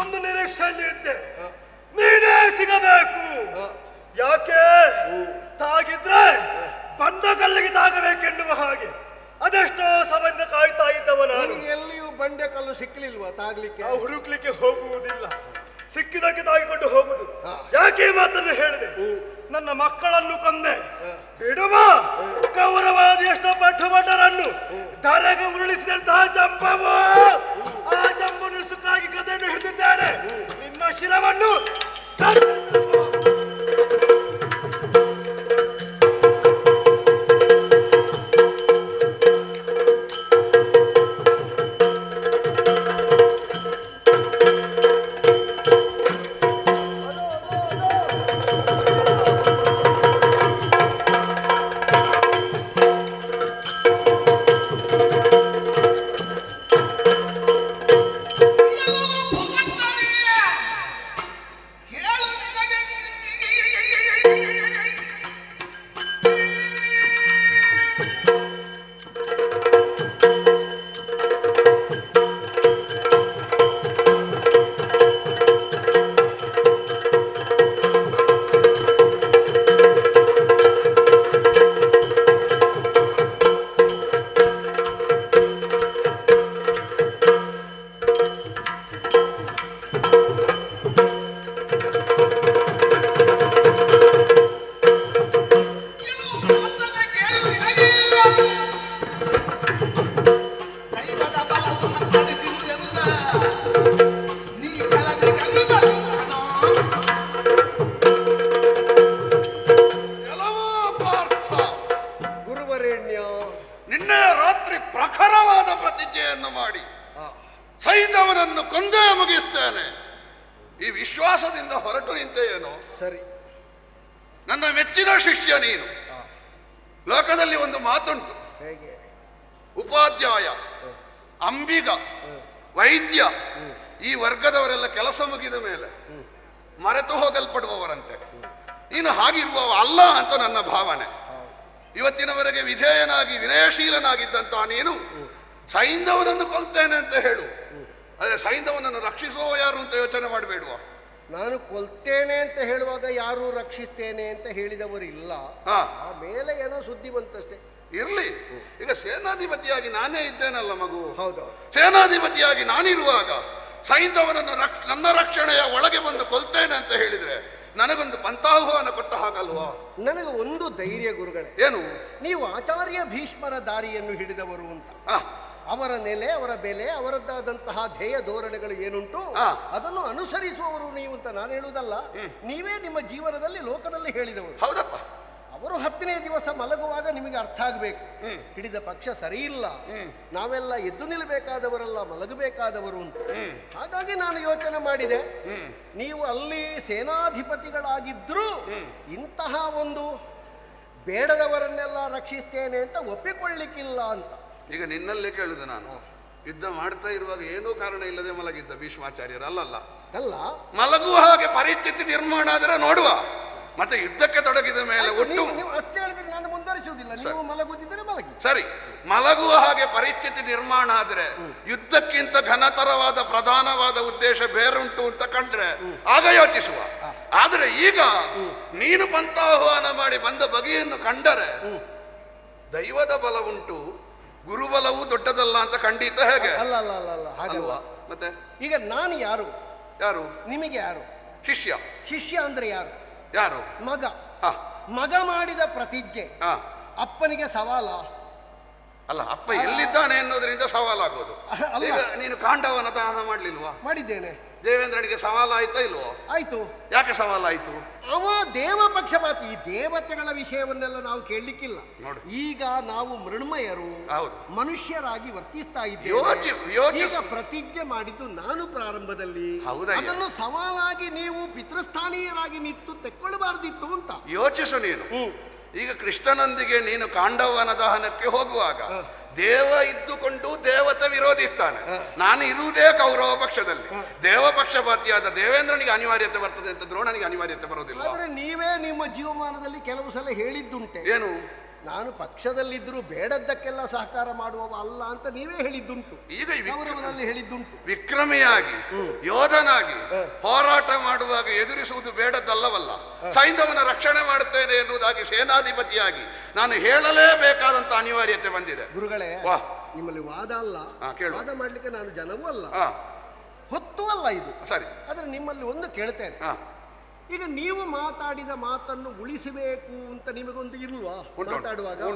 ಒಂದು ನಿರೀಕ್ಷೆಯಲ್ಲಿ ಇದ್ದೆ, ನೀನೇ ಸಿಗಬೇಕು. ಯಾಕೆ ತಾಗಿದ್ರೆ ಬಂದ ಕಲ್ಲಿಗೆ ತಾಗಬೇಕೆನ್ನುವ ಹಾಗೆ ಅದೆಷ್ಟೋ ಸಮಯ ಕಾಯ್ತಾ ಇದ್ದವ ನಾನು. ಎಲ್ಲಿಯೂ ಬಂಡೆ ಕಲ್ಲು ಸಿಕ್ಕಲಿಲ್ವಾ ತಾಗ್ಲಿಕ್ಕೆ? ನಾವು ಹುಡುಕ್ಲಿಕ್ಕೆ ಹೋಗುವುದಿಲ್ಲ, ಸಿಕ್ಕಿದಕ್ಕೆ ತಾಗಿಕೊಂಡು ಹೋಗುದು. ಯಾಕೆ ಈ ಮಾತನ್ನು ಹೇಳಿದೆ? ನನ್ನ ಮಕ್ಕಳನ್ನು ಕೊಂದೆ ಬಿಡುವ ಕೌರವಾದಿ ಎಷ್ಟೋ ಭಟರನ್ನು ಧರೆಗೆ ಉರುಳಿಸಿದಂತಹ ಜಂಬವು, ಆ ಜಂಬನ್ನು ಸುಖಾಗಿ ಕಥೆಯನ್ನು ಹಿಡಿದಿದ್ದಾರೆ. ನಿನ್ನ ಶಿರವನ್ನು ನಿನ್ನೆ ರಾತ್ರಿ ಪ್ರಖರವಾದ ಪ್ರತಿಜ್ಞೆಯನ್ನು ಮಾಡಿ ಸೈಂಧವನನ್ನು ಕೊಂದೇ ಮುಗಿಸ್ತೇನೆ. ಈ ವಿಶ್ವಾಸದಿಂದ ಹೊರಟು ನಿಂತೆಯೇನೋ ಸರಿ. ನನ್ನ ಮೆಚ್ಚಿನ ಶಿಷ್ಯ ನೀನು. ಲೋಕದಲ್ಲಿ ಒಂದು ಮಾತುಂಟು, ಹೇಗೆ? ಉಪಾಧ್ಯಾಯ, ಅಂಬಿಗ, ವೈದ್ಯ ಈ ವರ್ಗದವರೆಲ್ಲ ಕೆಲಸ ಮುಗಿದ ಮೇಲೆ ಮರೆತು ಹೋಗಲ್ಪಡುವವರಂತೆ. ನೀನು ಹಾಗಿರುವವ ಅಲ್ಲ ಅಂತ ನನ್ನ ಭಾವನೆ. ಇವತ್ತಿನವರೆಗೆ ವಿಧೇಯನಾಗಿ ವಿನಯಶೀಲನಾಗಿದ್ದಂತಹ ನೀನು ಸೈಂಧವನನ್ನು ಕೊಲ್ತೇನೆ ಅಂತ ಹೇಳು. ಆದರೆ ಸೈಂಧವನನ್ನು ರಕ್ಷಿಸುವ ಯಾರು ಅಂತ ಯೋಚನೆ ಮಾಡಬೇಡುವ. ನಾನು ಕೊಲ್ತೇನೆ ಅಂತ ಹೇಳುವಾಗ ಯಾರು ರಕ್ಷಿಸ್ತೇನೆ ಅಂತ ಹೇಳಿದವರಿಲ್ಲ. ಆಮೇಲೆ ಏನೋ ಸುದ್ದಿ ಬಂತಷ್ಟೇ. ಇರ್ಲಿ, ಈಗ ಸೇನಾಧಿಪತಿಯಾಗಿ ನಾನೇ ಇದ್ದೇನಲ್ಲ ಮಗು. ಹೌದು, ಸೇನಾಧಿಪತಿಯಾಗಿ ನಾನಿರುವಾಗ ಸೈಂಧವನನ್ನು ನನ್ನ ರಕ್ಷಣೆಯ ಒಳಗೆ ಬಂದು ಕೊಲ್ತೇನೆ ಅಂತ ಹೇಳಿದ್ರೆ ನನಗೊಂದು ಪಂಥಾಹ್ವಾನ ಕೊಟ್ಟ ಹಾಗಲ್ವಾ? ನನಗೆ ಒಂದು ಧೈರ್ಯ ಗುರುಗಳೇ. ಏನು? ನೀವು ಆಚಾರ್ಯ ಭೀಷ್ಮರ ದಾರಿಯನ್ನು ಹಿಡಿದವರು ಅಂತ. ಅವರ ನೆಲೆ, ಅವರ ಬೆಲೆ, ಅವರದ್ದಾದಂತಹ ಧ್ಯೇಯ ಧೋರಣೆಗಳು ಏನುಂಟು ಅದನ್ನು ಅನುಸರಿಸುವವರು ನೀವು ಅಂತ ನಾನು ಹೇಳುವುದಲ್ಲ. ನೀವೇ ನಿಮ್ಮ ಜೀವನದಲ್ಲಿ ಲೋಕದಲ್ಲಿ ಹೇಳಿದವರು. ಹೌದಪ್ಪ. ಅವರು 10ನೇ ದಿವಸ ಮಲಗುವಾಗ ನಿಮಗೆ ಅರ್ಥ ಆಗಬೇಕು, ಹಿಡಿದ ಪಕ್ಷ ಸರಿ ಇಲ್ಲ, ನಾವೆಲ್ಲ ಎದ್ದು ನಿಲ್ಲಬೇಕಾದವರೆಲ್ಲ ಮಲಗಬೇಕಾದವರು ಅಂತ. ಹಾಗಾಗಿ ನಾನು ಯೋಚನೆ ಮಾಡಿದೆ, ನೀವು ಅಲ್ಲಿ ಸೇನಾಧಿಪತಿಗಳಾಗಿದ್ರೂ ಇಂತಹ ಒಂದು ಬೇಡದವರನ್ನೆಲ್ಲ ರಕ್ಷಿಸ್ತೇನೆ ಅಂತ ಒಪ್ಪಿಕೊಳ್ಳಿಕ್ಕಿಲ್ಲ ಅಂತ. ಈಗ ನಿನ್ನಲ್ಲೇ ಕೇಳುದು ನಾನು, ಯುದ್ಧ ಮಾಡ್ತಾ ಇರುವಾಗ ಏನೂ ಕಾರಣ ಇಲ್ಲದೆ ಮಲಗಿದ್ದ ಭೀಷ್ಮಾಚಾರ್ಯರು ಅಲ್ಲ ಮಲಗುವ ಹಾಗೆ ಪರಿಸ್ಥಿತಿ ನಿರ್ಮಾಣ ಆದರೆ ನೋಡುವ, ಮತ್ತೆ ಯುದ್ಧಕ್ಕೆ ತೊಡಗಿದ ಮೇಲೆ ಒಟ್ಟು ನೀವು ಅಷ್ಟು ಹೇಳಿದ್ರೆ ನಾನು ಮುಂದೆ ತೋರಿಸುವುದಿಲ್ಲ. ನೀವು ಮಲಗುತ್ತಿದ್ದರೆ ಮಲಗಿ. ಸರಿ, ಮಲಗುವ ಹಾಗೆ ಪರಿಸ್ಥಿತಿ ನಿರ್ಮಾಣ ಆದ್ರೆ ಯುದ್ಧಕ್ಕಿಂತ ಘನತರವಾದ ಪ್ರಧಾನವಾದ ಉದ್ದೇಶ ಬೇರುಂಟು ಅಂತ ಕಂಡ್ರೆ ಆಗ ಯೋಚಿಸುವ. ಆದ್ರೆ ಈಗ ನೀನು ಪಂಥಾಹ್ವಾನ ಮಾಡಿ ಬಂದ ಬಗೆಯನ್ನು ಕಂಡರೆ ದೈವದ ಬಲ ಉಂಟು, ಗುರುಬಲವೂ ದೊಡ್ಡದಲ್ಲ ಅಂತ ಖಂಡಿತ. ಹೇಗೆ? ಅಲ್ಲ ಅಲ್ಲ ಅಲ್ಲ ಅಲ್ಲ ಹಾಗಲ್ಲ. ಮತ್ತೆ ಈಗ ನಾನು ಯಾರು? ಯಾರು? ನಿಮಗೆ ಯಾರು? ಶಿಷ್ಯ. ಶಿಷ್ಯ ಅಂದ್ರೆ ಯಾರು? ಯಾರು? ಮಗ. ಮಗ ಮಾಡಿದ ಪ್ರತಿಜ್ಞೆ ಅಪ್ಪನಿಗೆ ಸವಾಲ ಅಲ್ಲ. ಅಪ್ಪ ಎಲ್ಲಿದ್ದಾನೆ ಅನ್ನೋದ್ರಿಂದ ಸವಾಲಾಗೋದು. ಈಗ ನೀನು ಕಾಂಡವನ ದಾನ ಮಾಡ್ಲಿಲ್ವಾ? ಮಾಡಿದ್ದೇನೆ. ದೇವೇಂದ್ರನಿಗೆ ಸವಾಲಾಯ್ತಾ ಇಲ್ವೋ? ಆಯ್ತು. ಯಾಕೆ ಸವಾಲಾಯ್ತು? ಅವ ದೇವ ಪಕ್ಷಪಾತಿ. ಈ ದೇವತೆಗಳ ವಿಷಯವನ್ನೆಲ್ಲ ನಾವು ಕೇಳಲಿಕ್ಕಿಲ್ಲ. ಈಗ ನಾವು ಮೃಣ್ಮಯರು, ಮನುಷ್ಯರಾಗಿ ವರ್ತಿಸ್ತಾ ಇದ್ದೇವೆ. ಈಗ ಪ್ರತಿಜ್ಞೆ ಮಾಡಿದ್ದು ನಾನು ಪ್ರಾರಂಭದಲ್ಲಿ. ಅದನ್ನು ಸವಾಲಾಗಿ ನೀವು ಪಿತೃಸ್ಥಾನೀಯರಾಗಿ ನಿಂತು ತೆಕ್ಕೊಳ್ಳಬಾರ್ದಿತ್ತು ಅಂತ ಯೋಚಿಸು ನೀನು. ಈಗ ಕೃಷ್ಣನೊಂದಿಗೆ ನೀನು ಕಾಂಡವನ ದಹನಕ್ಕೆ ಹೋಗುವಾಗ ದೇವ ಇದ್ದುಕೊಂಡು ದೇವತೆ ವಿರೋಧಿಸ್ತಾನೆ. ನಾನು ಇರುವುದೇ ಕೌರವ ಪಕ್ಷದಲ್ಲಿ. ದೇವ ಪಕ್ಷಪಾತಿಯಾದ ದೇವೇಂದ್ರನಿಗೆ ಅನಿವಾರ್ಯತೆ ಬರ್ತದೆ ಅಂತ ದ್ರೋಣನಿಗೆ ಅನಿವಾರ್ಯತೆ ಬರೋದಿಲ್ಲ. ಆದ್ರೆ ನೀವೇ ನಿಮ್ಮ ಜೀವಮಾನದಲ್ಲಿ ಕೆಲವು ಸಲ ಹೇಳಿದ್ದುಂಟೆ. ಏನು? ನಾನು ಪಕ್ಷದಲ್ಲಿದ್ದರೂ ಬೇಡದ್ದಕ್ಕೆಲ್ಲ ಸಹಕಾರ ಮಾಡುವವ ಅಲ್ಲ ಅಂತ ನೀವೇ ಹೇಳಿದ್ದುಂಟು. ಈಗ ಗೌರವದಲ್ಲಿ ಹೇಳಿದ್ದುಂಟು. ವಿಕ್ರಮಿಯಾಗಿ ಯೋಧನಾಗಿ ಹೋರಾಟ ಮಾಡುವಾಗ ಎದುರಿಸುವುದು ಬೇಡದ್ದಲ್ಲವಲ್ಲ. ಸೈಂಧವನ ರಕ್ಷಣೆ ಮಾಡುತ್ತೇನೆ ಎನ್ನುವುದಾಗಿ ಸೇನಾಧಿಪತಿಯಾಗಿ ನಾನು ಹೇಳಲೇಬೇಕಾದಂತ ಅನಿವಾರ್ಯತೆ ಬಂದಿದೆ. ಗುರುಗಳೇ, ನಿಮ್ಮಲ್ಲಿ ವಾದ ಅಲ್ಲ, ವಾದ ಮಾಡ್ಲಿಕ್ಕೆ ನಾನು ಜನವೂ ಅಲ್ಲ, ಹೊತ್ತು ಅಲ್ಲ ಇದು. ಸರಿ. ಆದ್ರೆ ನಿಮ್ಮಲ್ಲಿ ಒಂದು ಕೇಳ್ತೇನೆ. ಈಗ ನೀವು ಮಾತಾಡಿದ ಮಾತನ್ನು ಉಳಿಸಬೇಕು ಅಂತ ನಿಮಗೊಂದು ಇಲ್ವಾ? ಮಾತಾಡುವಾಗ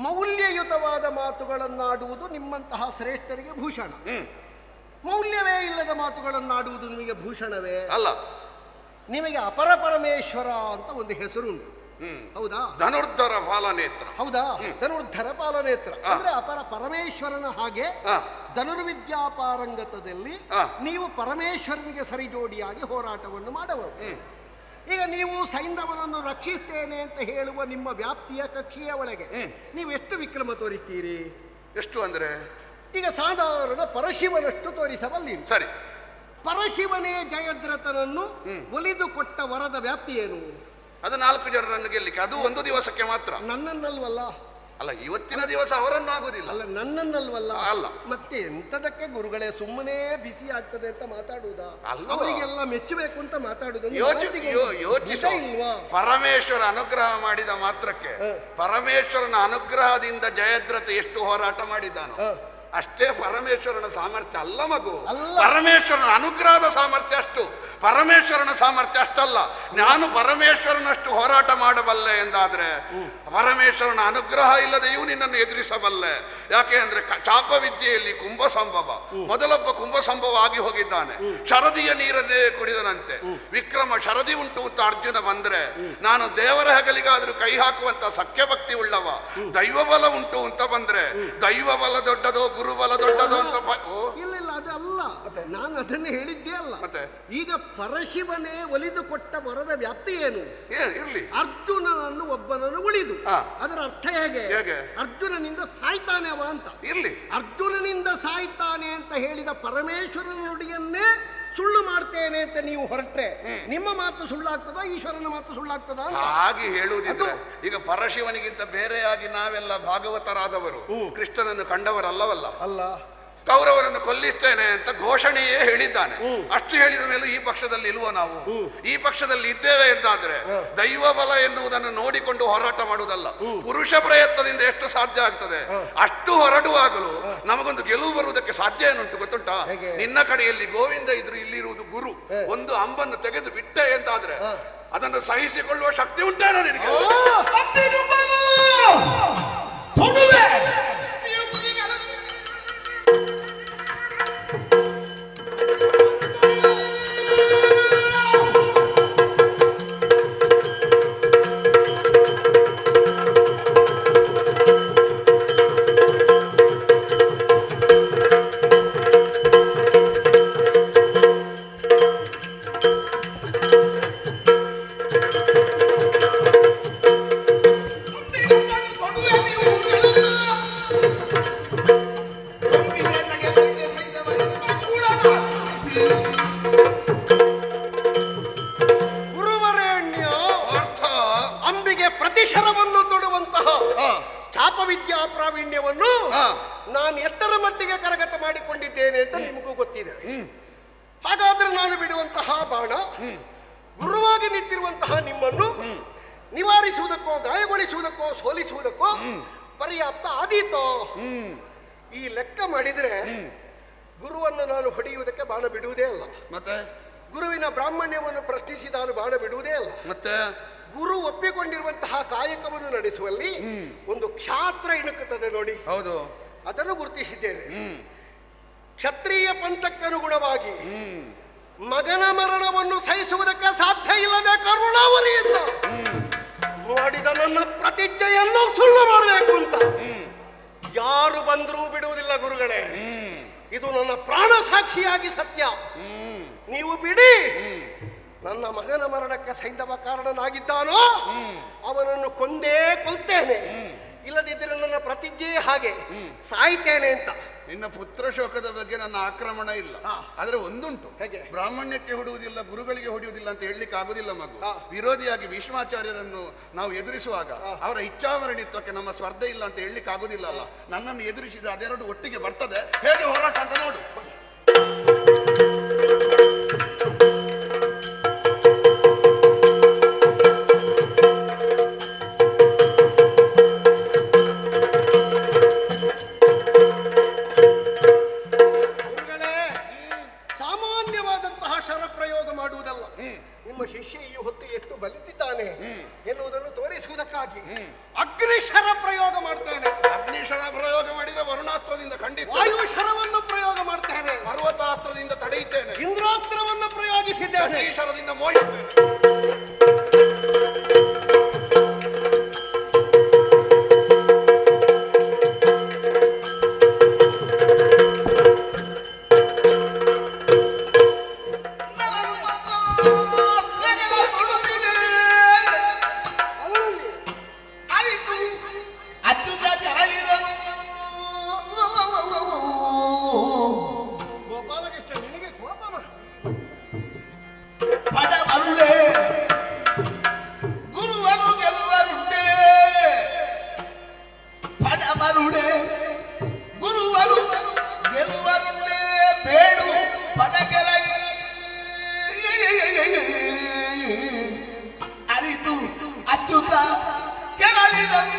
ಮೌಲ್ಯಯುತವಾದ ಮಾತುಗಳನ್ನಾಡುವುದು ನಿಮ್ಮಂತಹ ಶ್ರೇಷ್ಠರಿಗೆ ಭೂಷಣ. ಮೌಲ್ಯವೇ ಇಲ್ಲದ ಮಾತುಗಳನ್ನಾಡುವುದು ನಿಮಗೆ ಭೂಷಣವೇ ಅಲ್ಲ. ನಿಮಗೆ ಅಪರ ಪರಮೇಶ್ವರ ಅಂತ ಒಂದು ಹೆಸರುಂಟು, ಹೌದಾ? ಧನುರ್ಧರ ಪಾಲನೇತ್ರ. ಹೌದಾ? ಧನುರ್ಧರ ಪಾಲನೇತ್ರ ಅಂದ್ರೆ ಅಪರ ಪರಮೇಶ್ವರನ ಹಾಗೆ ಧನುರ್ವಿದ್ಯಾ ಪಾರಂಗತದಲ್ಲಿ ನೀವು ಪರಮೇಶ್ವರನಿಗೆ ಸರಿಜೋಡಿಯಾಗಿ ಹೋರಾಟವನ್ನು ಮಾಡಬಹುದು. ಈಗ ನೀವು ಸೈಂಧವನನ್ನು ರಕ್ಷಿಸ್ತೇನೆ ಅಂತ ಹೇಳುವ ನಿಮ್ಮ ವ್ಯಾಪ್ತಿಯ ಕಕ್ಷೆಯ ಒಳಗೆ ನೀವು ಎಷ್ಟು ವಿಕ್ರಮ ತೋರಿಸ್ತೀರಿ? ಎಷ್ಟು ಅಂದ್ರೆ ಈಗ ಸಾಧಾರಣ ಪರಶಿವನಷ್ಟು ತೋರಿಸಬಲ್ಲಿರಿ. ಸರಿ. ಪರಶಿವನೇ ಜಯದ್ರಥನನ್ನು ಒಲಿದು ಕೊಟ್ಟ ವರದ ವ್ಯಾಪ್ತಿ ಏನು? ಅದು 4 ಜನರನ್ನು ಗೆಲ್ಲಿಕ್ಕೆ. ಅದು ಒಂದು ದಿವಸಕ್ಕೆ ಮಾತ್ರ. ನನ್ನನ್ನಲ್ವಲ್ಲ. ಅಲ್ಲ, ಇವತ್ತಿನ ದಿವಸ ಅವರನ್ನು ಆಗುದಿಲ್ಲ. ಅಲ್ಲ, ನನ್ನನ್ನಲ್ವಲ್ಲ. ಅಲ್ಲ, ಮತ್ತೆ ಎಂತದಕ್ಕೆ ಗುರುಗಳೇ ಸುಮ್ಮನೆ ಬಿಸಿ ಆಗ್ತದೆ ಅಂತ ಮಾತಾಡುವುದಾ? ಅವರಿಗೆಲ್ಲ ಮೆಚ್ಚಬೇಕು ಅಂತ ಮಾತಾಡುದು ಯೋಚಿಸೋ ಇಲ್ವಾ? ಪರಮೇಶ್ವರ ಅನುಗ್ರಹ ಮಾಡಿದ ಮಾತ್ರಕ್ಕೆ ಪರಮೇಶ್ವರನ ಅನುಗ್ರಹದಿಂದ ಜಯದ್ರಥ ಎಷ್ಟು ಹೋರಾಟ ಮಾಡಿದ್ದಾನೋ ಅಷ್ಟೇ ಪರಮೇಶ್ವರನ ಸಾಮರ್ಥ್ಯ ಅಲ್ಲ ಮಗು. ಪರಮೇಶ್ವರನ ಅನುಗ್ರಹದ ಸಾಮರ್ಥ್ಯ ಅಷ್ಟು, ಪರಮೇಶ್ವರನ ಸಾಮರ್ಥ್ಯ ಅಷ್ಟಲ್ಲ. ನಾನು ಪರಮೇಶ್ವರನಷ್ಟು ಹೋರಾಟ ಮಾಡಬಲ್ಲೆ ಎಂದಾದ್ರೆ ಪರಮೇಶ್ವರನ ಅನುಗ್ರಹ ಇಲ್ಲದೆಯೂ ನಿನ್ನನ್ನು ಎದುರಿಸಬಲ್ಲೆ. ಯಾಕೆ ಅಂದ್ರೆ ಚಾಪವಿದ್ಯೆಯಲ್ಲಿ ಕುಂಭಸಂಭವ, ಮೊದಲೊಬ್ಬ ಕುಂಭಸಂಭವ ಆಗಿ ಹೋಗಿದ್ದಾನೆ. ಶರದಿಯ ನೀರನ್ನೇ ಕುಡಿದನಂತೆ. ವಿಕ್ರಮ ಶರದಿ ಉಂಟು ಅಂತ ಅರ್ಜುನ ಬಂದ್ರೆ ನಾನು ದೇವರ ಹೆಗಲಿಗಾದ್ರೂ ಕೈ ಹಾಕುವಂತ ಸಖ್ಯಭಕ್ತಿ ಉಳ್ಳವ. ದೈವಬಲ ಉಂಟು ಅಂತ ಬಂದ್ರೆ ದೈವಬಲ ದೊಡ್ಡದೋ ಗುರುಬಲ ದೊಡ್ಡದೋ ಅಂತ ಇಲ್ಲ ಇಲ್ಲ, ಅದು ಅಲ್ಲ. ನಾನು ಅದನ್ನೇ ಹೇಳಿದ್ದೇ ಅಲ್ಲ. ಮತ್ತೆ ಈಗ ಪರಶಿವನೇ ಒಲಿದು ಕೊಟ್ಟ ವರದ ವ್ಯಾಪ್ತಿ ಏನು? ಇರ್ಲಿ. ಅರ್ಜುನನನ್ನು ಒಬ್ಬನನ್ನು ಉಳಿದು, ಅದರ ಅರ್ಥ ಹೇಗೆ? ಅರ್ಜುನನಿಂದ ಸಾಯ್ತಾನೆ ಅವ ಅಂತ. ಇರ್ಲಿ. ಅರ್ಜುನನಿಂದ ಸಾಯ್ತಾನೆ ಅಂತ ಹೇಳಿದ ಪರಮೇಶ್ವರನ ನುಡಿಯನ್ನೇ ಸುಳ್ಳು ಮಾಡ್ತೇನೆ ಅಂತ ನೀವು ಹೊರಟ್ರೆ ನಿಮ್ಮ ಮಾತು ಸುಳ್ಳಾಗ್ತದೋ ಈಶ್ವರನ ಮಾತು ಸುಳ್ಳಾಗ್ತದ? ಹಾಗೆ ಹೇಳುವುದಿದ್ರೆ ಈಗ ಪರಶಿವನಿಗಿಂತ ಬೇರೆಯಾಗಿ ನಾವೆಲ್ಲ ಭಾಗವತರಾದವರು ಕೃಷ್ಣನನ್ನು ಕಂಡವರಲ್ಲವಲ್ಲ. ಅಲ್ಲ, ಕೌರವರನ್ನು ಕೊಲ್ಲಿಸ್ತೇನೆ ಅಂತ ಘೋಷಣೆಯೇ ಹೇಳಿದ್ದಾನೆ. ಅಷ್ಟು ಹೇಳಿದ ಮೇಲೂ ಈ ಪಕ್ಷದಲ್ಲಿ ಇಲ್ವೋ ನಾವು? ಈ ಪಕ್ಷದಲ್ಲಿ ಇದ್ದೇವೆ ಎಂದಾದ್ರೆ ದೈವ ಬಲ ಎನ್ನುವುದನ್ನು ನೋಡಿಕೊಂಡು ಹೋರಾಟ ಮಾಡುವುದಲ್ಲ, ಪುರುಷ ಪ್ರಯತ್ನದಿಂದ ಎಷ್ಟು ಸಾಧ್ಯ ಆಗ್ತದೆ ಅಷ್ಟು ಹೊರಡುವಾಗಲೂ ನಮಗೊಂದು ಗೆಲುವು ಬರುವುದಕ್ಕೆ ಸಾಧ್ಯ ಏನುಂಟು ಗೊತ್ತುಂಟಾ? ನಿನ್ನ ಕಡೆಯಲ್ಲಿ ಗೋವಿಂದ ಇದ್ರು, ಇಲ್ಲಿರುವುದು ಗುರು. ಒಂದು ಅಂಬನ್ನು ತೆಗೆದು ಬಿಟ್ಟೆ ಎಂದಾದ್ರೆ ಅದನ್ನು ಸಹಿಸಿಕೊಳ್ಳುವ ಶಕ್ತಿ ಉಂಟೇನೋ ನಿನಗೆ? ಪ್ರತಿಶರವನ್ನು ತೊಡುವಂತಹ ಪಾಪವಿದ್ಯಾ ಪ್ರಾವೀಣ್ಯವನ್ನು ಹಾ. ನಾನು ಎಷ್ಟರ ಮಟ್ಟಿಗೆ ಕರಗತ ಮಾಡಿಕೊಂಡಿದ್ದೇನೆ ಅಂತ ನಿಮಗೂ ಗೊತ್ತಿದೆ. ಹಾಗಾದ್ರೆ ನಾನು ಬಿಡುವಂತಹ ಬಾಣ ಗುರುವಾಗಿ ನಿಂತಿರುವಂತಹ ನಿಮ್ಮನ್ನು ನಿವಾರಿಸುವುದಕ್ಕೋ ಗಾಯಗೊಳಿಸುವುದಕ್ಕೋ ಸೋಲಿಸುವುದಕ್ಕೋ ಪರ್ಯಾಪ್ತ ಆದೀತೋ? ಈ ಲೆಕ್ಕ ಮಾಡಿದ್ರೆ ಗುರುವನ್ನು ನಾನು ಹೊಡೆಯುವುದಕ್ಕೆ ಬಾಣ ಬಿಡುವುದೇ ಅಲ್ಲ. ಮತ್ತೆ ಗುರುವಿನ ಬ್ರಾಹ್ಮಣ್ಯವನ್ನು ಪ್ರಶ್ನಿಸಿ ನಾನು ಬಾಣ ಬಿಡುವುದೇ ಅಲ್ಲ. ಮತ್ತೆ ಗುರು ಒಪ್ಪಿಕೊಂಡಿರುವಂತಹ ಕಾಯಕವನ್ನು ನಡೆಸುವಲ್ಲಿ ಒಂದು ಕ್ಷಾತ್ರ ಇಣುಕುತ್ತದೆ ನೋಡಿ. ಹೌದು, ಅದನ್ನು ಗುರುತಿಸಿದ್ದೇನೆ. ಕ್ಷತ್ರಿಯ ಪಂಥಕ್ಕನುಗುಣವಾಗಿ ಮಗನ ಮರಣವನ್ನು ಸಹಿಸುವುದಕ್ಕೆ ಸಾಧ್ಯ ಇಲ್ಲದೆ ಕರುಣಾವರಿಯಿಂದ ಮಾಡಿದ ನನ್ನ ಪ್ರತಿಜ್ಞೆಯನ್ನು ಸುಳ್ಳು ಮಾಡಬೇಕು ಅಂತ ಯಾರು ಬಂದರೂ ಬಿಡುವುದಿಲ್ಲ ಗುರುಗಳೇ. ಇದು ನನ್ನ ಪ್ರಾಣ ಸಾಕ್ಷಿಯಾಗಿ ಸತ್ಯ. ನೀವು ಬಿಡಿ. ನನ್ನ ಮಗನ ಮರಣಕ್ಕೆ ಸೈಂಧವ ಕಾರಣನಾಗಿದ್ದಾನೋ ಅವನನ್ನು ಕೊಂದೇ ಕೊಲ್ತೇನೆ, ಇಲ್ಲದಿದ್ದರೆ ನನ್ನ ಪ್ರತಿಜ್ಞೆಯೇ ಹಾಗೆ ಸಾಯ್ತೇನೆ ಅಂತ. ನಿನ್ನ ಪುತ್ರ ಶೋಕದ ಬಗ್ಗೆ ನನ್ನ ಆಕ್ರಮಣ ಇಲ್ಲ. ಆದ್ರೆ ಒಂದುಂಟು, ಹೇಗೆ? ಬ್ರಾಹ್ಮಣ್ಯಕ್ಕೆ ಹೊಡುವುದಿಲ್ಲ, ಗುರುಗಳಿಗೆ ಹೊಡೆಯುವುದಿಲ್ಲ ಅಂತ ಹೇಳಲಿಕ್ಕೆ ಆಗುದಿಲ್ಲ ಮಗು. ವಿರೋಧಿಯಾಗಿ ಭೀಷ್ಮಾಚಾರ್ಯರನ್ನು ನಾವು ಎದುರಿಸುವಾಗ ಅವರ ಇಚ್ಛಾವರಣಿತ್ವಕ್ಕೆ ನಮ್ಮ ಸ್ಪರ್ಧೆ ಇಲ್ಲ ಅಂತ ಹೇಳಲಿಕ್ಕೆ ಆಗುದಿಲ್ಲ ಅಲ್ಲ. ನನ್ನನ್ನು ಎದುರಿಸಿದ ಅದೆರಡು ಒಟ್ಟಿಗೆ ಬರ್ತದೆ, ಹೇಗೆ ಹೋರಾಟ ಅಂತ ನೋಡು. ಸಾಮಾನ್ಯವಾದಂತಹ ಶರಪ್ರಯೋಗ ಮಾಡುವುದಲ್ಲ. ನಿಮ್ಮ ಶಿಷ್ಯ ಈ ಹೊತ್ತು ಎಷ್ಟು ಬಲಿತಿದ್ದಾನೆ ಎನ್ನುವುದನ್ನು ತೋರಿಸುವುದಕ್ಕಾಗಿ ಅಗ್ನಿ ಶರ ಪ್ರಯೋಗ ಮಾಡ್ತೇನೆ. ಅಗ್ನಿ ಶರ ಪ್ರಯೋಗ ಮಾಡಿದರೆ ವರುಣಾಸ್ತ್ರದಿಂದ ಖಂಡಿತ, ವಾಯು ಶರವನ್ನು ಪ್ರಯೋಗ ಮಾಡ್ತೇನೆ, ಪರ್ವತಾಸ್ತ್ರದಿಂದ ತಡೆಯುತ್ತೇನೆ, ಇಂದ್ರಾಸ್ತ್ರವನ್ನು ಪ್ರಯೋಗಿಸಿದ್ದೇನೆ, ಈ ಶರದಿಂದ ಮೋಹಿಸ್ತೇನೆ. ಗೋಪಾಲಕೃಷ್ಣ ನಿನಗೆ ಕೋಪ ಗುರುವನು ಗೆಲುವರುಂಟೆ ಪಡ ಮರುಡೆ ಗುರುವನು ಗೆಲುವರುಂಟೆ ಬೇಡು ಪದ ಕೆಳಗೆ ಅರಿತು ಅಚ್ಯುತ ಕೆರಳಿದನು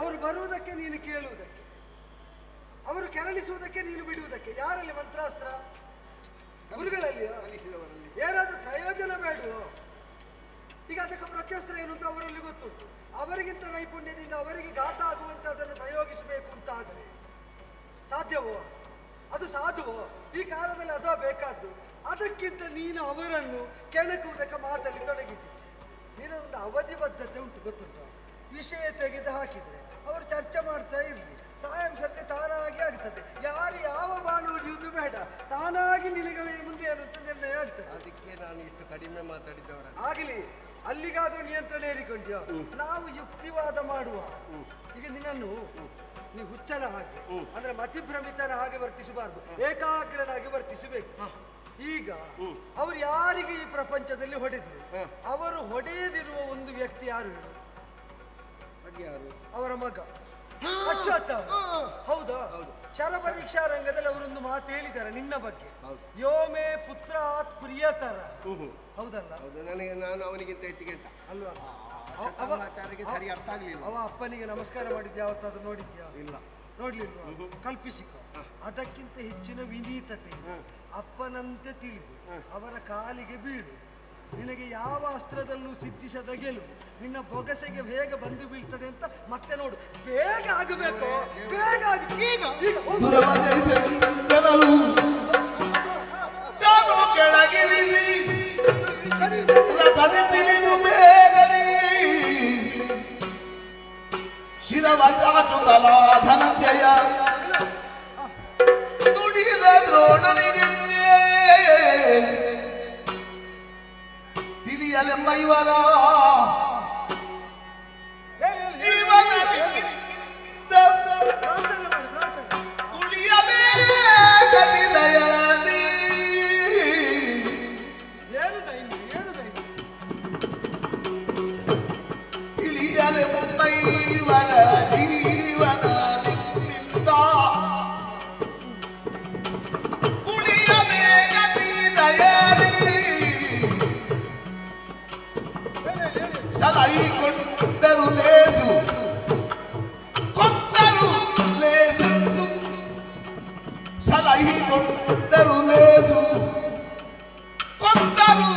ಅವರು ಬರುವುದಕ್ಕೆ ನೀನು ಕೇಳುವುದಕ್ಕೆ, ಅವರು ಕೆರಳಿಸುವುದಕ್ಕೆ ನೀನು ಬಿಡುವುದಕ್ಕೆ. ಯಾರಲ್ಲಿ ಮಂತ್ರಾಸ್ತ್ರ? ಗುರುಗಳಲ್ಲಿ ಏನಾದ್ರೂ ಪ್ರಯೋಜನ ಬೇಡುವೋ? ಈಗ ಅದಕ್ಕೆ ಪ್ರತ್ಯಸ್ತ್ರ ಏನು ಅಂತ ಅವರಲ್ಲಿ ಗೊತ್ತುಂಟು. ಅವರಿಗಿಂತ ನೈಪುಣ್ಯದಿಂದ ಅವರಿಗೆ ಘಾತ ಆಗುವಂತಹದನ್ನು ಪ್ರಯೋಗಿಸಬೇಕು ಅಂತ ಆದರೆ ಸಾಧ್ಯವೋ? ಅದು ಸಾಧುವೋ? ಈ ಕಾಲದಲ್ಲಿ ಅದೋ ಬೇಕಾದ್ದು. ಅದಕ್ಕಿಂತ ನೀನು ಅವರನ್ನು ಕೆಣಕುವುದಕ್ಕೆ ಮಾತಲ್ಲಿ ತೊಡಗಿದ್ದಿ. ನೀನೊಂದು ಅವಧಿ ಬದ್ಧತೆ ಉಂಟು, ಗೊತ್ತುಂಟು. ವಿಷಯ ತೆಗೆದು ಹಾಕಿದ್ರೆ ಅವರು ಚರ್ಚೆ ಮಾಡ್ತಾ ಇರಲಿ, ಸಾಯಂ ಸತ್ಯ ತಾನಾಗಿ ಆಗ್ತದೆ. ಯಾರು ಯಾವ ಬಾಣ ಹೊಡೆಯುವುದು ಬೇಡ, ತಾನಾಗಿ ನಿನಗೆ ಮುಂದೆ ಏನು ಅಂತ ನಿರ್ಣಯ ಆಗ್ತದೆ. ಅದಕ್ಕೆ ನಾನು ಇಷ್ಟು ಕಡಿಮೆ ಮಾತಾಡಿದವರ ಆಗಲಿ, ಅಲ್ಲಿಗಾದ್ರೂ ನಿಯಂತ್ರಣ ಏರಿಕೊಂಡ್ಯೋ. ನಾವು ಯುಕ್ತಿವಾದ ಮಾಡುವ. ಈಗ ನಿನ್ನನ್ನು ನೀವು ಹುಚ್ಚನ ಹಾಗೆ ಅಂದ್ರೆ ಮತಿಭ್ರಮಿತನ ಹಾಗೆ ವರ್ತಿಸಬಾರ್ದು, ಏಕಾಗ್ರನಾಗಿ ವರ್ತಿಸಬೇಕು. ಈಗ ಅವರು ಯಾರಿಗೆ ಈ ಪ್ರಪಂಚದಲ್ಲಿ ಹೊಡೆದ್ರು, ಅವರು ಹೊಡೆಯದಿರುವ ಒಂದು ವ್ಯಕ್ತಿ ಯಾರು ಹೇಳು? ಯಾರು? ಅವರ ಮಗ ಅಶ್ವತ್ಥಾಮ. ಹೌದಾ? ಶರಪರೀಕ್ಷಾ ರಂಗದಲ್ಲಿ ಅವರೊಂದು ಮಾತು ಹೇಳಿದ್ದಾರೆ ನಿನ್ನ ಬಗ್ಗೆ, ಯೋಮೇ ಪುತ್ರಾತ್ ಪ್ರಿಯತರ. ಹೌದಲ್ಲ? ಹೌದು, ನನಗೆ ನಾನು ಅವನಿಗಿಂತ ಹೆಚ್ಚಿಗೆ ಅಂತ ಅಲ್ವಾ? ಆಚಾರ್ಯಗೆ ಸರಿ ಅರ್ಥ ಆಗ್ಲಿಲ್ಲ. ಅವ ಅಪ್ಪನಿಗೆ ನಮಸ್ಕಾರ ಮಾಡಿದ್ಯಾ ಯಾವತ್ತಾದ್ರೂ ನೋಡಿದ್ಯಾ? ಇಲ್ಲ. ನೋಡ್ಲಿಲ್ವಾ? ಕಲ್ಪಿಸಿಕೊ. ಅದಕ್ಕಿಂತ ಹೆಚ್ಚಿನ ವಿನೀತತೆ, ಅಪ್ಪನಂತೆ ತಿಳಿದು ಅವರ ಕಾಲಿಗೆ ಬೀಳು. ನಿನಗೆ ಯಾವ ಅಸ್ತ್ರದಲ್ಲೂ ಸಿದ್ಧಿಸದ ಗೆಲುವು ನಿನ್ನ ಬೊಗಸೆಗೆ ಬೇಗ ಬಂದು ಬೀಳ್ತದೆ ಅಂತ ಮತ್ತೆ ನೋಡು. ಬೇಗ ಆಗಬೇಕು, ಬೇಗ ಆಗಬೇಕು. ಈಗ ಈಗ ಹೋಗು. ಕೆಳಗಿಳಿದಿ ರಥದ ತಿಳಿದು ಬೇಗನೆ ಶಿರವ ಚಾಚುತಲ ಧನಂಜಯ ದುಡಿದ ದ್ರೋಣನಿಗೆ ತಿಳಿಯಲೆಂಬ ಇವರ ಇವನ ಮುಂಬೈವರ ಜೀವನ ನಿಂತ ಸಲಹಿಕೊಂಡರು ಲೇಸು ಕೊಟ್ಟರು ಲೇಸೆಂದು ಸಲಹಿಕೊಂಡರು ಲೇಸು ಕೊಟ್ಟರು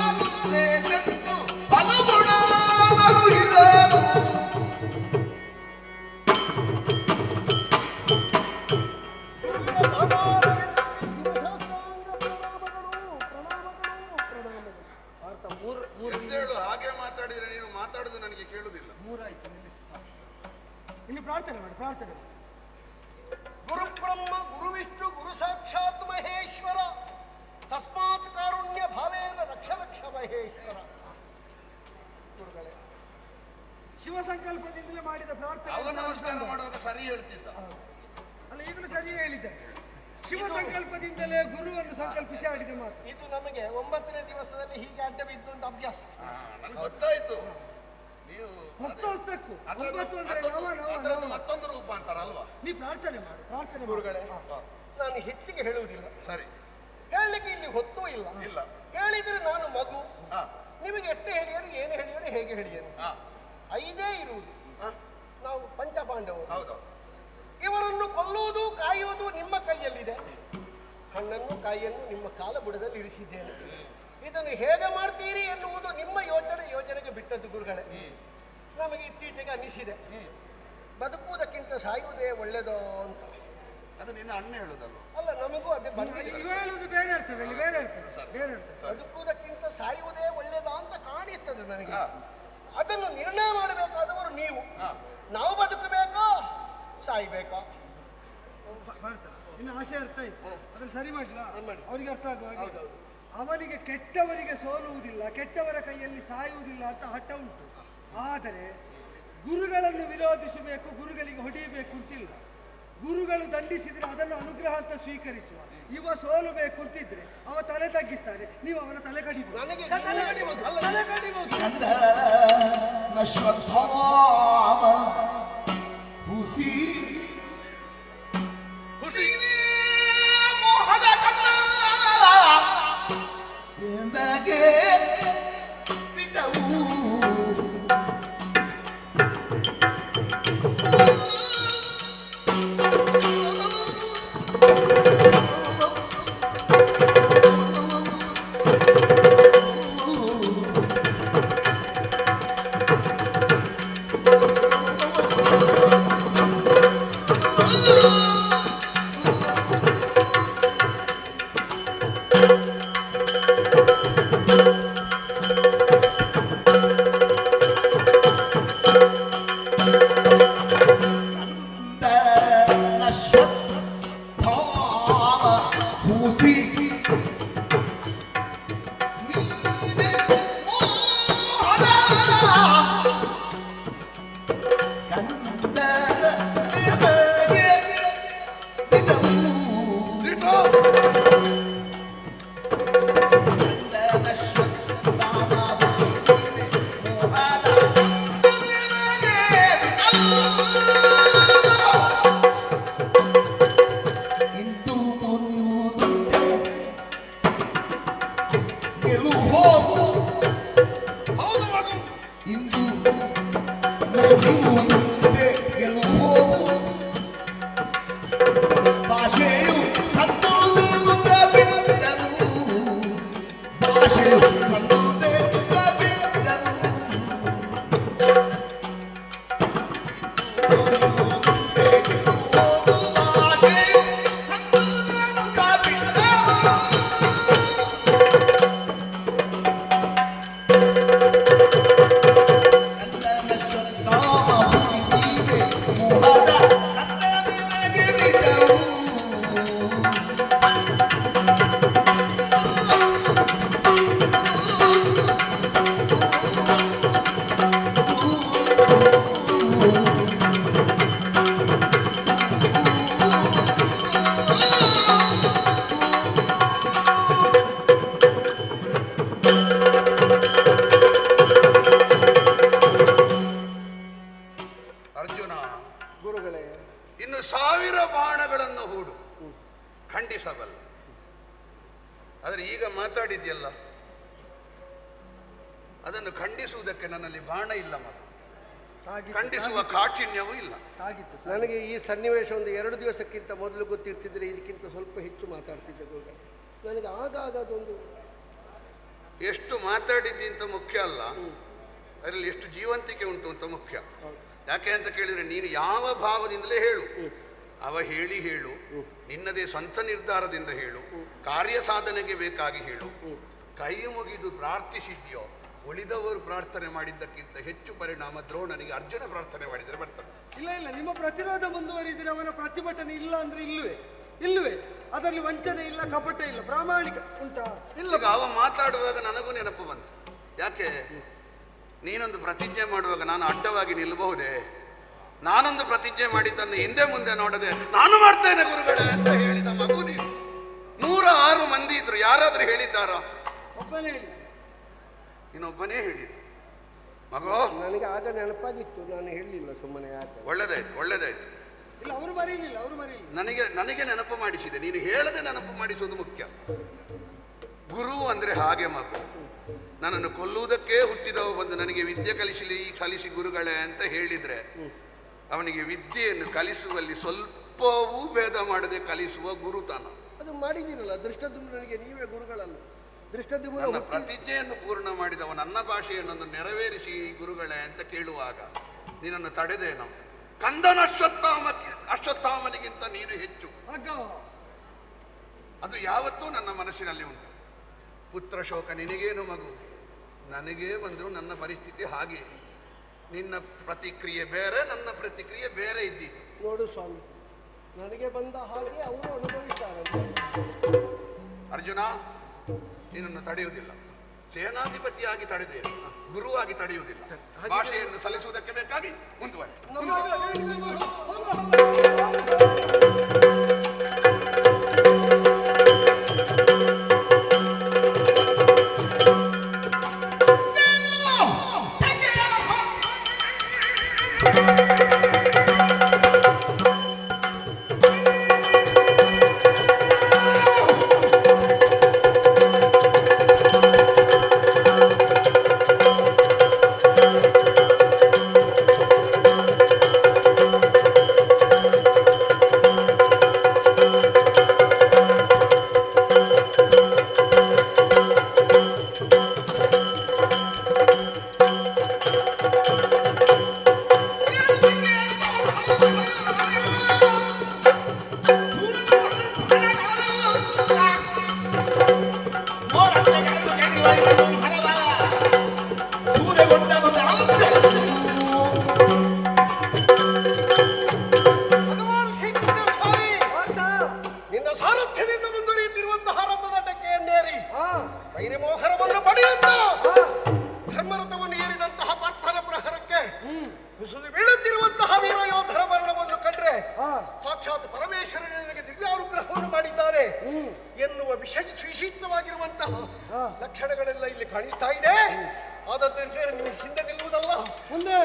ಲೇಸೆಂದು ಬಲಗುಣರು ಹಿಡರು ಎಂದೇಳು ಹಾಗೆ ಮಾತಾಡಿದ್ರೆ ನೀನು ಮಾತಾಡುದು ನನಗೆ ಕೇಳುವುದಿಲ್ಲ. ಮೂರಾಯ್ತು, ನಿಲ್ಲಿಸಿ ಸಾಕು. ಇನ್ನು ಪ್ರಾರ್ಥನೆ ಮಾಡಿ, ಪ್ರಾರ್ಥನೆ ಮಾಡಿ. ಗುರು ಬ್ರಹ್ಮ ಗುರು ವಿಷ್ಣು ಗುರು ಸಾಕ್ಷಾತ್ ಮಹೇಶ್ವರ ತಸ್ಮಾತ್ ಕಾರುಣ್ಯ ಭಾವೇನ ಲಕ್ಷ ಲಕ್ಷ ಮಹೇಶ್ವರ. ಗುರುಗಳೇ, ಶಿವ ಸಂಕಲ್ಪದಿಂದಲೇ ಮಾಡಿದ ಪ್ರಾರ್ಥನೆ. ಅವ ನಮಸ್ಕಾರ ಮಾಡುವಾಗ ಸರಿ ಹೇಳ್ತಿದ್ದ. ಅಲ್ಲ, ಈಗಲೂ ಸರಿ ಹೇಳಿದ್ದೆ. ಶಿವ ಸಂಕಲ್ಪದಿಂದಲೇ ಗುರುವನ್ನು ಸಂಕಲ್ಪಿಸಿ ಆಡಿದ ಮಾತು. ಇದು ನಮಗೆ 9ನೇ ದಿವಸದಲ್ಲಿ ಹೀಗೆ ಅಡ್ಡ ಬಿದ್ದು ಒಂದು ಅಭ್ಯಾಸ. ನನಗೆ ಗೊತ್ತಾಯ್ತು. ನೀವು ಹೊಸ್ತಕ್ಕೂ ಅದ್ರದ್ದು ಮತ್ತೊಂದು ರೂಪ ಅಂತಾರಲ್ವಾ? ನೀ ಪ್ರಾರ್ಥನೆ ಮಾಡು, ಪ್ರಾರ್ಥನೆ ಗುರುಗಳೇ, ನಾನು ಹೆಚ್ಚಿಗೆ ಹೇಳುವುದಿಲ್ಲ. ಸರಿ, ಹೇಳಲಿಕ್ಕೆ ಇಲ್ಲಿ ಹೊತ್ತೂ ಇಲ್ಲ. ಇಲ್ಲ. ಹೇಳಿದ್ರೆ ನಾನು ಮಗು. ನಿಮಗೆ ಎಷ್ಟು ಹೇಳಿಯರು, ಏನು ಹೇಳಿಯರು, ಹೇಗೆ ಹೇಳಿಯರು, 5 ಇರುವುದು. ನಾವು ಪಂಚಪಾಂಡವರು. ಹೌದು. ಇವರನ್ನು ಕೊಲ್ಲುವುದು ಕಾಯುವುದು ನಿಮ್ಮ ಕೈಯಲ್ಲಿದೆ. ಹಣ್ಣನ್ನು ಕಾಯಿಯನ್ನು ನಿಮ್ಮ ಕಾಲ ಬುಡದಲ್ಲಿ ಇರಿಸಿದ್ದೇನೆ. ಇದನ್ನು ಹೇಗೆ ಮಾಡ್ತೀರಿ ಎನ್ನುವುದು ನಿಮ್ಮ ಯೋಜನೆಗೆ ಬಿಟ್ಟದ್ದು ಗುರುಗಳೇ. ನಮಗೆ ಇತ್ತೀಚೆಗೆ ಅನಿಸಿದೆ, ಬದುಕುವುದಕ್ಕಿಂತ ಸಾಯುವುದೇ ಒಳ್ಳೆಯದೋ ಅಂತ. ಅದು ನಿನ್ನ ಅಣ್ಣ ಹೇಳುದಲ್ವ? ಅಲ್ಲ, ನಮಗೂ ಅದೇ ಬಂದಿದೆ. ಹೇಳುವುದು ಬೇರೆ ಇರ್ತದೆ, ಇಲ್ಲಿ ಬೇರೆ ಇರ್ತದೆ, ಬೇರೆ ಇರ್ತದೆ. ಬದುಕುವುದಕ್ಕಿಂತ ಸಾಯುವುದೇ ಒಳ್ಳೆಯದಾ ಅಂತ ಕಾಣಿಸ್ತದೆ ನನಗೆ. ಅದನ್ನು ನಿರ್ಣಯ ಮಾಡಬೇಕಾದವರು ನೀವು. ನಾವು ಬದುಕಬೇಕಾ ಸಾಯ್ಬೇಕಾ? ಇನ್ನು ಆಶೆ ಅರ್ಥ ಆಯ್ತು, ಅದನ್ನು ಸರಿ ಮಾಡಲ ಅವರಿಗೆ ಅರ್ಥ ಆಗುವ ಹಾಗೆ. ಅವನಿಗೆ ಕೆಟ್ಟವರಿಗೆ ಸೋಲುವುದಿಲ್ಲ, ಕೆಟ್ಟವರ ಕೈಯಲ್ಲಿ ಸಾಯುವುದಿಲ್ಲ ಅಂತ ಹಠ ಉಂಟು. ಆದರೆ ಗುರುಗಳನ್ನು ವಿರೋಧಿಸಬೇಕು, ಗುರುಗಳಿಗೆ ಹೊಡೆಯಬೇಕು ಅಂತಿಲ್ಲ. ಗುರುಗಳು ದಂಡಿಸಿದ್ರೆ ಅದನ್ನು ಅನುಗ್ರಹ ಅಂತ ಸ್ವೀಕರಿಸುವ. ಇವ ಸೋಲಬೇಕು ಅಂತಿದ್ರೆ ಅವ ತಲೆ ತಗ್ಗಿಸ್ತಾನೆ, ನೀವು ಅವನ ತಲೆ ಕಡಿಬಹುದು. ತಲೆ ಕಡಿಬಹುದು. ಹುಸಿ ಅದನ್ನು ಖಂಡಿಸುವುದಕ್ಕೆ ನನ್ನಲ್ಲಿ ಬಾಣ ಇಲ್ಲ ಮಗ. ಆಗಿತ್ತು, ಖಂಡಿಸುವ ಕಾಠಿಣ್ಯವೂ ಇಲ್ಲ. ಆಗಿತ್ತು. ನನಗೆ ಈ ಸನ್ನಿವೇಶ ಒಂದು 2 ದಿವಸಕ್ಕಿಂತ ಮೊದಲು ಗೊತ್ತಿರ್ತಿದ್ರೆ ಇದಕ್ಕಿಂತ ಸ್ವಲ್ಪ ಹೆಚ್ಚು ಮಾತಾಡ್ತಿದ್ದೆ ಗುರುಗಳೇ. ನನಗೆ ಅದೊಂದು ಎಷ್ಟು ಮಾತಾಡಿದ್ದಿ ಅಂತ ಮುಖ್ಯ ಅಲ್ಲ, ಅದರಲ್ಲಿ ಎಷ್ಟು ಜೀವಂತಿಕೆ ಉಂಟು ಅಂತ ಮುಖ್ಯ. ಯಾಕೆ ಅಂತ ಕೇಳಿದ್ರೆ ನೀನು ಯಾವ ಭಾವದಿಂದಲೇ ಹೇಳು, ಅವ ಹೇಳು, ನಿನ್ನದೇ ಸ್ವಂತ ನಿರ್ಧಾರದಿಂದ ಹೇಳು, ಕಾರ್ಯ ಸಾಧನೆಗೆ ಬೇಕಾಗಿ ಹೇಳು, ಕೈ ಮುಗಿದು ಪ್ರಾರ್ಥಿಸಿದ್ಯೋ ಉಳಿದವರು ಪ್ರಾರ್ಥನೆ ಮಾಡಿದ್ದಕ್ಕಿಂತ ಹೆಚ್ಚು ಪರಿಣಾಮ ದ್ರೋಣನಿಗೆ ಅರ್ಜುನ ಪ್ರಾರ್ಥನೆ ಮಾಡಿದರೆ ಬರ್ತಾರೆ. ಇಲ್ಲ ಇಲ್ಲ, ನಿಮ್ಮ ಪ್ರತಿರೋಧ ಮುಂದುವರಿದರೆ ಅವನ ಪ್ರತಿಭಟನೆ ಇಲ್ಲ ಅಂದ್ರೆ ಇಲ್ಲವೇ ಅದರಲ್ಲಿ ವಂಚನೆ ಇಲ್ಲ, ಕಪಟ ಇಲ್ಲ, ಪ್ರಾಮಾಣಿಕ ಉಂಟಾ? ಇಲ್ಲ. ಅವ ಮಾತಾಡುವಾಗ ನನಗೂ ನೆನಪು ಬಂತು. ಯಾಕೆ ನೀನೊಂದು ಪ್ರತಿಜ್ಞೆ ಮಾಡುವಾಗ ನಾನು ಅಡ್ಡವಾಗಿ ನಿಲ್ಲಬಹುದೇ? ನಾನೊಂದು ಪ್ರತಿಜ್ಞೆ ಮಾಡಿದ್ದನ್ನು ಹಿಂದೆ ಮುಂದೆ ನೋಡದೆ ನಾನು ಮಾಡ್ತೇನೆ ಗುರುಗಳೇ ಅಂತ ಹೇಳಿದ ಮಗು ನೀನು. 106 ಮಂದಿ ಇದ್ರು, ಯಾರಾದ್ರೂ ಹೇಳಿದ್ದಾರಾ? ಒಬ್ಬನೇ ಹೇಳಿ, ಇನ್ನೊಬ್ಬನೇ ಹೇಳಿದ್ದು ಮಗು. ನನಗೆ ಆಗ ನೆನಪಾಗಿತ್ತು, ನಾನು ಹೇಳಲಿಲ್ಲ ಸುಮ್ಮನೆ. ಯಾಕೆ? ಒಳ್ಳೇದಾಯ್ತು. ಇಲ್ಲ ಅವರು ಮರೀಲಿಲ್ಲ. ನನಗೆ ನೆನಪು ಮಾಡಿಸಿದೆ, ನೀನು ಹೇಳದೆ ನೆನಪು ಮಾಡಿಸುವುದು ಮುಖ್ಯ. ಗುರು ಅಂದ್ರೆ ಹಾಗೆ ಮಗು. ನನ್ನನ್ನು ಕೊಲ್ಲುವುದಕ್ಕೆ ಹುಟ್ಟಿದವ ಬಂದು ನನಗೆ ವಿದ್ಯೆ ಕಲಿಸಿ ಗುರುಗಳೇ ಅಂತ ಹೇಳಿದ್ರೆ ಅವನಿಗೆ ವಿದ್ಯೆಯನ್ನು ಕಲಿಸುವಲ್ಲಿ ಸ್ವಲ್ಪವೂ ಭೇದ ಮಾಡದೆ ಕಲಿಸುವ ಗುರುತನ. ಅದು ಮಾಡಿದ್ದೀರಲ್ಲ ದೃಷ್ಟದ್ಯುಮ್ನನಿಗೆ, ನೀವೇ ಗುರುಗಳಲ್ಲ. ನನ್ನ ಪ್ರತಿಜ್ಞೆಯನ್ನು ಪೂರ್ಣ ಮಾಡಿದವ ನನ್ನ ಭಾಷೆಯನ್ನು ನೆರವೇರಿಸಿ ಗುರುಗಳೇ ಅಂತ ಕೇಳುವಾಗ ನೀನನ್ನು ತಡೆದೇನೋ? ಕಂದನ ಅಶ್ವತ್ಥಾಮನಿಗಿಂತ ನೀನು ಹೆಚ್ಚು. ಅದು ಯಾವತ್ತೂ ನನ್ನ ಮನಸ್ಸಿನಲ್ಲಿ ಉಂಟು. ಪುತ್ರ ಶೋಕ ನಿನಗೇನು ಮಗು, ನನಗೇ ಬಂದರೂ ನನ್ನ ಪರಿಸ್ಥಿತಿ ಹಾಗೆ. ನಿನ್ನ ಪ್ರತಿಕ್ರಿಯೆ ಬೇರೆ, ನನ್ನ ಪ್ರತಿಕ್ರಿಯೆ ಬೇರೆ ಇದ್ದೀವಿ. ನೋಡು ಸ್ವಾಮಿ, ನನಗೆ ಬಂದ ಹಾಗೆ ಅವರು ಅನುಭವಿಸ್ತಾರೆ. ಅರ್ಜುನ, ನಿನ್ನನ್ನು ತಡೆಯುವುದಿಲ್ಲ. ಸೇನಾಧಿಪತಿಯಾಗಿ ತಡೆದೇ, ಗುರುವಾಗಿ ತಡೆಯುವುದಿಲ್ಲ. ಭಾಷೆಯನ್ನು ಸಲ್ಲಿಸುವುದಕ್ಕೆ ಬೇಕಾಗಿ ಮುಂದುವರೆ. ನಿನ್ನ ಸಾರಥ್ಯದಿಂದ ಮುಂದುವರಿಯುತ್ತಿರುವಂತಹ ರಥದಡ್ಡಕ್ಕೆಯನ್ನೇರಿ ವೈರಮೋಹರವನ್ನು ಪಡೆಯುತ್ತಾ ಧರ್ಮರಥವನ್ನು ಏರಿದಂತಹ ಪಾರ್ಥನ ಪ್ರಹರಕ್ಕೆ ಕುಸಿದು ಬೀಳುತ್ತಿರುವಂತಹ ವೀರ ಯೋಧರ ಮರಣವನ್ನು ಕಂಡ್ರೆ ಸಾಕ್ಷಾತ್ ಪರಮೇಶ್ವರ ನಿನಗೆ ದಿವ್ಯಾನುಗ್ರಹವನ್ನು ಮಾಡಿದ್ದಾರೆ ಎನ್ನುವ ವಿಶಿಷ್ಟವಾಗಿರುವಂತಹ ಲಕ್ಷಣಗಳೆಲ್ಲ ಇಲ್ಲಿ ಕಾಣಿಸ್ತಾ ಇದೆ. ಆದದ್ದರಿಂದ ನೀವು ಹಿಂದೆ ನಿಲ್ಲುವುದಲ್ಲ, ಮುಂದೆ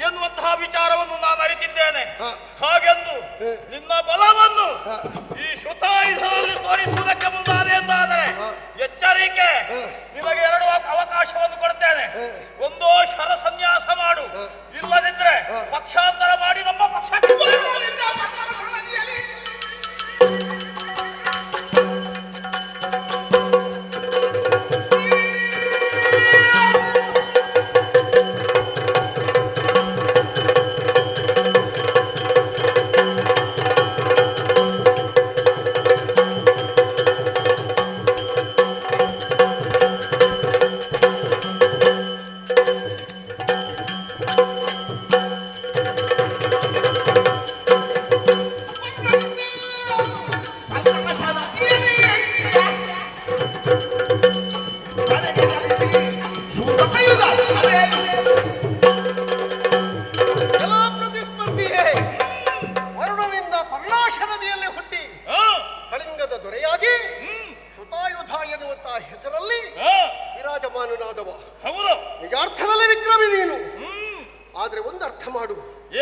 ಎನ್ನುವಂತಹ ವಿಚಾರವನ್ನು ನಾನು ಅರಿತಿದ್ದೇನೆ. ಹಾಗೆಂದು ನಿನ್ನ ಬಲವನ್ನು ಈ ಶ್ರುತಾಯುಧದಲ್ಲಿ ತೋರಿಸುವುದಕ್ಕೆ ಮುಂದಾದೆ ಎಂದಾದರೆ ಎಚ್ಚರಿಕೆ, ನಿಮಗೆ 2 ಅವಕಾಶವನ್ನು ಕೊಡ್ತೇನೆ. ಒಂದೋ ಶರ ಸನ್ಯಾಸ ಮಾಡು, ಇಲ್ಲದಿದ್ರೆ ಪಕ್ಷಾಂತರ ಮಾಡಿ ನಮ್ಮ ಪಕ್ಷ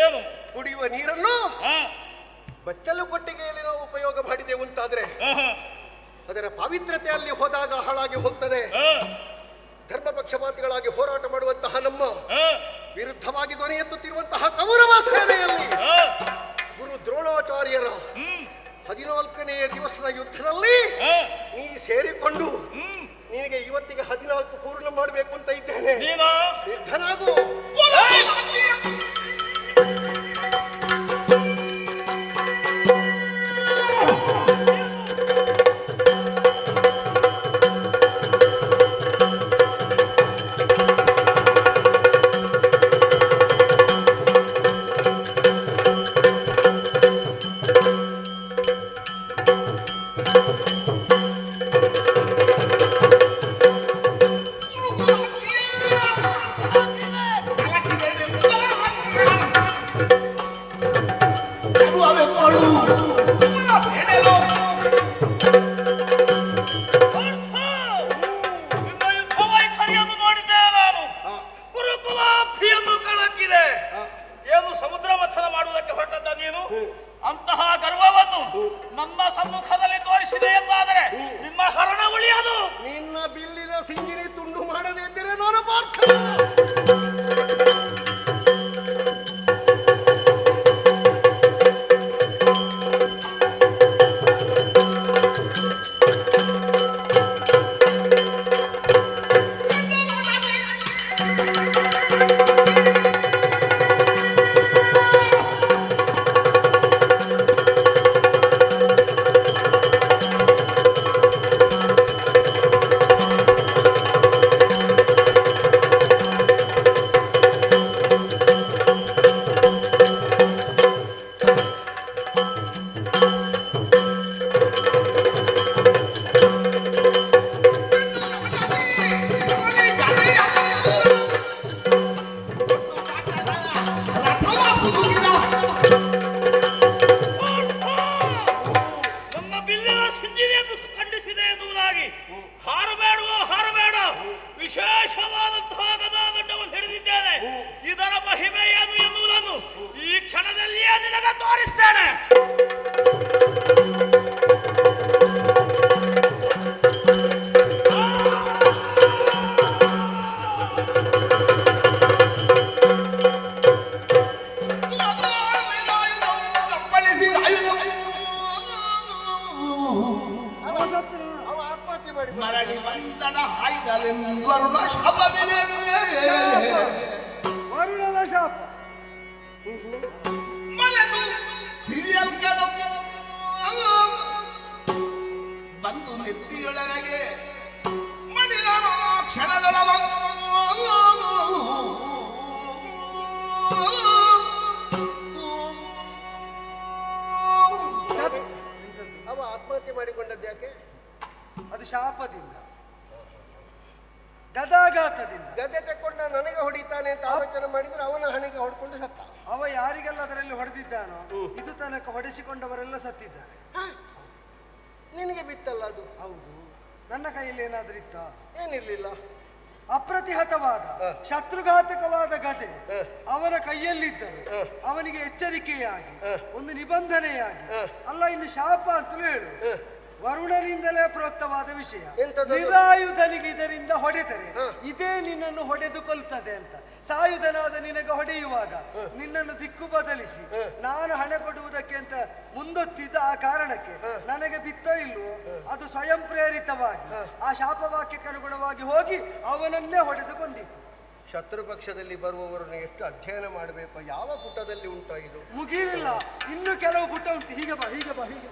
ಏನು? ಕುಡಿಯುವ ನೀರನ್ನು ಹಾ, ಬಚ್ಚಲು ಕೊಟ್ಟಿಗೆಯಲ್ಲಿ ನಾವು ಉಪಯೋಗ ಮಾಡಿದೆವು ಅಂತಾದ್ರೆ ಆಹಾ, ಅದರ ಪಾವಿತ್ರತೆ ಅಲ್ಲಿ ಹೋದಾಗ ಹಾಳಾಗಿ ಹೋಗ್ತದೆ. ಹಾ, ಧರ್ಮ ಪಕ್ಷಪಾತಿಗಳಾಗಿ ಹೋರಾಟ ಮಾಡುವಂತಹ ನಮ್ಮ ಹಾ, ವಿರುದ್ಧವಾಗಿ ಧ್ವನಿ ಎತ್ತುತ್ತಿರುವಂತಹ ಕೌರವ ಸೇನೆಯಲ್ಲಿ ಹಾ, ಗುರು ದ್ರೋಣಾಚಾರ್ಯರ 14ನೇ ದಿವಸದ ಯುದ್ಧದಲ್ಲಿ ಹಾ, ನೀ ಸೇರಿಕೊಂಡು ನಿನಗೆ ಇವತ್ತಿಗೆ 14 ಪೂರ್ಣ ಮಾಡಬೇಕು ಅಂತ ಇದ್ದೇನೆ. ನೀನಾ? ಸಿದ್ಧನಾಗು. ನಿನ್ನ ಯುದ್ಧ ವೈಖರಿಯನ್ನು ನೋಡಿದ್ದೆ ನಾನು. ಗುರುಕುಲಾಭಿಯನ್ನು ಕಳಕಿದೆ. ಏನು ಸಮುದ್ರ ಮಥನ ಮಾಡುವುದಕ್ಕೆ ಹೊರಟದ್ದ ನೀನು? ಅಂತಹ ಗರ್ವವನ್ನು ನನ್ನ ಸಮ್ಮುಖದಲ್ಲಿ ತೋರಿಸಿದೆ ಎಂದಾದರೆ ನಿಮ್ಮ ಹರಣ ಉಳಿಯದು. ನಿನ್ನ ಬಿಲ್ಲಿನ ಸಿಂಗಿನಿ ತುಂಡು ಮಾಡದೇ ಇದ್ದರೆ ನಾನು ಪಾರ್ಥ. ನನ್ನ ಬಿಲ್ಲಿನ ಸಿಂಜಿನಿಯನ್ನು ಖಂಡಿಸಿದೆ ಎನ್ನುವುದಾಗಿ ಹಾರಬೇಡ, ವಿಶೇಷವಾದಂತಹ ಗದಾದಂಡವನ್ನು ಹಿಡಿದಿದ್ದೇನೆ. ಇದರ ಮಹಿಮೆ ಏನು ಎನ್ನುವುದನ್ನು ಈ ಕ್ಷಣದಲ್ಲಿಯೇ ನಿನಗೆ ತೋರಿಸ್ತೇನೆ. ಅವ ಆತ್ಮಹತ್ಯೆ ಮಾಡಿ ಮರಳಿ ಬಂದಡ ಹಾಯ್ದಲೆಂದರುಣ ಶಬವಿದೆ ವರುಣನ ಶಾಪ. ಮರೆತು ಹಿರಿಯಲ್ ಕೆಲವು ಬಂದು ನೆತ್ತಿಯೊಳಗೆ ಮಡಿಲ ಕ್ಷಣದೊಳವನ್ನು ಅವ ಆತ್ಮಹತ್ಯೆ ಮಾಡಿಕೊಂಡದ್ದು ಯಾಕೆ? ಅದು ಶಾಪದಿಂದ, ಗದಾಘಾತದಿಂದ. ಗದೆ ತಕ್ಕೊಂಡ ನನಗೆ ಹೊಡಿತಾನೆ ಅಂತ ಆಲೋಚನೆ ಮಾಡಿದ್ರೆ ಅವನ ಹಣೆಗೆ ಹೊಡ್ಕೊಂಡು ಸತ್ತ. ಅವ ಯಾರಿಗೆಲ್ಲ ಅದರಲ್ಲಿ ಹೊಡೆದಿದ್ದಾನೋ ಇದು ತನಕ ಹೊಡೆಸಿಕೊಂಡವರೆಲ್ಲ ಸತ್ತಿದ್ದಾರೆ. ನಿನಗೆ ಬಿತ್ತಲ್ಲ ಅದು? ಹೌದು. ನನ್ನ ಕೈಯಲ್ಲಿ ಏನಾದ್ರೂ ಇತ್ತ? ಏನಿರ್ಲಿಲ್ಲ. ಅಪ್ರತಿಹತವಾದ ಶತ್ರುಘಾತಕವಾದ ಗದೆ ಅವನ ಕೈಯಲ್ಲಿದ್ದರು. ಅವನಿಗೆ ಎಚ್ಚರಿಕೆಯಾಗಿ ಒಂದು ನಿಬಂಧನೆಯಾಗಿ, ಅಲ್ಲ ಇನ್ನು ಶಾಪ ಅಂತಲೂ ಹೇಳು, ವರುಣನಿಂದಲೇ ಪ್ರೋಕ್ತವಾದ ವಿಷಯ. ನಿರಾಯುಧನಿಗೆ ಇದರಿಂದ ಹೊಡೆದರೆ ಇದೇ ನಿನ್ನನ್ನು ಹೊಡೆದು ಕೊಲ್ತದೆ ಅಂತ. ಸಾಯುಧನಾದ ನಿನಗೆ ಹೊಡೆಯುವಾಗ ನಿನ್ನನ್ನು ದಿಕ್ಕು ಬದಲಿಸಿ ನಾನು ಹಣೆ ಕೊಡುವುದಕ್ಕೆ ಅಂತ ಮುಂದೊತ್ತಿದ್ದ ಆ ಕಾರಣಕ್ಕೆ ನನಗೆ ಬಿತ್ತೋ ಇಲ್ವೋ ಅದು ಸ್ವಯಂ ಪ್ರೇರಿತವಾಗಿ ಆ ಶಾಪವಾಕ್ಯಕ್ಕೆ ಅನುಗುಣವಾಗಿ ಹೋಗಿ ಅವನನ್ನೇ ಹೊಡೆದು ಕೊಂದಿತ್ತು. ಶತ್ರು ಪಕ್ಷದಲ್ಲಿ ಬರುವವರನ್ನು ಎಷ್ಟು ಅಧ್ಯಯನ ಮಾಡಬೇಕು. ಯಾವ ಪುಟದಲ್ಲಿ ಉಂಟೋ ಇದು? ಮುಗಿಲಿಲ್ಲ, ಇನ್ನು ಕೆಲವು ಪುಟ ಉಂಟು. ಹೀಗೆ ಬಾ, ಹೀಗೆ ಬಾ, ಹೀಗೆ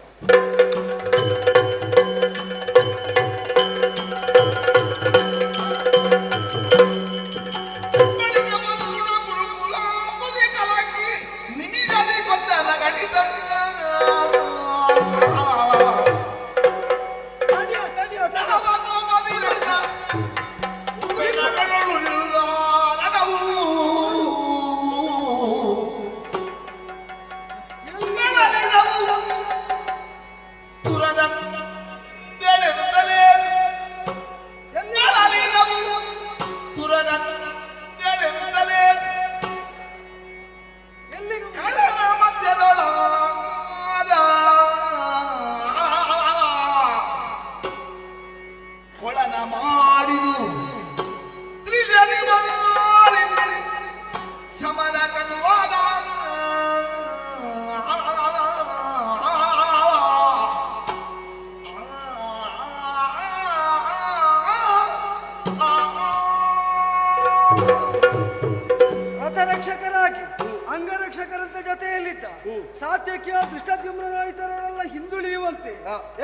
ರಕ್ಷಕರಂತೆ ಜೊತೆಯಲ್ಲಿದ್ದ. ಸಾತ್ಯಕ್ಕೆ ದೃಷ್ಟದ್ಯುಮ್ನ ಇತರರೆಲ್ಲ ಹಿಂದುಳಿಯುವಂತೆ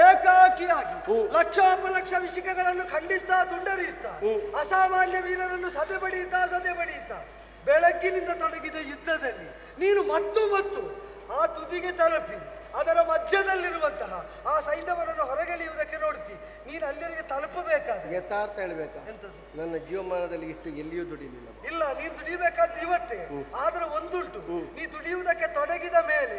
ಏಕಾಕಿಯಾಗಿ ಲಕ್ಷೋಪಲಕ್ಷ ವಿಷಿಕಗಳನ್ನು ಖಂಡಿಸ್ತಾ ತುಂಡರಿಸ್ತಾ ಅಸಾಮಾನ್ಯ ವೀರರನ್ನು ಸದೆ ಬಡಿಯುತ್ತಾ ಬೆಳಗ್ಗಿನಿಂದ ತೊಡಗಿದ ಯುದ್ಧದಲ್ಲಿ ನೀನು ಮತ್ತು ಆ ತುದಿಗೆ ತಲುಪಿ ಅದರ ಮಧ್ಯದಲ್ಲಿರುವಂತಹ ಆ ಸೈನ್ಯವರನ್ನು ಹೊರಗೆಳೆಯುವುದಕ್ಕೆ ನೋಡ್ತಿ. ನೀನು ಅಲ್ಲಿವರೆಗೆ ತಲುಪಬೇಕಾದ್ರೆ ಯಥಾರ್ಥ ಹೇಳ್ಬೇಕಾ? ಎಂತದ್ದು? ನನ್ನ ಜೀವಮಾನದಲ್ಲಿ ಇಷ್ಟು ಎಲ್ಲಿಯೂ ದುಡಿಲಿಲ್ಲ. ಇಲ್ಲ, ನೀನು ದುಡಿಬೇಕಾದ ಇವತ್ತೇ. ಆದ್ರೆ ಒಂದುಂಟು, ನೀ ದುಡಿಯುವುದಕ್ಕೆ ತೊಡಗಿದ ಮೇಲೆ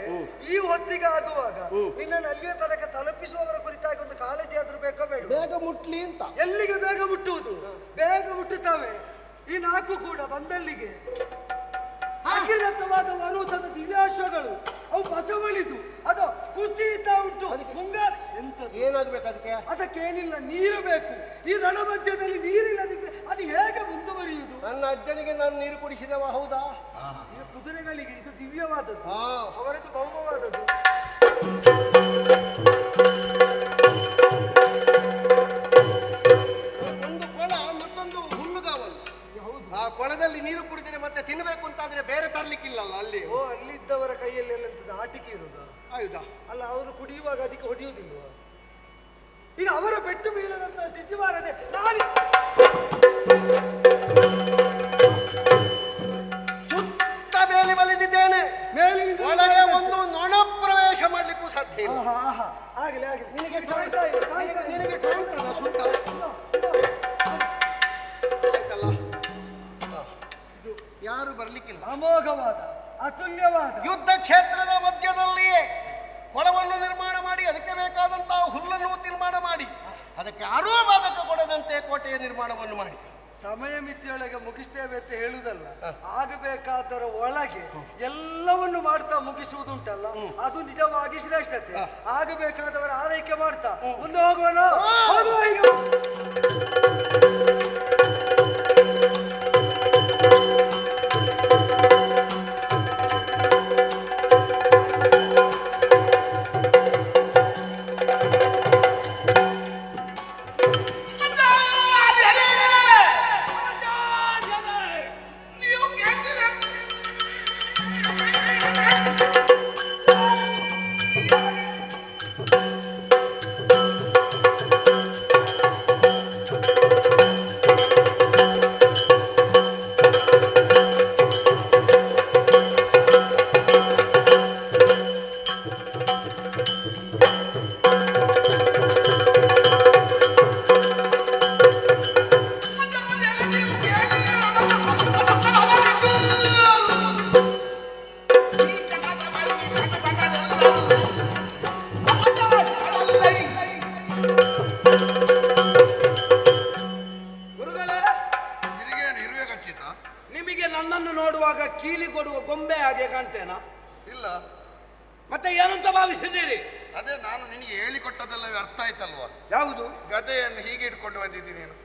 ಈ ಹೊತ್ತಿಗೆ ಆಗುವಾಗ ನಿನ್ನನ್ನು ಅಲ್ಲಿಯ ತನಕ ತಲುಪಿಸುವವರ ಕುರಿತಾಗಿ ಒಂದು ಕಾಳಜಿ ಆದ್ರೂ ಬೇಕೋ ಬೇಡ? ಬೇಗ ಮುಟ್ಲಿ ಅಂತ. ಎಲ್ಲಿಗೆ ಬೇಗ ಮುಟ್ಟುವುದು? ಬೇಗ ಮುಟ್ಟುತ್ತವೆ ಈ ನಾಲ್ಕು ಕೂಡ ಬಂದಲ್ಲಿಗೆ. ಅಖಿಲತ್ವವಾದ ವರುತದ ದಿವ್ಯಾಶ್ವಗಳು ಅವು ಬಸವಳಿದು ಅದು ಕುಸಿತಾ ಉಂಟು. ಮುಂಗಾರು ಎಂತದ್ದು? ಏನಾಗ್ಬೇಕು ಅದಕ್ಕೆ? ಅದಕ್ಕೇನಿಲ್ಲ, ನೀರು ಬೇಕು. ಈ ರಣಮಧ್ಯದಲ್ಲಿ ನೀರಿಲ್ಲದಿದ್ರೆ ಅದು ಹೇಗೆ ಮುಂದುವರಿಯುವುದು? ನನ್ನ ಅಜ್ಜನಿಗೆ ನಾನು ನೀರು ಕುಡಿಸಿದವ ಹೌದಾ? ಈ ಕುದುರೆಗಳಿಗೆ ಇದು ದಿವ್ಯವಾದದ್ದು, ಅವರದ್ದು ಭೌಮವಾದದ್ದು. ಒಂದು ಕೊಳ ಮತ್ತೊಂದು ಹುಲ್ಲುಗಾವಲು. ಆ ಕೊಳದಲ್ಲಿ ನೀರು ಕುಡಿದರೆ ಮತ್ತೆ ತಿನ್ನಬೇಕು ಅಂತಾದ್ರೆ ಬೇರೆ ತರ್ಲಿಕ್ಕಿಲ್ಲಲ್ಲ ಅಲ್ಲಿ. ಓ, ಅಲ್ಲಿದ್ದವರ ಕೈಯಲ್ಲಿ ಎಲ್ಲಂತದ್ದು ಆಟಿಕೆ ಇರುವುದಾ? ಹೌದಾ? ಅಲ್ಲ, ಅವರು ಕುಡಿಯುವಾಗ ಅದಕ್ಕೆ ಹೊಡೆಯುವುದಿಲ್ವಾ? ಈಗ ಅವರ ಪೆಟ್ಟು ಬೀಳದಂತ ಸ್ಥಿತಿ ಬಾರದೆ ಸುತ್ತ ಬೇಲಿ ಬಲಿದಿದ್ದೇನೆ. ಮೇಲಿನಿಂದ ಒಳಗೆ ಒಂದು ನೊಣ ಪ್ರವೇಶ ಮಾಡ್ಲಿಕ್ಕೂ ಸಾಧ್ಯ ಇಲ್ಲ. ಆಗಲಿ ಆಗಲಿ. ನಿನಗೆ ಕಾಣ್ತಾ ಇಲ್ಲ? ನಿನಗೆ ಕಾಣ್ತದ ಸುತ್ತ? ಆಯ್ತಲ್ಲ, ಯಾರು ಬರ್ಲಿಕ್ಕಿಲ್ಲ. ಅಮೋಘವಾದ ಅತುಲ್ಯವಾದ ಯುದ್ಧ ಕ್ಷೇತ್ರದ ಮಧ್ಯದಲ್ಲಿಯೇ ಕೊಳವನ್ನು ನಿರ್ಮಾಣ ಮಾಡಿ ಅದಕ್ಕೆ ಬೇಕಾದಂತಹ ಹುಲ್ಲನ್ನು ನಿರ್ಮಾಣ ಮಾಡಿ ಅದಕ್ಕೆ ಯಾರೂ ಬಾಧಕ ಕೊಡದಂತೆ ಕೋಟೆಯ ನಿರ್ಮಾಣವನ್ನು ಮಾಡಿ ಸಮಯ ಮಿತಿಯೊಳಗೆ ಮುಗಿಸ್ತೇವೆ ಅಂತ ಹೇಳುವುದಲ್ಲ, ಆಗಬೇಕಾದರ ಒಳಗೆ ಎಲ್ಲವನ್ನು ಮಾಡ್ತಾ ಮುಗಿಸುವುದುಂಟಲ್ಲ, ಅದು ನಿಜವಾಗಿ ಶ್ರೇಷ್ಠತೆ. ಆಗಬೇಕಾದವರ ಆರೈಕೆ ಮಾಡ್ತಾ ಮುಂದೆ ಹೋಗುವ ಈಗ. ನಿಮಗೆ ನನ್ನನ್ನು ನೋಡುವಾಗ ಕೀಲಿ ಕೊಡುವ ಗೊಂಬೆ ಹಾಗೆ ಕಾಣ್ತೇನಾ? ಇಲ್ಲ. ಮತ್ತೆ ಏನಂತ ಭಾವಿಸಿದ್ದೀರಿ? ಅದೇ ನಾನು ನಿನಗೆ ಹೇಳಿಕೊಟ್ಟದೆಲ್ಲವೇ ಅರ್ಥ ಆಯ್ತಲ್ವಾ? ಯಾವುದು? ಗದೆಯನ್ನು ಹೀಗೆ ಇಟ್ಕೊಂಡು ಬಂದಿದ್ದೀನಿ ನೀನು.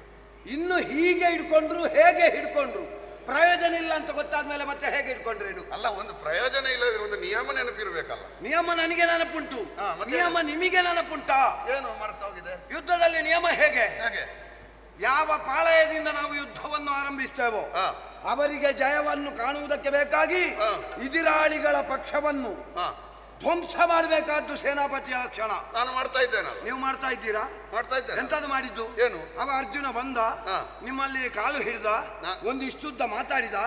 ಇನ್ನು ಹೀಗೆ ಹಿಡ್ಕೊಂಡ್ರು ಹೇಗೆ ಹಿಡ್ಕೊಂಡ್ರು ಪ್ರಯೋಜನ ಇಲ್ಲ ಅಂತ ಗೊತ್ತಾದ್ಮೇಲೆ ಮತ್ತೆ ಹೇಗೆ ಹಿಡ್ಕೊಂಡ್ರೇನು? ಅಲ್ಲ, ಒಂದು ಪ್ರಯೋಜನ ಇಲ್ಲದ್ರೆ ಒಂದು ನಿಯಮ ನೆನಪಿರ್ಬೇಕಲ್ಲ. ನಿಯಮ ನನಗೆ ನೆನಪುಂಟು, ನಿಯಮ ನಿಮಗೆ ನೆನಪುಂಟಾ? ಏನು ಮರ್ತ ಹೋಗಿದೆ? ಯುದ್ಧದಲ್ಲಿ ನಿಯಮ ಹೇಗೆ? ಹೇಗೆ? ಯಾವ ಪಾಳಯದಿಂದ ನಾವು ಯುದ್ಧವನ್ನು ಆರಂಭಿಸ್ತೇವೋ ಅವರಿಗೆ ಜಯವನ್ನು ಕಾಣುವುದಕ್ಕೆ ಬೇಕಾಗಿ ಇದಿರಾಳಿಗಳ ಪಕ್ಷವನ್ನು ಧ್ವಂಸ ಮಾಡಬೇಕಾದ್ದು ಸೇನಾಪತಿಯ ಲಕ್ಷಣ. ನಾನು ಮಾಡ್ತಾ ಇದ್ದೇನೆ. ನೀವು ಮಾಡ್ತಾ ಇದ್ದೀರಾ? ಮಾಡ್ತಾ ಇದ್ದೇನೆ. ಎಂತದ್ದು ಮಾಡಿದ್ದು? ಏನು? ಅವ ಅರ್ಜುನ ಬಂದ, ನಿಮ್ಮಲ್ಲಿ ಕಾಲು ಹಿಡಿದ, ಒಂದಿಷ್ಟುದ್ದ ಮಾತಾಡಿದ.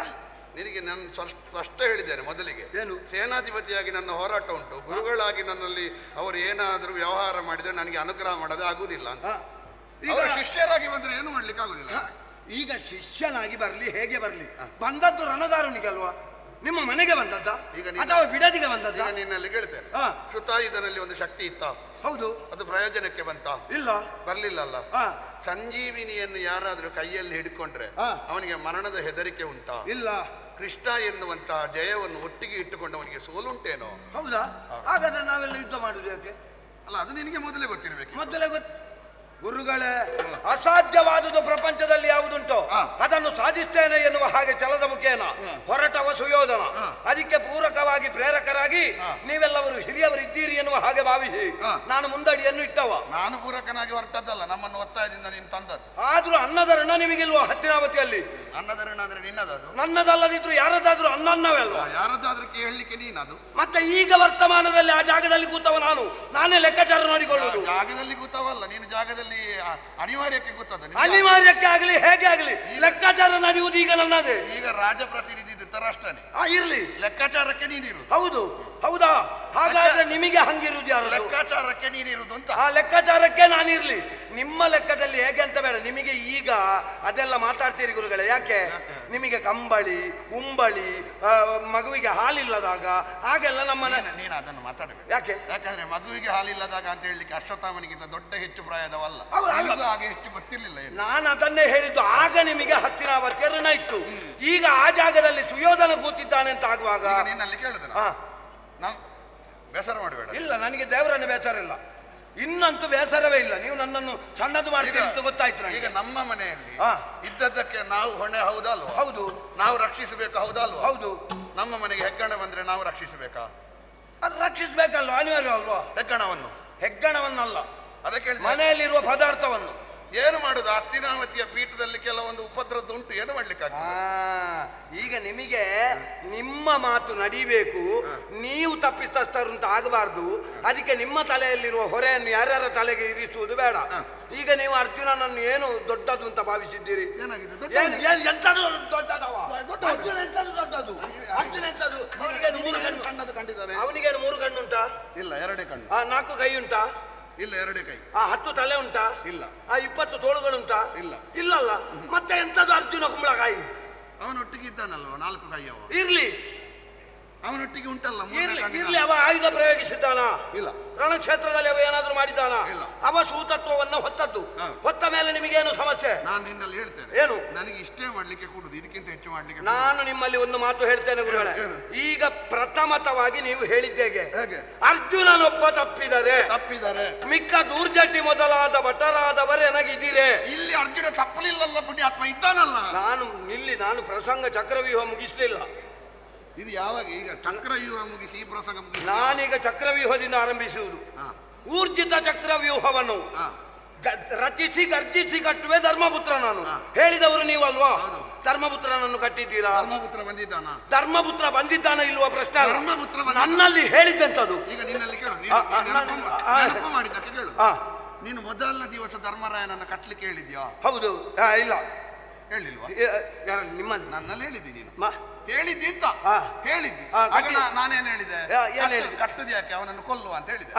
ನಿನಗೆ ನಾನು ಸ್ಪಷ್ಟ ಹೇಳಿದ್ದೇನೆ ಮೊದಲಿಗೆ. ಏನು? ಸೇನಾಧಿಪತಿಯಾಗಿ ನನ್ನ ಹೋರಾಟ ಉಂಟು, ಗುರುಗಳಾಗಿ ನನ್ನಲ್ಲಿ ಅವರು ಏನಾದರೂ ವ್ಯವಹಾರ ಮಾಡಿದ್ರೆ ನನಗೆ ಅನುಗ್ರಹ ಮಾಡೋದು ಆಗುದಿಲ್ಲ ಅಂತ. ಈಗ ಶಿಷ್ಯರಾಗಿ ಬಂದ್ರೆ ಏನು ಮಾಡ್ಲಿಕ್ಕೆ ಆಗುದಿಲ್ಲ. ಈಗ ಶಿಷ್ಯನಾಗಿ ಬರ್ಲಿ, ಹೇಗೆ ಬರ್ಲಿ, ಬಂದದ್ದು ರಣದಾರುನಿಗಲ್ವಾ? ನಿಮ್ಮ ಮನೆಗೆ ಬಂದದ್ದ ಅಥವಾ ಬಿಡದಿಗೆ ಬಂದದ್ದ? ಈಗ ನಿನ್ನಲ್ಲಿ ಕೇಳ್ತೇನೆ, ಶ್ರುತಾಯುಧನಲ್ಲಿ ಒಂದು ಶಕ್ತಿ ಇತ್ತ? ಹೌದು. ಅದು ಪ್ರಯೋಜನಕ್ಕೆ ಬಂತ? ಇಲ್ಲ, ಬರ್ಲಿಲ್ಲ ಅಲ್ಲ. ಸಂಜೀವಿನಿಯನ್ನು ಯಾರಾದ್ರೂ ಕೈಯಲ್ಲಿ ಹಿಡ್ಕೊಂಡ್ರೆ ಅವನಿಗೆ ಮರಣದ ಹೆದರಿಕೆ ಉಂಟಾ? ಇಲ್ಲ. ಕೃಷ್ಣ ಎನ್ನುವಂತಹ ಜಯವನ್ನು ಒಟ್ಟಿಗೆ ಇಟ್ಟುಕೊಂಡು ಅವನಿಗೆ ಸೋಲುಂಟೇನೋ? ಹೌದಾ? ಹಾಗಾದ್ರೆ ನಾವೆಲ್ಲ ಯುದ್ಧ ಮಾಡುದು ಯಾಕೆ? ಅಲ್ಲ, ಅದು ನಿನಗೆ ಮೊದಲೇ ಗೊತ್ತಿರ್ಬೇಕು. ಮೊದಲೇ ಗುರುಗಳೇ, ಅಸಾಧ್ಯವಾದುದು ಪ್ರಪಂಚದಲ್ಲಿ ಯಾವುದುಂಟೋ ಅದನ್ನು ಸಾಧಿಸ್ತೇನೆ ಎನ್ನುವ ಹಾಗೆ ಛಲದ ಮುಖೇನ ಹೊರಟವ ಸುಯೋಧನ. ಅದಕ್ಕೆ ಪೂರಕವಾಗಿ ಪ್ರೇರಕರಾಗಿ ನೀವೆಲ್ಲವರು ಹಿರಿಯವರಿದ್ದೀರಿ ಎನ್ನುವ ಹಾಗೆ ಭಾವಿಸಿ ನಾನು ಮುಂದಡಿಯನ್ನು ಇಟ್ಟವ. ನಾನು ಪೂರಕನಾಗಿ ಹೊರಟದ್ದಲ್ಲ, ನಮ್ಮನ್ನು ಒತ್ತಾಯದಿಂದ ನೀನು ತಂದದ್ದು. ಆದ್ರೂ ಅನ್ನದ ಋಣ ನಿಮಗಿಲ್ವಾ ಹತ್ತಿನಾವತಿಯಲ್ಲಿ? ಅನ್ನದ ಋಣ ಅಂದ್ರೆ ನಿನ್ನದದು. ನನ್ನದಲ್ಲದಿದ್ರು ಯಾರದಾದ್ರೂ ಅನ್ನವೇ ಅಲ್ವಾ? ಯಾರದಾದ್ರೂ ಹೇಳಲಿಕ್ಕೆ ನೀನದು. ಮತ್ತೆ ಈಗ ವರ್ತಮಾನದಲ್ಲಿ ಆ ಜಾಗದಲ್ಲಿ ಕೂತವ ನಾನೇ ಲೆಕ್ಕಾಚಾರ ನೋಡಿಕೊಳ್ಳುವುದು. ಜಾಗದಲ್ಲಿ ಕೂತವಲ್ಲ, ನೀನು ಜಾಗದಲ್ಲಿ ಅನಿವಾರ್ಯಕ್ಕೆ ಕೂತದ. ಅನಿವಾರ್ಯಕ್ಕೆ ಆಗಲಿ ಹೇಗೆ ಆಗಲಿ ಲೆಕ್ಕಾಚಾರ ನಡೆಯುವುದು ಈಗ ನನ್ನದೇ. ಈಗ ರಾಜಪ್ರತಿನಿಧಿ ಧೃತರಾಷ್ಟ್ರನೇ ಇರ್ಲಿ, ಲೆಕ್ಕಾಚಾರಕ್ಕೆ ನೀನಿರು. ಹೌದು ಹೌದಾ? ಹಾಗಾದ್ರೆ ನಿಮಗೆ ಹಂಗಿರುವುದು ಯಾರು? ಲೆಕ್ಕಾಚಾರಕ್ಕೆ ನೀನಿರುವುದು ಅಂತ. ಆ ಲೆಕ್ಕಾಚಾರಕ್ಕೆ ನಾನಿರ್ಲಿ. ನಿಮ್ಮ ಲೆಕ್ಕದಲ್ಲಿ ಹೇಗೆ ಅಂತ ಬೇಡ. ನಿಮಗೆ ಈಗ ಅದೆಲ್ಲ ಮಾತಾಡ್ತೀರಿ ಗುರುಗಳೇ. ಯಾಕೆ? ನಿಮಗೆ ಕಂಬಳಿ ಉಂಬಳಿ ಮಗುವಿಗೆ ಹಾಲಿಲ್ಲದಾಗ ಹಾಗೆಲ್ಲ ನಮ್ಮನೆ ನೀನು ಅದನ್ನು ಮಾತಾಡಬೇಕು. ಯಾಕೆ? ಯಾಕಂದ್ರೆ ಮಗುವಿಗೆ ಹಾಲಿಲ್ಲದಾಗ ಅಂತ ಹೇಳಲಿಕ್ಕೆ ಅಶ್ವತ್ಥಾಮನಿಗಿಂತ ದೊಡ್ಡ ಹೆಚ್ಚು ಪ್ರಾಯದವಲ್ಲ, ಹಾಗೆ ಹೆಚ್ಚು ಗೊತ್ತಿರ್ಲಿಲ್ಲ. ನಾನು ಅದನ್ನೇ ಹೇಳಿದ್ದು. ಆಗ ನಿಮಗೆ ಹತ್ತಿನಾವತಿಯ ಋಣ ಇತ್ತು. ಈಗ ಆ ಜಾಗದಲ್ಲಿ ಸುಯೋಧನ ಕೂತಿದ್ದಾನೆ ಅಂತ ಆಗುವಾಗ ನಿನ್ನಲ್ಲಿ ಕೇಳಿದ್ರೆ ನಾವು ಬೇಸರ ಮಾಡಬೇಡ. ಇಲ್ಲ, ನನಗೆ ದೇವರನ್ನು ಬೇಸರ ಇಲ್ಲ, ಇನ್ನಂತೂ ಬೇಸರವೇ ಇಲ್ಲ. ನೀವು ನನ್ನನ್ನು ಸಣ್ಣದು ಮಾಡ್ತೀರಿ ಅಂತ ಗೊತ್ತಾಯ್ತು. ಈಗ ನಮ್ಮ ಮನೆಯಲ್ಲಿ ಇದ್ದದ್ದಕ್ಕೆ ನಾವು ಹೊಣೆ ಹೌದಲ್ವಾ? ಹೌದು. ನಾವು ರಕ್ಷಿಸಬೇಕು ಹೌದಲ್ವಾ? ಹೌದು. ನಮ್ಮ ಮನೆಗೆ ಹೆಗ್ಗಣ ಬಂದ್ರೆ ನಾವು ರಕ್ಷಿಸಬೇಕಾ? ಅದು ರಕ್ಷಿಸಬೇಕಲ್ವ? ಅನಿವಾರ್ಯ ಅಲ್ವಾ? ಹೆಗ್ಗಣವನ್ನಲ್ಲ, ಅದಕ್ಕೆ ಮನೆಯಲ್ಲಿರುವ ಪದಾರ್ಥವನ್ನು. ಏನು ಮಾಡುದು? ಹಸ್ತಿನಾವತಿಯ ಪೀಠದಲ್ಲಿ ಕೆಲವೊಂದು ಉಪದ್ರದ್ದು ಉಂಟು, ಏನು ಮಾಡ್ಲಿಕ್ಕೆ ಈಗ ನಿಮಗೆ ನಿಮ್ಮ ಮಾತು ನಡಿಬೇಕು. ನೀವು ತಪ್ಪಿತಸ್ಥರು ಅಂತ ಆಗಬಾರ್ದು. ಅದಕ್ಕೆ ನಿಮ್ಮ ತಲೆಯಲ್ಲಿರುವ ಹೊರೆಯನ್ನು ಯಾರ್ಯಾರ ತಲೆಗೆ ಇರಿಸುವುದು ಬೇಡ. ಈಗ ನೀವು ಅರ್ಜುನನನ್ನು ಏನು ದೊಡ್ಡದು ಅಂತ ಭಾವಿಸಿದ್ದೀರಿ? ಎಂತದು ದೊಡ್ಡದವ? ಅರ್ಜುನ ಎಂತದು ದೊಡ್ಡದು? ಅರ್ಜುನ ಎಂತದು? ಸಣ್ಣದು ಕಂಡಿದ್ದಾನೆ. ಅವನಿಗೇನು 3 ಕಣ್ಣು ಉಂಟಾ? ಇಲ್ಲ, 2 ಕಣ್ಣು. 4 ಕೈ ಉಂಟಾ? ಇಲ್ಲ, 2 ಕೈ. 10 ತಲೆ ಉಂಟಾ? ಇಲ್ಲ. 20 ತೋಳುಗಳುಂಟಾ? ಇಲ್ಲ. ಇಲ್ಲಲ್ಲ. ಮತ್ತೆ ಎಂತದು ಅರ್ಜುನ ಕುಂಬಳಕಾಯಿ? ಅವನೊಟ್ಟಿಗೆ ಇದ್ದಾನಲ್ವ 4 ಕೈ ಅವ. ಇರ್ಲಿ, ಅವನೊಟ್ಟಿಗೆ ಉಂಟಲ್ಲ. ಇರ್ಲಿ. ಅವ ಆಯುಧ ಪ್ರಯೋಗಿಸಿದ್ದಾನ? ಇಲ್ಲ. ರಣಕ್ಷೇತ್ರದಲ್ಲಿ ಅವ ಏನಾದ್ರೂ ಮಾಡಿದ್ದಾನ? ಇಲ್ಲ. ಅವ ಸೂತತ್ವವನ್ನು ಹೊತ್ತದ್ದು. ಹೊತ್ತ ಮೇಲೆ ನಿಮಗೇನು ಸಮಸ್ಯೆ? ನಾನು ನಿನ್ನಲ್ಲಿ ಹೇಳ್ತೇನೆ. ಏನು? ನನಗೆ ಇಷ್ಟೇ ಮಾಡ್ಲಿಕ್ಕೆ ಕೂಡುದು, ಇದಕ್ಕಿಂತ ಹೆಚ್ಚು ಮಾಡ್ಲಿಕ್ಕೆ. ನಾನು ನಿಮ್ಮಲ್ಲಿ ಒಂದು ಮಾತು ಹೇಳ್ತೇನೆ ಗುರುಗಳೇ. ಈಗ ಪ್ರಥಮತವಾಗಿ ನೀವು ಹೇಳಿದ್ದೇಗೆ ಅರ್ಜುನನೊಬ್ಬ ತಪ್ಪಿದರೆ ಮಿಕ್ಕ ದೂರ್ಜಟಿ ಮೊದಲಾದ ಭಟರಾದವರೇ ನನಗಿದ್ದೀರೆ. ಇಲ್ಲಿ ಅರ್ಜುನ ತಪ್ಪಲಿಲ್ಲಲ್ಲ, ಪುಣ್ಯಾತ್ಮ ಇದ್ದಾನಲ್ಲ. ನಾನು ಪ್ರಸಂಗ ಚಕ್ರವ್ಯೂಹ ಮುಗಿಸ್ಲಿಲ್ಲ. ಇದು ಯಾವಾಗ? ಈಗ ಚಕ್ರವ್ಯೂಹ ಮುಗಿಸಿ ಈ ಪ್ರಸಂಗ ಮುಗಿಸಿ ನಾನೀಗ ಚಕ್ರವ್ಯೂಹದಿಂದ ಆರಂಭಿಸುವುದು. ಊರ್ಜಿತ ಚಕ್ರವ್ಯೂಹವನ್ನು ರಚಿಸಿ ಗರ್ಜಿಸಿ ಕಟ್ಟುವೆ ಧರ್ಮಪುತ್ರ. ನಾನು ಹೇಳಿದವರು ನೀವಲ್ವಾ? ಧರ್ಮಪುತ್ರನನ್ನು ಕಟ್ಟಿದ್ದೀರಾ? ಧರ್ಮಪುತ್ರ ಬಂದಿದ್ದಾನ? ಧರ್ಮಪುತ್ರ ಬಂದಿದ್ದಾನ ಇಲ್ವಾ ಪ್ರಶ್ನೆ ಧರ್ಮಪುತ್ರ ನನ್ನಲ್ಲಿ ಹೇಳಿದ್ದೆಂತದು. ಈಗ ನಿನ್ನಲ್ಲಿ ಕೇಳು, ಮಾಡಿದ್ದಕ್ಕೆ ಕೇಳು. ನೀನು ಮೊದಲನೇ ದಿವಸ ಧರ್ಮರಾಯನನ್ನು ಕಟ್ಲಿಕ್ಕೆ ಹೇಳಿದ್ಯಾ? ಹೌದು. ಇಲ್ಲ, ಹೇಳಿಲ್ವಾ? ನಿಮ್ಮಲ್ಲಿ ನನ್ನಲ್ಲಿ ಹೇಳಿದ್ದೀನಿ. ಹೇಳಿದ್ದಿ ಅಂತ ಹೇಳಿದ್ದಿ. ಆಗ ನಾನೇನ್ ಹೇಳಿದೆ, ಕಟ್ಟದ ಯಾಕೆ ಅವನನ್ನು ಕೊಲ್ಲುವ ಅಂತ ಹೇಳಿದೆ.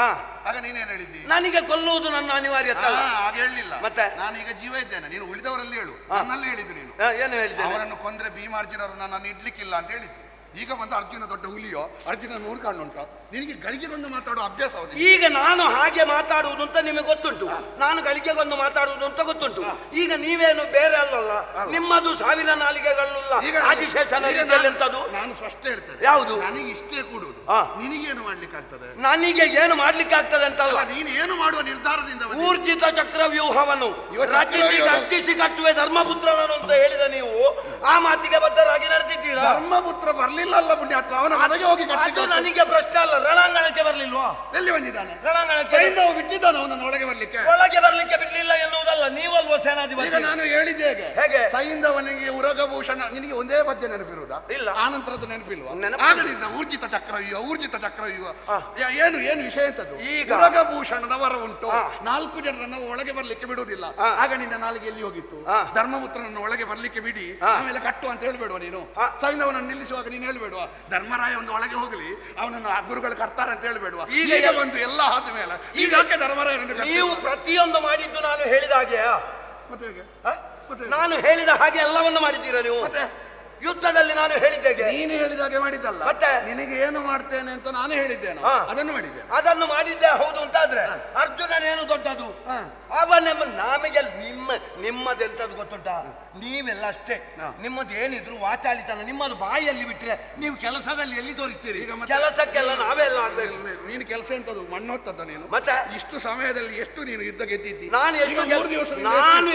ಆಗ ನೀನೇನ್ ಹೇಳಿದ್ದಿ? ನನಗೆ ಕೊಲ್ಲುವುದು ನನ್ನ ಅನಿವಾರ್ಯತೆ. ಆಗ ಹೇಳಲಿಲ್ಲ. ಮತ್ತೆ ನಾನೀಗ ಜೀವ ಇದ್ದೇನೆ, ನೀನು ಉಳಿದವರಲ್ಲಿ ಹೇಳು. ನನ್ನಲ್ಲಿ ಹೇಳಿದ್ದು ನೀನು. ಏನು ಹೇಳಿದ್ದೆ? ಅವನನ್ನು ಕೊಂದ್ರೆ ಭೀಮಾರ್ಜುನರು ನನ್ನನ್ನು ಇಡ್ಲಿಕ್ಕಿಲ್ಲ ಅಂತ ಹೇಳಿದ್ದು. ಈಗ ಬಂದು ಅರ್ಜುನ ದೊಡ್ಡ ಹುಲಿಯೋ, ಅರ್ಜುನ 100 ಕಣ್ಣು ಉಂಟು. ನಿನಗೆ ಗಳಿಗೆಗೊಂದು ಮಾತಾಡೋ ಅಭ್ಯಾಸ. ಈಗ ನಾನು ಹಾಗೆ ಮಾತಾಡುವುದು ಅಂತ ನಿಮಗೆ ಗೊತ್ತುಂಟು, ನಾನು ಗಳಿಗೆಗೊಂದು ಮಾತಾಡುವುದು ಅಂತ ಗೊತ್ತುಂಟು. ಈಗ ನೀವೇನು ಬೇರೆ ಅಲ್ಲಲ್ಲ, ನಿಮ್ಮದು 1000 ನಾಲಿಗೆಗಳುಲ್ಲ ಆದಿಶೇಷನಂತದ್ದು. ನಾನು ಸ್ಪಷ್ಟ ಹೇಳ್ತೇನೆ, ಯಾವುದು? ನನಗೆ ಇಷ್ಟೇ ಕೂಡುವುದು. ನಿನಗೇನು ಮಾಡ್ಲಿಕ್ಕೆ ಆಗ್ತದೆ? ನನಗೆ ಏನು ಮಾಡ್ಲಿಕ್ಕೆ ಆಗ್ತದೆ ಅಂತಲ್ಲ, ನೀನು ಏನು ಮಾಡುವ ನಿರ್ಧಾರದಿಂದ ಊರ್ಜಿತ ಚಕ್ರವ್ಯೂಹವನ್ನು ರಚಿಸಿ ಕಟ್ಟುವೆ ಧರ್ಮಪುತ್ರನನ್ನು ಅಂತ ಹೇಳಿದ ನೀವು ಆ ಮಾತಿಗೆ ಬದ್ಧರಾಗಿ ನಡೆದಿದ್ದೀರಾ? ಧರ್ಮಪುತ್ರ ಬರ್ಲಿಲ್ಲ ಅಲ್ಲ ಪುಣ್ಯಾತ್ಮ, ಅವನ ಮನೆಗೆ ಹೋಗಿ ಅದು ನನಗೆ ಪ್ರಶ್ನೆ ಅಲ್ಲ. ರಣಾಂಗಣಕ್ಕೆ ಬರ್ಲಿಲ್ವಾ? ಎಲ್ಲಿ ಬಂದಿದ್ದಾನೆ? ರಣಾಂಗಣಕ್ಕೆ ಬಿಟ್ಟಿದ್ದಾನೆ ಅವನನ್ನು ಒಳಗೆ ಬರ್ಲಿಕ್ಕೆ. ಒಳಗೆ ಬರ್ಲಿಕ್ಕೆ ಬಿಡ್ಲಿಲ್ಲ ಎನ್ನುವುದಲ್ಲ, ನೀವಲ್ವ ಸೇನಾಧಿಪತಿ. ಈಗ ನಾನು ಹೇಳಿದ್ದೆ ಹೇಗೆ? ಸೈಂಧವನಿಗೆ ಉರಗಭೂಷಣ. ನಿನಗೆ ಒಂದೇ ಪದ್ಯ ನೆನಪಿರುವುದಾ? ಇಲ್ಲ. ಆನಂತರದ್ದು ನೆನಪಿಲ್ವಾ? ಆಗದಿದ್ದ ಊರ್ಜಿತ ಚಕ್ರವ್ಯೂಹ ಏನು ಏನು ವಿಷಯ ಅಂತದ್ದು? ಈಗ ಉರಗಭೂಷಣದ ವರ ಉಂಟು, 4 ಜನರನ್ನು ಒಳಗೆ ಬರ್ಲಿಕ್ಕೆ ಬಿಡುವುದಿಲ್ಲ. ಆಗ ನಿನ್ನ ನಾಲಿಗೆ ಎಲ್ಲಿ ಹೋಗಿತ್ತು? ಧರ್ಮಪುತ್ರನನ್ನು ಒಳಗೆ ಬರ್ಲಿಕ್ಕೆ ಬಿಡಿ, ಆಮೇಲೆ ಕಟ್ಟು ಅಂತ ಹೇಳ್ಬೇಡುವ ನೀನು. ಸೈಂಧವನನ್ನು ನಿಲ್ಲಿಸುವಾಗ ನೀನು ಹೇಳ್ಬೇಡುವ ಧರ್ಮರಾಯ ಒಂದು ಒಳಗೆ ಹೋಗಲಿ, ಅವನನ್ನು ಗುರುಗಳು ಕಟ್ತಾರೆ ಅಂತ ಹೇಳ್ಬೇಡುವ. ಈಗ ಬಂತು ಎಲ್ಲ ಆದ ಮೇಲೆ ಈಗ ಧರ್ಮರಾಯನನ್ನು ನೀವು ಪ್ರತಿಯೊಂದು ಮಾಡಿದ್ದು ನಾನು ಹೇಳಿದ ಹಾಗೆ. ಮತ್ತೆ ನಾನು ಹೇಳಿದ ಹಾಗೆ ಎಲ್ಲವನ್ನು ಮಾಡಿದ್ದೀರಾ ನೀವು? ಯುದ್ಧದಲ್ಲಿ ನಾನು ಹೇಳಿದ್ದೇಗೆ ನೀನು ಹೇಳಿದಾಗೆ ಮಾಡಿದ್ದಲ್ಲ, ಮತ್ತೆ? ನಿನಗೆ ಏನು ಮಾಡ್ತೇನೆ ಅಂತ ನಾನು ಹೇಳಿದ್ದೇನೆ, ಅದನ್ನು ಮಾಡಿದ್ದೇನೆ. ಅದನ್ನು ಮಾಡಿದ್ದೆ ಹೌದು ಅಂತಾದ್ರೆ ಅರ್ಜುನನೇನು ದೊಡ್ಡದು? ಅವನೆಮ್ಮ ನಮಗೆ ನಿಮ್ಮದೆಂತದ್ದು ಗೊತ್ತುಂಟಾ? ನೀವೆಲ್ಲ ಅಷ್ಟೇ, ನಿಮ್ಮದು ಏನಿದ್ರು ವಾಚಾಳಿತನ, ನಿಮ್ಮದು ಬಾಯಿಯಲ್ಲಿ ಬಿಟ್ರೆ ನೀವು ಕೆಲಸದಲ್ಲಿ ಎಲ್ಲಿ ತೋರಿಸ್ತೀರಿ? ಕೆಲಸಕ್ಕೆಲ್ಲ ನಾವೆಲ್ಲ ಆಗ್ಬೇಕು. ನೀನು ಕೆಲಸ ಎಂತದ್ದು ಮಣ್ಣೊತ್ತದ ನೀನು? ಮತ್ತೆ ಇಷ್ಟು ಸಮಯದಲ್ಲಿ ಎಷ್ಟು ನೀನು ಯುದ್ಧ ಗೆದ್ದಿದ್ದಿ? ನಾನು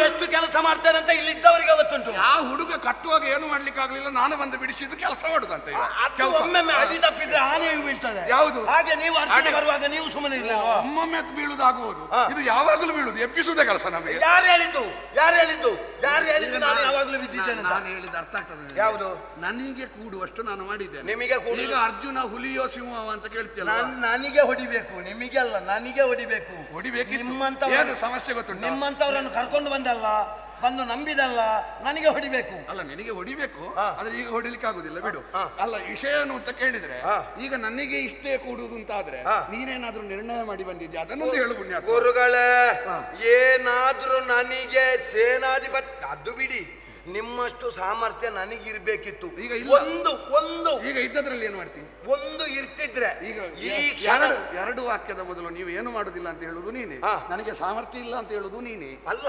ಎಷ್ಟು ಕೆಲಸ ಮಾಡ್ತೇನೆ ಅಂತ ಇಲ್ಲಿದ್ದವರಿಗೆ ಗೊತ್ತುಂಟು. ಯಾವ ಹುಡುಗ ಕಟ್ಟುವಾಗ ಏನು ಮಾಡ್ಲಿಕ್ಕೆ ಆಗ್ಲಿಲ್ಲ, ನಾನು ಬಂದು ಬಿಡಿಸಿದ್ದು ಕೆಲಸ ಮಾಡುದಂತ. ಒಮ್ಮೊಮ್ಮೆ ಅದಿ ತಪ್ಪಿದ್ರೆ ಆನೆಯು ಬೀಳ್ತದೆ. ಯಾವುದು? ಹಾಗೆ ನೀವು ಅರ್ಜುನ ಬರುವಾಗ ನೀವು ಸುಮ್ಮನೆ ಇರಲಿಲ್ಲ. ಒಮ್ಮೊಮ್ಮೆ ಬೀಳುದಾಗುವುದು, ಇದು ಯಾವಾಗಲೂ ಬೀಳುದು, ಎಬ್ಬಿಸುವುದೇ ಕೆಲಸ ನಮಗೆ. ಯಾರು ಹೇಳಿದ್ದು ನಾನು ಯಾವಾಗಲೂ ಬಿದ್ದಿದ್ದೇನೆ? ನಾನು ಹೇಳಿದ ಅರ್ಥ ಆಗ್ತದೆ? ಯಾವುದು? ನನಗೆ ಕೂಡುವಷ್ಟು ನಾನು ಮಾಡಿದ್ದೇನೆ. ನಿಮಗೆ ಈಗ ಅರ್ಜುನ ಹುಲಿಯೋ ಸಿಂಹವ ಅಂತ ಕೇಳ್ತಿಯಲ್ಲ? ನನಗೆ ಹೊಡಿಬೇಕು, ನಿಮಗೆ ಅಲ್ಲ, ನನಗೆ ಹೊಡಿಬೇಕು. ನಿಮ್ಮಂತ ಸಮಸ್ಯೆ ಗೊತ್ತುಂಟು? ನಿಮ್ಮಂತವರನ್ನು ಕರ್ಕೊಂಡು ಬಂದು ನಂಬಿದಲ್ಲ, ನನಗೆ ಹೊಡಿಬೇಕು. ಅಲ್ಲ, ನಿನಗೆ ಹೊಡಿಬೇಕು, ಆದ್ರೆ ಈಗ ಹೊಡಿಲಿಕ್ಕೆ ಆಗುದಿಲ್ಲ, ಬಿಡು. ಅಲ್ಲ, ವಿಷಯ ಏನು ಅಂತ ಕೇಳಿದ್ರೆ, ಈಗ ನನಗೆ ಇಷ್ಟೇ ಕೂಡುವುದು ಅಂತ ಆದ್ರೆ ನೀನೇನಾದ್ರೂ ನಿರ್ಣಯ ಮಾಡಿ ಬಂದಿದ್ಯಾ? ಅದನ್ನೊಂದು ಹೇಳು ಪುಣ್ಯ. ಗುರುಗಳೇ, ಏನಾದ್ರೂ ನನಗೆ ಸೇನಾಧಿಪತಿ ಅದು ಬಿಡಿ, ನಿಮ್ಮಷ್ಟು ಸಾಮರ್ಥ್ಯ ನನಗಿರ್ಬೇಕಿತ್ತು. ಈಗ ಒಂದು ಈಗ ಇದ್ದದ್ರಲ್ಲಿ ಏನ್ ಮಾಡ್ತೀನಿ? ಒಂದು ಇರ್ತಿದ್ರೆ ಈಗ ಎರಡು ವಾಕ್ಯದ ಮೊದಲು ನೀವು ಏನು ಮಾಡುದಿಲ್ಲ ಅಂತ ಹೇಳುದು ನೀನೆ, ನನಗೆ ಸಾಮರ್ಥ್ಯ ಇಲ್ಲ ಅಂತ ಹೇಳುದು ನೀನೆ. ಅಲ್ಲ,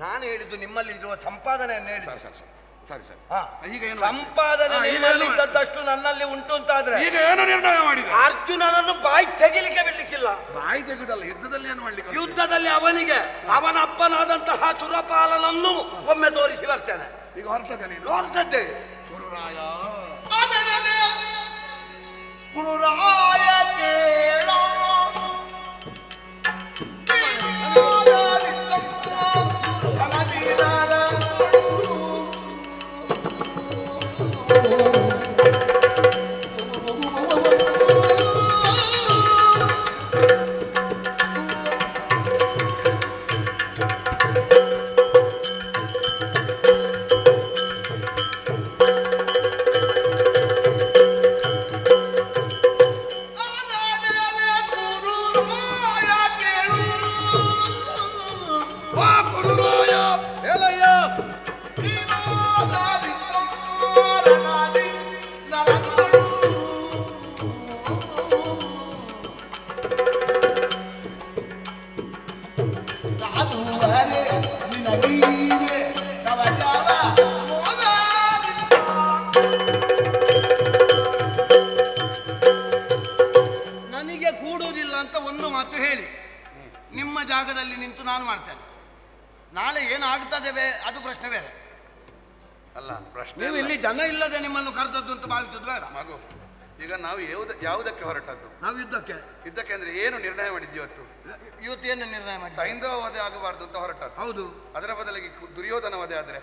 ನಾನು ಹೇಳಿದ್ದು ನಿಮ್ಮಲ್ಲಿ ಇರುವ ಸಂಪಾದನೆಯನ್ನು ಹೇಳಿ. ಸರಿ. ಈಗ ಏನು ಸಂಪಾದನೆ ನಿಮ್ಮಲ್ಲಿ ಇದ್ದದ್ದಷ್ಟು ನನ್ನಲ್ಲಿ ಉಂಟು ಅಂತಾದ್ರೆ ಈಗ ಏನು ನಿರ್ಣಯ ಮಾಡಿದ? ಅರ್ಜುನನನ್ನು ಬಾಯಿ ತೆಗಿಲಿಕ್ಕೆ ಬಿಡ್ಲಿಕ್ಕಿಲ್ಲ. ಬಾಯಿ ತೆಗುದಲ್ಲ, ಯುದ್ಧದಲ್ಲಿ ಏನು ಮಾಡ್ಲಿಕ್ಕೆ? ಯುದ್ಧದಲ್ಲಿ ಅವನಿಗೆ ಅವನ ಅಪ್ಪನಾದಂತಹ ಸುರಪಾಲನನ್ನು ಒಮ್ಮೆ ತೋರಿಸಿ ಬರ್ತೇನೆ. ಈಗ ಹೊರಟದೆ ನೀನು? ಹೊರಟದ್ದೆ. ಗುರುರಾಯ ಕೇಳ ನನಗೆ ಕೂಡುವುದಿಲ್ಲ ಅಂತ ಒಂದು ಮಾತು ಹೇಳಿ, ನಿಮ್ಮ ಜಾಗದಲ್ಲಿ ನಿಂತು ನಾನು ಮಾಡ್ತೇನೆ. ನಾಳೆ ಏನಾಗ್ತದೆ ಅದು ಪ್ರಶ್ನೆ ಬೇರೆ. ಅಲ್ಲ, ಪ್ರಶ್ನೆ ನೀವು ಇಲ್ಲಿ ಜನ ಇಲ್ಲದೆ ನಿಮ್ಮನ್ನು ಕರೆದದ್ದು ಅಂತ ಭಾವಿಸೋದು ಬೇಡ. ಮಗು, ಈಗ ನಾವು ಯಾವುದಕ್ಕೆ ಹೊರಟದ್ದು? ನಾವು ಯುದ್ಧಕ್ಕೆ ಅಂದ್ರೆ ಏನು ನಿರ್ಣಯ ಮಾಡಿದ್ವಿ ಇವತ್ತು? ಇವತ್ತು ಏನು ನಿರ್ಣಯ ಮಾಡಿ? ಸೈಂಧವ ವಧೆ ಆಗಬಾರ್ದು ಅಂತ ಹೊರಟದ್ದು. ಹೌದು. ಅದರ ಬದಲಿಗೆ ದುರ್ಯೋಧನ ವಧೆ ಆದ್ರೆ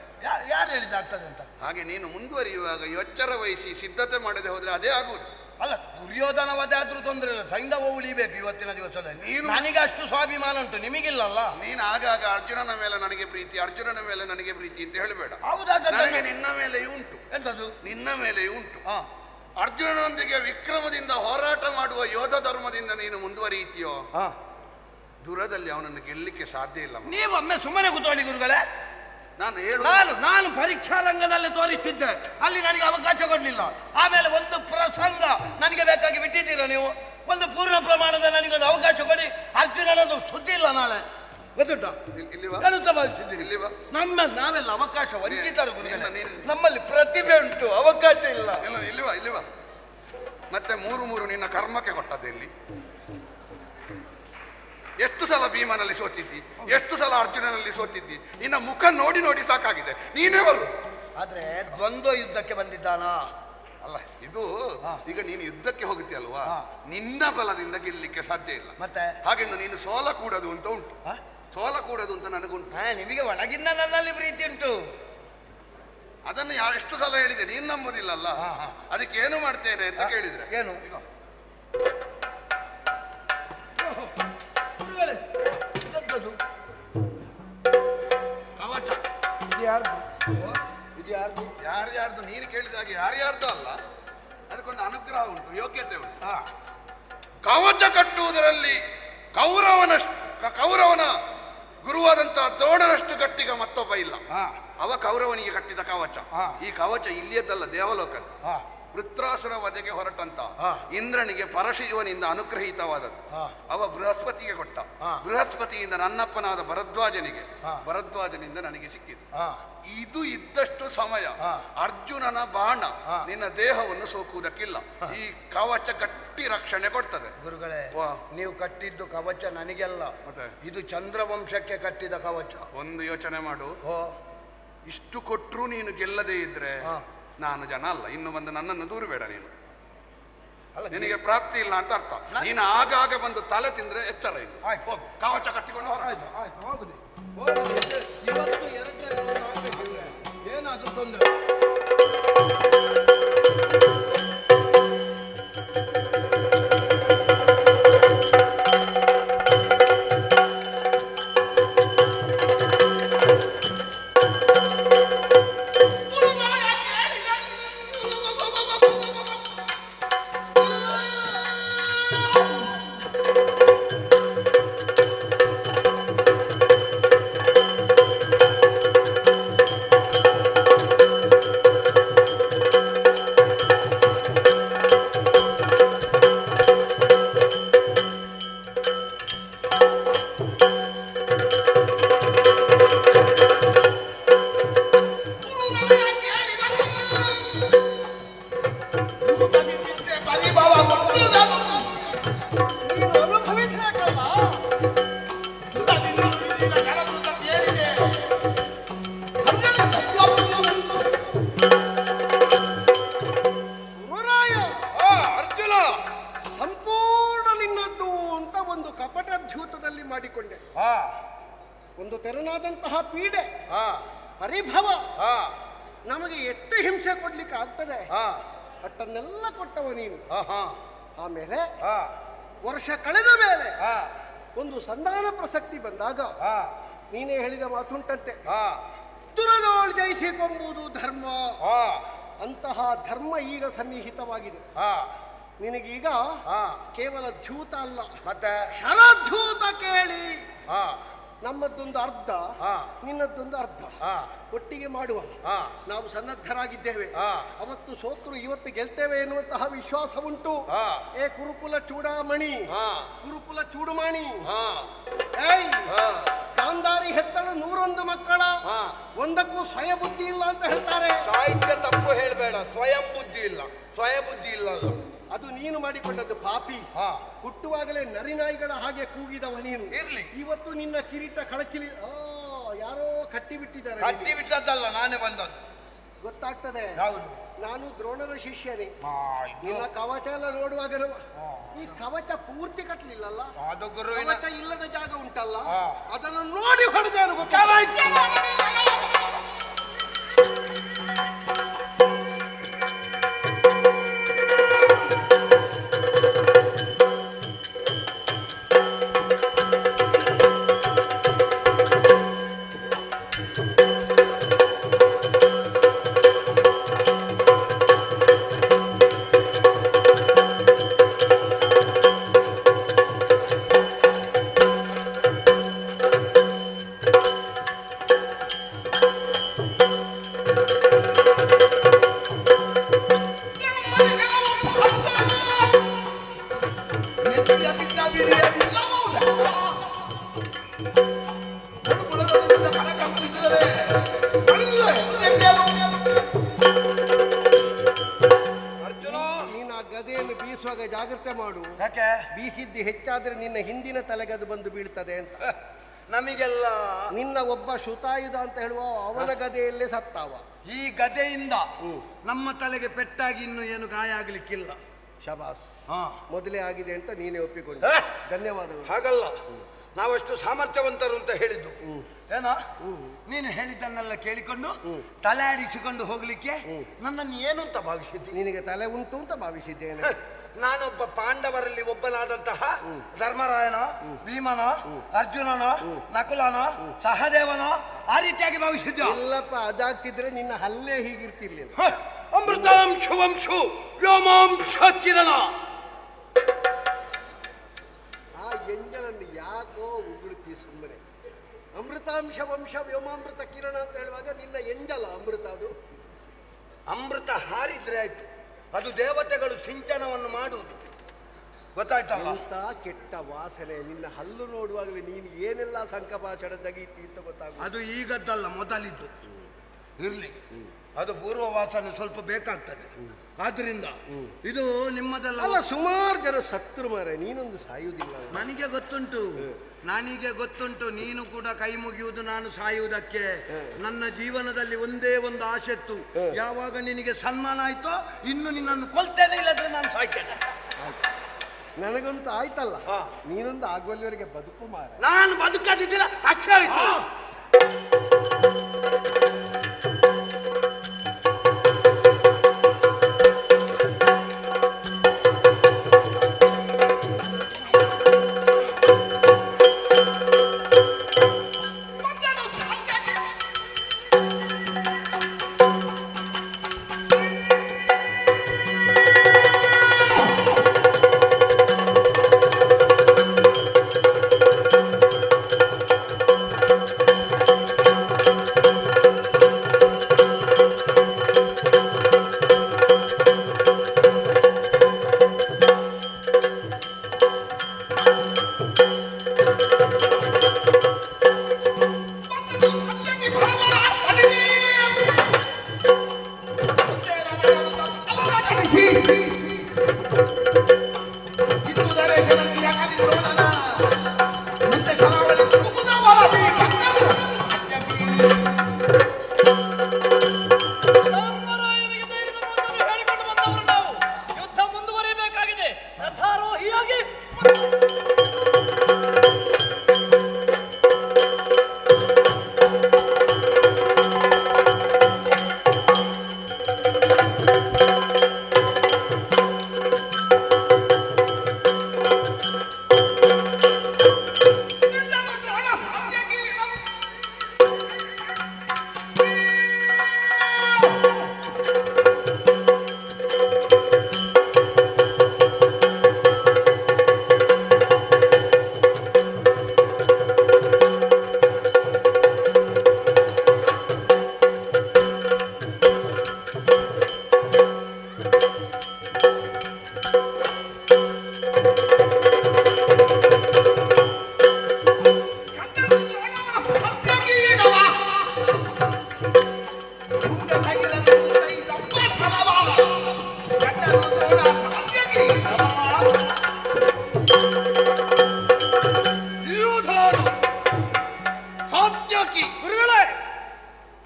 ಯಾರು ಹೇಳಿದ ಆಗ್ತದೆ ಅಂತ? ಹಾಗೆ ನೀನು ಮುಂದುವರಿಯುವಾಗ ಎಚ್ಚರ ವಹಿಸಿ ಸಿದ್ಧತೆ ಮಾಡದೆ ಹೋದ್ರೆ ಅದೇ ಆಗುವುದು. ಅಲ್ಲ, ದುರ್ಯೋಧನ ವಧೆ ಆದ್ರೂ ತೊಂದರೆ ಇಲ್ಲ, ಸೈಂಧವ ಉಳಿಬೇಕು ಇವತ್ತಿನ ದಿವಸದಲ್ಲಿ. ನನಗೆ ಅಷ್ಟು ಸ್ವಾಭಿಮಾನ ಉಂಟು, ನಿಮಗಿಲ್ಲಲ್ಲ. ನೀನು ಆಗಾಗ ಅರ್ಜುನನ ಮೇಲೆ ನನಗೆ ಪ್ರೀತಿ, ಅರ್ಜುನನ ಮೇಲೆ ನನಗೆ ಪ್ರೀತಿ ಅಂತ ಹೇಳಬೇಡ. ಹೌದಾದ ನನಗೆ ನಿನ್ನ ಮೇಲೆಯೂ ಉಂಟು. ಎಂತದ್ದು? ನಿನ್ನ ಮೇಲೆಯೂ ಉಂಟು. ಅರ್ಜುನನೊಂದಿಗೆ ವಿಕ್ರಮದಿಂದ ಹೋರಾಟ ಮಾಡುವ ಯೋಧ ಧರ್ಮದಿಂದ ನೀನು ಮುಂದುವರಿಯುತ್ತೀಯೋ, ದೂರದಲ್ಲಿ ಅವನನ್ನು ಗೆಲ್ಲಲಿಕ್ಕೆ ಸಾಧ್ಯ ಇಲ್ಲ. ನೀವು ಒಮ್ಮೆ ಸುಮ್ಮನೆ ಕೂತ್ಕೊಳ್ಳಿ ಗುರುಗಳೇ. ನಾನು ಪರೀಕ್ಷಾ ರಂಗದಲ್ಲಿ ತೋರಿಸ್ತಿದ್ದೆ, ಅಲ್ಲಿ ನನಗೆ ಅವಕಾಶ ಕೊಡ್ಲಿಲ್ಲ. ಆಮೇಲೆ ಒಂದು ಪ್ರಸಂಗ ನನಗೆ ಬೇಕಾಗಿ ಬಿಟ್ಟಿದ್ದೀರ ನೀವು. ಒಂದು ಪೂರ್ಣ ಪ್ರಮಾಣದ ನನಗೊಂದು ಅವಕಾಶ ಕೊಡಿ. ಅರ್ಜುನನೊಂದು ಸುದ್ದಿ ಇಲ್ಲ ನಾಳೆ, ಗೊತ್ತುಂಟಾ? ನಾವೆಲ್ಲ ಅವಕಾಶ ವಂಚಿತರು ಗುರುಗಳೇ. ನಮ್ಮಲ್ಲಿ ಪ್ರತಿಭೆ ಉಂಟು, ಅವಕಾಶ ಇಲ್ಲ. ಇಲ್ಲಿವಾ ಮತ್ತೆ ಮೂರು ನಿನ್ನ ಕರ್ಮಕ್ಕೆ ಕೊಟ್ಟದ್ದು ಇಲ್ಲಿ. ಎಷ್ಟು ಸಲ ಭೀಮನಲ್ಲಿ ಸೋತಿದ್ದಿ, ಎಷ್ಟು ಸಲ ಅರ್ಜುನನಲ್ಲಿ ಸೋತಿದ್ದಿ. ನಿನ್ನ ಮುಖ ನೋಡಿ ನೋಡಿ ಸಾಕಾಗಿದೆ, ನೀನೇ ಬರುವುದು. ಆದ್ರೆ ದ್ವಂದ್ವ ಯುದ್ಧಕ್ಕೆ ಬಂದಿದ್ದಾನಾ? ಅಲ್ಲ, ಇದು ಈಗ ನೀನು ಯುದ್ಧಕ್ಕೆ ಹೋಗುತ್ತೀಯಲ್ವಾ, ನಿನ್ನ ಬಲದಿಂದ ಗೆಲ್ಲಲಿಕ್ಕೆ ಸಾಧ್ಯ ಇಲ್ಲ. ಮತ್ತೆ ಹಾಗೆಂದು ನೀನು ಸೋಲ ಕೂಡದು ಅಂತ ಉಂಟು, ಸೋಲ ಕೂಡದು ಅಂತ ನನಗುಂಟು. ನಿಮಗೆ ಒಳಗಿಂದ ನನ್ನಲ್ಲಿ ಪ್ರೀತಿ ಉಂಟು. ಅದನ್ನು ಎಷ್ಟು ಸಲ ಹೇಳಿದೆ, ನೀನು ನಂಬುದಿಲ್ಲಲ್ಲ. ಅದಕ್ಕೆ ಏನು ಮಾಡ್ತೇನೆ ಅಂತ ಕೇಳಿದ್ರೆ ಏನು? ಕವಚ ಇದು ಯಾರ್ಯಾರ್ದು ನೀನು ಕೇಳಿದಾಗೆ ಯಾರ್ಯಾರ್ದು ಅಲ್ಲ, ಅದಕ್ಕೊಂದು ಅನುಗ್ರಹ ಉಂಟು, ಯೋಗ್ಯತೆ ಉಂಟು. ಕವಚ ಕಟ್ಟುವುದರಲ್ಲಿ ಕೌರವನ ಗುರುವಾದಂತಹ ದ್ರೋಣರಷ್ಟು ಗಟ್ಟಿಗ ಮತ್ತೊಬ್ಬ ಇಲ್ಲ. ಅವ ಕೌರವನಿಗೆ ಕಟ್ಟಿದ ಕವಚ. ಈ ಕವಚ ಇಲ್ಲಿಯದ್ದಲ್ಲ, ದೇವಲೋಕದ. ವೃತ್ರಾಸುರ ವಧೆಗೆ ಹೊರಟಂತ ಇಂದ್ರನಿಗೆ ಪರಶಿವನಿಂದ ಅನುಗ್ರಹೀತವಾದದ್ದು. ಅವ ಬೃಹಸ್ಪತಿಗೆ ಕೊಟ್ಟ. ಬೃಹಸ್ಪತಿಯಿಂದ ನನ್ನಪ್ಪನಾದ ಭರದ್ವಾಜನಿಗೆ, ಭರದ್ವಾಜನಿಂದ ನನಗೆ ಸಿಕ್ಕಿತು. ಇದು ಇದ್ದಷ್ಟು ಸಮಯ ಅರ್ಜುನನ ಬಾಣ ನಿನ್ನ ದೇಹವನ್ನು ಸೋಕುವುದಕ್ಕಿಲ್ಲ. ಈ ಕವಚ ಗಟ್ಟಿ ರಕ್ಷಣೆ ಕೊಡ್ತದೆ. ಗುರುಗಳೇ, ನೀವು ಕಟ್ಟಿದ್ದು ಕವಚ ನನಗೆಲ್ಲ, ಮತ್ತೆ ಇದು ಚಂದ್ರವಂಶಕ್ಕೆ ಕಟ್ಟಿದ ಕವಚ. ಒಂದು ಯೋಚನೆ ಮಾಡು, ಇಷ್ಟು ಕೊಟ್ಟರು ನೀನು ಗೆಲ್ಲದೇ ಇದ್ರೆ ನಾನು ಜನ ಅಲ್ಲ. ಇನ್ನು ಬಂದು ನನ್ನನ್ನು ದೂರಬೇಡ ನೀನು. ನಿನಗೆ ಪ್ರಾಪ್ತಿ ಇಲ್ಲ ಅಂತ ಅರ್ಥ. ನೀನು ಆಗಾಗ ಬಂದು ತಲೆ ತಿಂದ್ರೆ ಎಚ್ಚರ. ಇನ್ನು ಹೋಗು, ಕವಚ ಕಟ್ಟಿಕೊಂಡು ಏನಾದ್ರೂ ತೊಂದರೆ ಒಂದು ತೆರನಾದಂತಹ ಪೀಡೆ, ಪರಿಭವ ನಮಗೆ ಎಷ್ಟು ಹಿಂಸೆ ಕೊಡ್ಲಿಕ್ಕೆ ಆಗ್ತದೆ ಅಷ್ಟನ್ನೆಲ್ಲ ಕೊಟ್ಟವ ನೀನು. ಆಮೇಲೆ ವರ್ಷ ಕಳೆದ ಮೇಲೆ ಒಂದು ಸಂಧಾನ ಪ್ರಸಕ್ತಿ ಬಂದಾಗ ನೀನೇ ಹೇಳಿದ ಮಾತುಂಟಂತೆ, ದುರದೋಳ್ ಜಯಿಸಿಕೊಂಬುದು ಧರ್ಮ. ಅಂತಹ ಧರ್ಮ ಈಗ ಸನ್ನಿಹಿತವಾಗಿದೆ. ನಿನಗೀಗ ಕೇವಲ ದ್ಯೂತ ಅಲ್ಲ, ಮತ್ತೆ ಶರದ್ಯೂತ ಕೇಳಿ. ನಮ್ಮದೊಂದು ಅರ್ಧ, ನಿನ್ನದೊಂದು ಅರ್ಧ ಒಟ್ಟಿಗೆ ಮಾಡುವ ನಾವು ಸನ್ನದ್ಧರಾಗಿದ್ದೇವೆ. ಅವತ್ತು ಸೋತರು ಇವತ್ತು ಗೆಲ್ತೇವೆ ಎನ್ನುವಂತಹ ವಿಶ್ವಾಸ ಉಂಟು. ಏ ಕುರುಕುಲ ಚೂಡಾಮಣಿ, ಕುರುಕುಲ ಚೂಡುಮಾಣಿ, ಏಯ್ ಗಾಂಧಾರಿ ಹೆತ್ತಳು 101 ಮಕ್ಕಳ, ಒಂದಕ್ಕೂ ಸ್ವಯ ಬುದ್ಧಿ ಇಲ್ಲ ಅಂತ ಹೇಳ್ತಾರೆ. ಸಾಹಿತ್ಯ ತಪ್ಪು ಹೇಳಬೇಡ. ಸ್ವಯಂ ಬುದ್ಧಿ ಇಲ್ಲ, ಸ್ವಯ ಬುದ್ಧಿ ಇಲ್ಲ. ಅದು ನೀನು ಮಾಡಿಕೊಂಡದ್ದು ಪಾಪಿ. ಹುಟ್ಟುವಾಗಲೇ ನರಿನಾಯಿಗಳ ಹಾಗೆ ಕೂಗಿದವ ನೀನು. ಇರ್ಲಿ, ಇವತ್ತು ನಿನ್ನ ಕಿರೀಟ ಕಳಚಿಲಿ ಯಾರೋ ಕಟ್ಟಿ ಬಿಟ್ಟಿದ್ದಾರೆ. ಕಟ್ಟಿ ಬಿಟ್ಟದ್ದಲ್ಲ, ನಾನೇ ಬಂದದ್ದು. ಗೊತ್ತಾಗ್ತದೆ. ಹೌದು, ನಾನು ದ್ರೋಣರ ಶಿಷ್ಯನೇ. ನಿನ್ನ ಕವಚ ಎಲ್ಲ ನೋಡುವಾಗ ಈ ಕವಚ ಪೂರ್ತಿ ಕಟ್ಟಲಿಲ್ಲಲ್ಲ, ಕವಚ ಇಲ್ಲದ ಜಾಗ ಉಂಟಲ್ಲ, ಅದನ್ನು ನೋಡಿ ಹೊಡೆದಾರು. ಜಾಗ್ರತೆ ಮಾಡು. ಯಾಕೆ? ಬೀಸಿದ್ದು ಹೆಚ್ಚಾದ್ರೆ ನಿನ್ನ ಹಿಂದಿನ ತಲೆಗೆ ಅದು ಬಂದು ಬೀಳ್ತದೆ ಅಂತ. ನಮಗೆಲ್ಲ ನಿನ್ನ ಒಬ್ಬ ಶುತಾಯುಧ ಅಂತ ಹೇಳುವ ಅವನ ಗದೆಯಲ್ಲೇ ಸತ್ತಾವ. ಈ ಗದೆಯಿಂದ ನಮ್ಮ ತಲೆಗೆ ಪೆಟ್ಟಾಗಿ ಇನ್ನು ಏನು ಗಾಯ ಆಗ್ಲಿಕ್ಕಿಲ್ಲ. ಶಬಾಸ್, ಮೊದಲೇ ಆಗಿದೆ ಅಂತ ನೀನೇ ಒಪ್ಪಿಕೊಂಡು ಧನ್ಯವಾದಗಳು. ಹಾಗಲ್ಲ, ನಾವಷ್ಟು ಸಾಮರ್ಥ್ಯವಂತರು ಅಂತ ಹೇಳಿದ್ದು ಏನಾ? ನೀನು ಹೇಳಿದ್ದನ್ನೆಲ್ಲ ಕೇಳಿಕೊಂಡು ತಲೆ ಆಡಿಸಿಕೊಂಡು ಹೋಗ್ಲಿಕ್ಕೆ ನನ್ನನ್ನು ಏನು ಅಂತ ಭಾವಿಸಿದ್ದಿ? ನಿನಗೆ ತಲೆ ಉಂಟು ಅಂತ ಭಾವಿಸಿದ್ದೇನೆ. ನಾನೊಬ್ಬ ಪಾಂಡವರಲ್ಲಿ ಒಬ್ಬನಾದಂತಹ ಧರ್ಮರಾಯನ, ಭೀಮನ, ಅರ್ಜುನನ, ನಕುಲನ, ಸಹದೇವನ ಆ ರೀತಿಯಾಗಿ ಭಾವಿಸಿದ್ದ. ಇಲ್ಲಪ್ಪ, ಅದಾಗ್ತಿದ್ರೆ ನಿನ್ನ ಹಲ್ಲೆ ಹೀಗಿರ್ತಿರ್ಲಿಲ್ಲ. ಅಮೃತಾಂಶು ವಂಶು ವ್ಯೋಮಾಂಶ ಕಿರಣ. ಆ ಎಂಜಲನ್ನು ಯಾಕೋ ಉಗುಳ್ತಿ ಸುಮ್ಮನೆ. ಅಮೃತಾಂಶ ವಂಶ ವ್ಯೋಮಾಮೃತ ಕಿರಣ ಅಂತ ಹೇಳುವಾಗ ನಿನ್ನ ಎಂಜಲ ಅಮೃತ ಅದು. ಅಮೃತ ಹಾರಿದ್ರೆ ಆಯ್ತು, ಅದು ದೇವತೆಗಳು ಸಿಂಚನವನ್ನು ಮಾಡುವುದು. ಗೊತ್ತಾಯ್ತಲ್ಲ? ಎಂತ ಕೆಟ್ಟ ವಾಸನೆ, ನಿನ್ನ ಹಲ್ಲು ನೋಡುವಾಗಲೇ ನೀನು ಏನೆಲ್ಲ ಸಂಕಪಾಚಡ ಜಗೀತಿ ಅಂತ ಗೊತ್ತಾಗ. ಅದು ಈಗದ್ದಲ್ಲ, ಮೊದಲಿದ್ದು. ಇರ್ಲಿ, ಅದು ಪೂರ್ವ ವಾಸನೆ ಸ್ವಲ್ಪ ಬೇಕಾಗ್ತದೆ. ಆದ್ರಿಂದ ಇದು ನಿಮ್ಮದೆಲ್ಲ. ಅಲ್ಲ, ಸುಮಾರು ಜನ ಸತ್ರು ಮಾರೆ, ನೀನೊಂದು ಸಾಯುವುದಿಲ್ಲ. ನನಗೆ ಗೊತ್ತುಂಟು, ನನಗೆ ಗೊತ್ತುಂಟು. ನೀನು ಕೂಡ ಕೈ ಮುಗಿಯುವುದು ನಾನು ಸಾಯುವುದಕ್ಕೆ. ನನ್ನ ಜೀವನದಲ್ಲಿ ಒಂದೇ ಒಂದು ಆಸೆ ಇತ್ತು, ಯಾವಾಗ ನಿನಗೆ ಸನ್ಮಾನ ಆಯ್ತೋ ಇನ್ನು ನಿನ್ನನ್ನು ಕೊಲ್ತೇನೆ, ಇಲ್ಲದ್ರೆ ನಾನು ಸಾಯ್ತೇನೆ. ನನಗಂತೂ ಆಯ್ತಲ್ಲ, ನೀನೊಂದು ಆಗುವಲ್ಲಿವರೆಗೆ ಬದುಕು ಮಾರ. ನಾನು ಬದುಕದಿದ್ದೀರ ಅಷ್ಟೇ ಆಯ್ತು.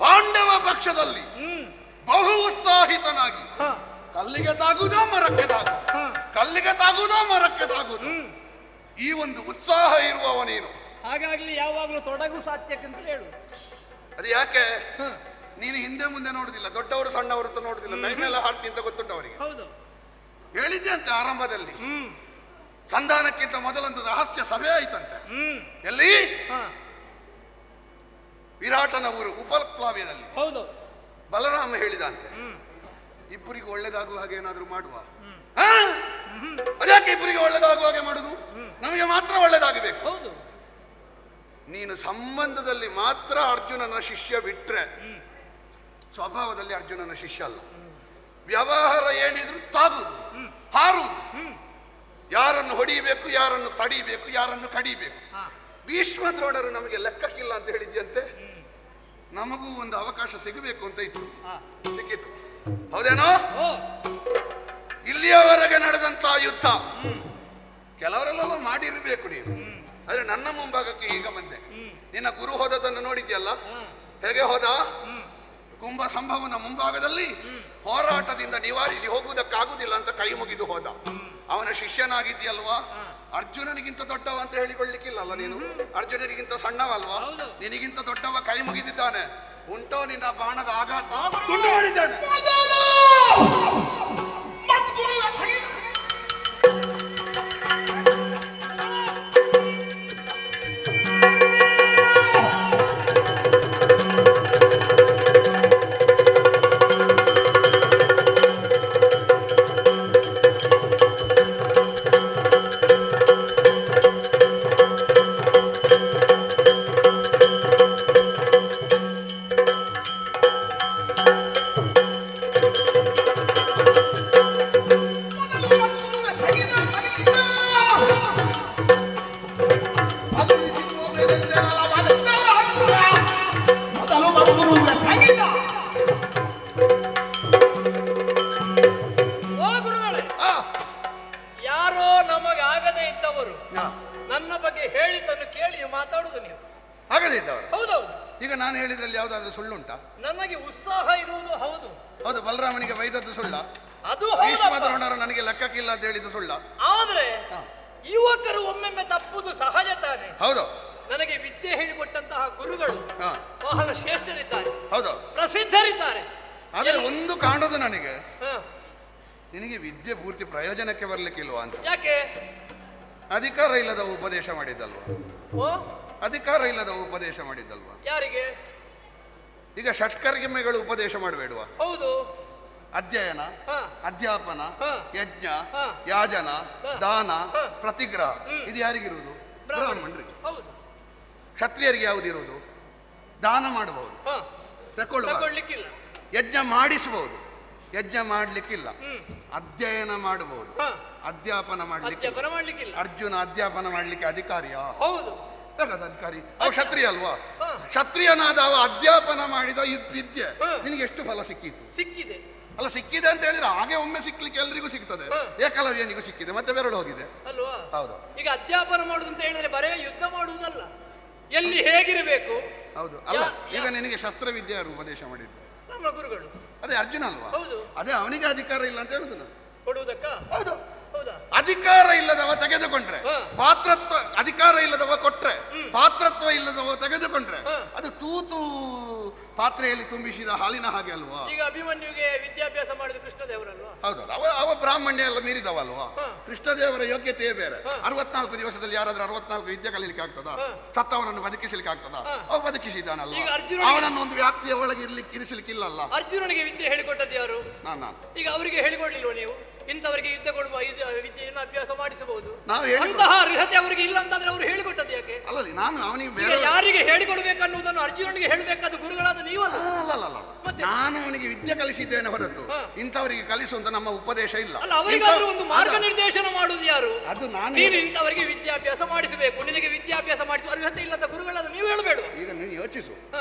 ಪಾಂಡವ ಪಕ್ಷದಲ್ಲಿ ಬಹು ಉತ್ಸಾಹಿತನಾಗಿ ಕಲ್ಲಿಗೆ ತಾಗುವುದೋ ಮರಕ್ಕೆ ತಾಗುವುದು, ಕಲ್ಲಿಗೆ ತಾಗುವುದೋ ಮರಕ್ಕೆ ತಾಗುವುದು, ಈ ಒಂದು ಉತ್ಸಾಹ ಇರುವವ ನೀನು. ಹಾಗಾಗ್ಲಿ ಯಾವಾಗ್ಲೂ ತೊಡಗು ಸಾತ್ಯಕ್ಕಿಂತ ಹೇಳು. ಅದು ಯಾಕೆ? ನೀನು ಹಿಂದೆ ಮುಂದೆ ನೋಡುದಿಲ್ಲ, ದೊಡ್ಡವರು ಸಣ್ಣವರು ಅಂತ ನೋಡುದಿಲ್ಲ, ಮೈ ಮೇಲೆ ಹಾಡ್ತಿ ಅಂತ ಗೊತ್ತುಂಟು ಅವರಿಗೆ. ಹೌದು, ಹೇಳಿದ್ದೆ ಅಂತೆ ಆರಂಭದಲ್ಲಿ. ಸಂಧಾನಕ್ಕಿಂತ ಮೊದಲೊಂದು ರಹಸ್ಯ ಸಭೆ ಆಯ್ತಂತೆ. ಎಲ್ಲಿ? ವಿರಾಟನ ಊರು ಉಪಪ್ಲಾವ್ಯದಲ್ಲಿ. ಹೌದು, ಬಲರಾಮ ಹೇಳಿದಂತೆ, ಇಬ್ಬರಿಗೆ ಒಳ್ಳೇದಾಗುವ ಹಾಗೆ ಏನಾದ್ರೂ ಮಾಡುವ. ಅದ್ಯಾಕೆ ಇಬ್ಬರಿಗೆ ಒಳ್ಳೇದಾಗುವ ಹಾಗೆ ಮಾಡುದು? ನಮಗೆ ಮಾತ್ರ ಒಳ್ಳೇದಾಗಬೇಕು. ಹೌದು. ನೀನು ಸಂಬಂಧದಲ್ಲಿ ಮಾತ್ರ ಅರ್ಜುನನ ಶಿಷ್ಯ ಬಿಟ್ರೆ ಸ್ವಭಾವದಲ್ಲಿ ಅರ್ಜುನನ ಶಿಷ್ಯ ಅಲ್ಲ. ವ್ಯವಹಾರ ಏನಿದ್ರು ತಾಗುದು, ಹಾರುವುದು, ಯಾರನ್ನು ಹೊಡಿಬೇಕು, ಯಾರನ್ನು ತಡಿಬೇಕು, ಯಾರನ್ನು ಕಡಿಬೇಕು. ಭೀಷ್ಮ ದ್ರೋಣರು ನಮಗೆ ಲೆಕ್ಕಕ್ಕಿಲ್ಲ ಅಂತ ಹೇಳಿದ್ಯಂತೆ. ನಮಗೂ ಒಂದು ಅವಕಾಶ ಸಿಗಬೇಕು ಅಂತ ಇತ್ತು, ಸಿಕ್ಕಿತು. ಹೌದೇನೋ? ಇಲ್ಲಿಯವರೆಗೆ ನಡೆದಂತ ಯುದ್ಧ ಕೆಲವರೆಲ್ಲ ಮಾಡಿರ್ಬೇಕು ನೀನು, ಆದ್ರೆ ನನ್ನ ಮುಂಭಾಗಕ್ಕೆ ಈಗ ಬಂದೆ. ನಿನ್ನ ಗುರು ಹೋದದನ್ನು ನೋಡಿದ್ಯಲ್ಲ, ಹೇಗೆ ಹೋದ? ಕುಂಭ ಸಂಭವನ ಮುಂಭಾಗದಲ್ಲಿ ಹೋರಾಟದಿಂದ ನಿವಾರಿಸಿ ಹೋಗುವುದಕ್ಕಾಗುದಿಲ್ಲ ಅಂತ ಕೈ ಮುಗಿದು ಹೋದ. ಅವನ ಶಿಷ್ಯನಾಗಿದ್ಯಲ್ವಾ? ಅರ್ಜುನನಿಗಿಂತ ದೊಡ್ಡವ ಅಂತ ಹೇಳಿಕೊಳ್ಳಿಕ್ಕಿಲ್ಲಲ್ಲ ನೀನು. ಅರ್ಜುನನಿಗಿಂತ ಸಣ್ಣವಲ್ವಾ? ನಿನಗಿಂತ ದೊಡ್ಡವ ಕೈ ಮುಗಿದಿದ್ದಾನೆ. ಉಂಟೋ ನಿನ್ನ ಬಾಣದ ಆಘಾತ? ತುಂಡು ಮಾಡಿದ್ದಾನೆ. ನನ್ನ ಬಗ್ಗೆ ಹೇಳಿದ್ದನ್ನು ಕೇಳಿ ಮಾತಾಡುದು ನೀವು. ಹಾಗದೇ ಇದ್ದವರು. ಹೌದೌದು. ಈಗ ನಾನು ಹೇಳಿದ್ರಲ್ಲಿ ಯಾವ್ದಾದ್ರು ಸುಳ್ಳುಂಟಾ? ನನಗೆ ಉತ್ಸಾಹ ಇರುವುದು ಹೌದು. ಹೌದು, ಬಲರಾಮನಿಗೆ ಬೈದದ್ದು ಸುಳ್ಳ? ಅದು ಭೀಷ್ಮದ್ರೋಣರು ನನಗೆ ಲೆಕ್ಕಕ್ಕಿಲ್ಲ ಅಂತ ಹೇಳಿದ್ದು ಸುಳ್ಳ? ಆದ್ರೆ ಯುವಕರು ಒಮ್ಮೆಮ್ಮೆ ತಪ್ಪುದು ಸಹಜ ತಾನೆ. ಹೌದು. ನನಗೆ ವಿದ್ಯೆ ಹೇಳಿಕೊಟ್ಟಂತಹ ಗುರುಗಳು ಬಹಳ ಶ್ರೇಷ್ಠರಿದ್ದಾರೆ, ಹೌದು, ಪ್ರಸಿದ್ಧರಿದ್ದಾರೆ. ಆದರೆ ಒಂದು ಕಾಣೋದು ನನಗೆ, ನಿನಗೆ ವಿದ್ಯೆ ಪೂರ್ತಿ ಪ್ರಯೋಜನಕ್ಕೆ ಬರ್ಲಿಕ್ಕಿಲ್ವಾ ಅಂತ. ಯಾಕೆ? ಅಧಿಕಾರ ಇಲ್ಲದ ಉಪದೇಶ ಮಾಡಿದ್ದಲ್ವಾ? ಅಧಿಕಾರ ಇಲ್ಲದ ಉಪದೇಶ ಮಾಡಿದ್ದಲ್ವಾ? ಯಾರಿಗೆ? ಈಗ ಷಟ್ಕರ್ಮೆಗಳು ಉಪದೇಶ ಮಾಡಬೇಡುವ? ಹೌದು. ಅಧ್ಯಯನ, ಅಧ್ಯಾಪನ, ಯಜ್ಞ, ಯಾಜನ, ದಾನ, ಪ್ರತಿಗ್ರಹ ಇದು ಯಾರಿಗಿರುವುದು? ಬ್ರಾಹ್ಮಣರಿಗೆ. ಕ್ಷತ್ರಿಯರಿಗೆ ಯಾವುದಿರುವುದು? ದಾನ ಮಾಡಬಹುದು, ತಗೊಳ್ಳಿಕ್ಕಿಲ್ಲ. ಯಜ್ಞ ಮಾಡಿಸಬಹುದು, ಯಜ್ಞ ಮಾಡ್ಲಿಕ್ಕಿಲ್ಲ. ಅಧ್ಯಯನ ಮಾಡಬಹುದು, ಅಧ್ಯಾಪನ ಮಾಡ್ಲಿಕ್ಕಿಲ್ಲ. ಅರ್ಜುನ ಅಧ್ಯಾಪನ ಮಾಡ್ಲಿಕ್ಕೆ ಅಧಿಕಾರಿಯಾ? ಹೌದು. ಅಧಿಕಾರಿ ಅವ ಕ್ಷತ್ರಿಯ ಅಲ್ವಾ? ಕ್ಷತ್ರಿಯನಾದ ಅವ ಅಧ್ಯಾಪನ ಮಾಡಿದ ವಿದ್ಯೆ ನಿನಗೆ ಎಷ್ಟು ಫಲ ಸಿಕ್ಕಿತ್ತು? ಸಿಕ್ಕಿದೆ ಅಲ್ಲ, ಸಿಕ್ಕಿದೆ ಅಂತ ಹೇಳಿದ್ರೆ ಹಾಗೆ ಒಮ್ಮೆ ಸಿಕ್ಲಿಕ್ಕೆ ಎಲ್ರಿಗೂ ಸಿಗ್ತದೆ. ಏಕಲವ್ಯನಿಗೂ ಸಿಕ್ಕಿದೆ, ಮತ್ತೆ ಬೆರಳು ಹೋಗಿದೆ ಅಲ್ವಾ? ಹೌದು. ಈಗ ಅಧ್ಯಾಪನ ಮಾಡುದು ಅಂತ ಹೇಳಿದ್ರೆ ಬರೇ ಯುದ್ಧ ಮಾಡುವುದಲ್ಲ, ಎಲ್ಲಿ ಹೇಗಿರಬೇಕು. ಹೌದು. ಅಲ್ಲ, ಈಗ ನಿನಗೆ ಶಸ್ತ್ರವಿದ್ಯೆ ಯಾರು ಉಪದೇಶ ಮಾಡಿದ್ದು? ನಮ್ಮ ಗುರುಗಳು. ಅದೇ ಅರ್ಜುನ ಅಲ್ವಾ? ಹೌದು. ಅದೇ ಅವನಿಗೆ ಅಧಿಕಾರ ಇಲ್ಲ ಅಂತ ಹೇಳುದು ನಾನು. ಕೊಡುವುದಕ್ಕ? ಹೌದು. ಹೌದಾ? ಅಧಿಕಾರ ಇಲ್ಲದವ ತೆಗೆದುಕೊಂಡ್ರೆ, ಪಾತ್ರತ್ವ, ಅಧಿಕಾರ ಇಲ್ಲದವ ಕೊಟ್ರೆ, ಪಾತ್ರತ್ವ ಇಲ್ಲದವ ತೆಗೆದುಕೊಂಡ್ರೆ ಅದು ತೂತು ಪಾತ್ರೆಯಲ್ಲಿ ತುಂಬಿಸಿದ ಹಾಲಿನ ಹಾಗೆ ಅಲ್ವಾ? ಈಗ ಅಭಿಮನ್ಯುಗೆ ವಿದ್ಯಾಭ್ಯಾಸ ಮಾಡಿದ ಕೃಷ್ಣದೇವರಲ್ವಾ? ಹೌದು. ಅವ ಬ್ರಾಹ್ಮಣ್ಯ ಎಲ್ಲ ಮೀರಿದವಲ್ವಾ? ಕೃಷ್ಣದೇವರ ಯೋಗ್ಯತೆಯೇ ಬೇರೆ. 64 ದಿವಸದಲ್ಲಿ ಯಾರಾದ್ರೂ 64 ವಿದ್ಯೆ ಕಲೀಲಿಕ್ಕೆ ಆಗ್ತದ? ಸತ್ತವನನ್ನು ಬದುಕಿಸಲಿಕ್ಕೆ ಆಗ್ತದ? ಅವ ಬದುಕಿಸಿದಾನಲ್ಲ. ಅವನನ್ನು ಒಂದು ವ್ಯಾಪ್ತಿಯ ಒಳಗೆ ಇರಿಸಲಿಕ್ಕಿಲ್ಲಲ್ಲ. ಅರ್ಜುನನಿಗೆ ವಿದ್ಯೆ ಹೇಳಿಕೊಟ್ಟದ್ದು ಯಾರು? ನಾನು. ಈಗ ಅವರಿಗೆ ಹೇಳಿಕೊಡ್ಲಿಲ್ವ ನೀವು? ಇಂಥವರಿಗೆ ಯುದ್ಧ ಕೊಡುವ ವಿದ್ಯೆಯನ್ನು ಅಭ್ಯಾಸ ಮಾಡಿಸಬಹುದು. ನಾವು ಅಂತಹ ಅರ್ಹತೆ ಅವರಿಗೆ ಇಲ್ಲ ಅಂತಂದ್ರೆ ಅವರು ಹೇಳಿಕೊಟ್ಟದ್ದು ಯಾಕೆ? ಅಲ್ಲ, ನಾನು ಅವನಿಗೆ ಯಾರಿಗೆ ಹೇಳಿಕೊಡ್ಬೇಕನ್ನುವುದನ್ನು ಅರ್ಜುನನಿಗೆ ಹೇಳಬೇಕಾದ ಗುರುಗಳಾದ ನೀವಲ್ಲ. ಅಲ್ಲ, ನಾನು ಅವನಿಗೆ ವಿದ್ಯೆ ಕಲಿಸಿದ್ದೇನೆ ಹೊರತು ಇಂಥವರಿಗೆ ಕಲಿಸುವಂತ ನಮ್ಮ ಉಪದೇಶ ಇಲ್ಲ. ಅಲ್ಲ, ಅವರಿಗಾದ್ರೂ ಒಂದು ಮಾರ್ಗನಿರ್ದೇಶನ ಮಾಡುವುದು ಯಾರು? ಅದು ನಾನು. ನೀನು ಇಂಥವರಿಗೆ ವಿದ್ಯಾಭ್ಯಾಸ ಮಾಡಿಸಬೇಕು, ನಿನಗೆ ವಿದ್ಯಾಭ್ಯಾಸ ಮಾಡಿಸುವ ಅರ್ಹತೆ ಇಲ್ಲದ ಗುರುಗಳಾದ ನೀವು ಹೇಳಬೇಡ. ಈಗ ನೀನು ಯೋಚಿಸು,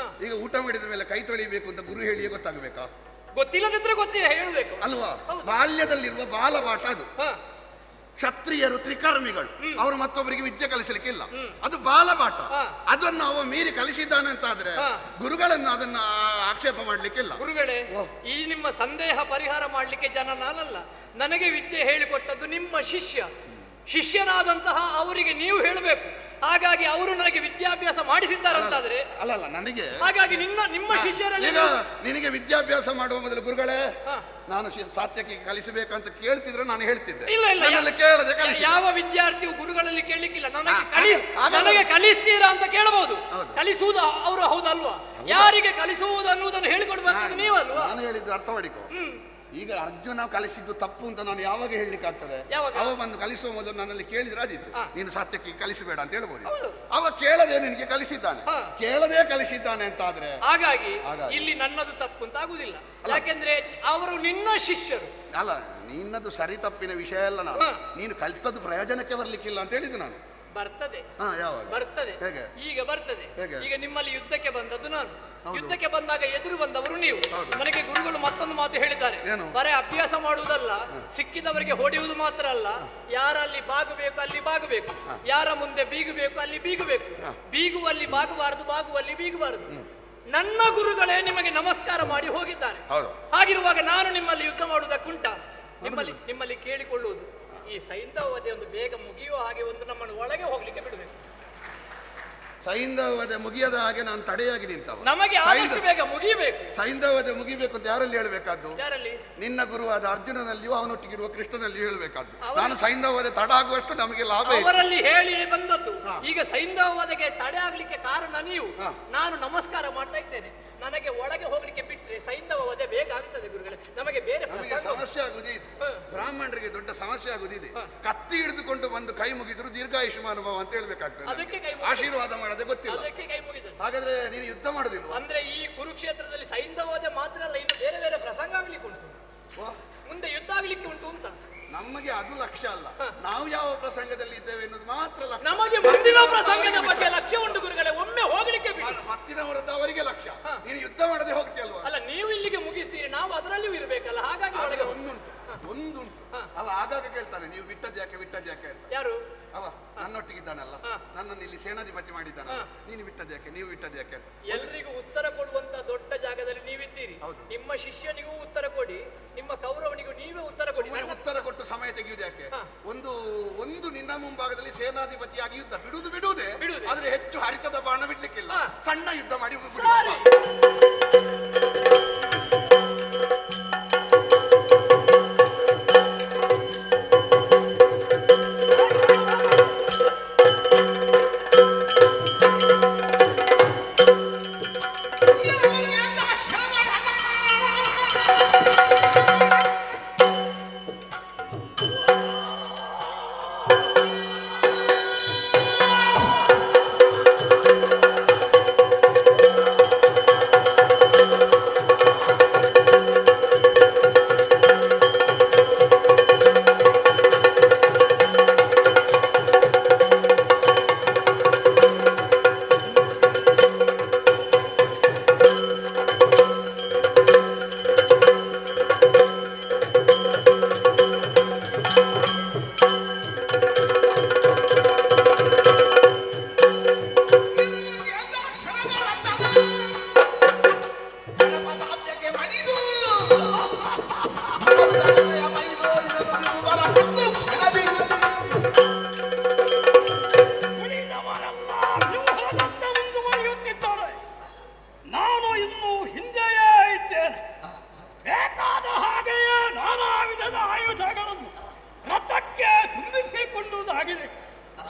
ಈಗ ಊಟ ಮಾಡಿದ ಮೇಲೆ ಕೈ ತೊಳಿಬೇಕು ಅಂತ ಗುರು ಹೇಳಿಯೇ ಗೊತ್ತಾಗಬೇಕಾ? ಗೊತ್ತಿಲ್ಲದಿದ್ರೆ ಹೇಳಬೇಕು ಅಲ್ವಾ? ಬಾಲ್ಯದಲ್ಲಿರುವ ಬಾಲಪಾಠ ಅದು. ಕ್ಷತ್ರಿಯರು ತ್ರಿಕರ್ಮಿಗಳು, ಅವರು ಮತ್ತೊಬ್ಬರಿಗೆ ವಿದ್ಯೆ ಕಲಿಸಲಿಕ್ಕಿಲ್ಲ, ಅದು ಬಾಲಪಾಠ. ಅದನ್ನು ಅವ ಮೀರಿ ಕಲಿಸಿದ್ದಾನೆ ಅಂತಾದ್ರೆ ಗುರುಗಳನ್ನು ಅದನ್ನ ಆಕ್ಷೇಪ ಮಾಡ್ಲಿಕ್ಕಿಲ್ಲ. ಗುರುಗಳೇ, ಈ ನಿಮ್ಮ ಸಂದೇಹ ಪರಿಹಾರ ಮಾಡ್ಲಿಕ್ಕೆ ಜನ ನಾನಲ್ಲ, ನನಗೆ ವಿದ್ಯೆ ಹೇಳಿಕೊಟ್ಟದ್ದು ನಿಮ್ಮ ಶಿಷ್ಯನಾದಂತಹ ಅವರಿಗೆ ನೀವು ಹೇಳಬೇಕು. ಹಾಗಾಗಿ ಅವರು ನನಗೆ ವಿದ್ಯಾಭ್ಯಾಸ ಮಾಡಿಸಿದ್ದಾರಂತಾದ್ರೆ ಅಲ್ಲ, ನನಗೆ ಹಾಗಾಗಿ ನಿಮ್ಮ ಶಿಷ್ಯರಲ್ಲಿ ನಿನಗೆ ವಿದ್ಯಾಭ್ಯಾಸ ಮಾಡುವ ಮೊದಲು ಗುರುಗಳೇ ನಾನು ಸಾತ್ಯಕ್ಕೆ ಕಲಿಸಬೇಕಂತ ಕೇಳ್ತಿದ್ರೆ ನಾನು ಹೇಳ್ತಿದ್ದೆ. ಇಲ್ಲ, ಕೇಳದೆ ಯಾವ ವಿದ್ಯಾರ್ಥಿಯು ಗುರುಗಳಲ್ಲಿ ಕೇಳಲಿಕ್ಕಿಲ್ಲ. ನನಗೆ ಕಲಿಸ್ತೀರಾ ಅಂತ ಕೇಳಬಹುದು. ಕಲಿಸುವುದು ಅವರು ಹೌದಲ್ವಾ? ಯಾರಿಗೆ ಕಲಿಸುವುದು ಅನ್ನುವುದನ್ನು ಹೇಳಿಕೊಡ್ಬೇಕಾದ್ರೆ ನೀವಲ್ವಾ? ನಾನು ಹೇಳಿದ್ದು ಅರ್ಥ ಮಾಡಿಕೊ. ಈಗ ಅರ್ಜುನ ಕಲಿಸಿದ್ದು ತಪ್ಪು ಅಂತ ನಾನು ಯಾವಾಗ ಹೇಳಲಿಕ್ಕೆ ಆಗ್ತದೆ? ಅವ ಬಂದು ಕಲಿಸುವ ಮೊದಲು ನನ್ನಲ್ಲಿ ಕೇಳಿದ್ರೆ ಆದಿತ್ತು, ನೀನು ಸಾತ್ಯಕ್ಕೆ ಕಲಿಸಬೇಡ ಅಂತ ಹೇಳ್ಬೋದು. ಅವ ಕೇಳದೆ ನಿನಗೆ ಕಲಿಸಿದ್ದಾನೆ, ಕೇಳದೆ ಕಲಿಸಿದ್ದಾನೆ ಅಂತ ಆದ್ರೆ ಹಾಗಾಗಿ ಇಲ್ಲಿ ನನ್ನದು ತಪ್ಪು ಅಂತ ಆಗುದಿಲ್ಲ. ಯಾಕೆಂದ್ರೆ ಅವರು ನಿನ್ನ ಶಿಷ್ಯರು. ಅಲ್ಲ, ನಿನ್ನದು ಸರಿ ತಪ್ಪಿನ ವಿಷಯ ಅಲ್ಲ. ನೀನು ಕಲಿತದ್ದು ಪ್ರಯೋಜನಕ್ಕೆ ಬರ್ಲಿಕ್ಕಿಲ್ಲ ಅಂತ ಹೇಳಿದ್ದು ನಾನು. ಬರ್ತದೆ, ಬರ್ತದೆ, ಈಗ ಬರ್ತದೆ. ಈಗ ನಿಮ್ಮಲ್ಲಿ ಯುದ್ಧಕ್ಕೆ ಬಂದದ್ದು ನಾನು. ಯುದ್ಧಕ್ಕೆ ಬಂದಾಗ ಎದುರು ಬಂದವರು ನೀವು. ನನಗೆ ಗುರುಗಳು ಮತ್ತೊಂದು ಮಾತು ಹೇಳಿದ್ದಾರೆ, ಬರೇ ಅಭ್ಯಾಸ ಮಾಡುವುದಲ್ಲ, ಸಿಕ್ಕಿದವರಿಗೆ ಹೊಡೆಯುವುದು ಮಾತ್ರ ಅಲ್ಲ, ಯಾರಲ್ಲಿ ಬಾಗಬೇಕು ಅಲ್ಲಿ ಬಾಗಬೇಕು, ಯಾರ ಮುಂದೆ ಬೀಗಬೇಕು ಅಲ್ಲಿ ಬೀಗಬೇಕು, ಬೀಗುವಲ್ಲಿ ಬಾಗಬಾರದು, ಬಾಗುವಲ್ಲಿ ಬೀಗಬಾರದು. ನನ್ನ ಗುರುಗಳೇ ನಿಮಗೆ ನಮಸ್ಕಾರ ಮಾಡಿ ಹೋಗಿದ್ದಾರೆ. ಹಾಗಿರುವಾಗ ನಾನು ನಿಮ್ಮಲ್ಲಿ ಯುದ್ಧ ಮಾಡುವುದಕ್ಕುಂಟ? ನಿಮ್ಮಲ್ಲಿ ಕೇಳಿಕೊಳ್ಳುವುದು, ಈ ಸೈಂಧವ ವಧೆ ಒಂದು ಬೇಗ ಮುಗಿಯುವ ಹಾಗೆ ಒಂದು ನಮ್ಮನ್ನು ಒಳಗೆ ಹೋಗ್ಲಿಕ್ಕೆ ಬಿಡಬೇಕು. ಸೈಂಧವ ವಧೆ ಮುಗಿಯದ ಹಾಗೆ ನಾನು ತಡೆಯಾಗಿ ನಿಂತವ. ನಮಗೆ ಆದಷ್ಟು ಬೇಗ ಮುಗಿಯಬೇಕು. ಸೈಂಧವ ವಧೆ ಮುಗಿಬೇಕು ಅಂತ ಯಾರಲ್ಲಿ ಹೇಳಬೇಕಾದ್ದು? ಯಾರಲ್ಲಿ? ನಿನ್ನ ಗುರುವಾದ ಅರ್ಜುನನಲ್ಲಿಯೂ ಅವನೊಟ್ಟಿಗಿರುವ ಕೃಷ್ಣನಲ್ಲಿಯೂ ಹೇಳಬೇಕಾದ್ದು. ನಾನು ಸೈಂಧವ ವಧೆ ತಡ ಆಗುವಷ್ಟು ನಮಗೆ ಲಾಭ ಅವರಲ್ಲಿ ಹೇಳಿ ಬಂದದ್ದು. ಈಗ ಸೈಂಧವ ವಧೆಗೆ ತಡೆ ಆಗ್ಲಿಕ್ಕೆ ಕಾರಣ ನೀವು. ನಾನು ನಮಸ್ಕಾರ ಮಾಡ್ತಾ ಇದ್ದೇನೆ. ನನಗೆ ಒಳಗೆ ಹೋಗ್ಲಿಕ್ಕೆ ಬಿಟ್ರೆ ಸೈಂಧವ ವಧೆ ಬೇಗ ಆಗ್ತದೆ ಗುರುಗಳೇ. ನಮಗೆ ಬೇರೆ ಸಮಸ್ಯೆ ಆಗುದಿದೆ, ಬ್ರಾಹ್ಮಣರಿಗೆ ದೊಡ್ಡ ಸಮಸ್ಯೆ ಆಗುದಿದೆ. ಕತ್ತಿ ಹಿಡಿದುಕೊಂಡು ಬಂದು ಕೈ ಮುಗಿದ್ರು ದೀರ್ಘಾಯುಷ್ಮಾನುಭವ ಅಂತ ಹೇಳ್ಬೇಕಾಗ್ತದೆ. ಆಶೀರ್ವಾದ ಮಾಡದೆ ಗೊತ್ತಿಲ್ಲ, ಹಾಗಾದ್ರೆ ನೀನು ಯುದ್ಧ ಮಾಡುದಿಲ್ಲ ಅಂದ್ರೆ ಈ ಕುರುಕ್ಷೇತ್ರದಲ್ಲಿ ಸೈಂಧವ ವಧೆ ಮಾತ್ರ ಅಲ್ಲ, ಇನ್ನು ಬೇರೆ ಬೇರೆ ಪ್ರಸಂಗ ಆಗ್ಲಿಕ್ಕೆ ಉಂಟು, ಮುಂದೆ ಯುದ್ಧ ಆಗ್ಲಿಕ್ಕೆ ಉಂಟು ಅಂತ. ನಮಗೆ ಅದು ಲಕ್ಷ್ಯ ಅಲ್ಲ, ನಾವು ಯಾವ ಪ್ರಸಂಗದಲ್ಲಿ ಇದ್ದೇವೆ ಎನ್ನುವುದು ಮಾತ್ರ ಲಕ್ಷ್ಯ. ನಮಗೆ ಮುಂದಿನ ಪ್ರಸಂಗದ ಬಗ್ಗೆ ಲಕ್ಷ್ಯ ಉಂಟು ಗುರುಗಳೇ. ಒಮ್ಮೆ ಹೋಗ್ಲಿಕ್ಕೆ ಮತ್ತಿನವರದ್ದು ಅವರಿಗೆ ಲಕ್ಷ್ಯ, ನೀನು ಯುದ್ಧ ಮಾಡದೆ ಹೋಗ್ತೀಯಲ್ವಾ? ಅಲ್ಲ, ನೀವು ಇಲ್ಲಿಗೆ ಮುಗಿಸ್ತೀರಿ, ನಾವು ಅದರಲ್ಲಿಯೂ ಇರಬೇಕಲ್ಲ. ಹಾಗಾಗಿ ಒಂದುಂಟು ಅವ ಆಗಾಗ ಕೇಳ್ತಾನೆ, ನೀವು ಬಿಟ್ಟದ್ ಯಾಕೆ ಅಂತ. ಯಾರು? ಅವ ನನ್ನೊಟ್ಟಿಗಿದ್ದಾನಲ್ಲ, ನನ್ನನ್ನು ಇಲ್ಲಿ ಸೇನಾಧಿಪತಿ ಮಾಡಿದ್ದಾನಲ್ಲ, ನೀನು ಬಿಟ್ಟದ್ಯಾಕೆ, ನೀವು ಬಿಟ್ಟದ್ಯಾಕೆ ಅಂತ. ಎಲ್ರಿಗೂ ಉತ್ತರ ಕೊಡುವಂತ ದೊಡ್ಡ ಜಾಗದಲ್ಲಿ ನೀವಿದ್ದೀರಿ. ನಿಮ್ಮ ಶಿಷ್ಯನಿಗೂ ಉತ್ತರ ಕೊಡಿ, ನಿಮ್ಮ ಕೌರವನಿಗೂ ನೀವೇ ಉತ್ತರ ಕೊಡಿ. ಉತ್ತರ ಕೊಟ್ಟು ಸಮಯ ತೆಗೆಯುವುದು ಯಾಕೆ? ಒಂದು ನಿನ್ನ ಮುಂಭಾಗದಲ್ಲಿ ಸೇನಾಧಿಪತಿಯಾಗಿ ಯುದ್ಧ ಬಿಡುವುದೇ, ಆದ್ರೆ ಹೆಚ್ಚು ಹರಿತದ ಬಾಣ ಬಿಡ್ಲಿಕ್ಕಿಲ್ಲ. ಸಣ್ಣ ಯುದ್ಧ ಮಾಡಿ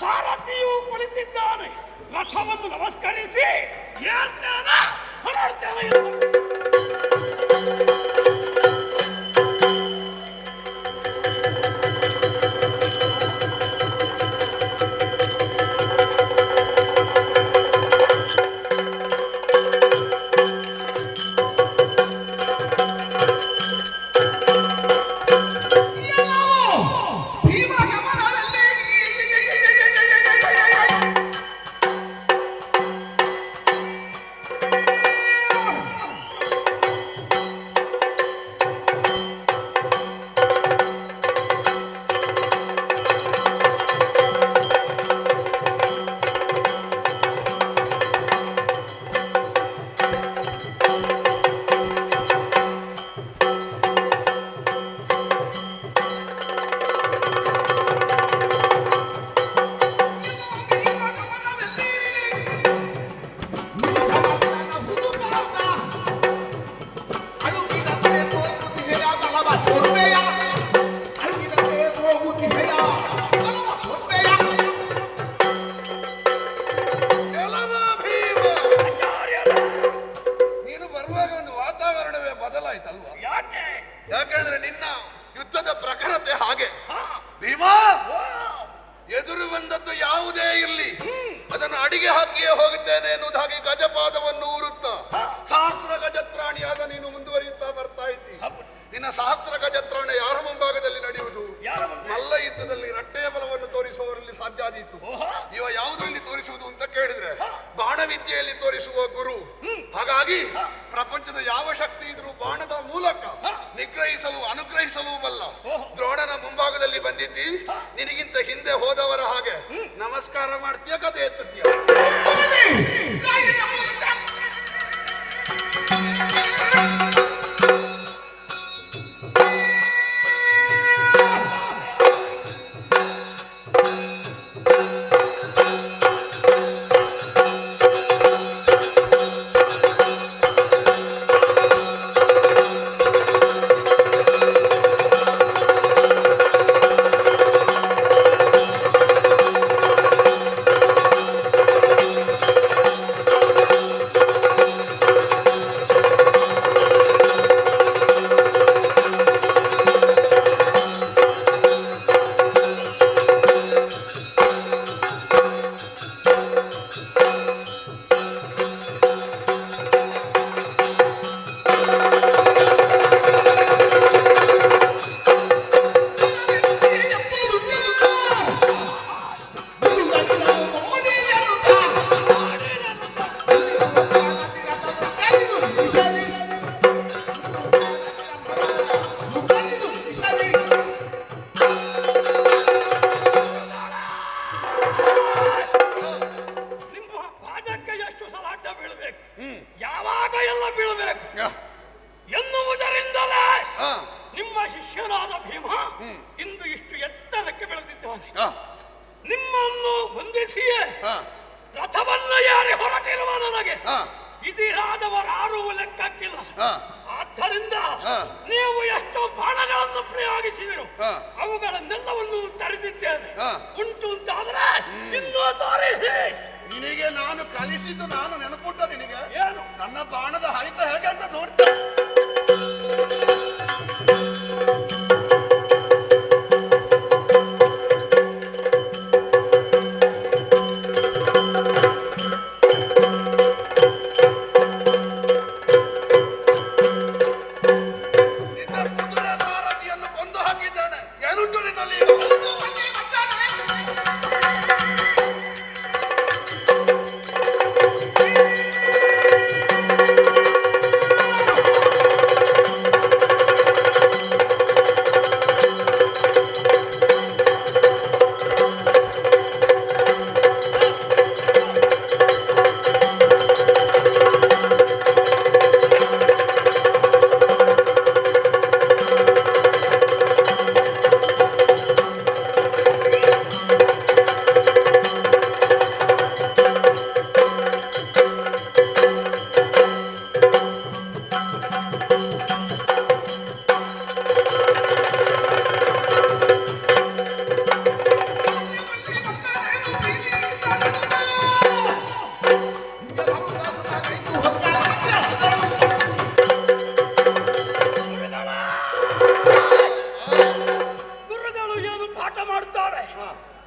ಸಾರಥಿಯು ಕುಳಿತಿದ್ದಾನೆ. ರಥವನ್ನು ನಮಸ್ಕರಿಸಿ ಏರ್ತೇನೆ, ಹೊರಡ್ತೇನೆ. ಯಾಕಂದ್ರೆ ನಿನ್ನ ಯುದ್ಧದ ಪ್ರಖರತೆ ಹಾಗೆ. ಭೀಮಾ, ಎದುರು ಬಂದದ್ದು ಯಾವುದೇ ಇರಲಿ ಅದನ್ನು ಅಡಿಗೆ ಹಾಕಿಯೇ ಹೋಗುತ್ತೇನೆ ಎನ್ನುವುದು ಹಾಗೆ ಗಜಪಾದವನ್ನು ಊರುತ್ತಾ ಸಹಸ್ರ ಗಜತ್ರಾಣಿಯಾದ ನೀನು ಮುಂದುವರಿಯುತ್ತಾ ಬರ್ತಾ ಇದ್ದಿ. ನಿನ್ನ ಸಹಸ್ರ ಗಜತ್ರಾಣ ಯಾರ ಮುಂಭಾಗದಲ್ಲಿ ನಡೆಯುವುದು? ಮಲ್ಲ ಯುದ್ಧದಲ್ಲಿ ರಟ್ಟೆಯ ಬಲವನ್ನು ತೋರಿಸುವವರಲ್ಲಿ ಸಾಧ್ಯ ಆದೀತು. ಇವ ಯಾವುದರಲ್ಲಿ ತೋರಿಸುವುದು ಅಂತ ಕೇಳಿದ್ರೆ ಬಾಣವಿದ್ಯೆಯಲ್ಲಿ ತೋರಿಸುವ ಗುರು. ಹಾಗಾಗಿ ಪ್ರಪಂಚದ ಯಾವ ಶಕ್ತಿ ಇದ್ರೂ ಬಾಣದ ಮೂಲಕ ನಿಗ್ರಹಿಸಲು ಅನುಗ್ರಹಿಸಲು ಬಲ್ಲ. ದ್ರೋಣನ ಮುಂಭಾಗದಲ್ಲಿ ಬಂದಿದ್ದಿ, ನಿನಗಿಂತ ಹಿಂದೆ ಹೋದವರ ಹಾಗೆ ನಮಸ್ಕಾರ ಮಾಡ್ತೀಯ, ಕತೆ ಎತ್ತುತ್ತೀಯ. ಯಾವಾಗ ಎಲ್ಲ ಬೀಳಬೇಕು ಎನ್ನುವುದರಿಂದಲೇ ನಿಮ್ಮ ಶಿಷ್ಯನಾದ ಭೀಮ ಇಂದು ಇಷ್ಟು ಎತ್ತರಕ್ಕೆ ಬೆಳೆದಿದ್ದಾನೆ. ನಿಮ್ಮನ್ನು ಬಂಧಿಸಿಯೇ ರಥವನ್ನು ಯಾರೇ ಹೊರಟಿರುವ ನನಗೆ ಇದಿರಾದವರಾರೂ ಲೆಕ್ಕಕ್ಕಿಲ್ಲ. ಆದ್ದರಿಂದ ನೀವು ಎಷ್ಟು ಬಾಣಗಳನ್ನು ಪ್ರಯೋಗಿಸಿದರು ಅವುಗಳನ್ನೆಲ್ಲವನ್ನು ತರಿದಿದ್ದೇನೆ. ಉಂಟು ಅಂತಾದ್ರೆ ಇನ್ನೂ ತೋರಿಸಿ. ನಿನಗೆ ನಾನು ಕಲಿಸಿದ್ದು ನಾನು ನೆನಪುಂಟ ನಿನಗೆ? ಏನು? ನನ್ನ ಬಾಣದ ಹರಿತ ಹೇಗೆ ಅಂತ ನೋಡ್ತೇನೆ.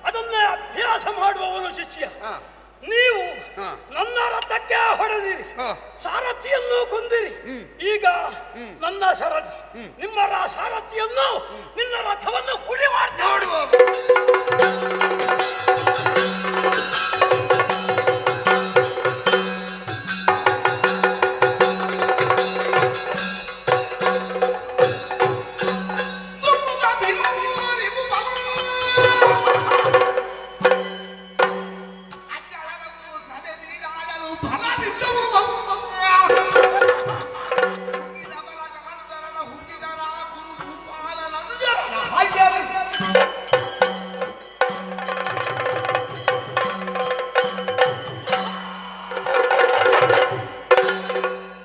ಅದನ್ನೇ ಅಭ್ಯಾಸ ಮಾಡುವವನು ಶಿಷ್ಯ. ನೀವು ನನ್ನ ರಥಕ್ಕೆ ಹೊಡೆದಿರಿ, ಸಾರಥಿಯನ್ನು ಕೊಂದಿರಿ. ಈಗ ನನ್ನ ಸಾರಥಿ ನಿಮ್ಮ ಸಾರಥಿಯನ್ನು ನಿನ್ನ ರಥವನ್ನು ಹುಡಿ ಮಾಡ್ತಾರೆ.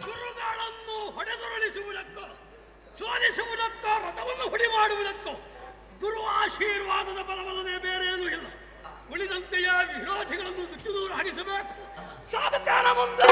ಗುರುಗಳನ್ನು ಹೊಡೆದುರುಳಿಸುವುದಕ್ಕೂ ಸೋಲಿಸುವುದಕ್ಕೂ ರಥವನ್ನು ಹುಡಿ ಮಾಡುವುದಕ್ಕೂ ಗುರು ಆಶೀರ್ವಾದದ ಬಲವಲ್ಲದೆ ಬೇರೇನೂ ಇಲ್ಲ. ಉಳಿದಂತೆಯ ವಿರೋಧಿಗಳನ್ನು ದುಡ್ಡು ದೂರ ಹಾಕಿಸಬೇಕು. ಸಾಧುಕಾನ ಮುಂದೆ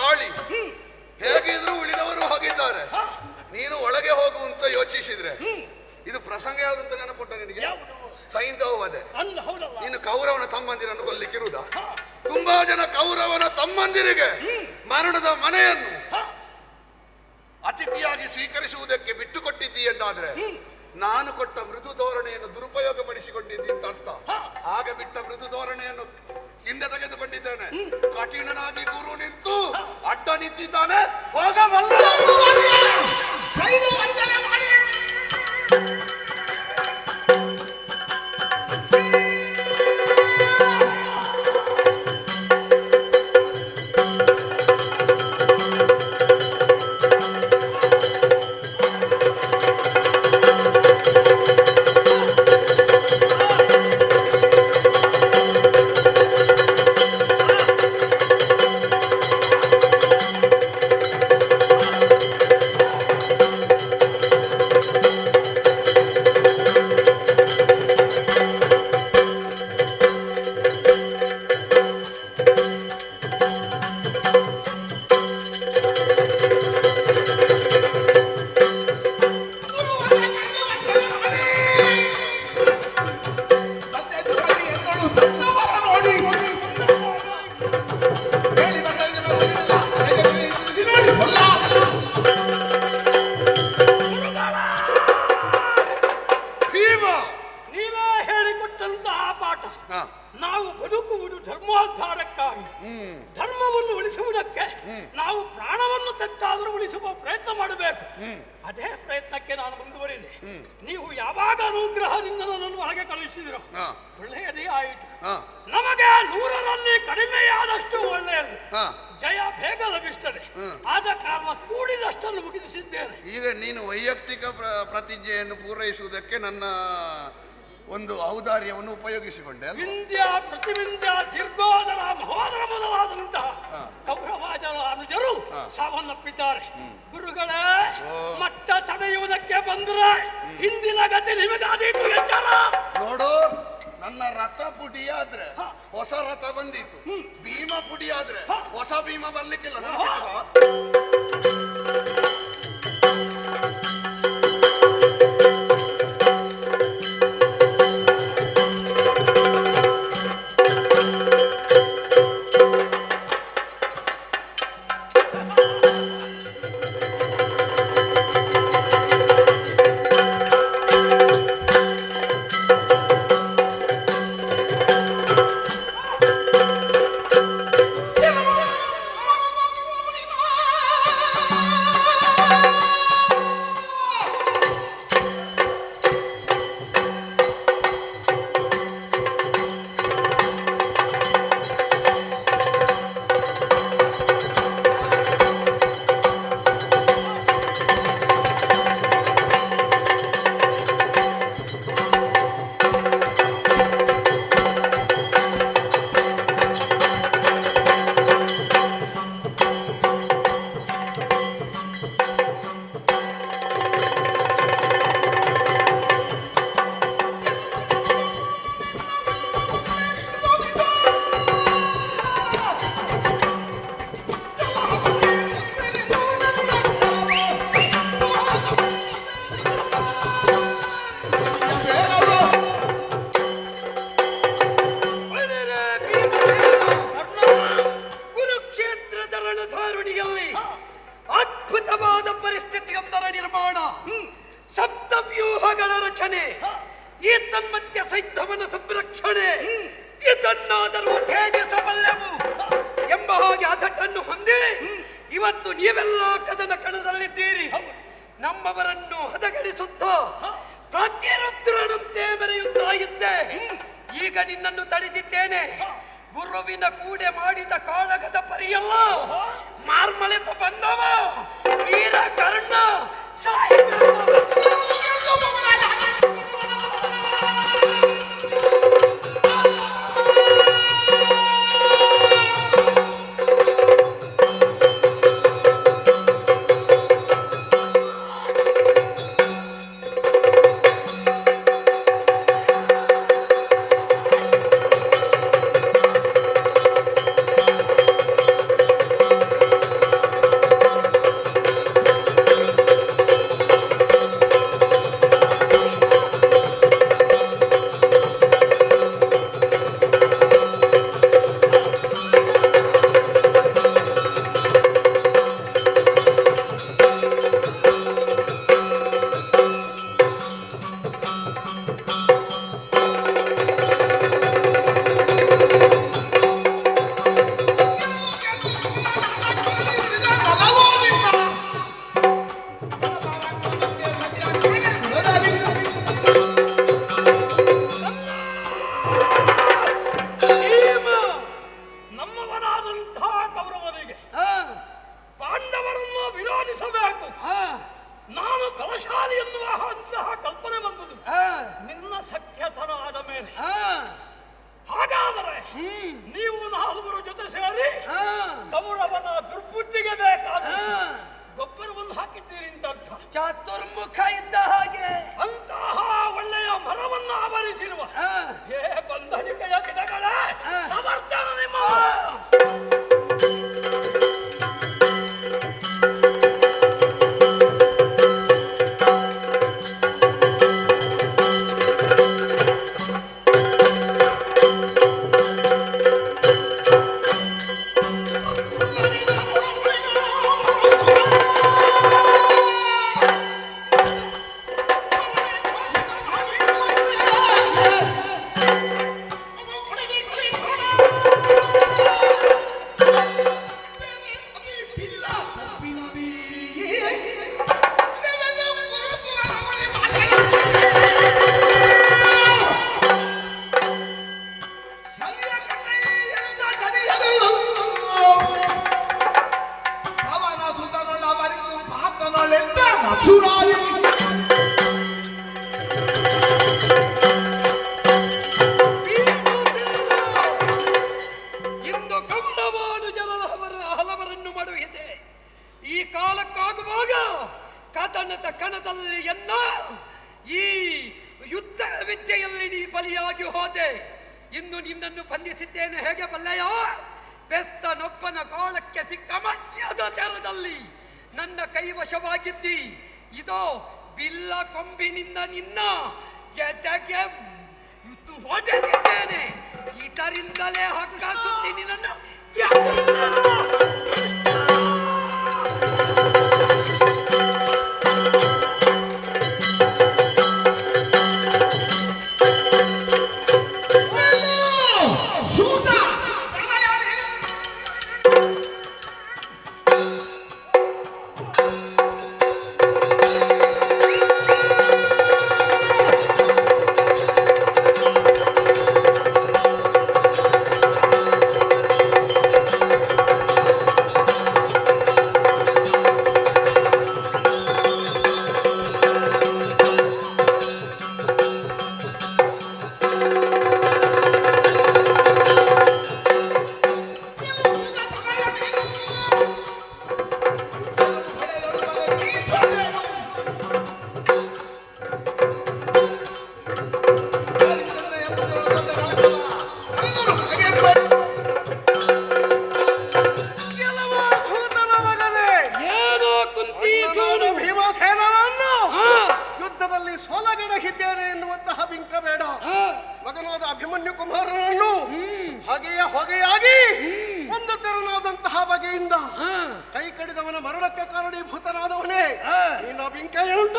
ಗಾಳಿ. ಹೇಗಿದ್ರು ಉಳಿದವರು ಹೋಗಿದ್ದಾರೆ, ನೀನು ಒಳಗೆ ಹೋಗು ಅಂತ ಯೋಚಿಸಿದ್ರೆ ಇದು ಪ್ರಸಂಗ ಯಾವ್ದಂತ ನೆನಪುಂಟ ನಿನಗೆ? ಸೈಂಧವ ವಧೆ. ನೀನು ಕೌರವನ ತಮ್ಮಂದಿರನ್ನು ಕೊಲ್ಲಿಕ್ಕಿರುವುದಾ? ತುಂಬಾ ಜನ ಕೌರವನ ತಮ್ಮಂದಿರಿಗೆ ಮರಣದ ಮನೆಯನ್ನು ಅತಿಥಿಯಾಗಿ ಸ್ವೀಕರಿಸುವುದಕ್ಕೆ ಬಿಟ್ಟುಕೊಟ್ಟಿದ್ದಿ ಎಂದಾದ್ರೆ ನಾನು ಕೊಟ್ಟ ಮೃದು ಧೋರಣೆಯನ್ನು ದುರುಪಯೋಗ ಪಡಿಸಿಕೊಂಡಿದ್ದಿ ಅಂತ ಅರ್ಥ. ಆಗ ಬಿಟ್ಟ ಮೃದು ಧೋರಣೆಯನ್ನು ಹಿಂದೆ ತೆಗೆದುಕೊಂಡಿದ್ದೇನೆ. ಕಠಿಣನಾಗಿ ಗುರು ನಿಂತು ಅಡ್ಡ ನಿಂತಿದ್ದಾನೆ, ಹೋಗಬಲ್ಲ. ನಾವು ಬದುಕುವುದು ಧರ್ಮೋದ್ಧಾರಕ್ಕಾಗಿ, ಧರ್ಮವನ್ನು ಉಳಿಸುವುದಕ್ಕೆ ನಾವು ಪ್ರಾಣವನ್ನು ತೆತ್ತಾದರೂ ಉಳಿಸುವ ಪ್ರಯತ್ನ ಮಾಡಬೇಕು. ಅದೇ ಪ್ರಯತ್ನಕ್ಕೆ ನಾನು ಮುಂದುವರಿದೆ. ನೀವು ಯಾವಾಗ ಅನುಗ್ರಹದಿಂದ ನನ್ನನ್ನು ಹೊರಗೆ ಕಳುಹಿಸಿದಿರೋ ಒಳ್ಳೆಯದೇ ಆಯಿತು. ನಮಗೆ 100ರಲ್ಲಿ ಕಡಿಮೆಯಾದಷ್ಟು ಒಳ್ಳೆಯದು. ಜಯ ಬೇಗ ಲಭಿಸುತ್ತದೆ. ಆದ ಕಾರಣ ಕೂಡಿದಷ್ಟನ್ನು ಮುಗಿಸಿದ್ದೇನೆ. ಈಗ ನೀನು ವೈಯಕ್ತಿಕ ಪ್ರತಿಜ್ಞೆಯನ್ನು ಪೂರೈಸುವುದಕ್ಕೆ ನನ್ನ ಒಂದು ಔದಾರ್ಯವನ್ನು ಉಪಯೋಗಿಸಿಕೊಂಡೆ. ವಿಂಧ್ಯ ಪ್ರತಿವಿಂಧ್ಯ ದೀರ್ಘೋದರ ಮಹೋದರ ಮೊದಲಾದಂತಹ ಕೌರವಾಜರ ಅನುಜರು ಸಾವನ್ನಪ್ಪಿದ್ದಾರೆ. ಗುರುಗಳೇ, ಮಟ್ಟ ತಡೆಯುವುದಕ್ಕೆ ಬಂದ್ರೆ ಹಿಂದಿನ ಗತಿ ನಿಮಗಾದೀತು ಎಚ್ಚರ. ನೋಡು, ನನ್ನ ರಥ ಪುಡಿಯಾದ್ರೆ ಹೊಸ ರಥ ಬಂದಿತ್ತು, ಭೀಮ ಪುಡಿಯಾದ್ರೆ ಹೊಸ ಭೀಮ ಬರ್ಲಿಕ್ಕಿಲ್ಲ. ಅದ್ಭುತವಾದ ಪರಿಸ್ಥಿತಿಯೊಂದರ ನಿರ್ಮಾಣ, ಸಪ್ತವ್ಯೂಹಗಳ ರಚನೆ, ಈ ತನ್ಮಧ್ಯ ಸೈದ್ಧವನ ಸಂರಕ್ಷಣೆ, ಇದನ್ನಾದರೂ ಭೇದಿಸಬಲ್ಲೆವು ಎಂಬ ಹಾಗೆ ಅದಟ್ಟನ್ನು ಹೊಂದಿ ಇವತ್ತು ನೀವೆಲ್ಲ ಕದನ ಕಣದಲ್ಲಿದ್ದೀರಿ. ನಮ್ಮವರನ್ನು ಹದಗೆಡಿಸುತ್ತಾ ಪ್ರತಿರುದ್ರನಂತೆ ಮೆರೆಯುತ್ತಾ ಇದ್ದೆ. ಈಗ ನಿನ್ನನ್ನು ತಡೆದಿದ್ದೇನೆ. ಗುರುವಿನ ಕೂಡೆ ಮಾಡಿದ ಕಾಳಗದ ಪರಿಯಲ್ಲ ಮಾರ್ಮಳೆತ ಬಂದವ ವೀರ ಕರ್ಣ ಪಾಂಡವನಾದಂತಹ ಕೌರವನಿಗೆ ಪಾಂಡವರನ್ನು ವಿರೋಧಿಸಬೇಕು, ನಾನು ಬಲಶಾಲಿ ಎನ್ನುವ ಅಂತಹ ಕಲ್ಪನೆ ಬಂದುದು ನಿನ್ನ ಸಖ್ಯತನ ಆದ ಮೇಲೆ. ಹಾಗಾದರೆ ನೀವು ನಾಲ್ವರು ಜೊತೆ ಸೇರಿ ಕೌರವನ ದುರ್ಬುದ್ಧಿಗೆ ಬೇಕಾದ ಗೊಬ್ಬರವನ್ನು ಹಾಕಿದ್ದೀರಿ ಅಂತ ಅರ್ಥ. ಚತುರ್ಮುಖ ಇದ್ದ ಹಾಗೆ ಅಂತಹ ಒಳ್ಳೆಯ ಮರವನ್ನು ಆವರಿಸಿರುವ ಹೇ ಬಂಧನಿಕೆಯ ಗಿಡಗಳೇ, ಸಮರ್ಥನ ನಿಮ್ಮ. ಇಂದು ಕೌರವಾನು ಹಲವರನ್ನು ಮಾಡುತ್ತಿದೆ. ಈ ಕಾಲಕ್ಕಾಗುವಾಗ ಕದನದ ಕಣದಲ್ಲಿ ಈ ಯುದ್ಧ ವಿದ್ಯೆಯಲ್ಲಿ ನೀ ಬಲಿಯಾಗಿ ಹೋದೆ. ಇನ್ನು ನಿನ್ನನ್ನು ಬಂಧಿಸಿದ್ದೇನೆ, ಹೇಗೆ ಬಲ್ಲೆಯ? ಬೆಸ್ತನೊಬ್ಬನ ಗೋಳಕ್ಕೆ ಸಿಕ್ಕ ಮದ್ಯದ ತೆರದಲ್ಲಿ ನನ್ನ ಕೈವಶವಾಗಿದ್ದಿ. ಇದೋ ಬಿಲ್ಲ ಕೊಂಬಿನಿಂದ ನಿನ್ನ ಎದೆಗೆ ಹೊಡೆದಿದ್ದೇನೆ. ಇದರಿಂದಲೇ ಹಗ್ಗ ಸುತ್ತಿ ನಿನ್ನನ್ನು ಸೋಲಗಡಹಿದ್ದೇನೆ ಎನ್ನುವಂತಹ ಬಿಂಕ ಬೇಡ. ಮಗನಾದ ಅಭಿಮನ್ಯು ಕುಮಾರನನ್ನು ಹಾಗೆಯೇ ಹೊಗೆಯಾಗಿ ಒಂದು ತೆರನಾದಂತಹ ಬಗೆಯಿಂದ ಕೈ ಕಡಿದವನ ಮರಣಕ್ಕೆ ಕಾರಣೀಭೂತನಾದವನೇ ನಿನ್ನ ಬಿಂಕ ಎಂತ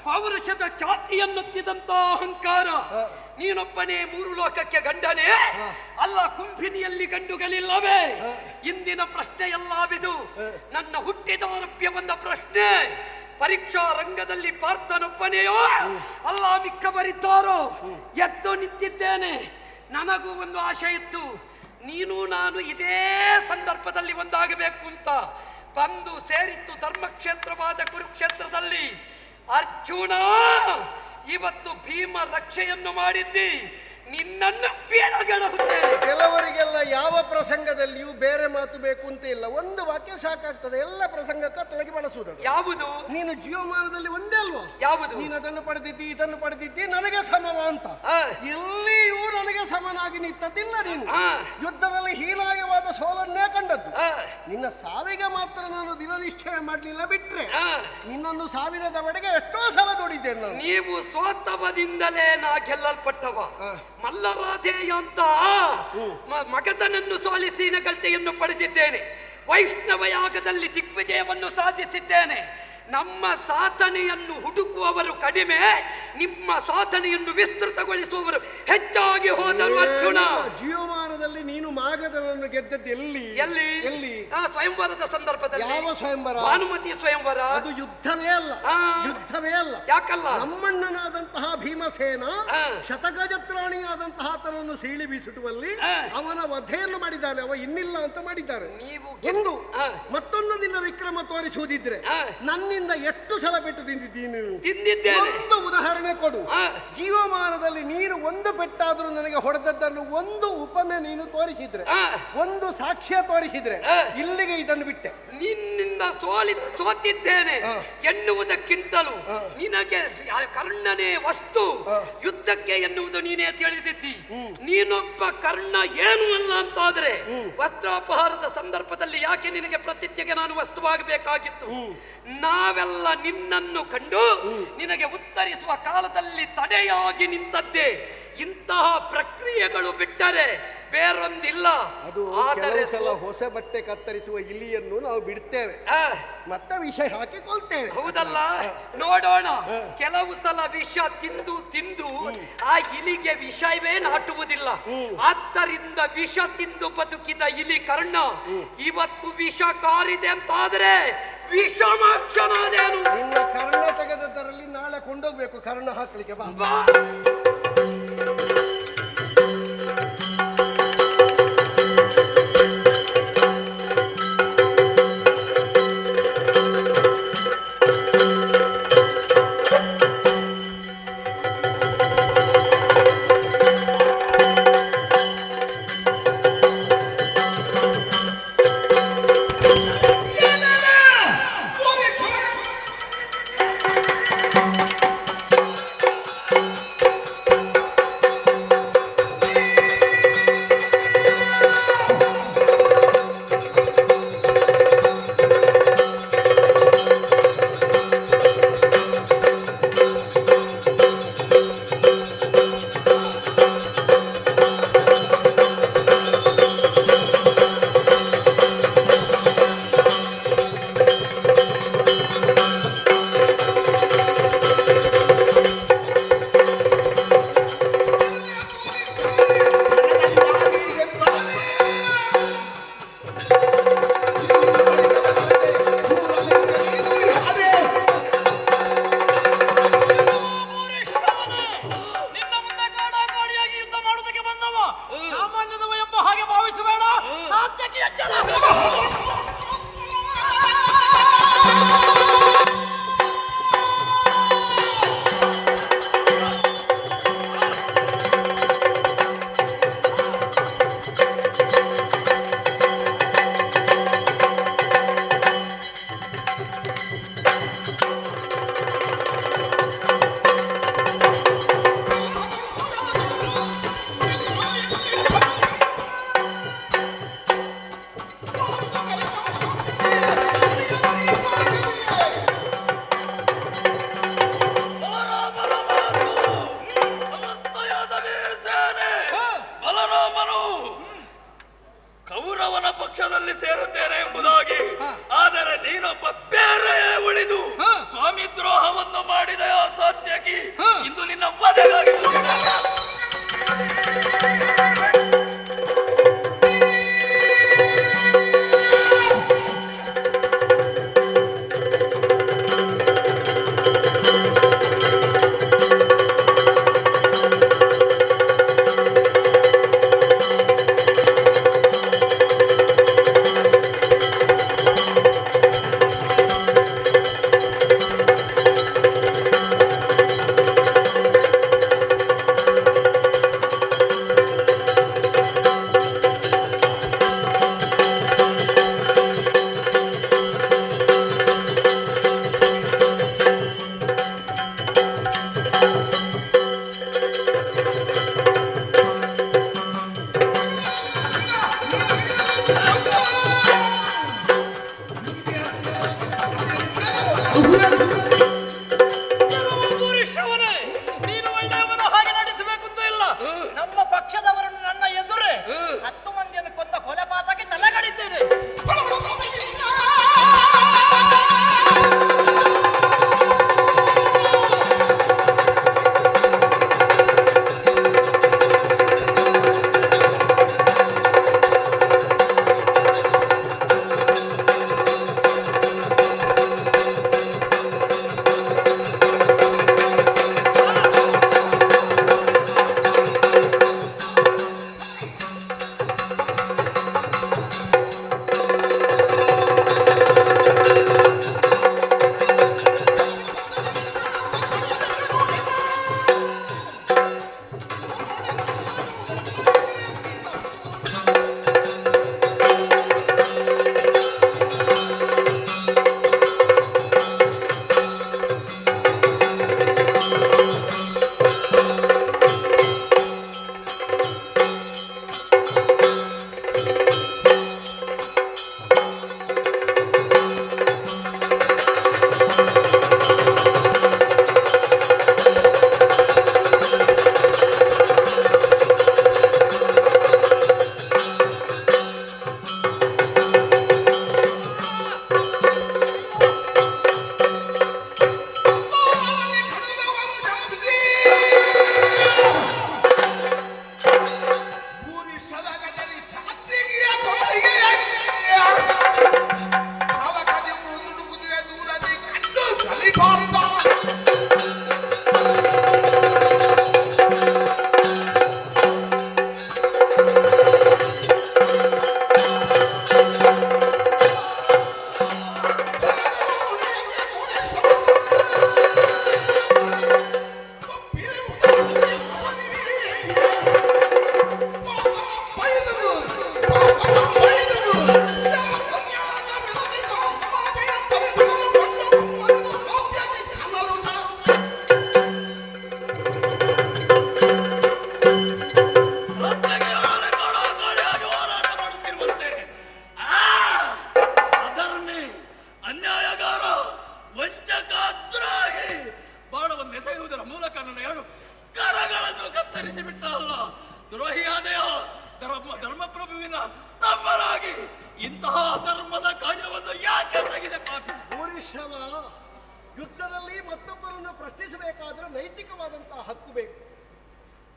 ಪೌರುಷದ ಛಾತಿಯನ್ನುತ್ತಿದಂತಹ ಅಹಂಕಾರ. ನೀನೊಬ್ಬನೇ ಮೂರು ಲೋಕಕ್ಕೆ ಗಂಡನೇ ಅಲ್ಲ, ಕುಂಭಿನಿಯಲ್ಲಿ ಗಂಡುಗಳಿಲ್ಲವೇ? ಇಂದಿನ ಪ್ರಶ್ನೆ ಎಲ್ಲ ಬಿದು. ನನ್ನ ಹುಟ್ಟಿದೌರಭ್ಯ ಬಂದ ಪ್ರಶ್ನೆ. ಪರೀಕ್ಷಾ ರಂಗದಲ್ಲಿ ಪಾರ್ಥನೊಬ್ಬನೆಯೋ ಅಲ್ಲ ಮಿಕ್ಕವರಿದ್ದಾರೋ? ಎದ್ದು ನಿಂತಿದ್ದೇನೆ. ನನಗೂ ಒಂದು ಆಶೆ ಇತ್ತು, ನೀನು ನಾನು ಇದೇ ಸಂದರ್ಭದಲ್ಲಿ ಒಂದಾಗಬೇಕು ಅಂತ. ಬಂದು ಸೇರಿತ್ತು ಧರ್ಮಕ್ಷೇತ್ರವಾದ ಕುರುಕ್ಷೇತ್ರದಲ್ಲಿ. ಅರ್ಜುನ, ಇವತ್ತು ಭೀಮ ರಕ್ಷೆಯನ್ನು ಮಾಡಿದ್ದಿ. ನಿನ್ನನ್ನು ಬೀಳಗೆಡಹುತ್ತೇನೆ. ಕೆಲವರಿಗೆಲ್ಲ ಯಾವ ಪ್ರಸಂಗದಲ್ಲಿಯೂ ಬೇರೆ ಮಾತು ಬೇಕು ಅಂತ ಇಲ್ಲ, ಒಂದು ವಾಕ್ಯ ಸಾಕಾಗ್ತದೆ. ಎಲ್ಲ ಪ್ರಸಂಗಕ್ಕೆ ತೊಲಗಿ ಬಳಸುವುದು. ಯಾವುದು? ನೀನು ಜೀವಮಾನದಲ್ಲಿ ಒಂದೇ ಅಲ್ವಾ? ಯಾವುದು? ನೀನು ಅದನ್ನು ಪಡೆದಿದ್ದಿ, ಇದನ್ನು ಪಡೆದಿದ್ದಿ, ನನಗೆ ಸಮವ ಅಂತ. ಎಲ್ಲಿಯೂ ನನಗೆ ಸಮನಾಗಿ ನಿಂತದ್ದಿಲ್ಲ. ನೀನು ಯುದ್ಧದಲ್ಲಿ ಹೀನಾಯವಾದ ಸೋಲನ್ನೇ ಕಂಡದ್ದು. ನಿನ್ನ ಸಾವಿಗೆ ಮಾತ್ರ ನಾನು ದಿನನಿಶ್ಚಯ ಮಾಡಲಿಲ್ಲ, ಬಿಟ್ರೆ ನಿನ್ನನ್ನು ಸಾವಿರದ ಬಡೆಗೆ ಎಷ್ಟೋ ಸಲ ನೋಡಿದ್ದೇನೆ ನಾನು. ನೀವು ಸೋತವದಿಂದಲೇ ನಾ ಗೆಲ್ಲಲ್ಪಟ್ಟವ. ಮಲ್ಲರಾಧೇಯ ಅಂತ ಮಗದನನ್ನು ಸೋಲಿಸಿ ನಗಲ್ತೆಯನ್ನು ಪಡೆದಿದ್ದೇನೆ. ವೈಷ್ಣವ ಯಾಗದಲ್ಲಿ ದಿಗ್ವಿಜಯವನ್ನು ಸಾಧಿಸಿದ್ದೇನೆ. ನಮ್ಮ ಸಾಧನೆಯನ್ನು ಹುಡುಕುವವರು ಕಡಿಮೆ, ನಿಮ್ಮ ಸಾಧನೆಯನ್ನು ವಿಸ್ತೃತಗೊಳಿಸುವವರು ಹೆಚ್ಚಾಗಿ ಹೋದರು. ಅರ್ಜುನ, ಜೀವಮಾನದಲ್ಲಿ ನೀನು ಮಾಗದನನ್ನು ಗೆದ್ದದ್ದು ಎಲ್ಲಿ? ಎಲ್ಲಿ? ಎಲ್ಲಿ? ಸ್ವಯಂವರದ ಸಂದರ್ಭದಲ್ಲಿ. ಯಾವ ಸ್ವಯಂವರ? ಭಾನುಮತಿ ಸ್ವಯಂವರ. ಅದು ಯುದ್ಧವೇ ಅಲ್ಲ, ಯುದ್ಧವೇ ಅಲ್ಲ. ಯಾಕಲ್ಲ? ನಮ್ಮಣ್ಣನಾದಂತಹ ಭೀಮಸೇನ ಶತಗಜತ್ರಾಣಿಯಾದಂತಹ ಆತನನ್ನು ಸೀಳಿ ಬೀಸುಟುವಲ್ಲಿ ಅವನ ವಧೆಯನ್ನು ಮಾಡಿದ್ದಾನೆ. ಅವ ಇನ್ನಿಲ್ಲ ಅಂತ ಮಾಡಿದ್ದಾರೆ. ನೀವು ಒಂದು ಮತ್ತೊಂದು ನಿನ್ನ ವಿಕ್ರಮ ತೋರಿಸುವುದಿದ್ರೆ ನನ್ನಿಂದ ಎಷ್ಟು ಸಲ ಪೆಟ್ಟು ತಿಂದಿದ್ದೀನಿ? ಒಂದು ಉದಾಹರಣೆ ಕೊಡು. ಜೀವಮಾನದಲ್ಲಿ ನೀನು ಒಂದು ಪೆಟ್ಟಾದರೂ ನನಗೆ ಹೊಡೆದದ್ದನ್ನು ಒಂದು ಉಪಮೆ ನೀನು ತೋರಿಸಿದ್ರೆ, ಒಂದು ಸಾಕ್ಷ್ಯ ತೋರಿಸಿದ್ರೆ, ಇಲ್ಲಿಗೆ ಇದನ್ನು ಬಿಟ್ಟೆ. ನಿನ್ನಿಂದ ಸೋತಿದ್ದೇನೆ ಎನ್ನುವುದಕ್ಕಿಂತಲೂ ನಿನಗೆ ಕರ್ಣನೇ ವಸ್ತು, ಯುದ್ಧಕ್ಕೆ ಎನ್ನುವುದು ನೀನೇ ತಿಳಿದಿದ್ದಿ. ನೀನೊಬ್ಬ ಕರ್ಣ ಏನು ಅಲ್ಲ ಅಂತಾದ್ರೆ ವಸ್ತ್ರಾಪಹಾರದ ಸಂದರ್ಭದಲ್ಲಿ ಯಾಕೆ ನಿನಗೆ ಪ್ರತಿಜ್ಞೆಗೆ ನಾನು ವಸ್ತುವಾಗಬೇಕಾಗಿತ್ತು? ನಾವೆಲ್ಲ ನಿನ್ನನ್ನು ಕಂಡು ನಿನಗೆ ಉತ್ತರಿಸುವ ಕಾಲದಲ್ಲಿ ತಡೆಯಾಗಿ ನಿಂತದ್ದೇ. ಇಂತಹ ಪ್ರಕ್ರಿಯೆಗಳು ಬಿಟ್ಟರೆ ಬೇರೊಂದಿಲ್ಲ. ಆದರೆ ಹೊಸ ಬಟ್ಟೆ ಕತ್ತರಿಸುವ ಇಲಿಯನ್ನು ನಾವು ಬಿಡ್ತೇವೆ, ಮತ್ತೆ ವಿಷ ಹಾಕಿಕೊಳ್ತೇವೆ. ಹೌದಲ್ಲ? ನೋಡೋಣ. ಕೆಲವು ಸಲ ವಿಷ ತಿಂದು ತಿಂದು ಆ ಇಲಿಗೆ ವಿಷಯವೇ ನಾಟುವುದಿಲ್ಲ. ಆದ್ದರಿಂದ ವಿಷ ತಿಂದು ಬದುಕಿದ ಇಲಿ ಕರ್ಣ ಇವತ್ತು ವಿಷ ಕಾರಿದೆ ಅಂತಾದ್ರೆ ವಿಷಮಾಕ್ಷನಾದೇನು? ನಿನ್ನ ಕರ್ಣ ತೆಗೆದದರಲ್ಲಿ ನಾಳೆ ಕೊಂಡೋಗ್ಬೇಕು ಕರ್ಣ ಹಾಕ್ಲಿಕ್ಕೆ. ಬಾ. ಶ್ರವಣೆ, ನೀನು ಒಳ್ಳೆಯವನು ಹಾಗೆ ನಡೆಸಬೇಕು ಅಂತ ಇಲ್ಲ. ನಮ್ಮ ಪಕ್ಷದವರನ್ನು ನನ್ನ ಎದುರೇ 10 ಮಂದಿಯನ್ನು ಕೊಂದ ಕೊಲೆಪಾತಕ್ಕೆ ತಲೆಗಡಿದ್ದೇನೆ. ಧರ್ಮಪ್ರಭುವಿನ ತಮ್ಮರಾಗಿ ಇಂತಹ ಧರ್ಮದ ಕಾರ್ಯವನ್ನು ಯಾಕೆ ತೆಗೆದ ಪಾಪಿ? ಭೂರಿಶ್ರವ, ಯುದ್ಧದಲ್ಲಿ ಮತ್ತೊಬ್ಬರನ್ನು ಪ್ರಶ್ನಿಸಬೇಕಾದ್ರೆ ನೈತಿಕವಾದಂತಹ ಹಕ್ಕು ಬೇಕು.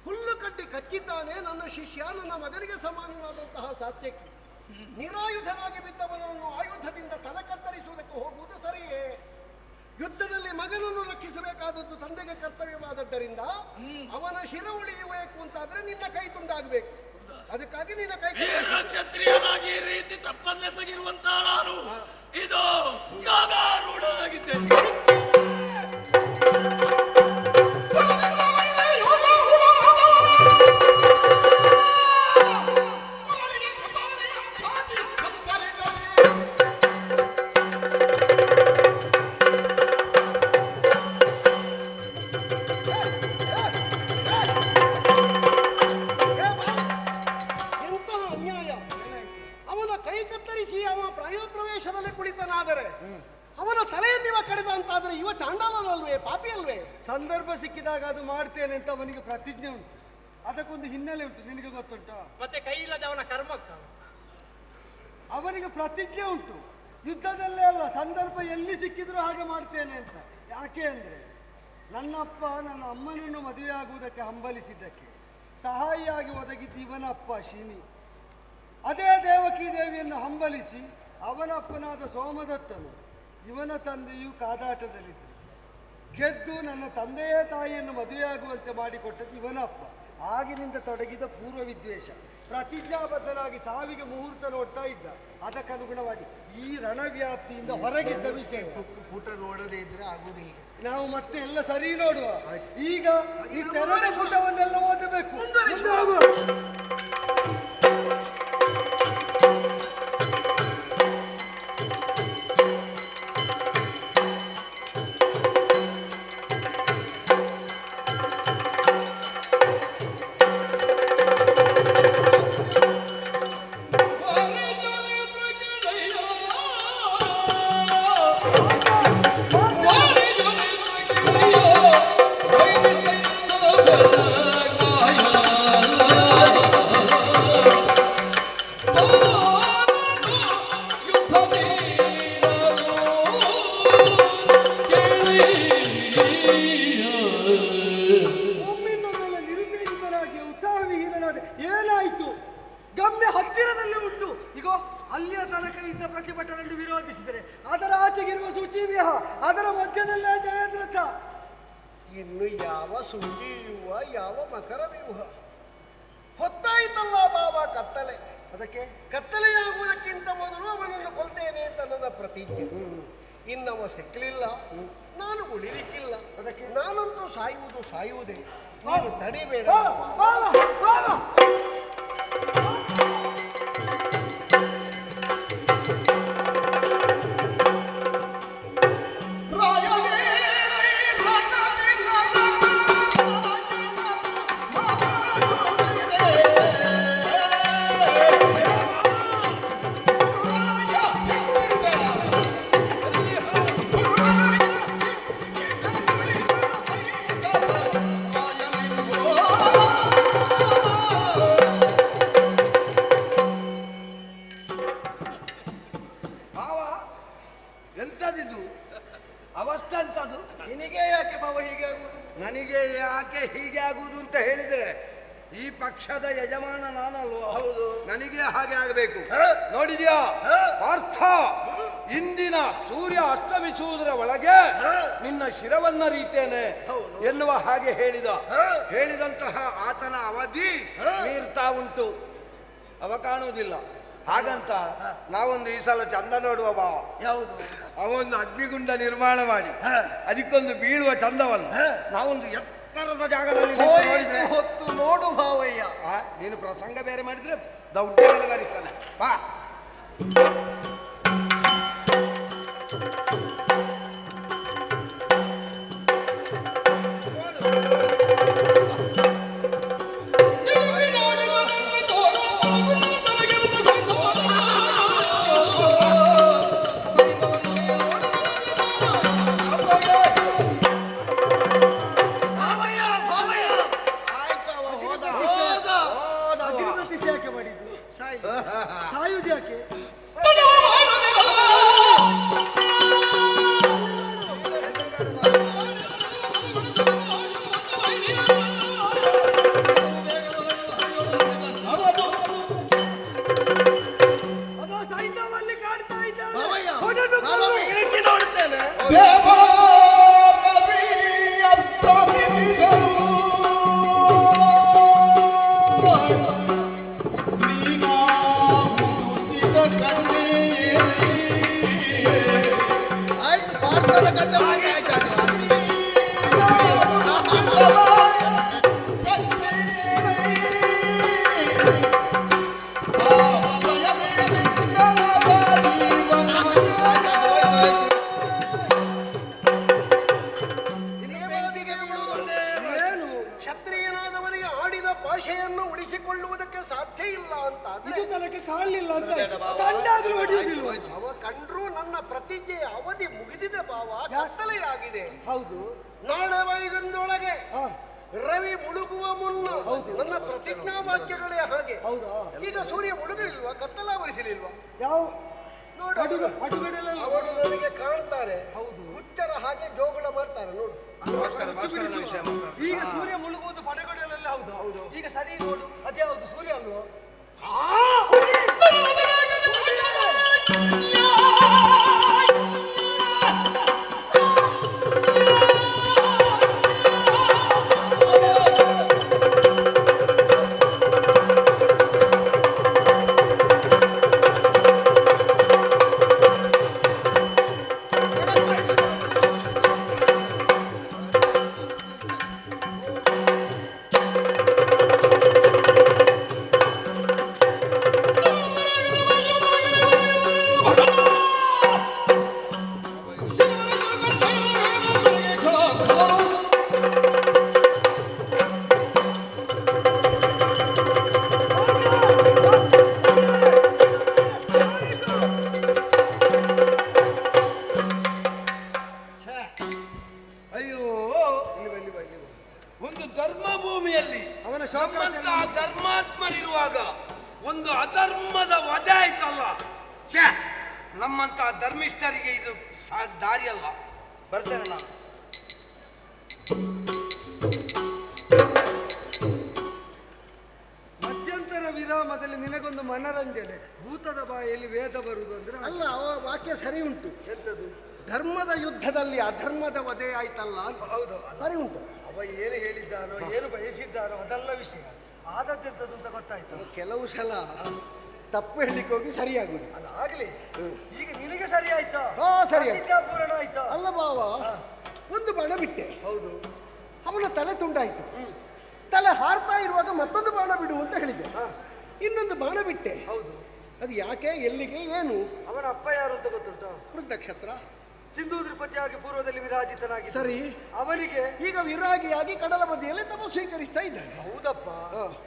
ಹುಲ್ಲು ಕಡ್ಡಿ ಕಚ್ಚಿದ್ದಾನೆ ನನ್ನ ಶಿಷ್ಯ, ನನ್ನ ಮಗನಿಗೆ ಸಮಾನವಾದಂತಹ ಸಾತ್ಯಕಿ. ನಿರಾಯುಧನಾಗಿ ಬಿದ್ದವನನ್ನು ಆಯುಧದಿಂದ ತಲೆ ಕತ್ತರಿಸುವುದಕ್ಕೆ ಹೋಗುವುದು ಸರಿಯೇ? ಯುದ್ಧದಲ್ಲಿ ಮಗನನ್ನು ರಕ್ಷಿಸಬೇಕಾದದ್ದು ತಂದೆಗೆ ಕರ್ತವ್ಯವಾದದ್ದರಿಂದ ಅವನ ಶಿರ ಉಳಿಯಬೇಕು ಅಂತಾದ್ರೆ ನಿನ್ನ ಕೈ ತುಂಡಾಗಬೇಕು. ಅದಕ್ಕಾಗಿ ನಿನ್ನ ಕೈ ಕ್ಷತ್ರಿಯನಾಗಿ ಈ ರೀತಿ ತಪ್ಪನ್ನೆಸಗಿರುವಂತ ನಾನು ಇದು ಯಾಗಾರೂಢನಾಗಿದ್ದೇನೆ. ಅವನ ತಲೆಯನ್ನಿವ ಕಡಿದ ಅಂತಾದ್ರೆ ಇವ ಚಾಂಡಾಲನಲ್ವೇ, ಪಾಪಿ ಅಲ್ವೇ? ಸಂದರ್ಭ ಸಿಕ್ಕಿದಾಗ ಅದು ಮಾಡ್ತೇನೆ ಅಂತ ಅವನಿಗೆ ಪ್ರತಿಜ್ಞೆ ಉಂಟು, ಅದಕ್ಕೊಂದು ಹಿನ್ನೆಲೆ ಉಂಟು, ನಿನಗೆ ಗೊತ್ತುಂಟಾ? ಮತ್ತೆ ಕೈ ಇಲ್ಲದೆ ಅವನ ಕರ್ಮ. ಅವನಿಗೆ ಪ್ರತಿಜ್ಞೆ ಉಂಟು, ಯುದ್ಧದಲ್ಲೇ ಅಲ್ಲ, ಸಂದರ್ಭ ಎಲ್ಲಿ ಸಿಕ್ಕಿದ್ರು ಹಾಗೆ ಮಾಡ್ತೇನೆ ಅಂತ. ಯಾಕೆ ಅಂದ್ರೆ ನನ್ನಪ್ಪ ನನ್ನ ಅಮ್ಮನನ್ನು ಮದುವೆ ಆಗುವುದಕ್ಕೆ ಹಂಬಲಿಸಿದ್ದಕ್ಕೆ ಸಹಾಯಿಯಾಗಿ ಒದಗಿದ್ದು ಇವನ ಅಪ್ಪ ಶಿನಿ. ಅದೇ ದೇವಕಿ ದೇವಿಯನ್ನು ಹಂಬಲಿಸಿ ಅವನಪ್ಪನಾದ ಸೋಮದತ್ತನು ಇವನ ತಂದೆಯು ಕಾದಾಟದಲ್ಲಿದ್ದರು. ಗೆದ್ದು ನನ್ನ ತಂದೆಯೇ ತಾಯಿಯನ್ನು ಮದುವೆಯಾಗುವಂತೆ ಮಾಡಿಕೊಟ್ಟದ್ದು ಇವನಪ್ಪ. ಆಗಿನಿಂದ ತೊಡಗಿದ ಪೂರ್ವ ವಿದ್ವೇಷ, ಪ್ರತಿಜ್ಞಾಬದ್ಧನಾಗಿ ಸಾವಿಗೆ ಮುಹೂರ್ತ ನೋಡ್ತಾ ಇದ್ದ. ಅದಕ್ಕನುಗುಣವಾಗಿ ಈ ರಣವ್ಯಾಪ್ತಿಯಿಂದ ಹೊರಗಿದ್ದ ವಿಷಯ ಪುಟ ನೋಡದೇ ಇದ್ರೆ ಆಗುವುದು ಹೀಗೆ. ನಾವು ಮತ್ತೆ ಎಲ್ಲ ಸರಿ ನೋಡುವ. ಈಗ ಈ ತೆರೆದ ಪುಟವನ್ನೆಲ್ಲ ಓದಬೇಕು. ಮುಂದೆ ಹೋಗುವ. ಆಚೆಗಿರುವ ಸುಚೀವ್ಯ ಅದರ ಮಧ್ಯದಲ್ಲೇ ಜಯದ್ರಥ. ಇನ್ನು ಯಾವ ಸುಗ್ಗಿಯುವ ಯಾವ ಮಕರ ವ್ಯೂಹ ಹೊತ್ತಾಯಿತಲ್ಲ ಬಾಬಾ ಕತ್ತಲೆ. ಅದಕ್ಕೆ ಕತ್ತಲೆಯಾಗುವುದಕ್ಕಿಂತ ಮೊದಲು ಅವನನ್ನು ಕೊಲ್ತೇನೆ ಅಂತ ನನ್ನ ಪ್ರತಿಜ್ಞೆ. ಇನ್ನವ ಸಿಕ್ಕಲಿಲ್ಲ, ನಾನು ಉಳಿಲಿಕ್ಕಿಲ್ಲ. ಅದಕ್ಕೆ ನಾನಂತೂ ಸಾಯುವುದೇ. ನೀನು ತಡಿಬೇಡ. ಎಂತದಿದು ಅವಸ್ಥೆ ಅಂತದು? ನಿನಗೆ ಯಾಕೆ ಬಾಬಾ ಹೀಗೆ ಆಗುವುದು? ನನಗೆ ಯಾಕೆ ಹೀಗೆ ಆಗುವುದು ಅಂತ ಹೇಳಿದ್ರೆ ಈ ಪಕ್ಷದ ಯಜಮಾನ ನಾನಲ್ವ? ಹೌದು. ನನಗೆ ಹಾಗೆ ಆಗಬೇಕು. ನೋಡಿದ್ಯಾ ಪಾರ್ಥ, ಇಂದಿನ ಸೂರ್ಯ ಅಸ್ತಮಿಸುವುದರ ಒಳಗೆ ನಿನ್ನ ಶಿರವನ್ನ ರೀತೇನೆ ಎನ್ನುವ ಹಾಗೆ ಹೇಳಿದಂತಹ ಆತನ ಅವಧಿ ಮೀರ್ತಾ ಉಂಟು. ಅವ ಕಾಣುವುದಿಲ್ಲ. ಹಾಗಂತ ನಾವೊಂದು ಈ ಸಲ ಚಂದ ನೋಡುವ ಭಾವ. ಯಾವುದು? ಅವೊಂದು ಅಗ್ನಿಗುಂಡ ನಿರ್ಮಾಣ ಮಾಡಿ ಅದಕ್ಕೊಂದು ಬೀಳುವ ಚಂದವನ್ನು ನಾವೊಂದು ಎತ್ತರದ ಜಾಗದಲ್ಲಿ ನೋಡಿದ್ರೆ ಹೊತ್ತು ನೋಡು ಭಾವಯ್ಯ. ನೀನು ಪ್ರಸಂಗ ಬೇರೆ ಮಾಡಿದ್ರೆ ದೌಡ್ಯ ಮೇಲೆ ಬರೀತಾನೆ. ಬಾ ಯಾಕೆ ಮಾಡಿದ್ದು? ಸಾಯುವುದು ಯಾಕೆ? ಅದು ಸೈನ್ಯದಲ್ಲಿ ಕಾಡ್ತಾ ಇದ್ದಾನೆ. ಇಣಕಿ ನೋಡ್ತೇನೆ. ಆಯ್ತು, ಪಾರ್ಥನ ಕಥೆ ಕ್ಷತ್ರಿಯನಾದವನಿಗೆ ಆಡಿದ ಭಾಷೆಯನ್ನು ಉಳಿಸಿಕೊಳ್ಳುವುದಕ್ಕೆ ಸಾಧ್ಯ ಇಲ್ಲ ಅಂತ ಇದು ತನಕ ಕಾಣಲಿಲ್ಲ ಅಂತ ಕಂಡಾದ್ರೂ ಹೊಡೆಯುವುದಿಲ್ಲ. ಅವ ಕಂಡ್ರು ನನ್ನ ಪ್ರತಿಜ್ಞೆಯ ಅವಧಿ ಮುಗಿದಿದೆ ಭಾವ. ಕತ್ತಲೆಯಾಗಿದೆ. ಹೌದು. ನಾಳೆ ವೈಗಂದೊಳಗೆ ರವಿ ಮುಳುಗುವ ಮುನ್ನ ನನ್ನ ಪ್ರತಿಜ್ಞಾ ವಾಕ್ಯಗಳೇ ಹಾಗೆ. ಹೌದಾ? ಈಗ ಸೂರ್ಯ ಮುಳುಗಲಿಲ್ವಾ? ಕತ್ತಲಾವರಿಸಲಿಲ್ವಾ? ಯಾವ ನೋಡು, ಅವರು ನನಗೆ ಕಾಣ್ತಾರೆ. ಹೌದು, ಹುಚ್ಚರ ಹಾಗೆ ಜೋಗುಳ ಮಾಡ್ತಾರೆ. ನೋಡು, ಈಗ ಸೂರ್ಯ ಮುಳುಗುವುದು ಪಡೆಗಡೆಯಲ್ಲೆಲ್ಲ. ಹೌದು ಹೌದು. ಈಗ ಸರಿ ನೋಡು, ಅದ್ಯಾವುದು? ಸೂರ್ಯ ಅಲ್ವೋ? ಧರ್ಮಾತ್ಮರಿರುವಾಗ ಒಂದು ಅಧರ್ಮದ ವಧೆ ಆಯ್ತಲ್ಲ. ನಮ್ಮಂತ ಧರ್ಮಿಷ್ಠರಿಗೆ ಇದು ದಾರಿ ಅಲ್ಲ. ಬರ್ತೇನೆ ನಾನು. ಮಧ್ಯಂತರ ವಿರಾಮದಲ್ಲಿ ನಿನಗೆ ನಿನಗೊಂದು ಮನರಂಜನೆ, ಭೂತದ ಬಾಯಲ್ಲಿ ವೇದ ಬರುವುದು ಅಂದ್ರೆ ಅಲ್ಲ, ಅವ ವಾಕ್ಯ ಸರಿ ಉಂಟು. ಎಂತದು? ಧರ್ಮದ ಯುದ್ಧದಲ್ಲಿ ಅಧರ್ಮದ ವಧೆ ಆಯ್ತಲ್ಲ ಅಂತ. ಹೌದು, ಸರಿ ಉಂಟು. ಅವ ಏನು ಹೇಳಿದ್ದಾನೋ ಏನು ಬಯಸಿದ್ದಾನೋ ಅದಲ್ಲ ವಿಷಯ, ಆದದ್ದೆಂತದ್ದು ಅಂತ ಗೊತ್ತಾಯ್ತು. ಕೆಲವು ಸಲ ತಪ್ಪು ಹೇಳಿಕ್ಕೆ ಹೋಗಿ ಸರಿಯಾಗುದು ಅಲ್ಲ, ಆಗ್ಲಿ. ಈಗ ನಿನಗೆ ಸರಿ ಆಯ್ತಾ? ಸರಿ ಪೂರಣ ಆಯ್ತಾ? ಅಲ್ಲ ಬಾವ, ಒಂದು ಬಾಣ ಬಿಟ್ಟೆ. ಹೌದು. ಅವನ ತಲೆ ತುಂಡಾಯ್ತು. ತಲೆ ಹಾರ್ತಾ ಇರುವಾಗ ಮತ್ತೊಂದು ಬಾಣ ಬಿಡು ಅಂತ ಹೇಳಿದೆ. ಇನ್ನೊಂದು ಬಾಣ ಬಿಟ್ಟೆ. ಹೌದು. ಅದು ಯಾಕೆ, ಎಲ್ಲಿಗೆ, ಏನು? ಅವನ ಅಪ್ಪ ಯಾರು ಅಂತ ಗೊತ್ತುಂಟು? ವೃದ್ಧಕ್ಷತ್ರ. ಸಿಂಧೂ ತ್ರಿಪತಿಯಾಗಿ ಪೂರ್ವದಲ್ಲಿ ವಿರಾಜಿತನಾಗಿ. ಸರಿ. ಅವನಿಗೆ ಈಗ ವಿರಾಗಿಯಾಗಿ ಕಡಲ ಬದಿಯಲ್ಲಿ ತಮ್ಮ ಸ್ವೀಕರಿಸ್ತಾ ಇದ್ದಾನೆ. ಹೌದಪ್ಪ.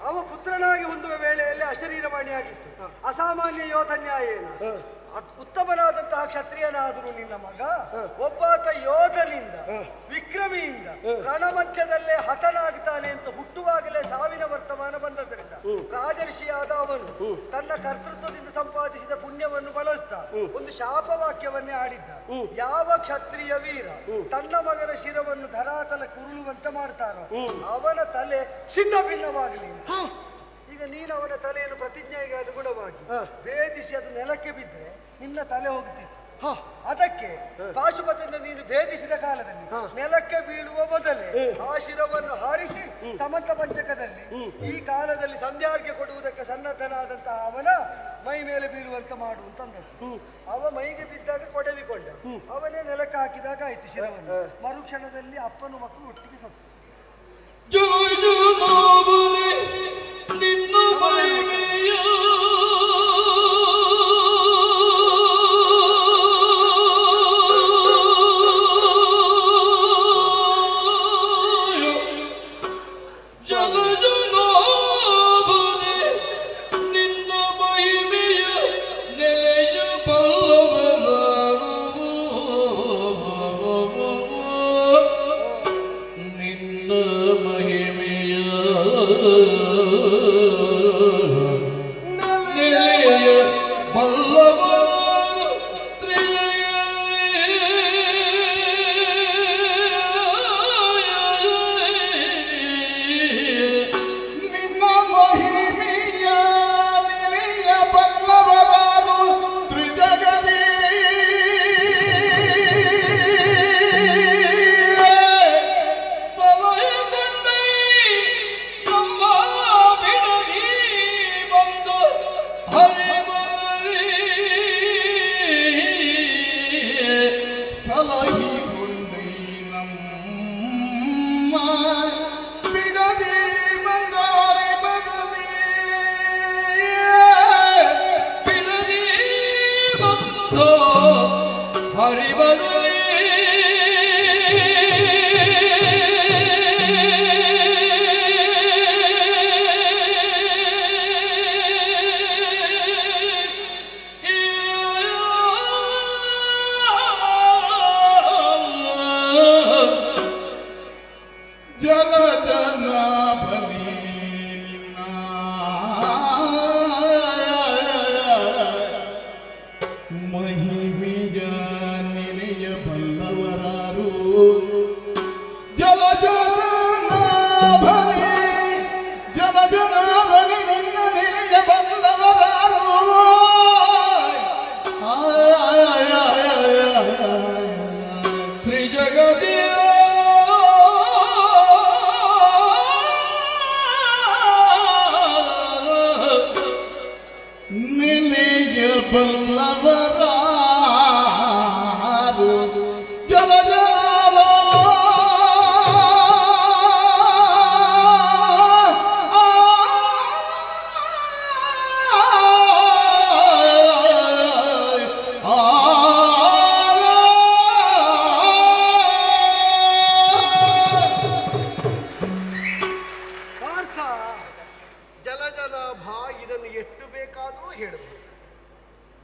ಅವ ಪುತ್ರನಾಗಿ ಹೊಂದುವ ವೇಳೆಯಲ್ಲಿ ಅಶರೀರವಾಣಿಯಾಗಿತ್ತು. ಅಸಾಮಾನ್ಯ ಯೋಧನ್ಯಾಯ ಏನು, ಉತ್ತಮನಾದಂತಹ ಕ್ಷತ್ರಿಯನಾದರೂ ನಿನ್ನ ಮಗ ಒಬ್ಬಾತ ಯೋಧನಿಂದ ವಿಕ್ರಮಿಯಿಂದ ರಣಮಧ್ಯದಲ್ಲೇ ಹತನಾಗ್ತಾನೆ ಅಂತ ಹುಟ್ಟುವಾಗಲೇ ಸಾವಿನ ವರ್ತಮಾನ ಬಂದದ್ದರಿಂದ ರಾಜರ್ಷಿಯಾದ ಅವನು ತನ್ನ ಕರ್ತೃತ್ವದಿಂದ ಸಂಪಾದಿಸಿದ ಪುಣ್ಯವನ್ನು ಬಳಸ್ತಾ ಒಂದು ಶಾಪವಾಕ್ಯವನ್ನೇ ಆಡಿದ್ದ. ಯಾವ ಕ್ಷತ್ರಿಯ ವೀರ ತನ್ನ ಮಗನ ಶಿರವನ್ನು ಧರಾತಲ ಕುರುಳುವಂತೆ ಮಾಡ್ತಾನೋ ಅವನ ತಲೆ ಚಿನ್ನ ಭಿನ್ನವಾಗಲಿ. ಈಗ ನೀನು ಅವನ ತಲೆಯನ್ನು ಪ್ರತಿಜ್ಞೆಗೆ ಅನುಗುಣವಾಗಿ ಭೇದಿಸಿ ಅದು ನೆಲಕ್ಕೆ ಬಿದ್ದರೆ ನಿನ್ನ ತಲೆ ಹೋಗುತ್ತಿತ್ತು. ಅದಕ್ಕೆ ಪಾಶುಪತಿಯಿಂದ ನೀನು ಭೇದಿಸಿದ ಕಾಲದಲ್ಲಿ ನೆಲಕ್ಕೆ ಬೀಳುವ ಮೊದಲೇ ಆ ಶಿರವನ್ನು ಹಾರಿಸಿ ಸಮಂತ ಪಂಚಕದಲ್ಲಿ ಈ ಕಾಲದಲ್ಲಿ ಸಂಧ್ಯಾರ್ಘ್ಯ ಕೊಡುವುದಕ್ಕೆ ಸನ್ನದ್ಧನಾದಂತಹ ಅವನ ಮೈ ಮೇಲೆ ಬೀಳುವಂತ ಮಾಡುವಂತಂದದ್ದು. ಅವ ಮೈಗೆ ಬಿದ್ದಾಗ ಕೊಡವಿಕೊಂಡ, ಅವನೇ ನೆಲಕ್ಕೆ ಹಾಕಿದಾಗ ಆಯ್ತು ಶಿರವನ್ನು. ಮರುಕ್ಷಣದಲ್ಲಿ ಅಪ್ಪನು ಮಕ್ಕಳು ಒಟ್ಟಿಗೆ ಸತ್ತು. ನಿನ್ನ ಮಹಿಮೆಯ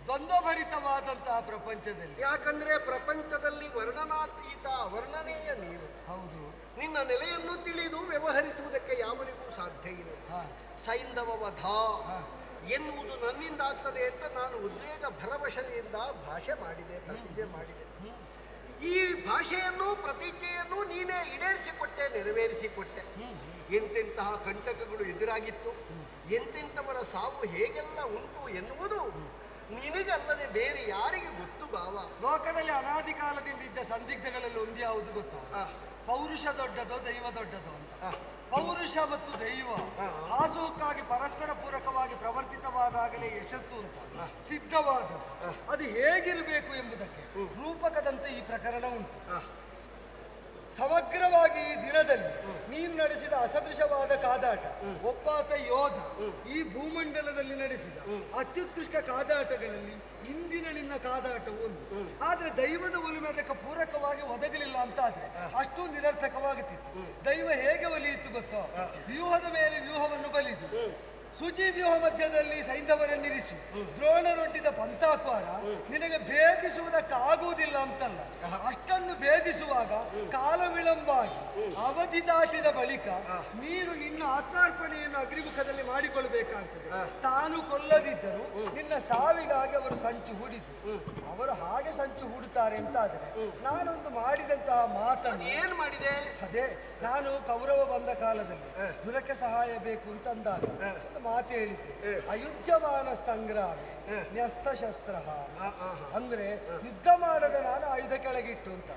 ದ್ವಂದ್ವಭರಿತವಾದಂತಹ ಪ್ರಪಂಚದಲ್ಲಿ, ಯಾಕಂದ್ರೆ ಪ್ರಪಂಚದಲ್ಲಿ ವರ್ಣನಾತೀತ ವರ್ಣನೆಯ ನೀನು. ಹೌದು. ನಿನ್ನ ನೆಲೆಯನ್ನು ತಿಳಿದು ವ್ಯವಹರಿಸುವುದಕ್ಕೆ ಯಾವನಿಗೂ ಸಾಧ್ಯ ಇಲ್ಲ. ಸೈಂಧವ ವಧ ಎನ್ನುವುದು ನನ್ನಿಂದ ಆಗ್ತದೆ ಅಂತ ನಾನು ಉದ್ವೇಗ ಭರವಸೆಯಿಂದ ಭಾಷೆ ಮಾಡಿದೆ, ಪ್ರತಿಜ್ಞೆ ಮಾಡಿದೆ. ಈ ಭಾಷೆಯನ್ನು ಪ್ರತಿಜ್ಞೆಯನ್ನು ನೀನೇ ಈಡೇರಿಸಿಕೊಟ್ಟೆ, ನೆರವೇರಿಸಿಕೊಟ್ಟೆ. ಎಂತೆಂತಹ ಕಂಟಕಗಳು ಎದುರಾಗಿತ್ತು, ಎಂತೆಂಥವರ ಸಾವು ಹೇಗೆಲ್ಲ ಉಂಟು ಎನ್ನುವುದು ನಿನಗಲ್ಲದೆ ಬೇರೆ ಯಾರಿಗೆ ಗೊತ್ತು ಬಾವ? ಲೋಕದಲ್ಲಿ ಅನಾದಿ ಕಾಲದಿಂದ ಇದ್ದ ಸಂದಿಗ್ಧಗಳಲ್ಲಿ ಒಂದು ಯಾವುದು ಗೊತ್ತು? ಪೌರುಷ ದೊಡ್ಡದೋ ದೈವ ದೊಡ್ಡದೋ ಅಂತ. ಪೌರುಷ ಮತ್ತು ದೈವ ಹಾಸೋಕ್ಕಾಗಿ ಪರಸ್ಪರ ಪೂರಕವಾಗಿ ಪ್ರವರ್ತಿತವಾದಾಗಲೇ ಯಶಸ್ಸು ಅಂತ ಸಿದ್ಧವಾದದ್ದು. ಅದು ಹೇಗಿರಬೇಕು ಎಂಬುದಕ್ಕೆ ರೂಪಕದಂತೆ ಈ ಪ್ರಕರಣ ಉಂಟು. ಸಮಗ್ರವಾಗಿ ಈ ದಿನದಲ್ಲಿ ನೀನು ನಡೆಸಿದ ಅಸದೃಶವಾದ ಕಾದಾಟ, ಒಬ್ಬಾತ ಯೋಧ ಈ ಭೂಮಂಡಲದಲ್ಲಿ ನಡೆಸಿದ ಅತ್ಯುತ್ಕೃಷ್ಟ ಕಾದಾಟಗಳಲ್ಲಿ ಇಂದಿನ ನಿನ್ನ ಕಾದಾಟ ಒಂದು. ಆದ್ರೆ ದೈವದ ಒಲುಮೆ ಅದಕ್ಕೆ ಪೂರಕವಾಗಿ ಒದಗಲಿಲ್ಲ ಅಂತ ಆದ್ರೆ ಅಷ್ಟು ನಿರರ್ಥಕವಾಗುತ್ತಿತ್ತು. ದೈವ ಹೇಗೆ ಒಲಿಯಿತು ಗೊತ್ತೋ? ವ್ಯೂಹದ ಮೇಲೆ ವ್ಯೂಹವನ್ನು ಬಲಿದು ಶುಚಿ ವ್ಯೂಹ ಮಧ್ಯದಲ್ಲಿ ಸೈಂಧವರನ್ನಿರಿಸಿ ದ್ರೋಣರೊಡ್ಡಿದ ಪಂಥಾಕ್ವಾರ ನಿನಗೆ ಭೇದಿಸುವುದಕ್ಕಾಗುವುದಿಲ್ಲ ಅಂತಲ್ಲ, ಅಷ್ಟನ್ನು ಭೇದಿಸುವಾಗ ಕಾಲ ವಿಳಂಬ ಆಗಿ ಅವಧಿ ದಾಟಿದ ಬಳಿಕ ನೀನು ನಿನ್ನ ಆತ್ಮಾರ್ಪಣೆಯನ್ನು ಅಗ್ನಿಮುಖದಲ್ಲಿ ಮಾಡಿಕೊಳ್ಬೇಕಾಗ್ತದೆ. ತಾನು ಕೊಲ್ಲದಿದ್ದರೂ ನಿನ್ನ ಸಾವಿಗಾಗಿ ಅವರು ಸಂಚು ಹೂಡಿದ್ದು. ಅವರು ಹಾಗೆ ಸಂಚು ಹೂಡುತ್ತಾರೆ ಅಂತಾದರೆ ನಾನೊಂದು ಮಾಡಿದಂತಹ ಮಾತನ್ನು ಏನು ಮಾಡಿದೆ? ಅದೇ ನಾನು ಕೌರವ ಬಂದ ಕಾಲದಲ್ಲಿ ದುರಕ್ಕೆ ಸಹಾಯ ಬೇಕು ಅಂತ ಅಂದಾಗ ಮಾತು ಹೇಳಿದ್ದೆ, ಅಯುದ್ಧಮಾನ ಸಂಗ್ರಾಮ ನ್ಯಸ್ತ ಶಸ್ತ್ರ. ಅಂದ್ರೆ ಯುದ್ಧ ಮಾಡದೆ ನಾನು ಆಯುಧ ಕೆಳಗಿಟ್ಟು ಅಂತ.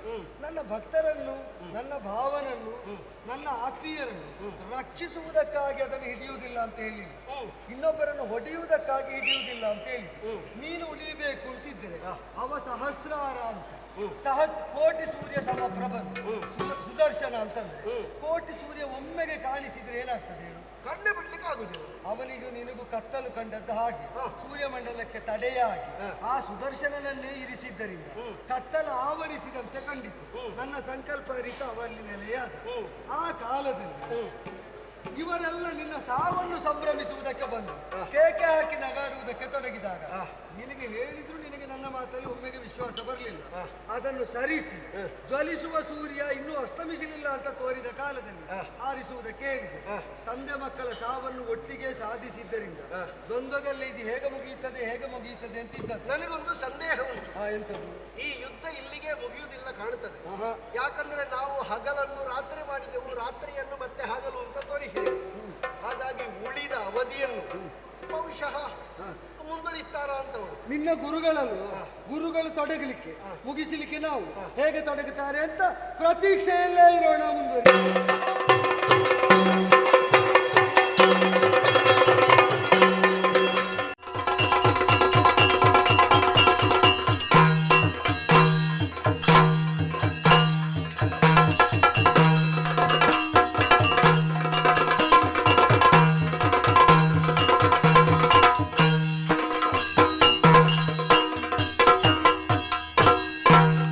ನನ್ನ ಭಕ್ತರನ್ನು, ನನ್ನ ಭಾವನನ್ನು, ನನ್ನ ಆತ್ಮೀಯರನ್ನು ರಕ್ಷಿಸುವುದಕ್ಕಾಗಿ ಅದನ್ನು ಹಿಡಿಯುವುದಿಲ್ಲ ಅಂತ ಹೇಳಿ, ಇನ್ನೊಬ್ಬರನ್ನು ಹೊಡೆಯುವುದಕ್ಕಾಗಿ ಹಿಡಿಯುವುದಿಲ್ಲ ಅಂತ ಹೇಳಿ, ನೀನು ಉಳಿಯಬೇಕು ಅಂತಿದ್ದರೆ ಅವ ಸಹಸ್ರಾರ ಅಂತ. ಕೋಟಿ ಸೂರ್ಯ ಸಮಪ್ರಭನ್ ಸುದರ್ಶನ ಅಂತಂದ್ರೆ ಕೋಟಿ ಸೂರ್ಯ ಒಮ್ಮೆಗೆ ಕಾಣಿಸಿದ್ರೆ ಏನಾಗ್ತದೆ ಹೇಳು? ಕಣ್ಣೆ ಬಿಡ್ಲಿಕ್ಕೆ ಆಗುದಿಲ್ಲ. ಅವನಿಗೂ ನಿನಗೂ ಕತ್ತಲು ಕಂಡದ್ದು ಹಾಗೆ ಸೂರ್ಯಮಂಡಲಕ್ಕೆ ತಡೆಯಾಗಿ ಆ ಸುದರ್ಶನನನ್ನೇ ಇರಿಸಿದ್ದರಿಂದ ಕತ್ತಲು ಆವರಿಸಿದಂತೆ ಕಂಡಿತು. ನನ್ನ ಸಂಕಲ್ಪ ಅರಿತ ಅವಲ್ಲಿ ನೆಲೆಯಾದ. ಆ ಕಾಲದಲ್ಲಿ ಇವರೆಲ್ಲ ನಿನ್ನ ಸಾವನ್ನು ಸಂಭ್ರಮಿಸುವುದಕ್ಕೆ ಬಂದು ಕೇಕೆ ಹಾಕಿ ನಗಾಡುವುದಕ್ಕೆ ತೊಡಗಿದಾಗ ನಿನಗೆ ಹೇಳಿದ್ರು ನಿನಗೆ ನನ್ನ ಮಾತಲ್ಲಿ ಒಮ್ಮೆಗೆ ವಿಶ್ವಾಸ ಬರಲಿಲ್ಲ. ಅದನ್ನು ಸರಿಸಿ ಜ್ವಲಿಸುವ ಸೂರ್ಯ ಇನ್ನೂ ಅಸ್ತಮಿಸಲಿಲ್ಲ ಅಂತ ತೋರಿದ ಕಾಲದಲ್ಲಿ ಹಾರಿಸುವುದಕ್ಕೆ ಹೇಳಿದೆ. ತಂದೆ ಮಕ್ಕಳ ಸಾವನ್ನು ಒಟ್ಟಿಗೆ ಸಾಧಿಸಿದ್ದರಿಂದ ದ್ವಂದ್ವದಲ್ಲಿ ಇದು ಹೇಗೆ ಮುಗಿಯುತ್ತದೆ ಅಂತಿದ್ದದ್ದು. ನನಗೊಂದು ಸಂದೇಹ ಉಂಟು. ಎಂತದ್ದು? ಈ ಯುದ್ಧ ಇಲ್ಲಿಗೆ ಮುಗಿಯುವುದಿಲ್ಲ ಕಾಣುತ್ತದೆ. ಯಾಕಂದ್ರೆ ನಾವು ಹಗಲನ್ನು ರಾತ್ರಿ ಮಾಡಿದೆವು, ರಾತ್ರಿಯನ್ನು ಮತ್ತೆ ಹಗಲು ಅಂತ ತೋರಿಸಿದೆವು. ಹಾಗಾಗಿ ಉಳಿದ ಅವಧಿಯನ್ನು ಬಹುಶಃ ಮುಂದುವರಿಸ್ತಾರ ಅಂತ. ನಿನ್ನ ಗುರುಗಳು ತೊಡಗಲಿಕ್ಕೆ ಮುಗಿಸಲಿಕ್ಕೆ ನಾವು ಹೇಗೆ ತೊಡಗುತ್ತಾರೆ ಅಂತ ಪ್ರತೀಕ್ಷೆಯಲ್ಲೇ ಇರೋಣ. ಮುಂದುವರಿ.